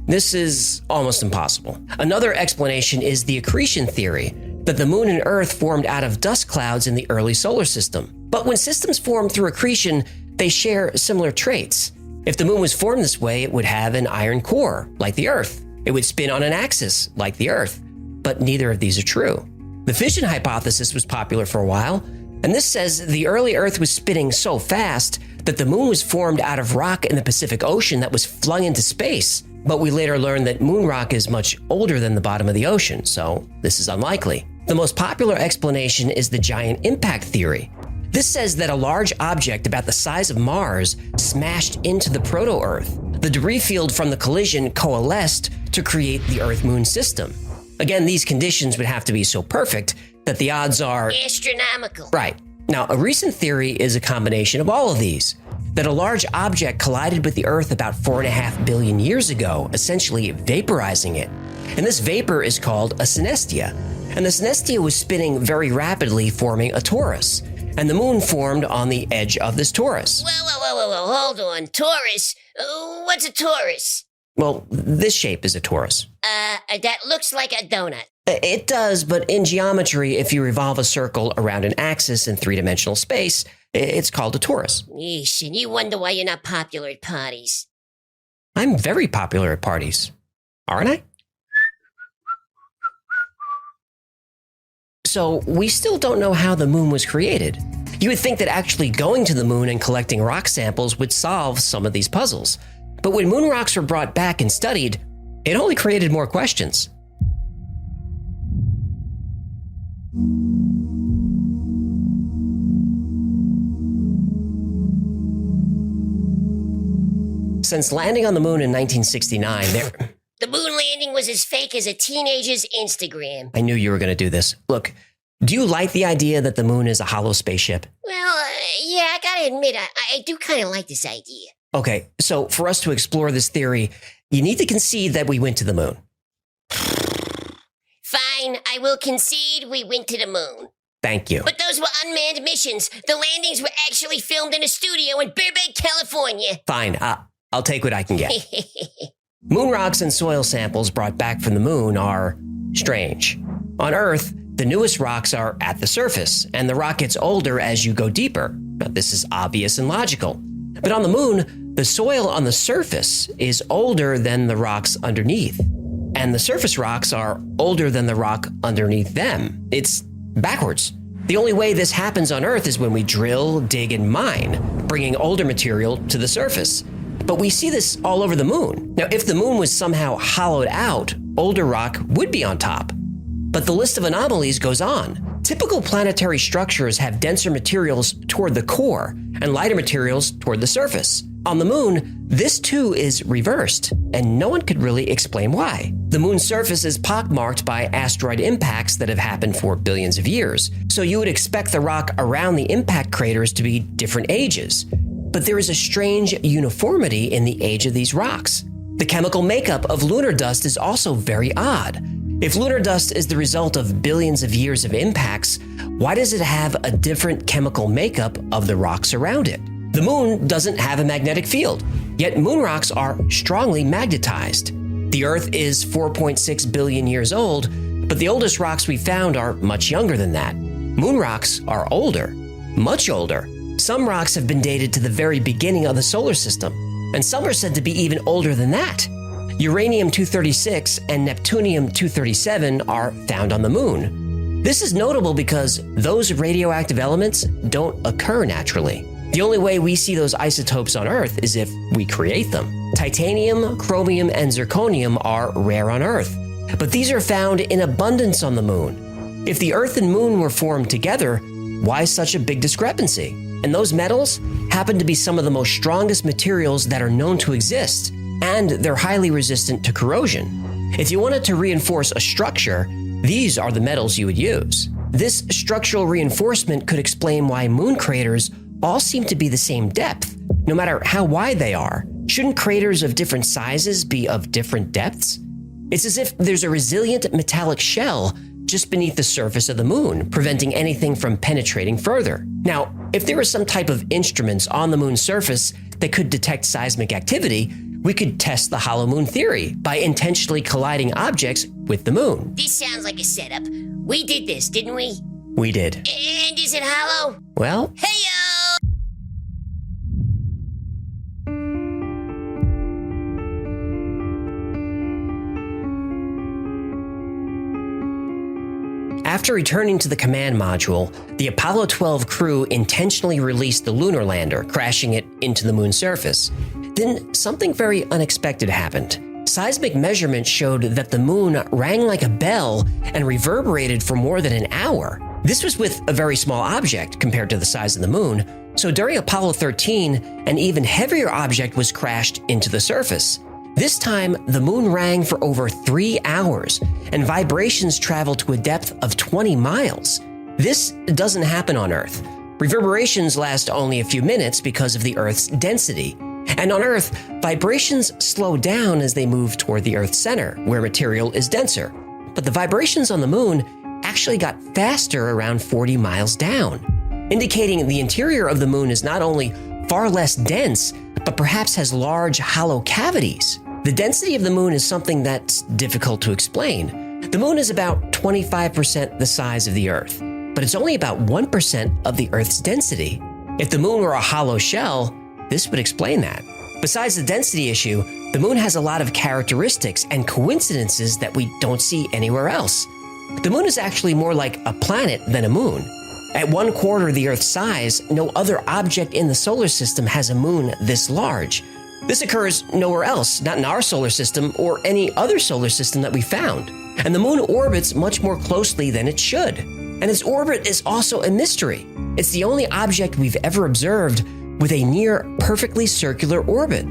This is almost impossible. Another explanation is the accretion theory, that the moon and Earth formed out of dust clouds in the early solar system. But when systems form through accretion, they share similar traits. If the moon was formed this way, it would have an iron core, like the Earth. It would spin on an axis, like the Earth. But neither of these are true. The fission hypothesis was popular for a while, and this says the early Earth was spinning so fast that the moon was formed out of rock in the Pacific Ocean that was flung into space. But we later learned that moon rock is much older than the bottom of the ocean, so this is unlikely. The most popular explanation is the giant impact theory. This says that a large object about the size of Mars smashed into the proto-Earth. The debris field from the collision coalesced to create the Earth-Moon system. Again, these conditions would have to be so perfect that the odds are astronomical. Right. Now, a recent theory is a combination of all of these, that a large object collided with the Earth about 4.5 billion years ago, essentially vaporizing it. And this vapor is called a synestia. And the synestia was spinning very rapidly, forming a torus. And the moon formed on the edge of this torus. Whoa, hold on. Torus? What's a torus? Well, this shape is a torus. That looks like a donut. It does, but in geometry, if you revolve a circle around an axis in three-dimensional space, it's called a torus. Yeesh, and you wonder why you're not popular at parties. I'm very popular at parties, aren't I? So we still don't know how the moon was created. You would think that actually going to the moon and collecting rock samples would solve some of these puzzles. But when moon rocks were brought back and studied, it only created more questions. Since landing on the moon in 1969, The moon landing was as fake as a teenager's Instagram. I knew you were going to do this. Look, do you like the idea that the moon is a hollow spaceship? Well, yeah, I gotta admit, I do kind of like this idea. Okay, so for us to explore this theory, you need to concede that we went to the moon. Fine, I will concede we went to the moon. Thank you. But those were unmanned missions. The landings were actually filmed in a studio in Burbank, California. Fine, I'll take what I can get. Moon rocks and soil samples brought back from the moon are strange. On Earth, the newest rocks are at the surface, and the rock gets older as you go deeper. Now, this is obvious and logical. But on the moon, the soil on the surface is older than the rocks underneath. And the surface rocks are older than the rock underneath them. It's backwards. The only way this happens on Earth is when we drill, dig, and mine, bringing older material to the surface. But we see this all over the moon. Now, if the moon was somehow hollowed out, older rock would be on top. But the list of anomalies goes on. Typical planetary structures have denser materials toward the core and lighter materials toward the surface. On the moon, this too is reversed, and no one could really explain why. The moon's surface is pockmarked by asteroid impacts that have happened for billions of years, so you would expect the rock around the impact craters to be different ages. But there is a strange uniformity in the age of these rocks. The chemical makeup of lunar dust is also very odd. If lunar dust is the result of billions of years of impacts, why does it have a different chemical makeup of the rocks around it? The moon doesn't have a magnetic field, yet moon rocks are strongly magnetized. The Earth is 4.6 billion years old, but the oldest rocks we found are much younger than that. Moon rocks are older, much older. Some rocks have been dated to the very beginning of the solar system, and some are said to be even older than that. Uranium-236 and Neptunium-237 are found on the moon. This is notable because those radioactive elements don't occur naturally. The only way we see those isotopes on Earth is if we create them. Titanium, chromium, and zirconium are rare on Earth, but these are found in abundance on the moon. If the Earth and moon were formed together, why such a big discrepancy? And those metals happen to be some of the most strongest materials that are known to exist, and they're highly resistant to corrosion. If you wanted to reinforce a structure, these are the metals you would use. This structural reinforcement could explain why moon craters all seem to be the same depth, no matter how wide they are. Shouldn't craters of different sizes be of different depths? It's as if there's a resilient metallic shell just beneath the surface of the moon, preventing anything from penetrating further. Now, if there was some type of instruments on the moon's surface that could detect seismic activity, we could test the hollow moon theory by intentionally colliding objects with the moon. This sounds like a setup. We did this, didn't we? We did. And is it hollow? Well, Hey-yo! after returning to the command module, the Apollo 12 crew intentionally released the lunar lander, crashing it into the moon's surface. Then something very unexpected happened. Seismic measurements showed that the moon rang like a bell and reverberated for more than an hour. This was with a very small object compared to the size of the moon, so during Apollo 13, an even heavier object was crashed into the surface. This time, the moon rang for over 3 hours, and vibrations traveled to a depth of 20 miles. This doesn't happen on Earth. Reverberations last only a few minutes because of the Earth's density. And on Earth, vibrations slow down as they move toward the Earth's center, where material is denser. But the vibrations on the moon actually got faster around 40 miles down, indicating the interior of the moon is not only far less dense, but perhaps has large hollow cavities. The density of the moon is something that's difficult to explain. The moon is about 25% the size of the Earth, but it's only about 1% of the Earth's density. If the moon were a hollow shell, this would explain that. Besides the density issue, the moon has a lot of characteristics and coincidences that we don't see anywhere else. The moon is actually more like a planet than a moon. At 1/4 the Earth's size, no other object in the solar system has a moon this large. This occurs nowhere else, not in our solar system or any other solar system that we found. And the moon orbits much more closely than it should. And its orbit is also a mystery. It's the only object we've ever observed with a near perfectly circular orbit.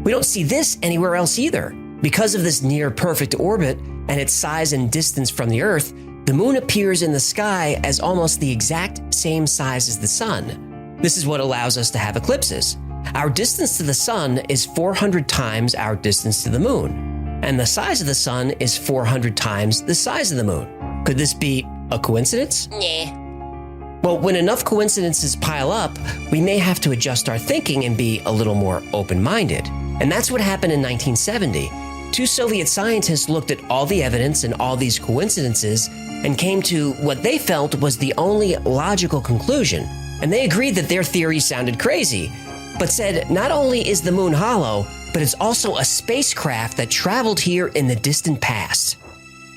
We don't see this anywhere else either. Because of this near perfect orbit and its size and distance from the Earth, the moon appears in the sky as almost the exact same size as the sun. This is what allows us to have eclipses. Our distance to the sun is 400 times our distance to the moon, and the size of the sun is 400 times the size of the moon. Could this be a coincidence? Nah. Well, when enough coincidences pile up, we may have to adjust our thinking and be a little more open-minded. And that's what happened in 1970. 2 Soviet scientists looked at all the evidence and all these coincidences and came to what they felt was the only logical conclusion. And they agreed that their theory sounded crazy, but said not only is the moon hollow, but it's also a spacecraft that traveled here in the distant past.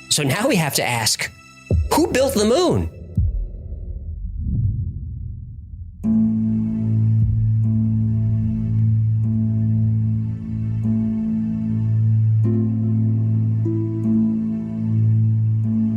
So now we have to ask, who built the moon?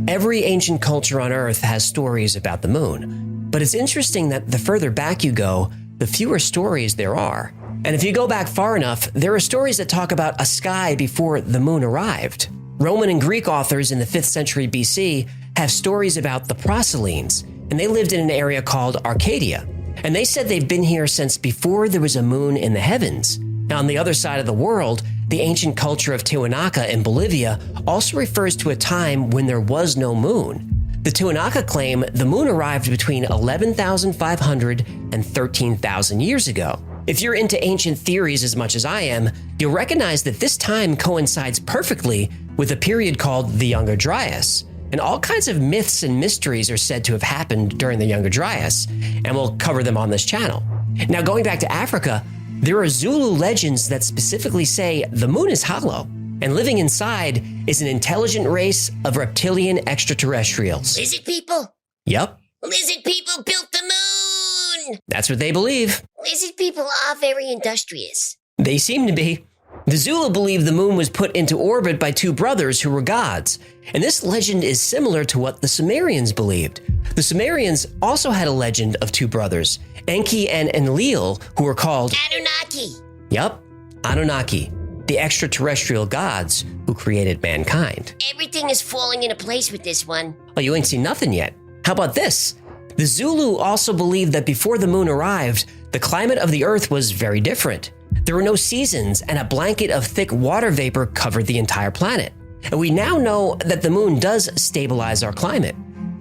Every ancient culture on Earth has stories about the moon, but it's interesting that the further back you go, the fewer stories there are. And if you go back far enough, there are stories that talk about a sky before the moon arrived. Roman and Greek authors in the 5th century BC have stories about the Proselynes, and they lived in an area called Arcadia. And they said they've been here since before there was a moon in the heavens. Now, on the other side of the world, the ancient culture of Tiwanaku in Bolivia also refers to a time when there was no moon. The Tiwanaku claim the moon arrived between 11,500 and 13,000 years ago. If you're into ancient theories as much as I am, you'll recognize that this time coincides perfectly with a period called the Younger Dryas. And all kinds of myths and mysteries are said to have happened during the Younger Dryas, and we'll cover them on this channel. Now, going back to Africa, there are Zulu legends that specifically say the moon is hollow, and living inside is an intelligent race of reptilian extraterrestrials. Lizard people? Yup. Lizard people built the moon! That's what they believe. Lizard people are very industrious. They seem to be. The Zulu believe the moon was put into orbit by 2 brothers who were gods, and this legend is similar to what the Sumerians believed. The Sumerians also had a legend of 2 brothers, Enki and Enlil, who were called Anunnaki. Yup, Anunnaki. the extraterrestrial gods who created mankind. Everything is falling into place with this one. Oh, you ain't seen nothing yet. How about this? The Zulu also believed that before the moon arrived, the climate of the Earth was very different. There were no seasons, and a blanket of thick water vapor covered the entire planet. And we now know that the moon does stabilize our climate.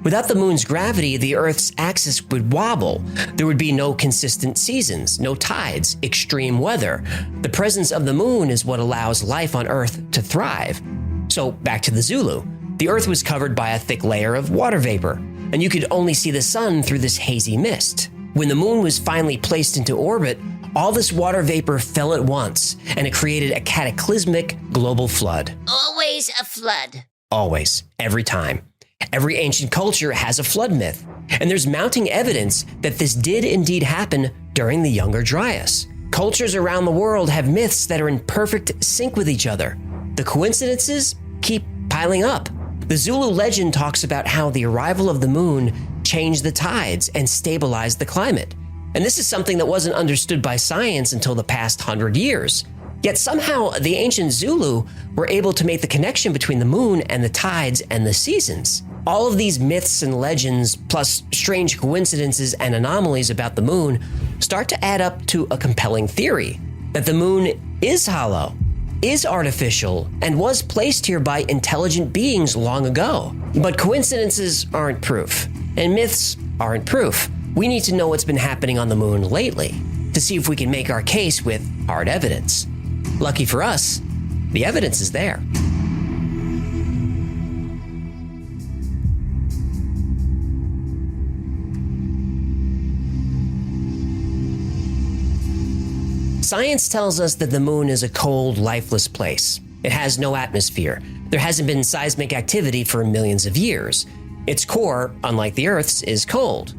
Without the moon's gravity, the Earth's axis would wobble. There would be no consistent seasons, no tides, extreme weather. The presence of the moon is what allows life on Earth to thrive. So back to the Zulu. The Earth was covered by a thick layer of water vapor, and you could only see the sun through this hazy mist. When the moon was finally placed into orbit, all this water vapor fell at once, and it created a cataclysmic global flood. Always a flood. Always. Every time. Every ancient culture has a flood myth, and there's mounting evidence that this did indeed happen during the Younger Dryas. Cultures around the world have myths that are in perfect sync with each other. The coincidences keep piling up. The Zulu legend talks about how the arrival of the moon changed the tides and stabilized the climate. And this is something that wasn't understood by science until the past 100 years. Yet somehow the ancient Zulu were able to make the connection between the moon and the tides and the seasons. All of these myths and legends, plus strange coincidences and anomalies about the moon, start to add up to a compelling theory that the moon is hollow, is artificial, and was placed here by intelligent beings long ago. But coincidences aren't proof, and myths aren't proof. We need to know what's been happening on the moon lately to see if we can make our case with hard evidence. Lucky for us, the evidence is there. Science tells us that the moon is a cold, lifeless place. It has no atmosphere. There hasn't been seismic activity for millions of years. Its core, unlike the Earth's, is cold.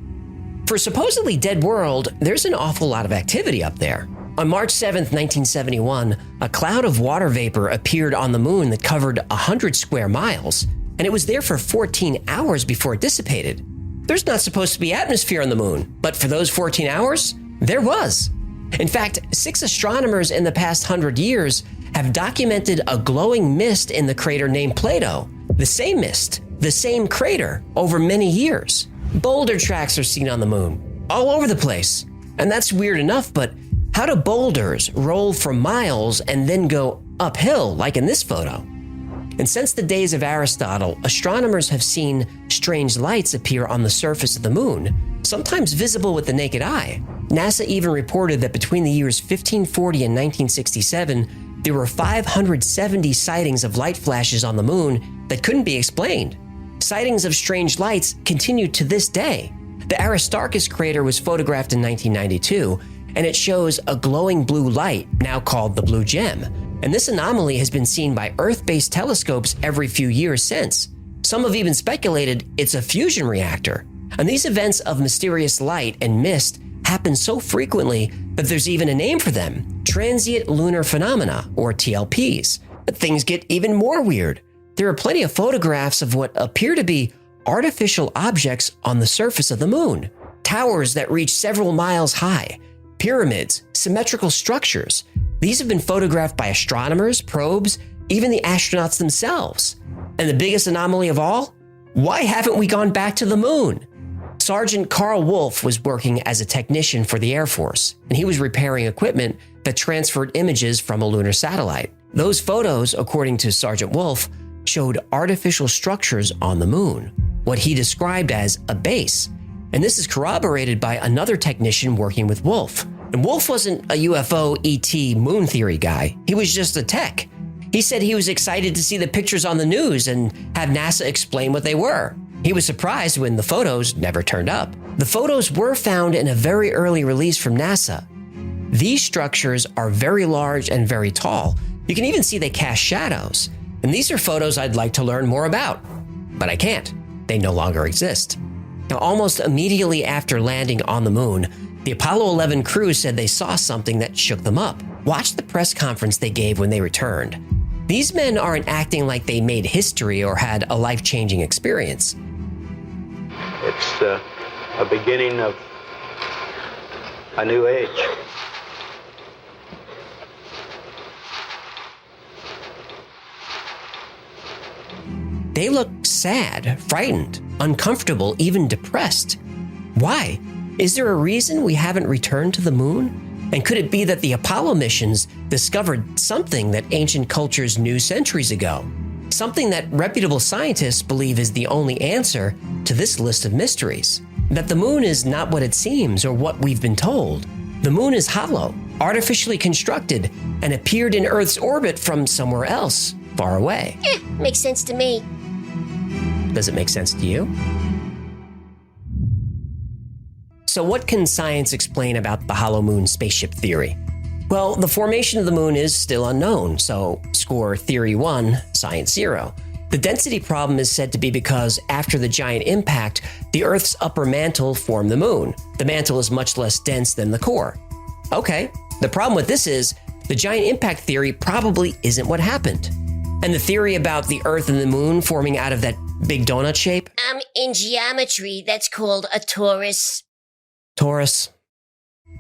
For a supposedly dead world, there's an awful lot of activity up there. On March 7th, 1971, a cloud of water vapor appeared on the moon that covered 100 square miles, and it was there for 14 hours before it dissipated. There's not supposed to be atmosphere on the moon, but for those 14 hours, there was. In fact, 6 astronomers in the past 100 years have documented a glowing mist in the crater named Plato. The same mist, the same crater, over many years. Boulder tracks are seen on the moon, all over the place. And that's weird enough, but how do boulders roll for miles and then go uphill, like in this photo? And since the days of Aristotle, astronomers have seen strange lights appear on the surface of the moon, sometimes visible with the naked eye. NASA even reported that between the years 1540 and 1967, there were 570 sightings of light flashes on the moon that couldn't be explained. Sightings of strange lights continue to this day. The Aristarchus crater was photographed in 1992, and it shows a glowing blue light, now called the Blue Gem. And this anomaly has been seen by Earth-based telescopes every few years since. Some have even speculated it's a fusion reactor. And these events of mysterious light and mist happen so frequently that there's even a name for them, transient lunar phenomena, or TLPs. But things get even more weird. There are plenty of photographs of what appear to be artificial objects on the surface of the moon. Towers that reach several miles high, pyramids, symmetrical structures. These have been photographed by astronomers, probes, even the astronauts themselves. And the biggest anomaly of all? Why haven't we gone back to the moon? Sergeant Carl Wolf was working as a technician for the Air Force, and he was repairing equipment that transferred images from a lunar satellite. Those photos, according to Sergeant Wolf, showed artificial structures on the moon, what he described as a base. And this is corroborated by another technician working with Wolf. And Wolf wasn't a UFO, ET, moon theory guy. He was just a tech. He said he was excited to see the pictures on the news and have NASA explain what they were. He was surprised when the photos never turned up. The photos were found in a very early release from NASA. These structures are very large and very tall. You can even see they cast shadows. And these are photos I'd like to learn more about, but I can't. They no longer exist. Now, almost immediately after landing on the moon, the Apollo 11 crew said they saw something that shook them up. Watch the press conference they gave when they returned. These men aren't acting like they made history or had a life-changing experience. It's a beginning of a new age. They look sad, frightened, uncomfortable, even depressed. Why? Is there a reason we haven't returned to the moon? And could it be that the Apollo missions discovered something that ancient cultures knew centuries ago? Something that reputable scientists believe is the only answer to this list of mysteries. That the moon is not what it seems or what we've been told. The moon is hollow, artificially constructed, and appeared in Earth's orbit from somewhere else, far away. Makes sense to me. Does it make sense to you? So what can science explain about the hollow moon spaceship theory? Well, the formation of the moon is still unknown, so score theory 1, science 0. The density problem is said to be because after the giant impact, the Earth's upper mantle formed the moon. The mantle is much less dense than the core. Okay, the problem with this is the giant impact theory probably isn't what happened. And the theory about the Earth and the moon forming out of that big donut shape? In geometry, that's called a torus. Torus.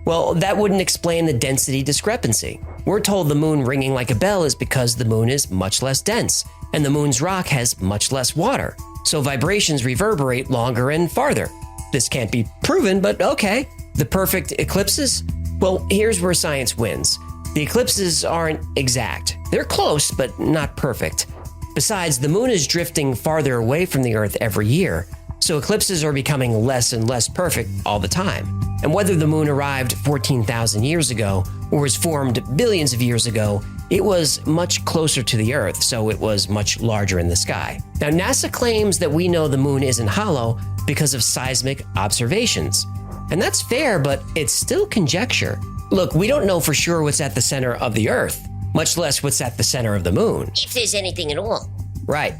Well, that wouldn't explain the density discrepancy. We're told the moon ringing like a bell is because the moon is much less dense, and the moon's rock has much less water, so vibrations reverberate longer and farther. This can't be proven, but okay. The perfect eclipses? Well, here's where science wins. The eclipses aren't exact. They're close, but not perfect. Besides, the moon is drifting farther away from the Earth every year, so eclipses are becoming less and less perfect all the time. And whether the moon arrived 14,000 years ago or was formed billions of years ago, it was much closer to the Earth, so it was much larger in the sky. Now, NASA claims that we know the moon isn't hollow because of seismic observations. And that's fair, but it's still conjecture. Look, we don't know for sure what's at the center of the Earth, much less what's at the center of the moon. If there's anything at all. Right.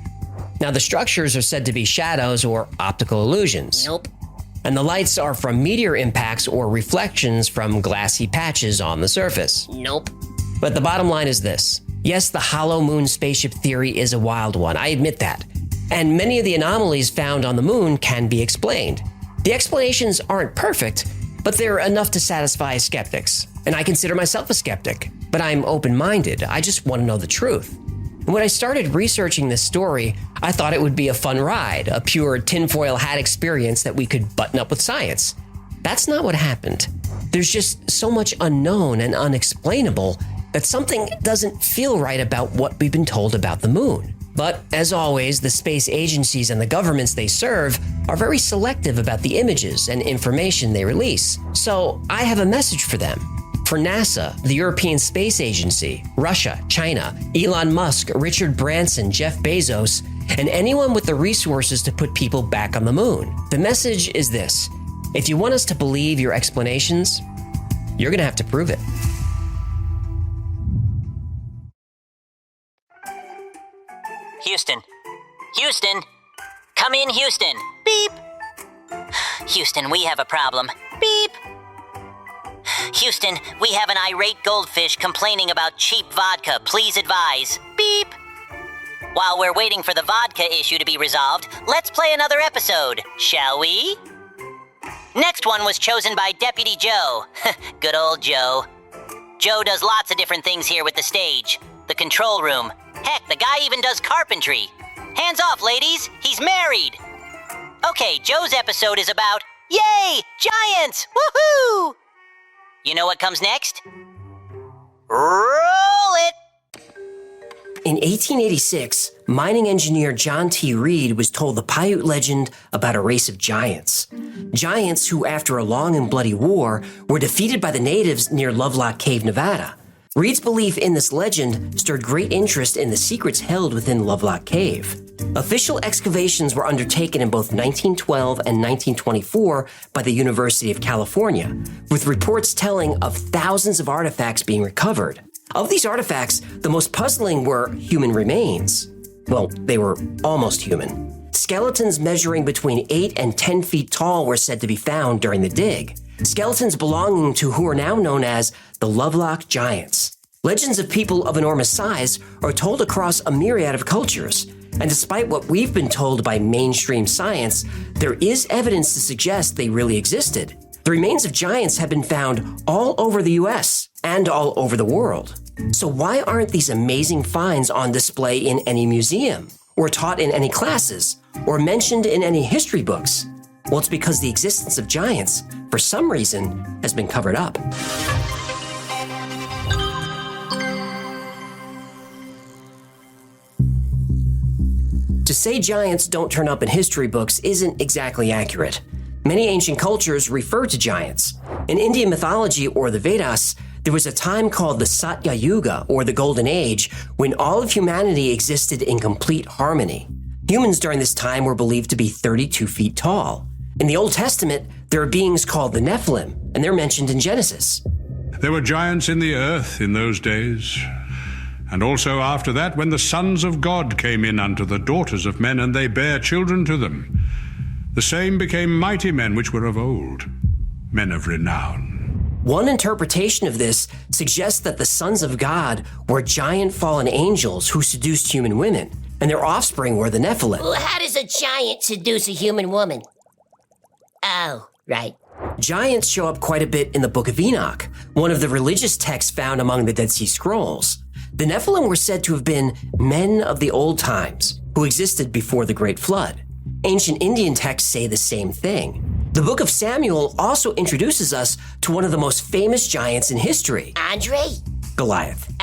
Now, the structures are said to be shadows or optical illusions. Nope. And the lights are from meteor impacts or reflections from glassy patches on the surface. Nope. But the bottom line is this. Yes, the hollow moon spaceship theory is a wild one, I admit that. And many of the anomalies found on the moon can be explained. The explanations aren't perfect, but they're enough to satisfy skeptics. And I consider myself a skeptic, but I'm open-minded. I just want to know the truth. And when I started researching this story, I thought it would be a fun ride, a pure tinfoil hat experience that we could button up with science. That's not what happened. There's just so much unknown and unexplainable that something doesn't feel right about what we've been told about the moon. But as always, the space agencies and the governments they serve are very selective about the images and information they release. So I have a message for them. For NASA, the European Space Agency, Russia, China, Elon Musk, Richard Branson, Jeff Bezos, and anyone with the resources to put people back on the moon. The message is this. If you want us to believe your explanations, you're going to have to prove it. Houston. Houston. Come in, Houston. Beep. Houston, we have a problem. Beep. Houston, we have an irate goldfish complaining about cheap vodka. Please advise. Beep. While we're waiting for the vodka issue to be resolved, let's play another episode, shall we? Next one was chosen by Deputy Joe. Good old Joe. Joe does lots of different things here with the stage. The control room. Heck, the guy even does carpentry. Hands off, ladies. He's married. Okay, Joe's episode is about, yay, giants, woohoo! You know what comes next? Roll it! In 1886, mining engineer John T. Reed was told the Paiute legend about a race of giants. Giants who, after a long and bloody war, were defeated by the natives near Lovelock Cave, Nevada. Reed's belief in this legend stirred great interest in the secrets held within Lovelock Cave. Official excavations were undertaken in both 1912 and 1924 by the University of California, with reports telling of thousands of artifacts being recovered. Of these artifacts, the most puzzling were human remains. Well, they were almost human. Skeletons measuring between 8 and 10 feet tall were said to be found during the dig. Skeletons belonging to who are now known as the Lovelock Giants. Legends of people of enormous size are told across a myriad of cultures, and despite what we've been told by mainstream science, there is evidence to suggest they really existed. The remains of giants have been found all over the US and all over the world. So why aren't these amazing finds on display in any museum? or taught in any classes, or mentioned in any history books? Well, it's because the existence of giants, for some reason, has been covered up. To say giants don't turn up in history books isn't exactly accurate. Many ancient cultures refer to giants. In Indian mythology or the Vedas, there was a time called the Satya Yuga, or the Golden Age, when all of humanity existed in complete harmony. Humans during this time were believed to be 32 feet tall. In the Old Testament, there are beings called the Nephilim, and they're mentioned in Genesis. There were giants in the earth in those days, and also after that, when the sons of God came in unto the daughters of men, and they bare children to them. The same became mighty men which were of old, men of renown. One interpretation of this suggests that the sons of God were giant fallen angels who seduced human women, and their offspring were the Nephilim. Well, how does a giant seduce a human woman? Oh, right. Giants show up quite a bit in the Book of Enoch, one of the religious texts found among the Dead Sea Scrolls. The Nephilim were said to have been men of the old times who existed before the Great Flood. Ancient Indian texts say the same thing. The Book of Samuel also introduces us to one of the most famous giants in history. Andre? Goliath.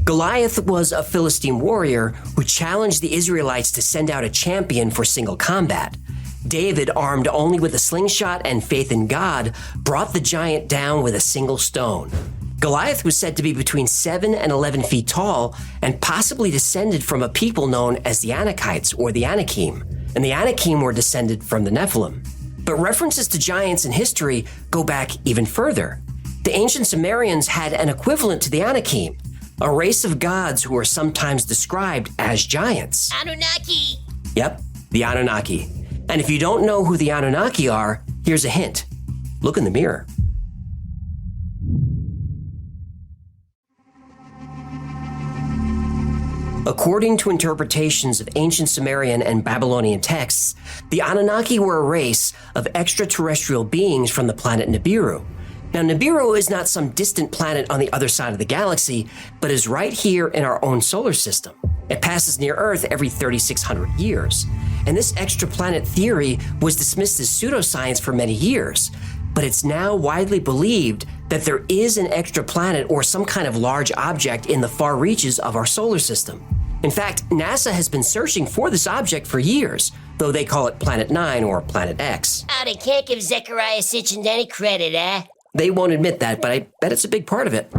Goliath was a Philistine warrior who challenged the Israelites to send out a champion for single combat. David, armed only with a slingshot and faith in God, brought the giant down with a single stone. Goliath was said to be between 7 and 11 feet tall and possibly descended from a people known as the Anakites or the Anakim, and the Anakim were descended from the Nephilim. But references to giants in history go back even further. The ancient Sumerians had an equivalent to the Anakim, a race of gods who are sometimes described as giants. Anunnaki! Yep, the Anunnaki. And if you don't know who the Anunnaki are, here's a hint. Look in the mirror. According to interpretations of ancient Sumerian and Babylonian texts, the Anunnaki were a race of extraterrestrial beings from the planet Nibiru. Now, Nibiru is not some distant planet on the other side of the galaxy, but is right here in our own solar system. It passes near Earth every 3,600 years. And this extraplanet theory was dismissed as pseudoscience for many years, but it's now widely believed that there is an extraplanet or some kind of large object in the far reaches of our solar system. In fact, NASA has been searching for this object for years, though they call it Planet 9 or Planet X. Oh, they can't give Zechariah Sitchin any credit, eh? They won't admit that, but I bet it's a big part of it.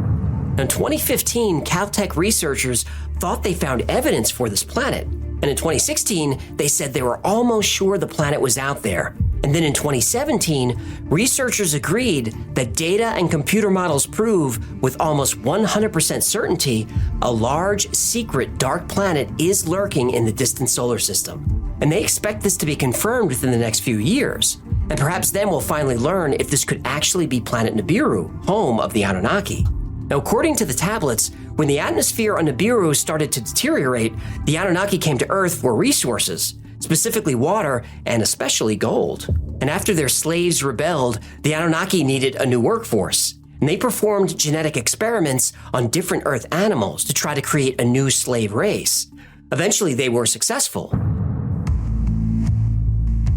In 2015, Caltech researchers thought they found evidence for this planet. And in 2016, they said they were almost sure the planet was out there. And then in 2017, researchers agreed that data and computer models prove with almost 100% certainty a large, secret, dark planet is lurking in the distant solar system. And they expect this to be confirmed within the next few years. And perhaps then we'll finally learn if this could actually be planet Nibiru, home of the Anunnaki. Now, according to the tablets, when the atmosphere on Nibiru started to deteriorate, the Anunnaki came to Earth for resources, specifically water and especially gold. And after their slaves rebelled, the Anunnaki needed a new workforce. And they performed genetic experiments on different Earth animals to try to create a new slave race. Eventually, they were successful.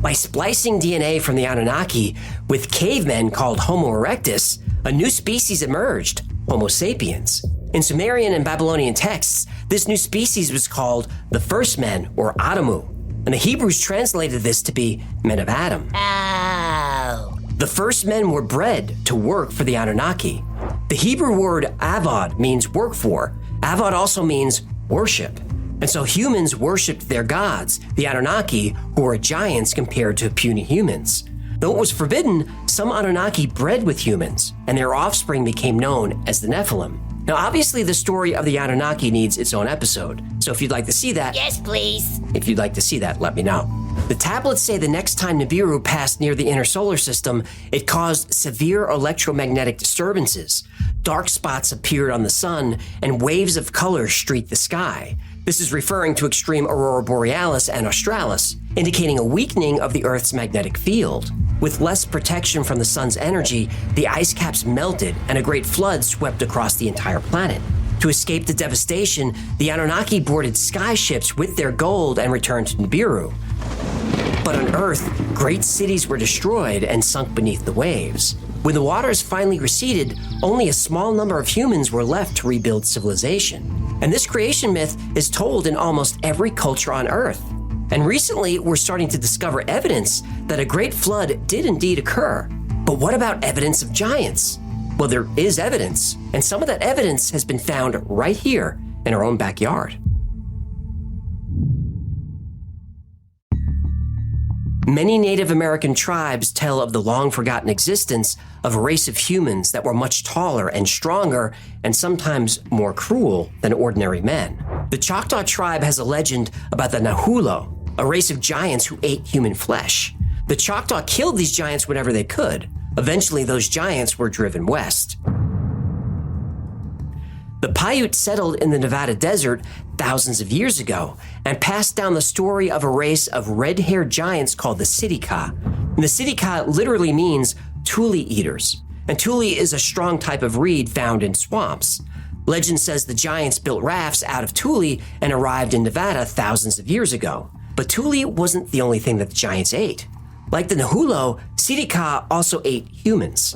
By splicing DNA from the Anunnaki with cavemen called Homo erectus, a new species emerged, Homo sapiens. In Sumerian and Babylonian texts, this new species was called the first men, or Adamu, and the Hebrews translated this to be men of Adam. Oh. The first men were bred to work for the Anunnaki. The Hebrew word avad means work for. Avad also means worship. And so humans worshipped their gods, the Anunnaki, who were giants compared to puny humans. Though it was forbidden, some Anunnaki bred with humans, and their offspring became known as the Nephilim. Now, obviously, the story of the Anunnaki needs its own episode, so if you'd like to see that... Yes, please. If you'd like to see that, let me know. The tablets say the next time Nibiru passed near the inner solar system, it caused severe electromagnetic disturbances. Dark spots appeared on the sun, and waves of color streaked the sky. This is referring to extreme aurora borealis and australis, indicating a weakening of the Earth's magnetic field. With less protection from the sun's energy, the ice caps melted and a great flood swept across the entire planet, To escape the devastation, the Anunnaki boarded skyships with their gold and returned to Nibiru. But on Earth, great cities were destroyed and sunk beneath the waves. When the waters finally receded, only a small number of humans were left to rebuild civilization. And this creation myth is told in almost every culture on Earth. And recently, we're starting to discover evidence that a great flood did indeed occur. But what about evidence of giants? Well, there is evidence, and some of that evidence has been found right here in our own backyard. Many Native American tribes tell of the long-forgotten existence of a race of humans that were much taller and stronger and sometimes more cruel than ordinary men. The Choctaw tribe has a legend about the Nahulo, a race of giants who ate human flesh. The Choctaw killed these giants whenever they could. Eventually, those giants were driven west. The Paiute settled in the Nevada desert thousands of years ago and passed down the story of a race of red-haired giants called the Sitka. And the Sitka literally means tule eaters, and tule is a strong type of reed found in swamps. Legend says the giants built rafts out of tule and arrived in Nevada thousands of years ago. But tule wasn't the only thing that the giants ate. Like the Nahulo, Sitka also ate humans.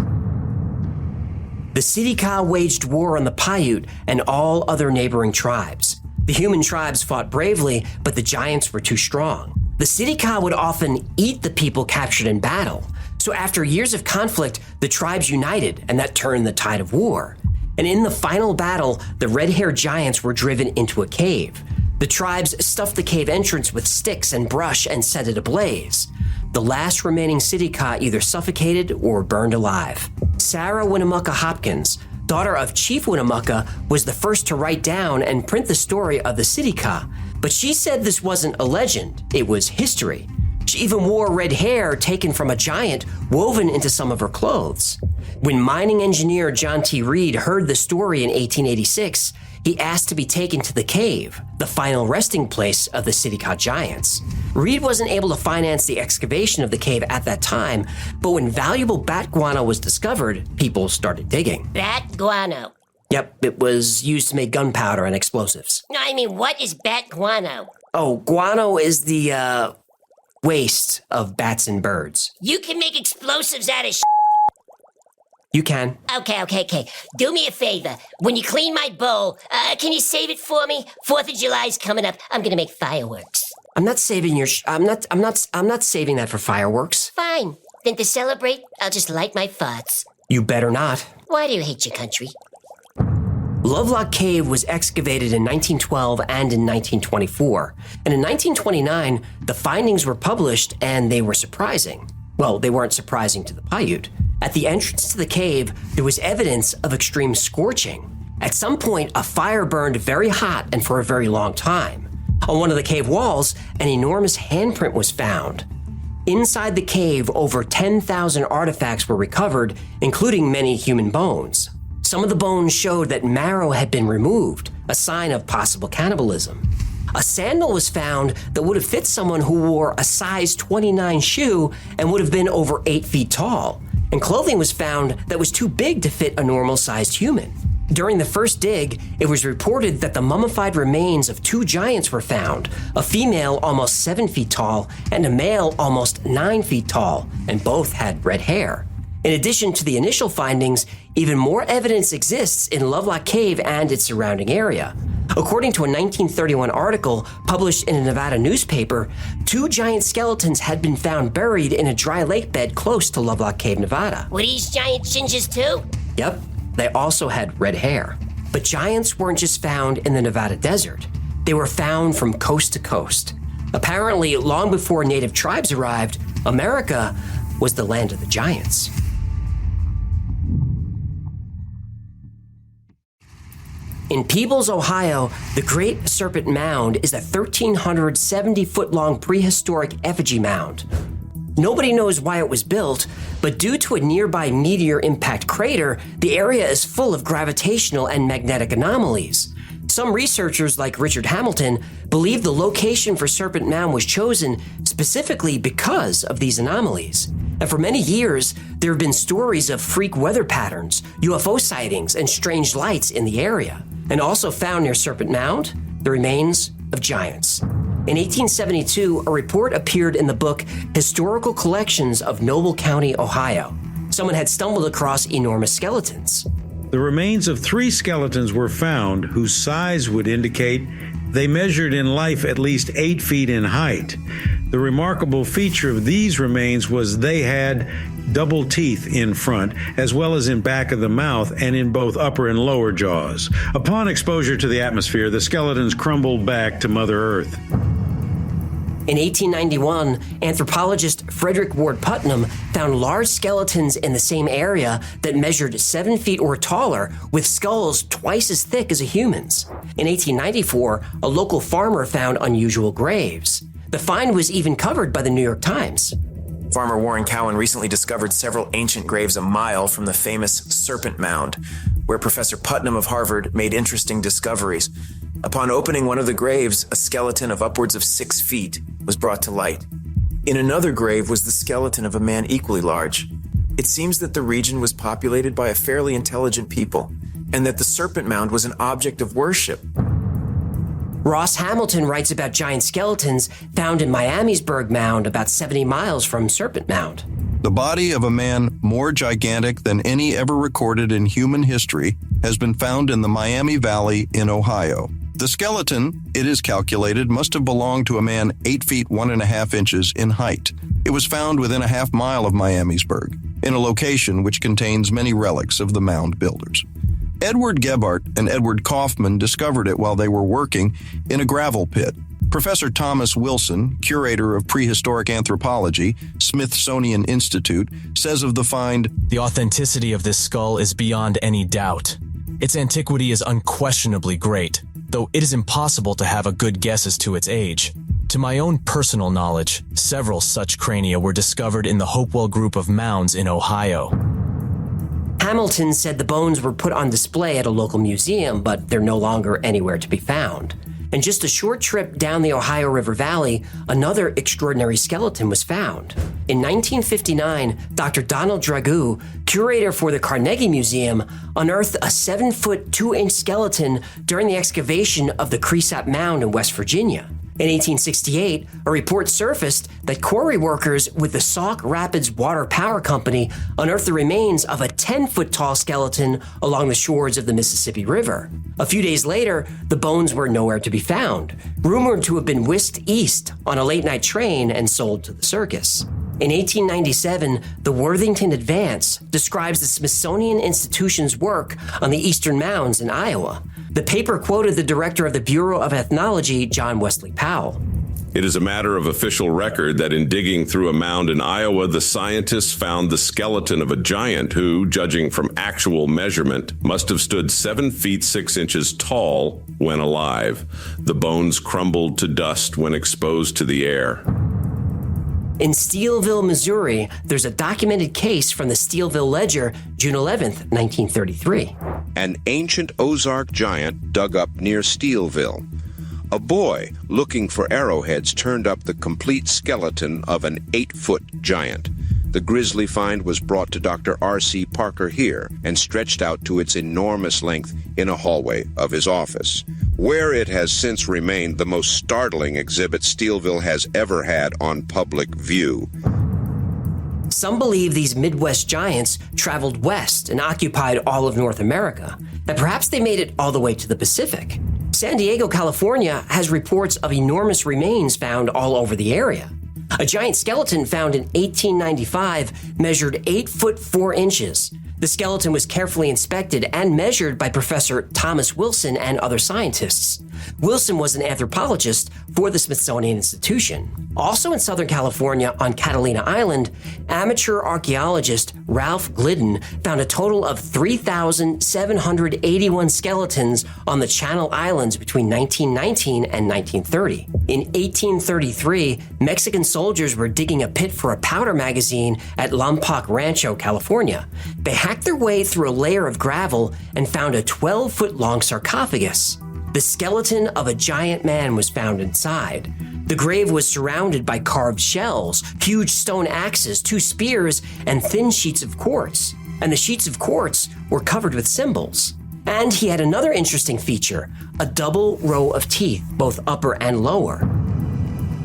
The Sitka waged war on the Paiute and all other neighboring tribes. The human tribes fought bravely, but the giants were too strong. The Sitka would often eat the people captured in battle. So after years of conflict, the tribes united, and that turned the tide of war. And in the final battle, the red-haired giants were driven into a cave. The tribes stuffed the cave entrance with sticks and brush and set it ablaze. The last remaining Sitka either suffocated or burned alive. Sarah Winnemucca Hopkins, daughter of Chief Winnemucca, was the first to write down and print the story of the Sitka, but she said this wasn't a legend, it was history. She even wore red hair taken from a giant woven into some of her clothes. When mining engineer John T. Reed heard the story in 1886, he asked to be taken to the cave, the final resting place of the Sitka giants. Reed wasn't able to finance the excavation of the cave at that time, but when valuable bat guano was discovered, people started digging. Bat guano? Yep, it was used to make gunpowder and explosives. No, I mean, what is bat guano? Oh, guano is the, waste of bats and birds. You can make explosives out of You can. Okay. Do me a favor. When you clean my bowl, can you save it for me? 4th of July's coming up. I'm gonna make fireworks. I'm not saving your I'm not saving that for fireworks. Fine. Then to celebrate, I'll just light my farts. You better not. Why do you hate your country? Lovelock Cave was excavated in 1912 and in 1924. And in 1929, the findings were published and they were surprising. Well, they weren't surprising to the Paiute. At the entrance to the cave, there was evidence of extreme scorching. At some point, a fire burned very hot and for a very long time. On one of the cave walls, an enormous handprint was found. Inside the cave, over 10,000 artifacts were recovered, including many human bones. Some of the bones showed that marrow had been removed, a sign of possible cannibalism. A sandal was found that would have fit someone who wore a size 29 shoe and would have been over 8 feet tall. And clothing was found that was too big to fit a normal-sized human. During the first dig, it was reported that the mummified remains of 2 giants were found, a female almost 7 feet tall and a male almost 9 feet tall, and both had red hair. In addition to the initial findings, even more evidence exists in Lovelock Cave and its surrounding area. According to a 1931 article published in a Nevada newspaper, 2 giant skeletons had been found buried in a dry lake bed close to Lovelock Cave, Nevada. Were these giant gingers too? Yep, they also had red hair. But giants weren't just found in the Nevada desert. They were found from coast to coast. Apparently, long before native tribes arrived, America was the land of the giants. In Peebles, Ohio, the Great Serpent Mound is a 1,370-foot-long prehistoric effigy mound. Nobody knows why it was built, but due to a nearby meteor impact crater, the area is full of gravitational and magnetic anomalies. Some researchers, like Richard Hamilton, believe the location for Serpent Mound was chosen specifically because of these anomalies. And for many years, there have been stories of freak weather patterns, UFO sightings, and strange lights in the area. And also found near Serpent Mound, the remains of giants. In 1872, a report appeared in the book Historical Collections of Noble County, Ohio. Someone had stumbled across enormous skeletons. The remains of 3 skeletons were found whose size would indicate they measured in life at least 8 feet in height. The remarkable feature of these remains was they had double teeth in front, as well as in back of the mouth and in both upper and lower jaws. Upon exposure to the atmosphere, the skeletons crumbled back to Mother Earth. In 1891, anthropologist Frederick Ward Putnam found large skeletons in the same area that measured 7 feet or taller, with skulls twice as thick as a human's. In 1894, a local farmer found unusual graves. The find was even covered by the New York Times. Farmer Warren Cowan recently discovered several ancient graves a mile from the famous Serpent Mound, where Professor Putnam of Harvard made interesting discoveries. Upon opening one of the graves, a skeleton of upwards of 6 feet was brought to light. In another grave was the skeleton of a man equally large. It seems that the region was populated by a fairly intelligent people, and that the Serpent Mound was an object of worship. Ross Hamilton writes about giant skeletons found in Miamisburg Mound, about 70 miles from Serpent Mound. The body of a man more gigantic than any ever recorded in human history has been found in the Miami Valley in Ohio. The skeleton, it is calculated, must have belonged to a man 8 feet 1.5 inches in height. It was found within a half mile of Miamisburg, in a location which contains many relics of the mound builders. Edward Gebhardt and Edward Kaufman discovered it while they were working in a gravel pit. Professor Thomas Wilson, curator of prehistoric anthropology, Smithsonian Institute, says of the find, "The authenticity of this skull is beyond any doubt. Its antiquity is unquestionably great, though it is impossible to have a good guess as to its age. To my own personal knowledge, several such crania were discovered in the Hopewell group of mounds in Ohio." Hamilton said the bones were put on display at a local museum, but they're no longer anywhere to be found. And just a short trip down the Ohio River Valley, another extraordinary skeleton was found. In 1959, Dr. Donald Dragoo, curator for the Carnegie Museum, unearthed a 7-foot 2-inch skeleton during the excavation of the Cresap Mound in West Virginia. In 1868, a report surfaced that quarry workers with the Sauk Rapids Water Power Company unearthed the remains of a 10-foot tall skeleton along the shores of the Mississippi River. A few days later, the bones were nowhere to be found, rumored to have been whisked east on a late-night train and sold to the circus. In 1897, the Worthington Advance describes the Smithsonian Institution's work on the eastern mounds in Iowa. The paper quoted the director of the Bureau of Ethnology, John Wesley Powell. It is a matter of official record that in digging through a mound in Iowa, the scientists found the skeleton of a giant who, judging from actual measurement, must have stood 7 feet 6 inches tall when alive. The bones crumbled to dust when exposed to the air. In Steelville, Missouri, there's a documented case from the Steelville Ledger, June 11th, 1933. An ancient Ozark giant dug up near Steelville. A boy looking for arrowheads turned up the complete skeleton of an 8-foot giant. The grisly find was brought to Dr. R.C. Parker here and stretched out to its enormous length in a hallway of his office, where it has since remained the most startling exhibit Steelville has ever had on public view. Some believe these Midwest giants traveled west and occupied all of North America, and perhaps they made it all the way to the Pacific. San Diego, California has reports of enormous remains found all over the area. A giant skeleton found in 1895 measured 8 foot 4 inches. The skeleton was carefully inspected and measured by Professor Thomas Wilson and other scientists. Wilson was an anthropologist for the Smithsonian Institution. Also in Southern California, on Catalina Island, amateur archaeologist Ralph Glidden found a total of 3,781 skeletons on the Channel Islands between 1919 and 1930. In 1833, Mexican soldiers were digging a pit for a powder magazine at Lompoc Rancho, California. They hacked their way through a layer of gravel and found a 12-foot-long sarcophagus. The skeleton of a giant man was found inside. The grave was surrounded by carved shells, huge stone axes, 2 spears, and thin sheets of quartz. And the sheets of quartz were covered with symbols. And he had another interesting feature, a double row of teeth, both upper and lower.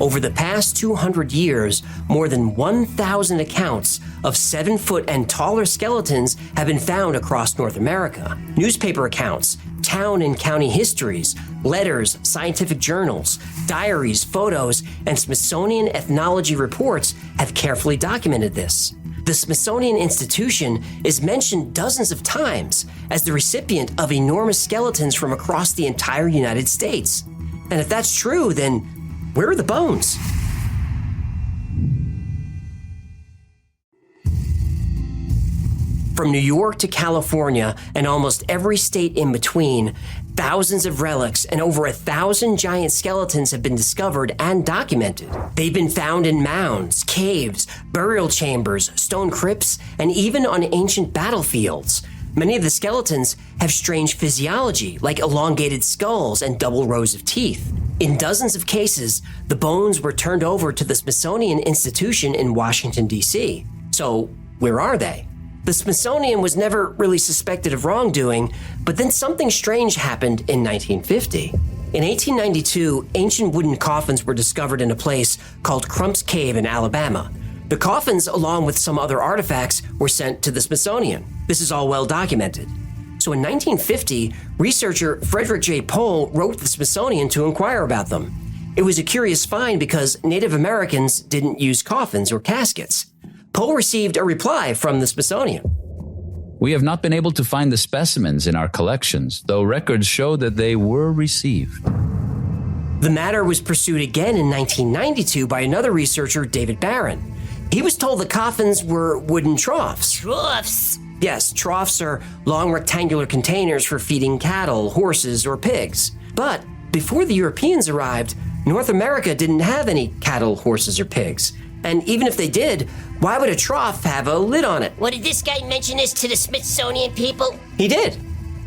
Over the past 200 years, more than 1,000 accounts of 7-foot and taller skeletons have been found across North America. Newspaper accounts, town and county histories, letters, scientific journals, diaries, photos, and Smithsonian ethnology reports have carefully documented this. The Smithsonian Institution is mentioned dozens of times as the recipient of enormous skeletons from across the entire United States. And if that's true, then where are the bones? From New York to California and almost every state in between, thousands of relics and over 1,000 giant skeletons have been discovered and documented. They've been found in mounds, caves, burial chambers, stone crypts, and even on ancient battlefields. Many of the skeletons have strange physiology, like elongated skulls and double rows of teeth. In dozens of cases, the bones were turned over to the Smithsonian Institution in Washington, D.C. So, where are they? The Smithsonian was never really suspected of wrongdoing, but then something strange happened in 1950. In 1892, ancient wooden coffins were discovered in a place called Crump's Cave in Alabama. The coffins, along with some other artifacts, were sent to the Smithsonian. This is all well documented. So in 1950, researcher Frederick J. Pohl wrote the Smithsonian to inquire about them. It was a curious find because Native Americans didn't use coffins or caskets. Pohl received a reply from the Smithsonian. We have not been able to find the specimens in our collections, though records show that they were received. The matter was pursued again in 1992 by another researcher, David Barron. He was told the coffins were wooden troughs. Troughs? Yes, troughs are long rectangular containers for feeding cattle, horses, or pigs. But before the Europeans arrived, North America didn't have any cattle, horses, or pigs. And even if they did, why would a trough have a lid on it? What, did this guy mention this to the Smithsonian people? He did.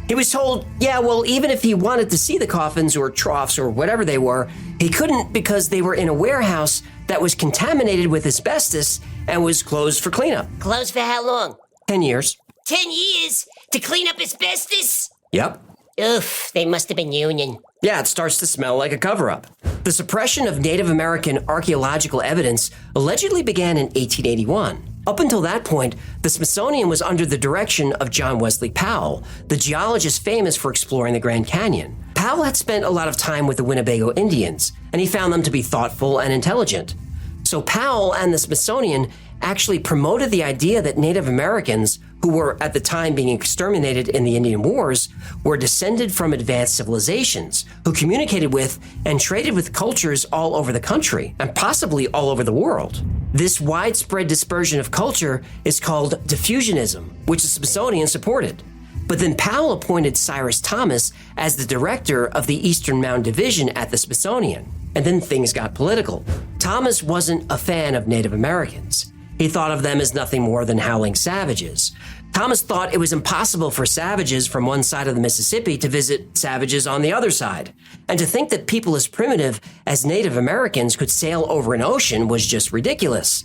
He was told, yeah, well, even if he wanted to see the coffins or troughs or whatever they were, he couldn't because they were in a warehouse that was contaminated with asbestos and was closed for cleanup. Closed for how long? 10 years. 10 years? To clean up asbestos? Yep. Oof, they must have been union. Yeah, it starts to smell like a cover-up. The suppression of Native American archaeological evidence allegedly began in 1881. Up until that point, the Smithsonian was under the direction of John Wesley Powell, the geologist famous for exploring the Grand Canyon. Powell had spent a lot of time with the Winnebago Indians, and he found them to be thoughtful and intelligent. So Powell and the Smithsonian actually promoted the idea that Native Americans, who were at the time being exterminated in the Indian Wars, were descended from advanced civilizations who communicated with and traded with cultures all over the country and possibly all over the world. This widespread dispersion of culture is called diffusionism, which the Smithsonian supported. But then Powell appointed Cyrus Thomas as the director of the Eastern Mound Division at the Smithsonian, and then things got political. Thomas wasn't a fan of Native Americans. He thought of them as nothing more than howling savages. Thomas thought it was impossible for savages from one side of the Mississippi to visit savages on the other side. And to think that people as primitive as Native Americans could sail over an ocean was just ridiculous.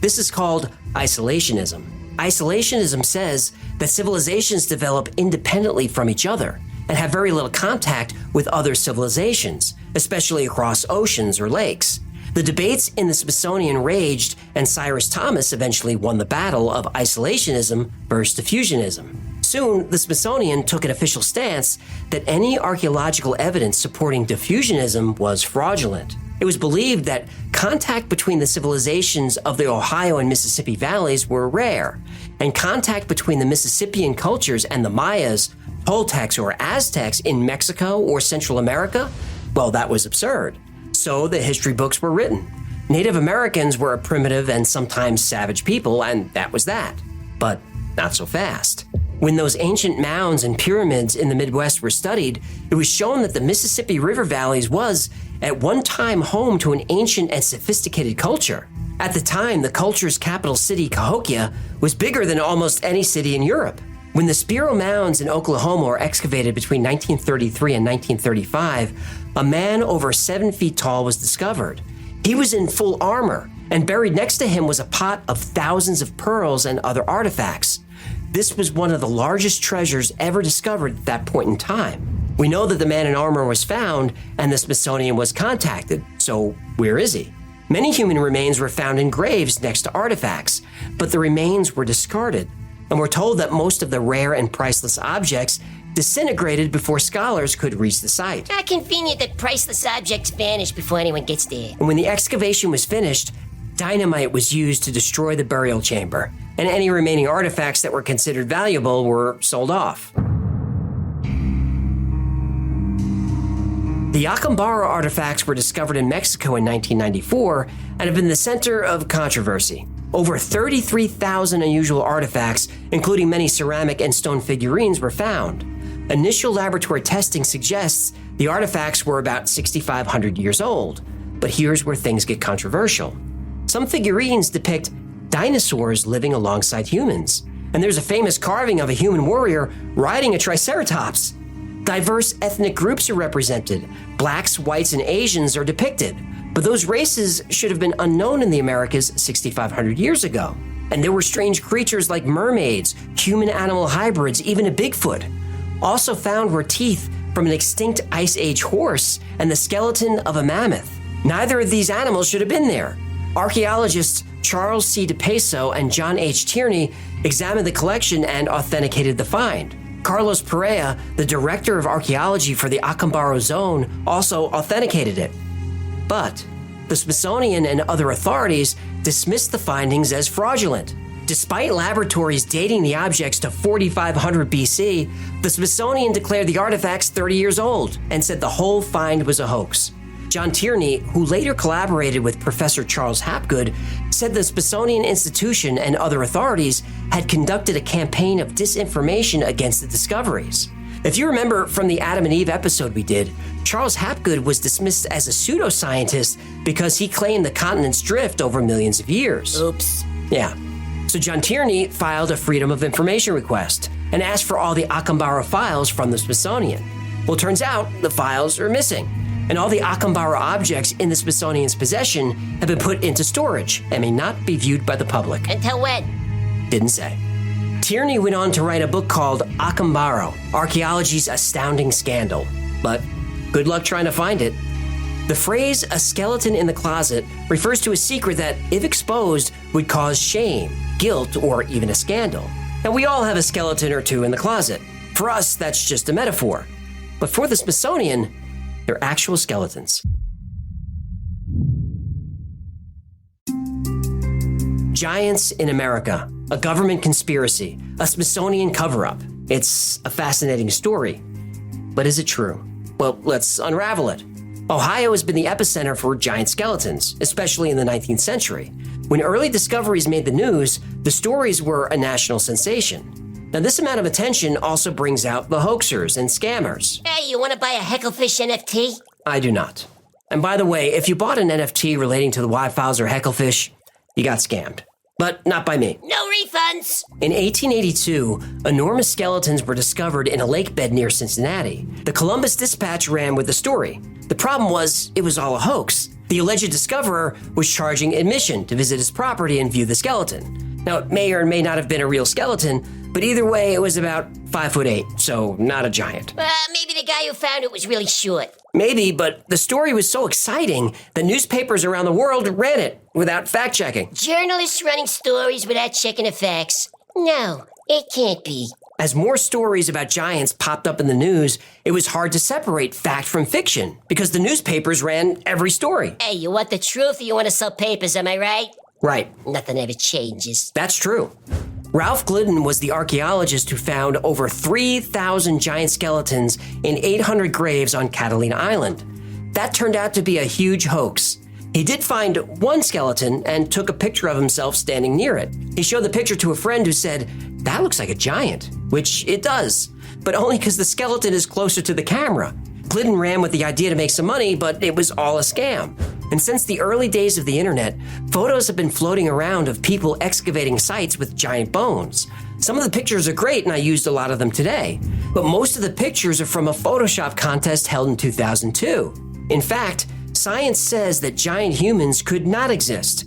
This is called isolationism. Isolationism says that civilizations develop independently from each other and have very little contact with other civilizations, especially across oceans or lakes. The debates in the Smithsonian raged, and Cyrus Thomas eventually won the battle of isolationism versus diffusionism. Soon, the Smithsonian took an official stance that any archaeological evidence supporting diffusionism was fraudulent. It was believed that contact between the civilizations of the Ohio and Mississippi valleys were rare, and contact between the Mississippian cultures and the Mayas, Toltecs, or Aztecs in Mexico or Central America, well, that was absurd. So the history books were written. Native Americans were a primitive and sometimes savage people, and that was that. But not so fast. When those ancient mounds and pyramids in the Midwest were studied, it was shown that the Mississippi River valleys was, at one time, home to an ancient and sophisticated culture. At the time, the culture's capital city, Cahokia, was bigger than almost any city in Europe. When the Spiro Mounds in Oklahoma were excavated between 1933 and 1935, a man over 7 feet tall was discovered. He was in full armor, and buried next to him was a pot of thousands of pearls and other artifacts. This was one of the largest treasures ever discovered at that point in time. We know that the man in armor was found and the Smithsonian was contacted, so where is he? Many human remains were found in graves next to artifacts, but the remains were discarded, and we're told that most of the rare and priceless objects disintegrated before scholars could reach the site. How convenient that priceless objects vanish before anyone gets there. And when the excavation was finished, dynamite was used to destroy the burial chamber, and any remaining artifacts that were considered valuable were sold off. The Acambaro artifacts were discovered in Mexico in 1994 and have been the center of controversy. Over 33,000 unusual artifacts, including many ceramic and stone figurines, were found. Initial laboratory testing suggests the artifacts were about 6,500 years old, but here's where things get controversial. Some figurines depict dinosaurs living alongside humans, and there's a famous carving of a human warrior riding a triceratops. Diverse ethnic groups are represented. Blacks, whites, and Asians are depicted, but those races should have been unknown in the Americas 6,500 years ago. And there were strange creatures like mermaids, human-animal hybrids, even a Bigfoot. Also found were teeth from an extinct Ice Age horse and the skeleton of a mammoth. Neither of these animals should have been there. Archaeologists Charles C. DePeso and John H. Tierney examined the collection and authenticated the find. Carlos Perea, the director of archaeology for the Acambaro Zone, also authenticated it. But the Smithsonian and other authorities dismissed the findings as fraudulent. Despite laboratories dating the objects to 4500 BC, the Smithsonian declared the artifacts 30 years old and said the whole find was a hoax. John Tierney, who later collaborated with Professor Charles Hapgood, said the Smithsonian Institution and other authorities had conducted a campaign of disinformation against the discoveries. If you remember from the Adam and Eve episode we did, Charles Hapgood was dismissed as a pseudoscientist because he claimed the continents drift over millions of years. Oops. Yeah. So John Tierney filed a Freedom of Information request and asked for all the Acambaro files from the Smithsonian. Well, it turns out the files are missing, and all the Acambaro objects in the Smithsonian's possession have been put into storage and may not be viewed by the public. Until when? Didn't say. Tierney went on to write a book called Acambaro, Archaeology's Astounding Scandal. But good luck trying to find it. The phrase, a skeleton in the closet, refers to a secret that, if exposed, would cause shame, guilt, or even a scandal. Now, we all have a skeleton or two in the closet. For us, that's just a metaphor. But for the Smithsonian, they're actual skeletons. Giants in America, a government conspiracy, a Smithsonian cover-up. It's a fascinating story. But is it true? Well, let's unravel it. Ohio has been the epicenter for giant skeletons, especially in the 19th century. When early discoveries made the news, the stories were a national sensation. Now, this amount of attention also brings out the hoaxers and scammers. Hey, you want to buy a Hecklefish NFT? I do not. And by the way, if you bought an NFT relating to the Y-Files or Hecklefish, you got scammed. But not by me. No refunds! In 1882, enormous skeletons were discovered in a lake bed near Cincinnati. The Columbus Dispatch ran with the story. The problem was, it was all a hoax. The alleged discoverer was charging admission to visit his property and view the skeleton. Now, it may or may not have been a real skeleton, but either way, it was about 5'8", so not a giant. Maybe the guy who found it was really short. Maybe, but the story was so exciting that newspapers around the world ran it without fact-checking. Journalists running stories without checking the facts. No, it can't be. As more stories about giants popped up in the news, it was hard to separate fact from fiction because the newspapers ran every story. Hey, you want the truth or you want to sell papers, am I right? Right. Nothing ever changes. That's true. Ralph Glidden was the archaeologist who found over 3,000 giant skeletons in 800 graves on Catalina Island. That turned out to be a huge hoax. He did find one skeleton and took a picture of himself standing near it. He showed the picture to a friend who said, "That looks like a giant," which it does, but only because the skeleton is closer to the camera. Glidden ran with the idea to make some money, but it was all a scam. And since the early days of the internet, photos have been floating around of people excavating sites with giant bones. Some of the pictures are great, and I used a lot of them today, but most of the pictures are from a Photoshop contest held in 2002. In fact, science says that giant humans could not exist.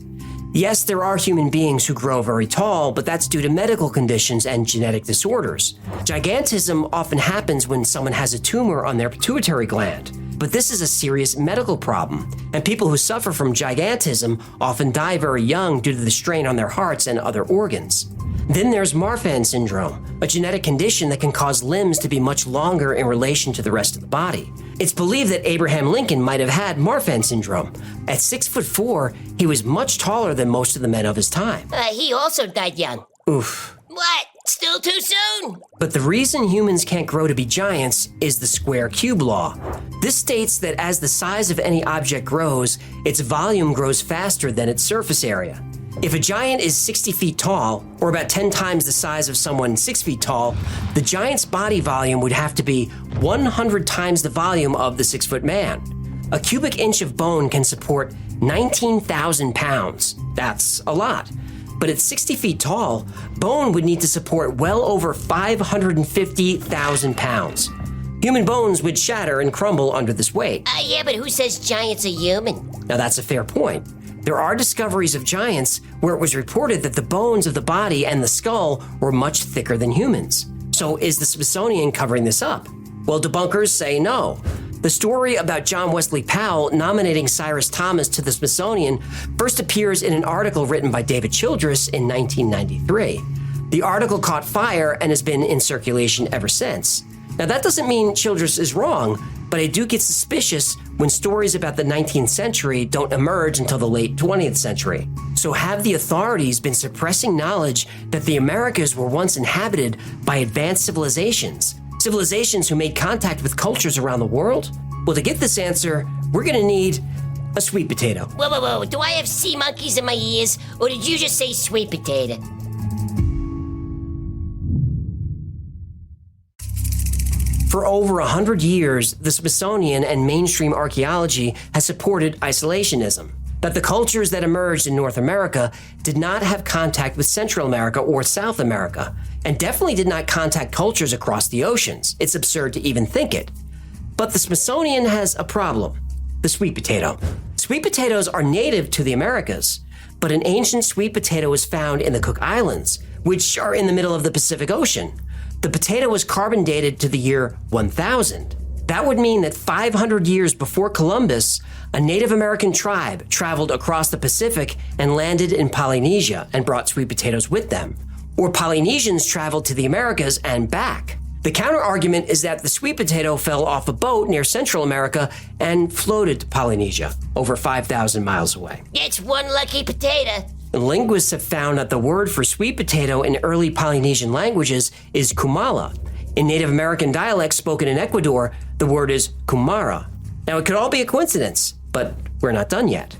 Yes, there are human beings who grow very tall, but that's due to medical conditions and genetic disorders. Gigantism often happens when someone has a tumor on their pituitary gland, but this is a serious medical problem, and people who suffer from gigantism often die very young due to the strain on their hearts and other organs. Then there's Marfan syndrome, a genetic condition that can cause limbs to be much longer in relation to the rest of the body. It's believed that Abraham Lincoln might have had Marfan syndrome. At 6'4", he was much taller than most of the men of his time. He also died young. Oof. What? Still too soon? But the reason humans can't grow to be giants is the square-cube law. This states that as the size of any object grows, its volume grows faster than its surface area. If a giant is 60 feet tall, or about 10 times the size of someone 6 feet tall, the giant's body volume would have to be 100 times the volume of the 6-foot man. A cubic inch of bone can support 19,000 pounds. That's a lot. But at 60 feet tall, bone would need to support well over 550,000 pounds. Human bones would shatter and crumble under this weight. Yeah, but who says giants are human? Now that's a fair point. There are discoveries of giants where it was reported that the bones of the body and the skull were much thicker than humans. So is the Smithsonian covering this up? Well, debunkers say no. The story about John Wesley Powell nominating Cyrus Thomas to the Smithsonian first appears in an article written by David Childress in 1993. The article caught fire and has been in circulation ever since. Now, that doesn't mean Childress is wrong, but I do get suspicious when stories about the 19th century don't emerge until the late 20th century. So have the authorities been suppressing knowledge that the Americas were once inhabited by advanced civilizations? Civilizations who made contact with cultures around the world? Well, to get this answer, we're gonna need a sweet potato. Whoa. Do I have sea monkeys in my ears, or did you just say sweet potato? For over 100 years, the Smithsonian and mainstream archaeology has supported isolationism, that the cultures that emerged in North America did not have contact with Central America or South America, and definitely did not contact cultures across the oceans. It's absurd to even think it. But the Smithsonian has a problem: the sweet potato. Sweet potatoes are native to the Americas, but an ancient sweet potato was found in the Cook Islands, which are in the middle of the Pacific Ocean. The potato was carbon dated to the year 1000. That would mean that 500 years before Columbus, a Native American tribe traveled across the Pacific and landed in Polynesia and brought sweet potatoes with them. Or Polynesians traveled to the Americas and back. The counter-argument is that the sweet potato fell off a boat near Central America and floated to Polynesia, over 5,000 miles away. It's one lucky potato. Linguists have found that the word for sweet potato in early Polynesian languages is kumala. In Native American dialects spoken in Ecuador, the word is kumara. Now, it could all be a coincidence, but we're not done yet.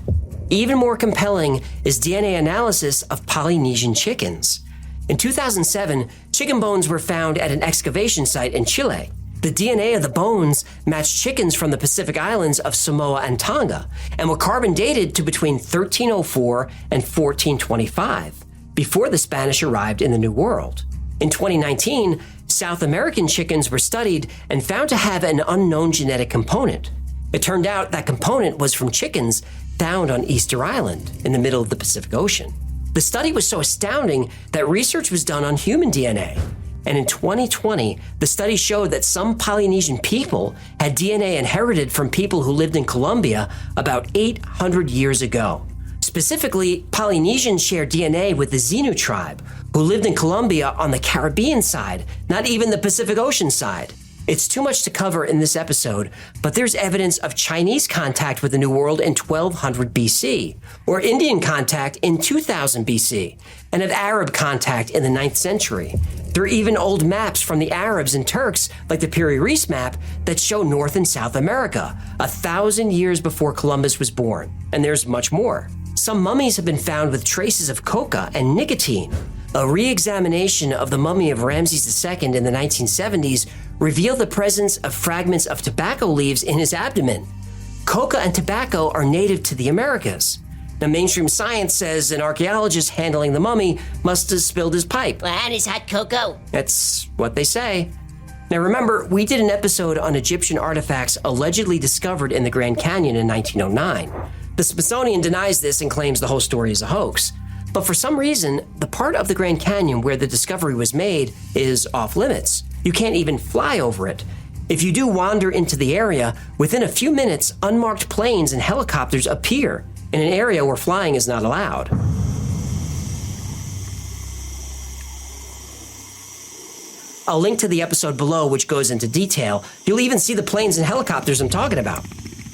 Even more compelling is DNA analysis of Polynesian chickens. In 2007, chicken bones were found at an excavation site in Chile. The DNA of the bones matched chickens from the Pacific Islands of Samoa and Tonga, and were carbon dated to between 1304 and 1425, before the Spanish arrived in the New World. In 2019, South American chickens were studied and found to have an unknown genetic component. It turned out that component was from chickens found on Easter Island in the middle of the Pacific Ocean. The study was so astounding that research was done on human DNA. And in 2020, the study showed that some Polynesian people had DNA inherited from people who lived in Colombia about 800 years ago. Specifically, Polynesians share DNA with the Xenu tribe, who lived in Colombia on the Caribbean side, not even the Pacific Ocean side. It's too much to cover in this episode, but there's evidence of Chinese contact with the New World in 1200 BC, or Indian contact in 2000 BC, and of Arab contact in the 9th century. There are even old maps from the Arabs and Turks, like the Piri Reis map, that show North and South America, 1,000 years before Columbus was born. And there's much more. Some mummies have been found with traces of coca and nicotine. A re-examination of the mummy of Ramses II in the 1970s revealed the presence of fragments of tobacco leaves in his abdomen. Coca and tobacco are native to the Americas. Now, mainstream science says an archaeologist handling the mummy must have spilled his pipe. And his hot cocoa. That's what they say. Now remember, we did an episode on Egyptian artifacts allegedly discovered in the Grand Canyon in 1909. The Smithsonian denies this and claims the whole story is a hoax. But for some reason, the part of the Grand Canyon where the discovery was made is off limits. You can't even fly over it. If you do wander into the area, within a few minutes, unmarked planes and helicopters appear in an area where flying is not allowed. I'll link to the episode below, which goes into detail. You'll even see the planes and helicopters I'm talking about.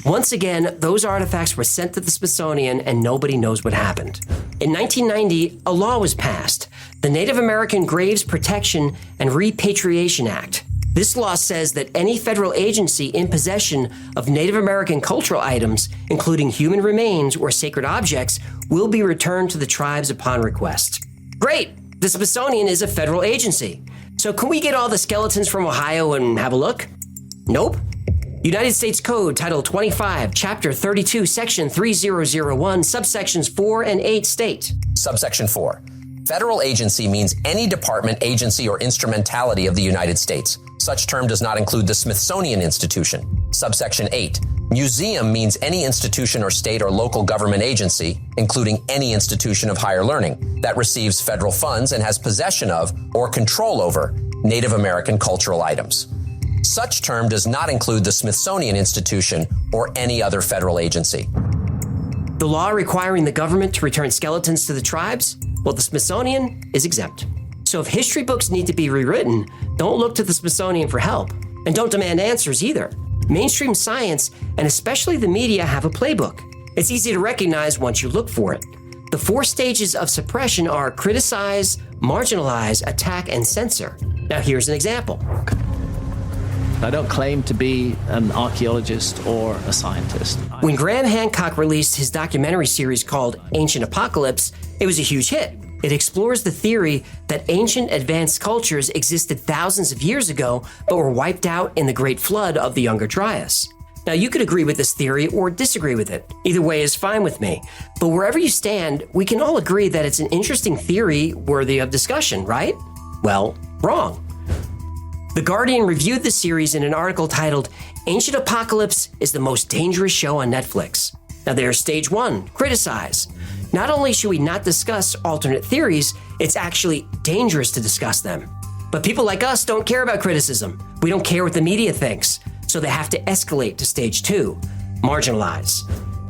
Once again, those artifacts were sent to the Smithsonian and nobody knows what happened. In 1990, a law was passed, the Native American Graves Protection and Repatriation Act. This law says that any federal agency in possession of Native American cultural items, including human remains or sacred objects, will be returned to the tribes upon request. Great! The Smithsonian is a federal agency. So can we get all the skeletons from Ohio and have a look? Nope. United States Code, Title 25, Chapter 32, Section 3001, subsections 4 and 8 state. Subsection 4. Federal agency means any department, agency, or instrumentality of the United States. Such term does not include the Smithsonian Institution. Subsection 8. Museum means any institution or state or local government agency, including any institution of higher learning, that receives federal funds and has possession of or control over Native American cultural items. Such term does not include the Smithsonian Institution or any other federal agency. The law requiring the government to return skeletons to the tribes? Well, the Smithsonian is exempt. So if history books need to be rewritten, don't look to the Smithsonian for help. And don't demand answers either. Mainstream science, and especially the media, have a playbook. It's easy to recognize once you look for it. The 4 stages of suppression are criticize, marginalize, attack, and censor. Now here's an example. I don't claim to be an archaeologist or a scientist. When Graham Hancock released his documentary series called Ancient Apocalypse, it was a huge hit. It explores the theory that ancient advanced cultures existed thousands of years ago, but were wiped out in the Great Flood of the Younger Dryas. Now, you could agree with this theory or disagree with it. Either way is fine with me. But wherever you stand, we can all agree that it's an interesting theory worthy of discussion, right? Well, wrong. The Guardian reviewed the series in an article titled, Ancient Apocalypse is the most dangerous show on Netflix. Now there's stage 1, criticize. Not only should we not discuss alternate theories, it's actually dangerous to discuss them. But people like us don't care about criticism. We don't care what the media thinks. So they have to escalate to stage 2, marginalize.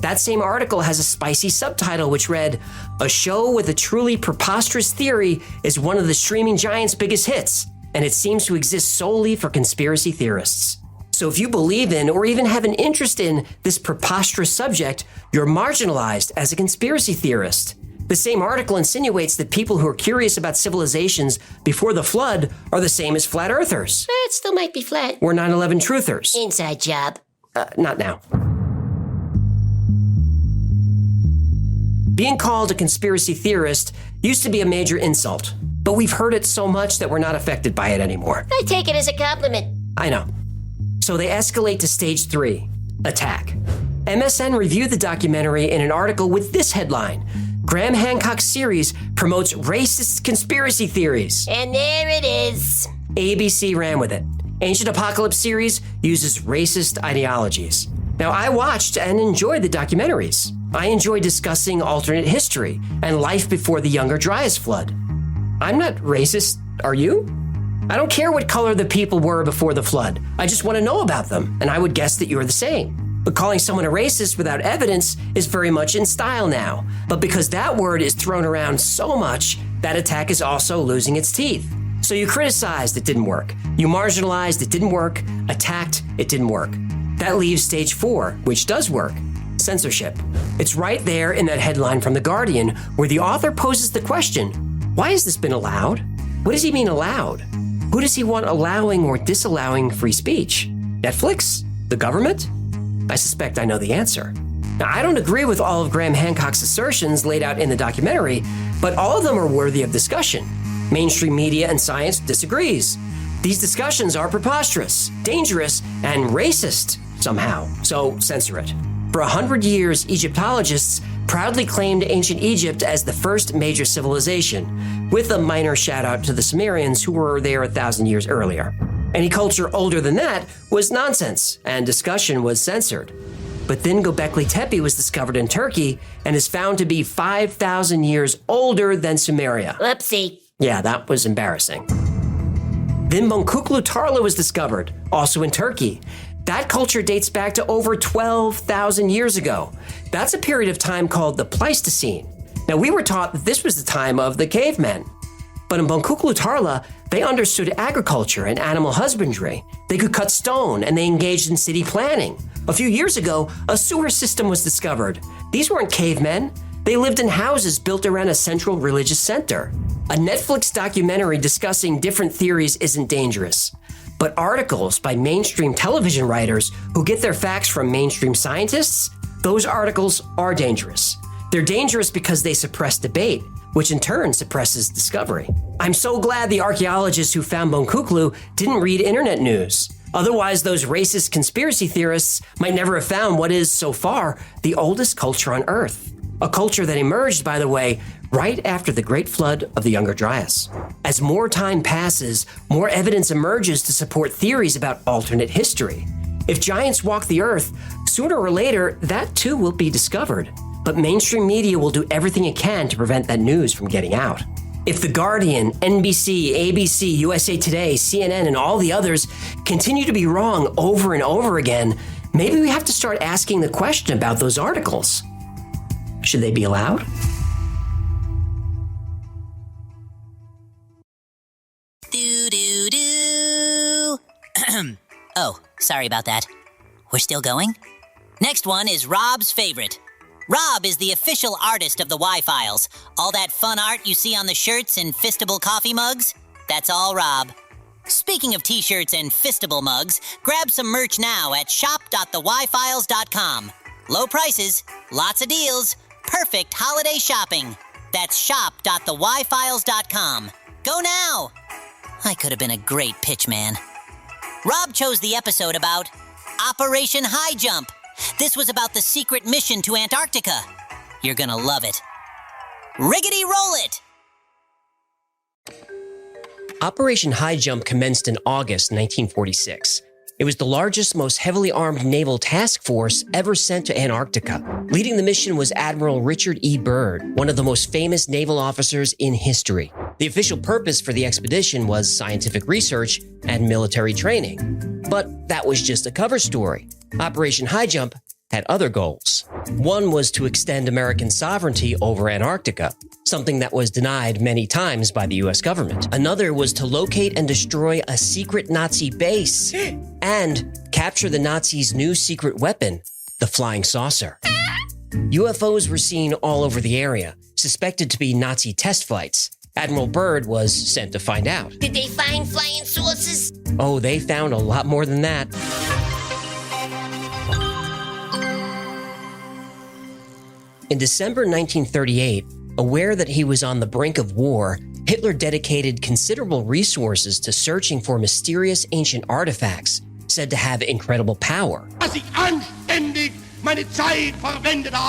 That same article has a spicy subtitle which read, a show with a truly preposterous theory is one of the streaming giant's biggest hits, and it seems to exist solely for conspiracy theorists. So if you believe in or even have an interest in this preposterous subject, you're marginalized as a conspiracy theorist. The same article insinuates that people who are curious about civilizations before the flood are the same as flat earthers. It still might be flat. Or 9/11 truthers. Inside job. Not now. Being called a conspiracy theorist used to be a major insult, but we've heard it so much that we're not affected by it anymore. I take it as a compliment. I know. So they escalate to stage 3, attack. MSN reviewed the documentary in an article with this headline, Graham Hancock's series promotes racist conspiracy theories. And there it is. ABC ran with it. Ancient Apocalypse series uses racist ideologies. Now, I watched and enjoyed the documentaries. I enjoy discussing alternate history and life before the Younger Dryas flood. I'm not racist, are you? I don't care what color the people were before the flood. I just want to know about them, and I would guess that you're the same. But calling someone a racist without evidence is very much in style now. But because that word is thrown around so much, that attack is also losing its teeth. So you criticized, it didn't work. You marginalized, it didn't work. Attacked, it didn't work. That leaves stage 4, which does work. Censorship. It's right there in that headline from The Guardian, where the author poses the question, why has this been allowed? What does he mean allowed? Who does he want allowing or disallowing free speech? Netflix? The government? I suspect I know the answer. Now, I don't agree with all of Graham Hancock's assertions laid out in the documentary, but all of them are worthy of discussion. Mainstream media and science disagrees. These discussions are preposterous, dangerous, and racist somehow, so censor it. For 100 years, Egyptologists proudly claimed ancient Egypt as the first major civilization, with a minor shout out to the Sumerians who were there 1,000 years earlier. Any culture older than that was nonsense, and discussion was censored. But then Gobekli Tepe was discovered in Turkey and is found to be 5,000 years older than Sumeria. Whoopsie. Yeah, that was embarrassing. Then Göbekli Tepe was discovered, also in Turkey. That culture dates back to over 12,000 years ago. That's a period of time called the Pleistocene. Now, we were taught that this was the time of the cavemen. But in Göbekli Tepe, they understood agriculture and animal husbandry. They could cut stone, and they engaged in city planning. A few years ago, a sewer system was discovered. These weren't cavemen. They lived in houses built around a central religious center. A Netflix documentary discussing different theories isn't dangerous. But articles by mainstream television writers who get their facts from mainstream scientists, those articles are dangerous. They're dangerous because they suppress debate, which in turn suppresses discovery. I'm so glad the archaeologists who found Göbekli didn't read internet news. Otherwise, those racist conspiracy theorists might never have found what is, so far, the oldest culture on Earth. A culture that emerged, by the way, right after the Great Flood of the Younger Dryas. As more time passes, more evidence emerges to support theories about alternate history. If giants walk the Earth, sooner or later, that too will be discovered. But mainstream media will do everything it can to prevent that news from getting out. If The Guardian, NBC, ABC, USA Today, CNN, and all the others continue to be wrong over and over again, maybe we have to start asking the question about those articles. Should they be allowed? Oh, sorry about that. We're still going? Next one is Rob's favorite. Rob is the official artist of the Y-Files. All that fun art you see on the shirts and fistable coffee mugs, that's all Rob. Speaking of t-shirts and fistable mugs, grab some merch now at shop.theyfiles.com. Low prices, lots of deals, perfect holiday shopping. That's shop.theyfiles.com. Go now! I could have been a great pitchman. Rob chose the episode about Operation High Jump. This was about the secret mission to Antarctica. You're gonna love it. Riggedy roll it! Operation High Jump commenced in August 1946. It was the largest, most heavily armed naval task force ever sent to Antarctica. Leading the mission was Admiral Richard E. Byrd, one of the most famous naval officers in history. The official purpose for the expedition was scientific research and military training. But that was just a cover story. Operation High Jump had other goals. One was to extend American sovereignty over Antarctica, something that was denied many times by the US government. Another was to locate and destroy a secret Nazi base and capture the Nazis' new secret weapon, the flying saucer. UFOs were seen all over the area, suspected to be Nazi test flights. Admiral Byrd was sent to find out. Did they find flying saucers? Oh, they found a lot more than that. In December 1938, aware that he was on the brink of war, Hitler dedicated considerable resources to searching for mysterious ancient artifacts said to have incredible power.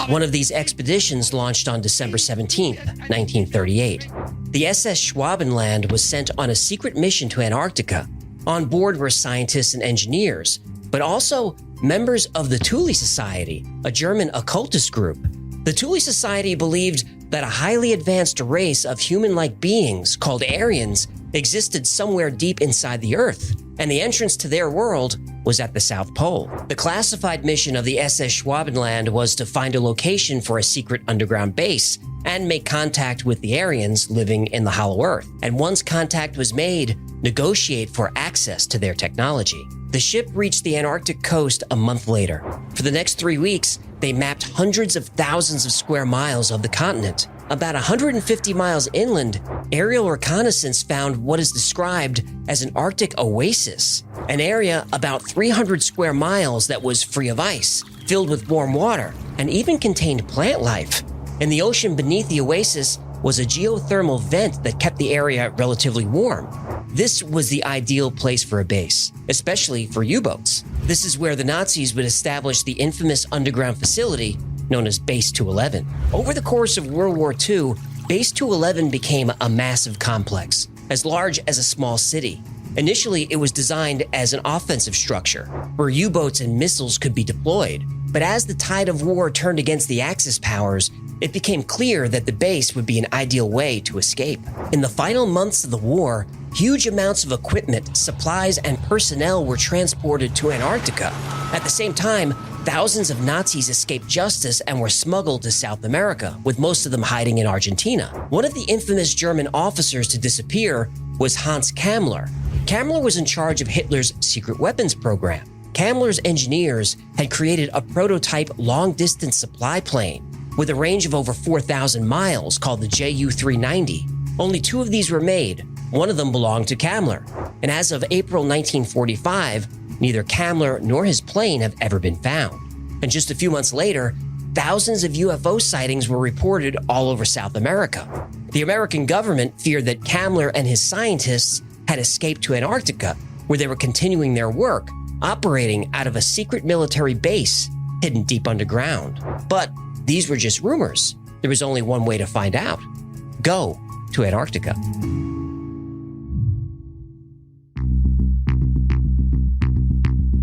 One of these expeditions launched on December 17, 1938. The SS Schwabenland was sent on a secret mission to Antarctica. On board were scientists and engineers, but also members of the Thule Society, a German occultist group. The Thule Society believed that a highly advanced race of human-like beings called Aryans existed somewhere deep inside the Earth, and the entrance to their world was at the South Pole. The classified mission of the SS Schwabenland was to find a location for a secret underground base and make contact with the Aryans living in the Hollow Earth. And once contact was made, negotiate for access to their technology. The ship reached the Antarctic coast a month later. For the next 3 weeks, they mapped hundreds of thousands of square miles of the continent. About 150 miles inland, aerial reconnaissance found what is described as an Arctic oasis, an area about 300 square miles that was free of ice, filled with warm water, and even contained plant life. In the ocean beneath the oasis was a geothermal vent that kept the area relatively warm. This was the ideal place for a base, especially for U-boats. This is where the Nazis would establish the infamous underground facility known as Base 211. Over the course of World War II, Base 211 became a massive complex, as large as a small city. Initially, it was designed as an offensive structure, where U-boats and missiles could be deployed. But as the tide of war turned against the Axis powers, it became clear that the base would be an ideal way to escape. In the final months of the war, huge amounts of equipment, supplies, and personnel were transported to Antarctica. At the same time, thousands of Nazis escaped justice and were smuggled to South America, with most of them hiding in Argentina. One of the infamous German officers to disappear was Hans Kammler. Kammler was in charge of Hitler's secret weapons program. Kammler's engineers had created a prototype long-distance supply plane with a range of over 4,000 miles called the Ju-390. Only 2 of these were made. One of them belonged to Kammler. And as of April 1945, neither Kammler nor his plane have ever been found. And just a few months later, thousands of UFO sightings were reported all over South America. The American government feared that Kammler and his scientists had escaped to Antarctica, where they were continuing their work, operating out of a secret military base hidden deep underground. But these were just rumors. There was only one way to find out. Go to Antarctica.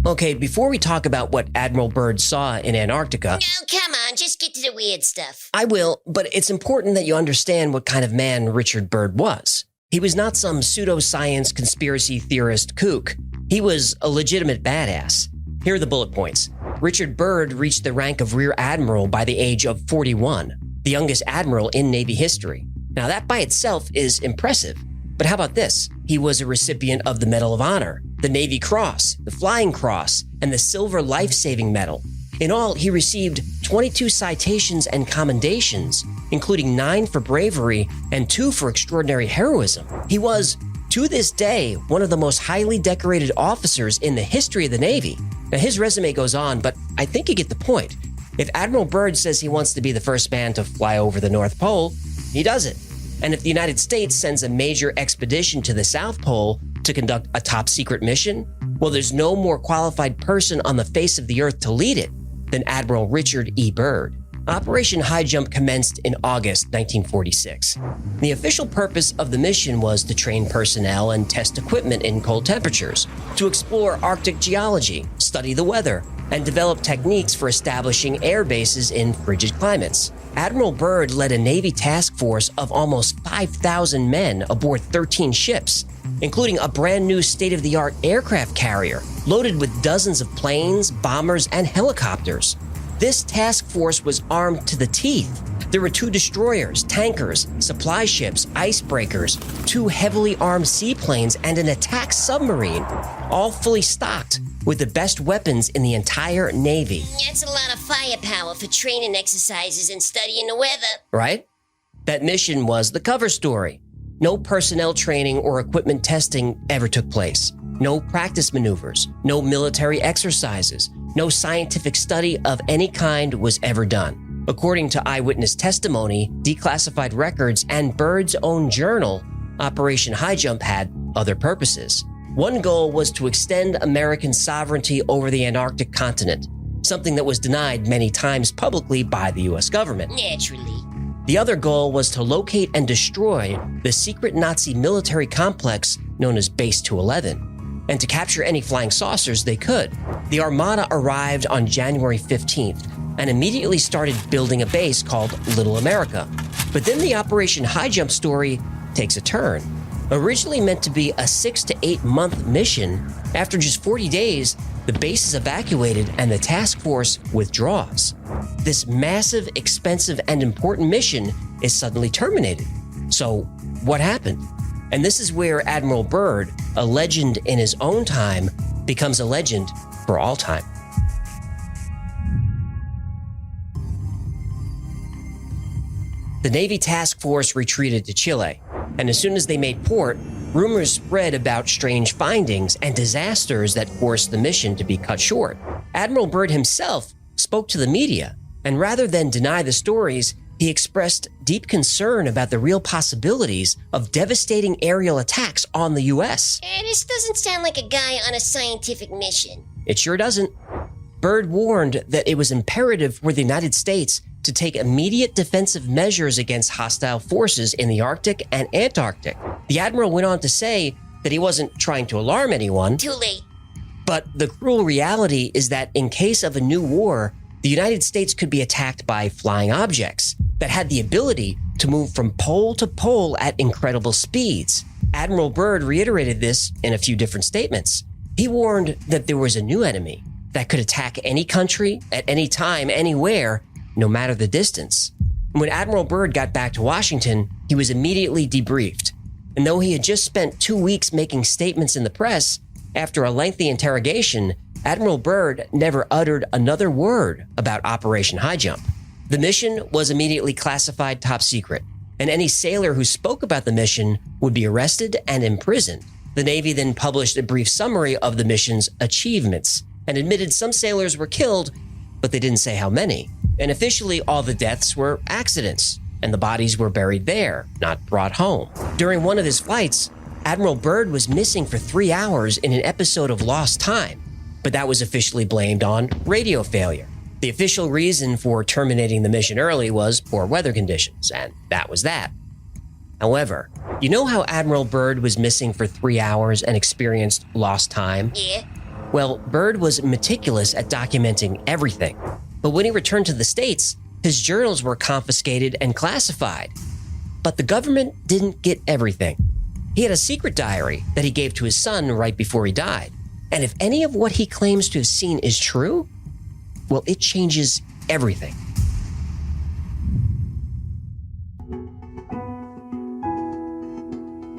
Okay, before we talk about what Admiral Byrd saw in Antarctica... No, come on, just get to the weird stuff. I will, but it's important that you understand what kind of man Richard Byrd was. He was not some pseudoscience conspiracy theorist kook. He was a legitimate badass. Here are the bullet points. Richard Byrd reached the rank of Rear Admiral by the age of 41, the youngest admiral in Navy history. Now that by itself is impressive. But how about this? He was a recipient of the Medal of Honor, the Navy Cross, the Flying Cross, and the Silver Life-Saving Medal. In all, he received 22 citations and commendations, including 9 for bravery and 2 for extraordinary heroism. He was, to this day, one of the most highly decorated officers in the history of the Navy. Now, his resume goes on, but I think you get the point. If Admiral Byrd says he wants to be the first man to fly over the North Pole, he does it. And if the United States sends a major expedition to the South Pole to conduct a top-secret mission, well, there's no more qualified person on the face of the Earth to lead it than Admiral Richard E. Byrd. Operation High Jump commenced in August 1946. The official purpose of the mission was to train personnel and test equipment in cold temperatures, to explore Arctic geology, study the weather, and develop techniques for establishing air bases in frigid climates. Admiral Byrd led a Navy task force of almost 5,000 men aboard 13 ships, including a brand new state-of-the-art aircraft carrier loaded with dozens of planes, bombers, and helicopters. This task force was armed to the teeth. There were 2 destroyers, tankers, supply ships, icebreakers, 2 heavily armed seaplanes, and an attack submarine, all fully stocked with the best weapons in the entire Navy. That's a lot of firepower for training exercises and studying the weather. Right? That mission was the cover story. No personnel training or equipment testing ever took place. No practice maneuvers, no military exercises, no scientific study of any kind was ever done. According to eyewitness testimony, declassified records, and Byrd's own journal, Operation High Jump had other purposes. One goal was to extend American sovereignty over the Antarctic continent, something that was denied many times publicly by the U.S. government. Naturally. The other goal was to locate and destroy the secret Nazi military complex known as Base 211, and to capture any flying saucers they could. The Armada arrived on January 15th and immediately started building a base called Little America. But then the Operation High Jump story takes a turn. Originally meant to be a 6 to 8 month mission, after just 40 days, the base is evacuated and the task force withdraws. This massive, expensive, and important mission is suddenly terminated. So, what happened? And this is where Admiral Byrd, a legend in his own time, becomes a legend for all time. The Navy task force retreated to Chile, and as soon as they made port, rumors spread about strange findings and disasters that forced the mission to be cut short. Admiral Byrd himself spoke to the media, and rather than deny the stories, he expressed deep concern about the real possibilities of devastating aerial attacks on the U.S. This doesn't sound like a guy on a scientific mission. It sure doesn't. Byrd warned that it was imperative for the United States to take immediate defensive measures against hostile forces in the Arctic and Antarctic. The Admiral went on to say that he wasn't trying to alarm anyone. Too late. But the cruel reality is that in case of a new war, the United States could be attacked by flying objects that had the ability to move from pole to pole at incredible speeds. Admiral Byrd reiterated this in a few different statements. He warned that there was a new enemy that could attack any country at any time, anywhere, no matter the distance. When Admiral Byrd got back to Washington, he was immediately debriefed. And though he had just spent 2 weeks making statements in the press, after a lengthy interrogation, Admiral Byrd never uttered another word about Operation High Jump. The mission was immediately classified top secret, and any sailor who spoke about the mission would be arrested and imprisoned. The Navy then published a brief summary of the mission's achievements and admitted some sailors were killed, but they didn't say how many. And officially, all the deaths were accidents, and the bodies were buried there, not brought home. During one of his flights, Admiral Byrd was missing for 3 hours in an episode of lost time, but that was officially blamed on radio failure. The official reason for terminating the mission early was poor weather conditions, and that was that. However, you know how Admiral Byrd was missing for 3 hours and experienced lost time? Yeah. Well, Byrd was meticulous at documenting everything, but when he returned to the States, his journals were confiscated and classified. But the government didn't get everything. He had a secret diary that he gave to his son right before he died. And if any of what he claims to have seen is true, well, it changes everything.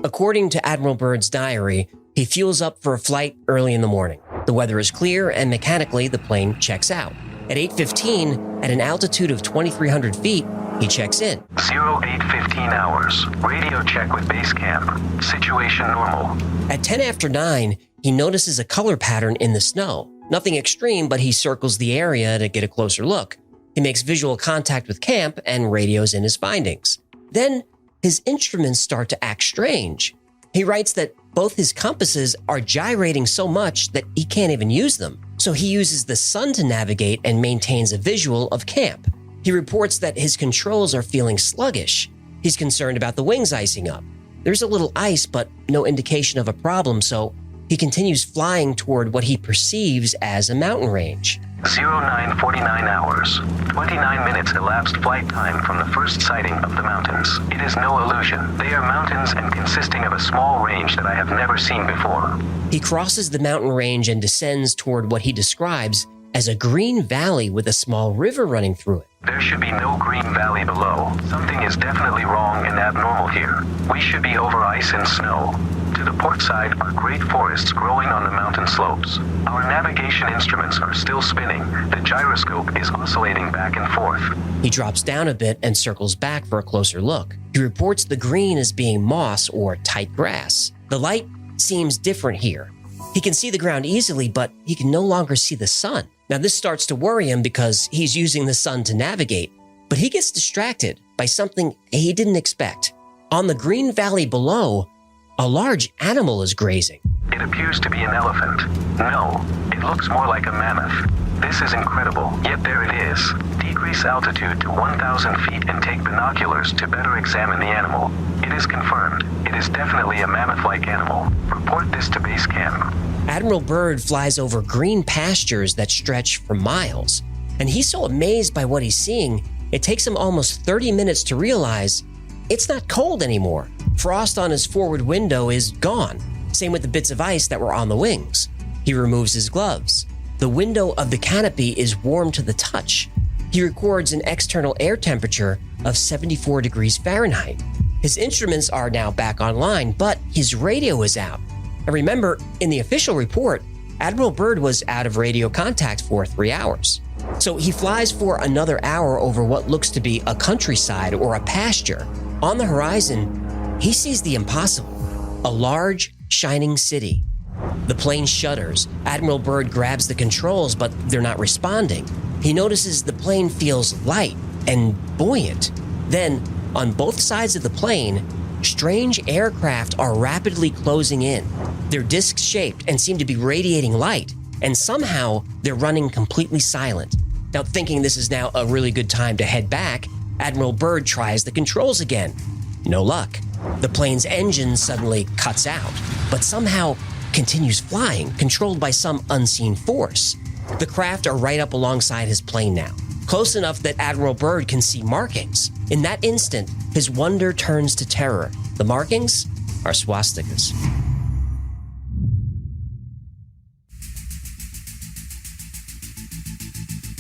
According to Admiral Byrd's diary, he fuels up for a flight early in the morning. The weather is clear, and mechanically, the plane checks out. At 8:15, at an altitude of 2,300 feet, he checks in. 08:15 hours. Radio check with base camp. Situation normal. At 10 after 9, he notices a color pattern in the snow. Nothing extreme, but he circles the area to get a closer look. He makes visual contact with camp and radios in his findings. Then, his instruments start to act strange. He writes that both his compasses are gyrating so much that he can't even use them. So he uses the sun to navigate and maintains a visual of camp. He reports that his controls are feeling sluggish. He's concerned about the wings icing up. There's a little ice, but no indication of a problem, so he continues flying toward what he perceives as a mountain range. 09:49 hours. 29 minutes elapsed flight time from the first sighting of the mountains. It is no illusion. They are mountains and consisting of a small range that I have never seen before. He crosses the mountain range and descends toward what he describes as a green valley with a small river running through it. There should be no green valley below. Something is definitely wrong and abnormal here. We should be over ice and snow. To the port side are great forests growing on the mountain slopes. Our navigation instruments are still spinning. The gyroscope is oscillating back and forth. He drops down a bit and circles back for a closer look. He reports the green as being moss or tight grass. The light seems different here. He can see the ground easily, but he can no longer see the sun. Now, this starts to worry him because he's using the sun to navigate, but he gets distracted by something he didn't expect. On the green valley below, a large animal is grazing. It appears to be an elephant. No, it looks more like a mammoth. This is incredible, yet there it is. Decrease altitude to 1,000 feet and take binoculars to better examine the animal. It is confirmed. It is definitely a mammoth-like animal. Report this to base camp. Admiral Byrd flies over green pastures that stretch for miles, and he's so amazed by what he's seeing, it takes him almost 30 minutes to realize it's not cold anymore. Frost on his forward window is gone. Same with the bits of ice that were on the wings. He removes his gloves. The window of the canopy is warm to the touch. He records an external air temperature of 74 degrees Fahrenheit. His instruments are now back online, but his radio is out. And remember, in the official report, Admiral Byrd was out of radio contact for 3 hours. So he flies for another hour over what looks to be a countryside or a pasture. On the horizon, he sees the impossible, a large, shining city. The plane shudders. Admiral Byrd grabs the controls, but they're not responding. He notices the plane feels light and buoyant. Then, on both sides of the plane, strange aircraft are rapidly closing in. They're disc-shaped and seem to be radiating light, and somehow they're running completely silent. Now, thinking this is now a really good time to head back, Admiral Byrd tries the controls again. No luck. The plane's engine suddenly cuts out, but somehow continues flying, controlled by some unseen force. The craft are right up alongside his plane now, close enough that Admiral Byrd can see markings. In that instant, his wonder turns to terror. The markings are swastikas.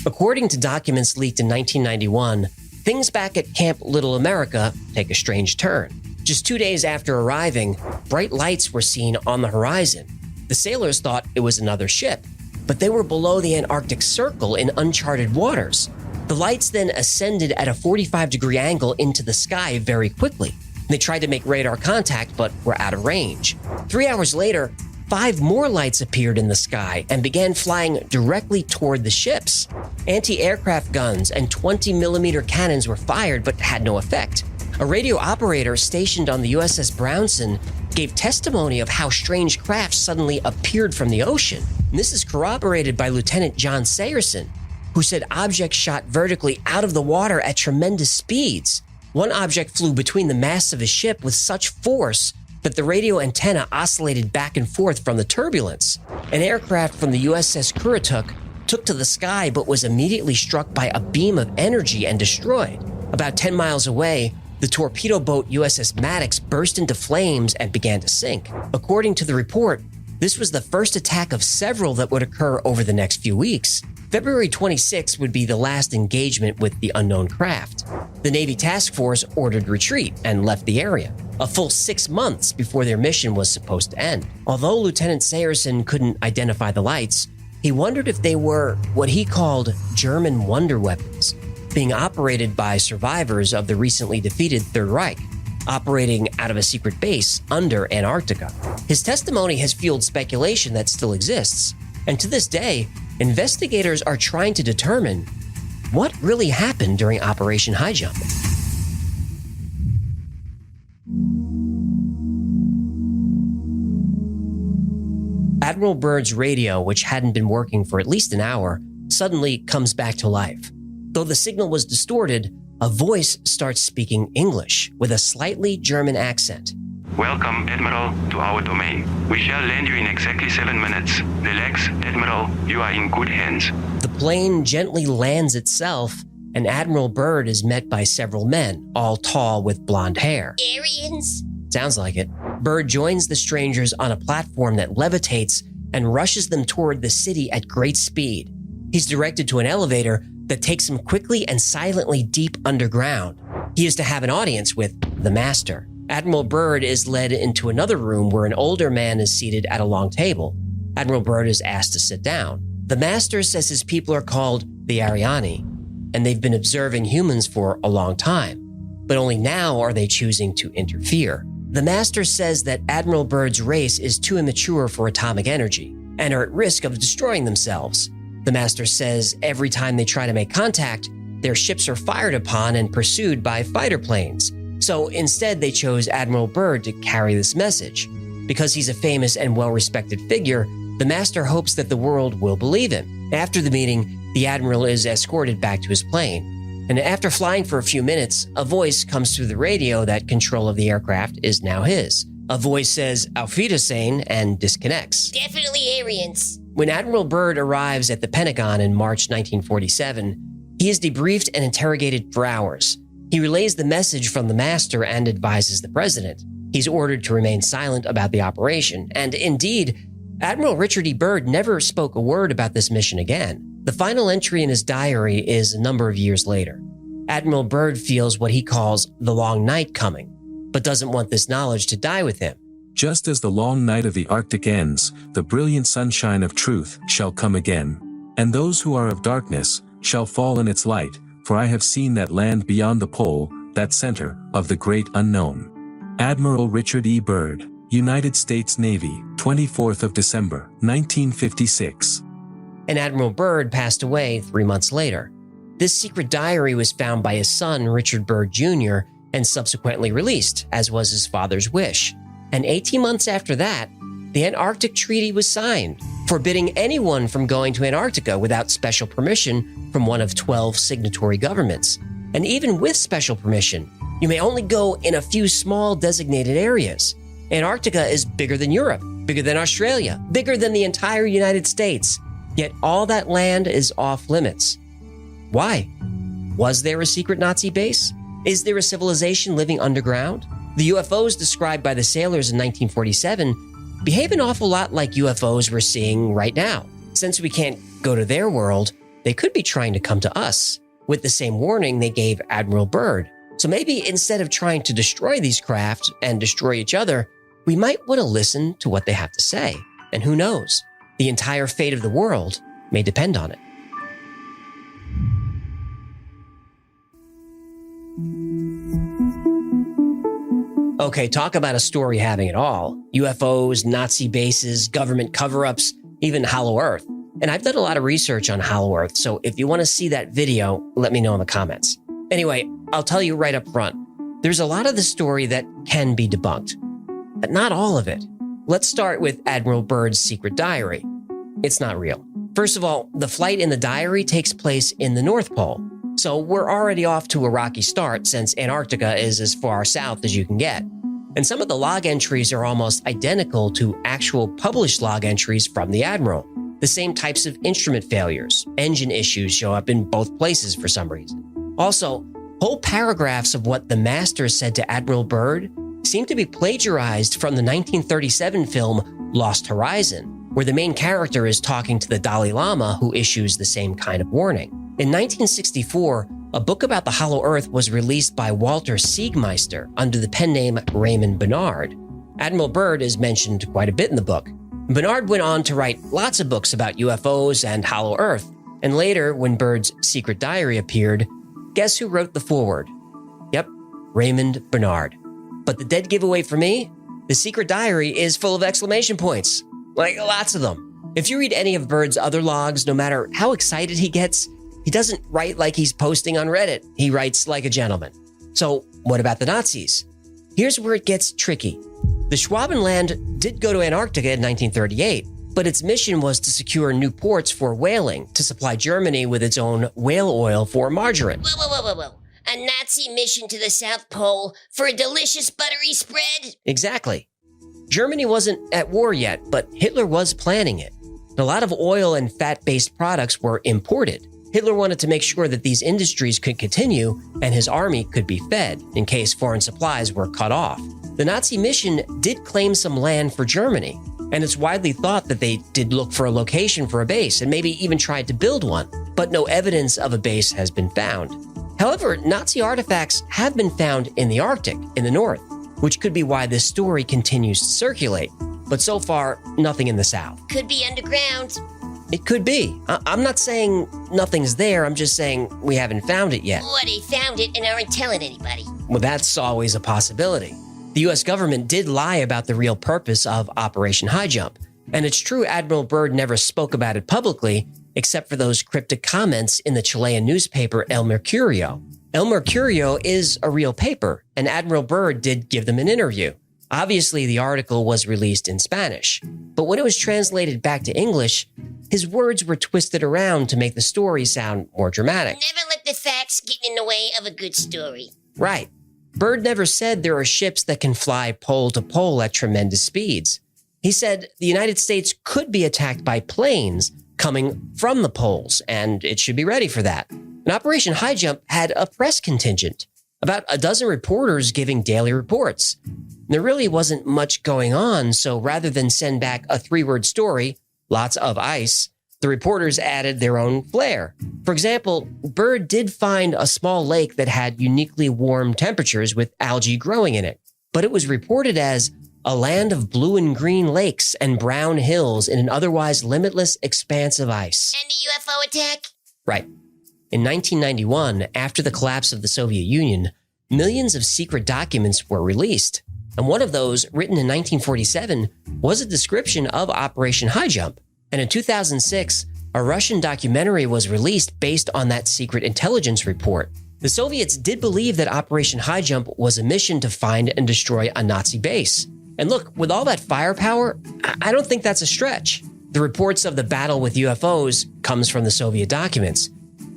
According to documents leaked in 1991, things back at Camp Little America take a strange turn. Just 2 days after arriving, bright lights were seen on the horizon. The sailors thought it was another ship, but they were below the Antarctic Circle in uncharted waters. The lights then ascended at a 45-degree angle into the sky very quickly. They tried to make radar contact, but were out of range. 3 hours later, 5 more lights appeared in the sky and began flying directly toward the ships. Anti-aircraft guns and 20-millimeter cannons were fired but had no effect. A radio operator stationed on the USS Brownson gave testimony of how strange craft suddenly appeared from the ocean. And this is corroborated by Lieutenant John Sayerson, who said objects shot vertically out of the water at tremendous speeds. One object flew between the masts of his ship with such force that the radio antenna oscillated back and forth from the turbulence. An aircraft from the USS Currituck took to the sky but was immediately struck by a beam of energy and destroyed. About 10 miles away, the torpedo boat USS Maddox burst into flames and began to sink. According to the report, this was the first attack of several that would occur over the next few weeks. February 26 would be the last engagement with the unknown craft. The Navy task force ordered retreat and left the area, a full 6 months before their mission was supposed to end. Although Lieutenant Sayerson couldn't identify the lights, he wondered if they were what he called German wonder weapons, being operated by survivors of the recently defeated Third Reich, operating out of a secret base under Antarctica. His testimony has fueled speculation that still exists, and to this day, investigators are trying to determine what really happened during Operation High Jump. Admiral Byrd's radio, which hadn't been working for at least an hour, suddenly comes back to life. Though the signal was distorted, a voice starts speaking English with a slightly German accent. Welcome, Admiral, to our domain. We shall land you in exactly 7 minutes. Relax, Admiral, you are in good hands. The plane gently lands itself, and Admiral Byrd is met by several men, all tall with blonde hair. Aryans? Sounds like it. Byrd joins the strangers on a platform that levitates and rushes them toward the city at great speed. He's directed to an elevator that takes him quickly and silently deep underground. He is to have an audience with the Master. Admiral Byrd is led into another room where an older man is seated at a long table. Admiral Byrd is asked to sit down. The Master says his people are called the Ariani, and they've been observing humans for a long time, but only now are they choosing to interfere. The Master says that Admiral Byrd's race is too immature for atomic energy and are at risk of destroying themselves. The Master says every time they try to make contact, their ships are fired upon and pursued by fighter planes. So instead, they chose Admiral Byrd to carry this message. Because he's a famous and well-respected figure, the Master hopes that the world will believe him. After the meeting, the Admiral is escorted back to his plane. And after flying for a few minutes, a voice comes through the radio that control of the aircraft is now his. A voice says, "Auf Wiedersehen," and disconnects. Definitely Aryans. When Admiral Byrd arrives at the Pentagon in March 1947, he is debriefed and interrogated for hours. He relays the message from the Master and advises the President. He's ordered to remain silent about the operation, and indeed, Admiral Richard E. Byrd never spoke a word about this mission again. The final entry in his diary is a number of years later. Admiral Byrd feels what he calls the long night coming, but doesn't want this knowledge to die with him. Just as the long night of the Arctic ends, the brilliant sunshine of truth shall come again. And those who are of darkness shall fall in its light, for I have seen that land beyond the pole, that center of the great unknown. Admiral Richard E. Byrd, United States Navy, 24th of December, 1956. And Admiral Byrd passed away 3 months later. This secret diary was found by his son, Richard Byrd Jr., and subsequently released, as was his father's wish. And 18 months after that, the Antarctic Treaty was signed, forbidding anyone from going to Antarctica without special permission from one of 12 signatory governments. And even with special permission, you may only go in a few small designated areas. Antarctica is bigger than Europe, bigger than Australia, bigger than the entire United States. Yet all that land is off limits. Why? Was there a secret Nazi base? Is there a civilization living underground? The UFOs described by the sailors in 1947 behave an awful lot like UFOs we're seeing right now. Since we can't go to their world, they could be trying to come to us, with the same warning they gave Admiral Byrd. So maybe instead of trying to destroy these craft and destroy each other, we might want to listen to what they have to say. And who knows? The entire fate of the world may depend on it. Okay, talk about a story having it all. UFOs, Nazi bases, government cover-ups, even Hollow Earth. And I've done a lot of research on Hollow Earth, so if you want to see that video, let me know in the comments. Anyway, I'll tell you right up front, there's a lot of the story that can be debunked, but not all of it. Let's start with Admiral Byrd's secret diary. It's not real. First of all, the flight in the diary takes place in the North Pole, so we're already off to a rocky start since Antarctica is as far south as you can get. And some of the log entries are almost identical to actual published log entries from the Admiral. The same types of instrument failures, engine issues show up in both places for some reason. Also, whole paragraphs of what the master said to Admiral Byrd seem to be plagiarized from the 1937 film Lost Horizon, where the main character is talking to the Dalai Lama who issues the same kind of warning. In 1964, a book about the Hollow Earth was released by Walter Siegmeister under the pen name Raymond Bernard. Admiral Byrd is mentioned quite a bit in the book. Bernard went on to write lots of books about UFOs and Hollow Earth, and later, when Byrd's secret diary appeared, guess who wrote the foreword? Yep, Raymond Bernard. But the dead giveaway for me? The secret diary is full of exclamation points. Like, lots of them. If you read any of Byrd's other logs, no matter how excited he gets, he doesn't write like he's posting on Reddit. He writes like a gentleman. So, what about the Nazis? Here's where it gets tricky. The Schwabenland did go to Antarctica in 1938, but its mission was to secure new ports for whaling to supply Germany with its own whale oil for margarine. Whoa. A Nazi mission to the South Pole for a delicious buttery spread? Exactly. Germany wasn't at war yet, but Hitler was planning it. A lot of oil and fat-based products were imported. Hitler wanted to make sure that these industries could continue and his army could be fed in case foreign supplies were cut off. The Nazi mission did claim some land for Germany, and it's widely thought that they did look for a location for a base and maybe even tried to build one, but no evidence of a base has been found. However, Nazi artifacts have been found in the Arctic, in the north, which could be why this story continues to circulate. But so far, nothing in the south. Could be underground. It could be. I'm not saying nothing's there, I'm just saying we haven't found it yet. Or they found it and aren't telling anybody. Well, that's always a possibility. The US government did lie about the real purpose of Operation High Jump, and it's true Admiral Byrd never spoke about it publicly, except for those cryptic comments in the Chilean newspaper El Mercurio. El Mercurio is a real paper, and Admiral Byrd did give them an interview. Obviously, the article was released in Spanish, but when it was translated back to English, his words were twisted around to make the story sound more dramatic. Never let the facts get in the way of a good story. Right. Byrd never said there are ships that can fly pole to pole at tremendous speeds. He said the United States could be attacked by planes coming from the poles, and it should be ready for that. And Operation High Jump had a press contingent, about a dozen reporters giving daily reports. There really wasn't much going on, so rather than send back a 3-word story, lots of ice, the reporters added their own flair. For example, Byrd did find a small lake that had uniquely warm temperatures with algae growing in it, but it was reported as a land of blue and green lakes and brown hills in an otherwise limitless expanse of ice. And the UFO attack? Right. In 1991, after the collapse of the Soviet Union, millions of secret documents were released. And one of those, written in 1947, was a description of Operation High Jump. And in 2006, a Russian documentary was released based on that secret intelligence report. The Soviets did believe that Operation High Jump was a mission to find and destroy a Nazi base. And look, with all that firepower, I don't think that's a stretch. The reports of the battle with UFOs comes from the Soviet documents.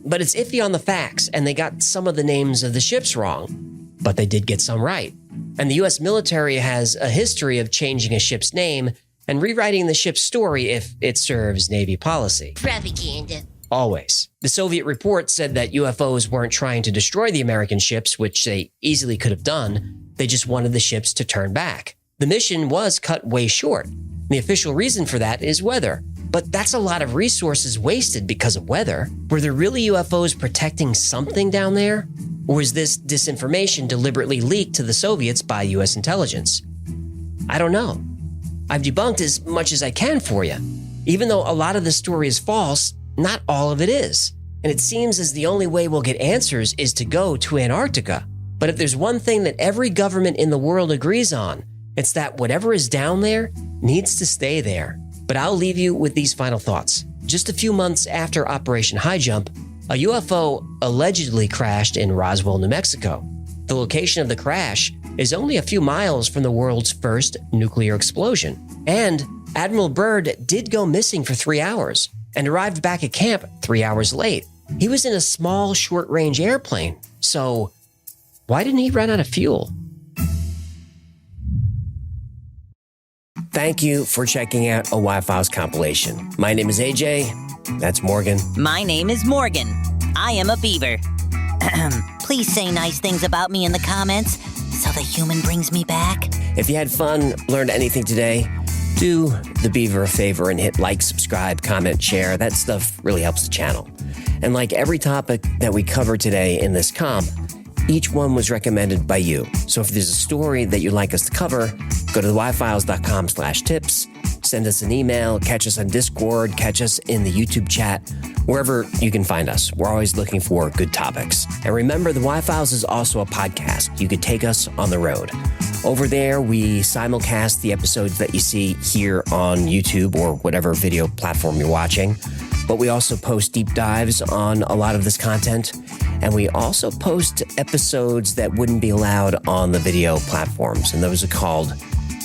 But it's iffy on the facts, and they got some of the names of the ships wrong. But they did get some right. And the US military has a history of changing a ship's name and rewriting the ship's story if it serves Navy policy. Propaganda. Always. The Soviet report said that UFOs weren't trying to destroy the American ships, which they easily could have done. They just wanted the ships to turn back. The mission was cut way short. The official reason for that is weather. But that's a lot of resources wasted because of weather. Were there really UFOs protecting something down there? Or was this disinformation deliberately leaked to the Soviets by US intelligence? I don't know. I've debunked as much as I can for you. Even though a lot of the story is false, not all of it is. And it seems as the only way we'll get answers is to go to Antarctica. But if there's one thing that every government in the world agrees on, it's that whatever is down there needs to stay there. But I'll leave you with these final thoughts. Just a few months after Operation High Jump, a UFO allegedly crashed in Roswell, New Mexico. The location of the crash is only a few miles from the world's first nuclear explosion. And Admiral Byrd did go missing for 3 hours and arrived back at camp 3 hours late. He was in a small, short-range airplane, so why didn't he run out of fuel? Thank you for checking out a Y-Files compilation. My name is AJ. That's Morgan. My name is Morgan. I am a beaver. Please say nice things about me in the comments so the human brings me back. If you had fun, learned anything today, do the beaver a favor and hit like, subscribe, comment, share. That stuff really helps the channel. And like every topic that we covered today in this comp, each one was recommended by you. So if there's a story that you'd like us to cover, go to theyfiles.com/tips, send us an email, catch us on Discord, catch us in the YouTube chat, wherever you can find us. We're always looking for good topics. And remember, the Y-Files is also a podcast. You could take us on the road. Over there, we simulcast the episodes that you see here on YouTube or whatever video platform you're watching. But we also post deep dives on a lot of this content. And we also post episodes that wouldn't be allowed on the video platforms. And those are called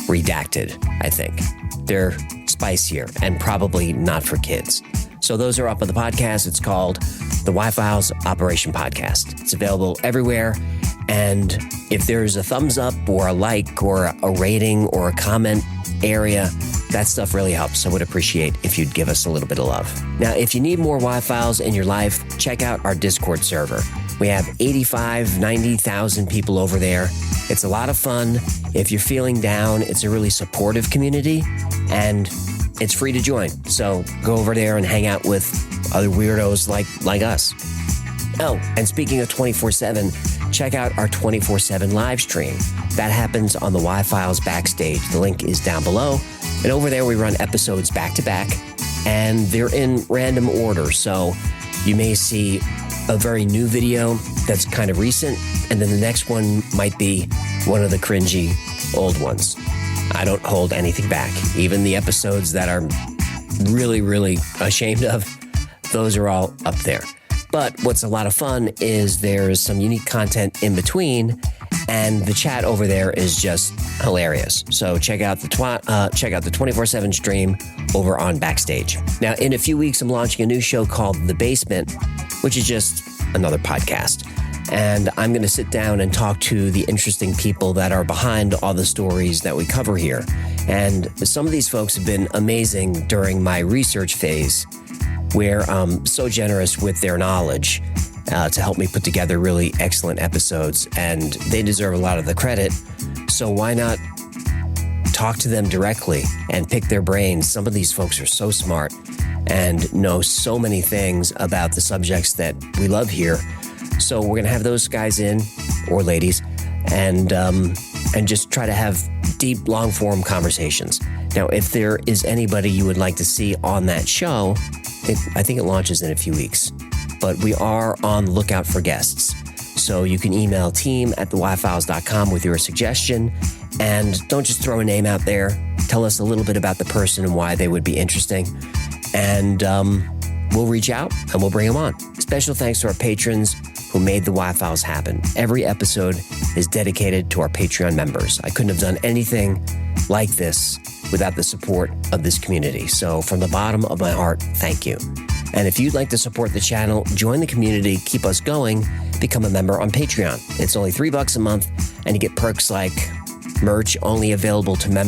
redacted, I think. They're spicier and probably not for kids. So those are up on the podcast. It's called the Y-Files Operation Podcast. It's available everywhere. And if there's a thumbs up or a like or a rating or a comment area, that stuff really helps. I would appreciate if you'd give us a little bit of love. Now, if you need more Y-Files in your life, check out our Discord server. We have 90,000 people over there. It's a lot of fun. If you're feeling down, it's a really supportive community and it's free to join. So go over there and hang out with other weirdos like us. Oh, and speaking of 24/7, check out our 24/7 live stream. That happens on the Y-Files backstage. The link is down below. And over there, we run episodes back to back, and they're in random order. So you may see a very new video that's kind of recent, and then the next one might be one of the cringy old ones. I don't hold anything back. Even the episodes that are really, really ashamed of, those are all up there. But what's a lot of fun is there's some unique content in between, and the chat over there is just hilarious. So check out the 24/7 stream over on Backstage. Now, in a few weeks, I'm launching a new show called The Basement, which is just another podcast. And I'm going to sit down and talk to the interesting people that are behind all the stories that we cover here. And some of these folks have been amazing during my research phase, where I'm so generous with their knowledge to help me put together really excellent episodes, and they deserve a lot of the credit. So why not talk to them directly and pick their brains? Some of these folks are so smart and know so many things about the subjects that we love here. So we're going to have those guys in, or ladies, and just try to have deep, long-form conversations. Now, if there is anybody you would like to see on that show, I think it launches in a few weeks. But we are on the lookout for guests. So you can email team@theyfiles.com with your suggestion. And don't just throw a name out there. Tell us a little bit about the person and why they would be interesting. And we'll reach out and we'll bring them on. Special thanks to our patrons who made the Y-Files happen. Every episode is dedicated to our Patreon members. I couldn't have done anything like this without the support of this community. So from the bottom of my heart, thank you. And if you'd like to support the channel, join the community, keep us going, become a member on Patreon. It's only $3 a month, and you get perks like merch only available to members.